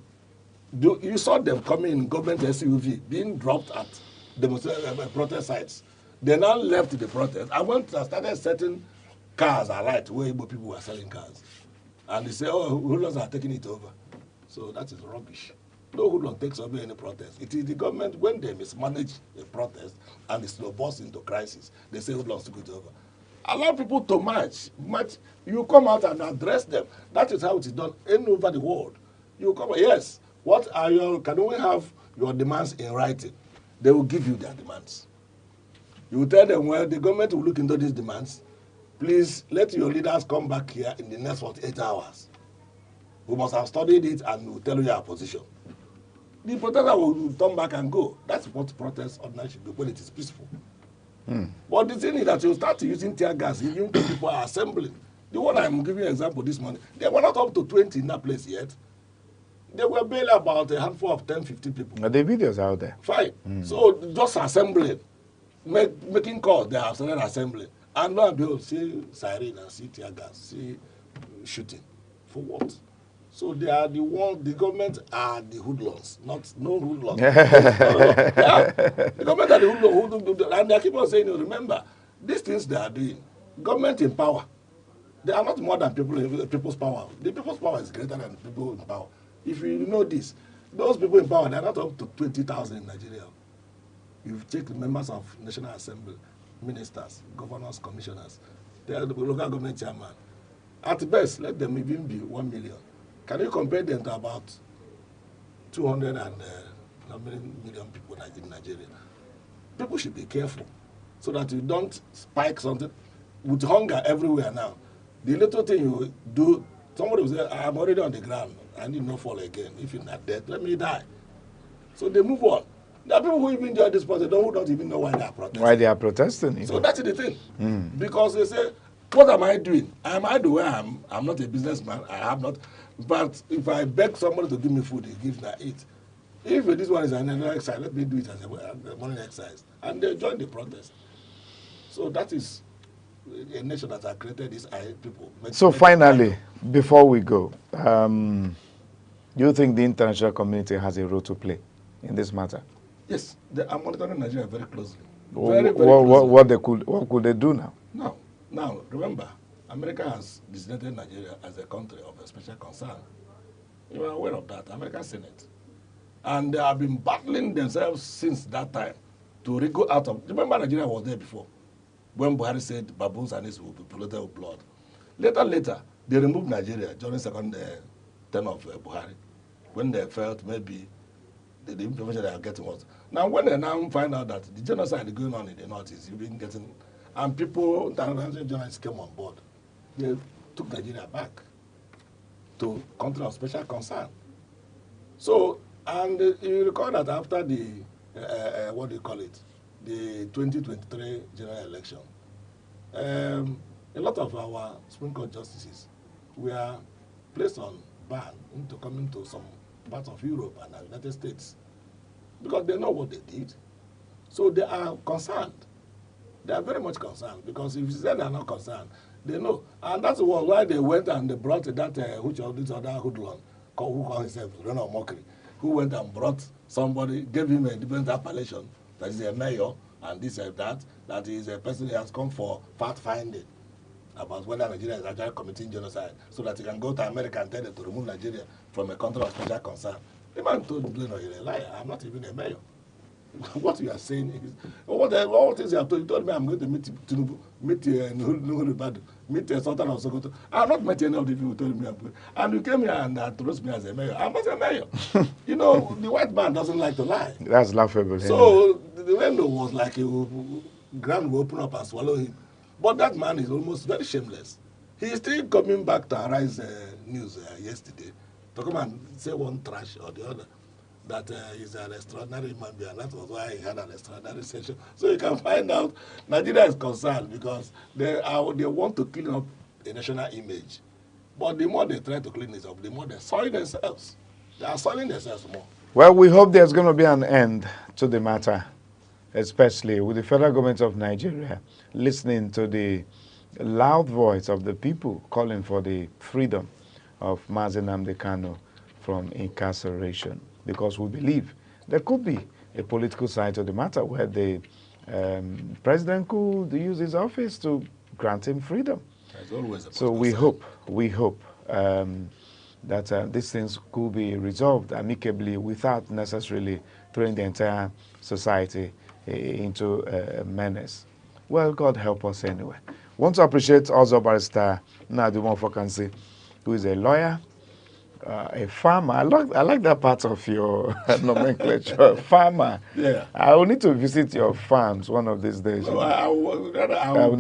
you saw them coming in government SUV being dropped at protest sites. They now left the protest. I went and started setting cars alight where Igbo people were selling cars. And they say, oh, hoodlums are taking it over. So that is rubbish. No hoodlum takes over any protest. It is the government, when they mismanage a protest and it snowballs into crisis, they say hoodlums took it over. Allow people to march. You come out and address them. That is how it is done all over the world. You come, yes, can we have your demands in writing? They will give you their demands. You will tell them, well, the government will look into these demands. Please let your leaders come back here in the next 48 hours. We must have studied it and we'll tell you our position. The protester will turn back and go. That's what protest ordinance should be when it is peaceful. But the thing is that you start using tear gas, even people are assembling. The one I'm giving you an example this morning, they were not up to 20 in that place yet. They were barely about a handful of 10, 15 people. The videos out there. Fine. So just assembling, making calls, they have started assembling. And now they will see siren and see tear gas, see shooting. For what? So they are the ones, the government are the hoodlums, no hoodlums. No. Yeah. The government are the hoodlums, and they keep on saying, remember, these things they are doing, government in power, they are not more than people's power. The people's power is greater than people in power. If you know this, those people in power, they are not up to 20,000 in Nigeria. You take the members of National Assembly, ministers, governors, commissioners, they are the local government chairman. At best, let them even be 1 million. Can you compare them to about 200 and million people in Nigeria? People should be careful so that you don't spike something. With hunger everywhere now, the little thing you do, somebody will say, I'm already on the ground. I need not fall again. If you're not dead, let me die. So they move on. There are people who even join this protest who don't even know why they are protesting. Why they are protesting. So that's the thing. Because they say, what am I doing? Am I the way I'm not a businessman. I have not. But if I beg somebody to give me food, he gives me, I eat. If this one is an exercise, let me do it as a morning exercise. And they join the protest. So that is a nation that has created these people. So finally, before we go, do you think the international community has a role to play in this matter? Yes, they are monitoring Nigeria very closely. What could they do now? Now, remember, America has designated Nigeria as a country of a special concern. You are aware of that, American Senate. And they have been battling themselves since that time to wriggle out of. Remember, Nigeria was there before, when Buhari said baboons and this will be polluted with blood. Later, they removed Nigeria during second term of Buhari, when they felt maybe the information they are getting was. Now, when they now find out that the genocide going on in the north is even getting, and people, international journalists came on board, they took Nigeria back to country of special concern. So, and you recall that after the, what do you call it, the 2023 general election, a lot of our Supreme Court justices were placed on ban into coming to some parts of Europe and the United States because they know what they did. So they are concerned. They are very much concerned because if you say they are not concerned, they know. And that's why they went and they brought that, this other hoodlum, who called himself Ronald Mockery, who went and brought somebody, gave him a different appellation, that is a mayor, and this and that is a person who has come for fact-finding about whether Nigeria is actually committing genocide, so that he can go to America and tell them to remove Nigeria from a country of special concern. The man told me, you're a liar, I'm not even a mayor. What you are saying is, all things you have told, you told me I'm going to meet Tinubu, meet Nuhuru Badu, meet Sultan of Sokoto. I have not met any of the people who told me I'm going. And you came here and roast me as a mayor. I'm not a mayor. You know, the white man doesn't like to lie. That's laughable. So the window was like a ground will open up and swallow him. But that man is almost very shameless. He is still coming back to Arise News yesterday to come and say one trash or the other. That he's an extraordinary human being, and that was why he had an extraordinary session. So you can find out Nigeria is concerned because they want to clean up a national image. But the more they try to clean it up, the more they soil themselves. They are selling themselves more. Well, we hope there's going to be an end to the matter, especially with the federal government of Nigeria listening to the loud voice of the people calling for the freedom of Mazi Nnamdi Kanu from incarceration. Because we believe there could be a political side to the matter where the president could use his office to grant him freedom. There's always a So we hope that these things could be resolved amicably without necessarily throwing the entire society into a menace. Well, God help us anyway. Want to appreciate also Barrister Nnadi Mofokansi, who is a lawyer, a farmer. I like that part of your nomenclature. A farmer. Yeah. I will need to visit your farms one of these days. No, I'll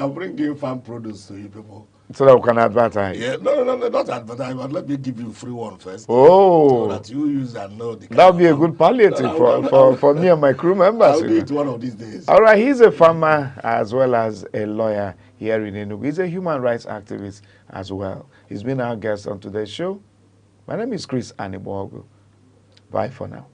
bring in farm produce to you people. So that we can advertise. Yeah, no, not advertise, but let me give you a free one first. Oh. So that you use and know the That would be a good palliative for me and my crew members. I'll do it one of these days. All right, he's a farmer as well as a lawyer here in Enugu. He's a human rights activist as well. He's been our guest on today's show. My name is Chris Anibwogu. Bye for now.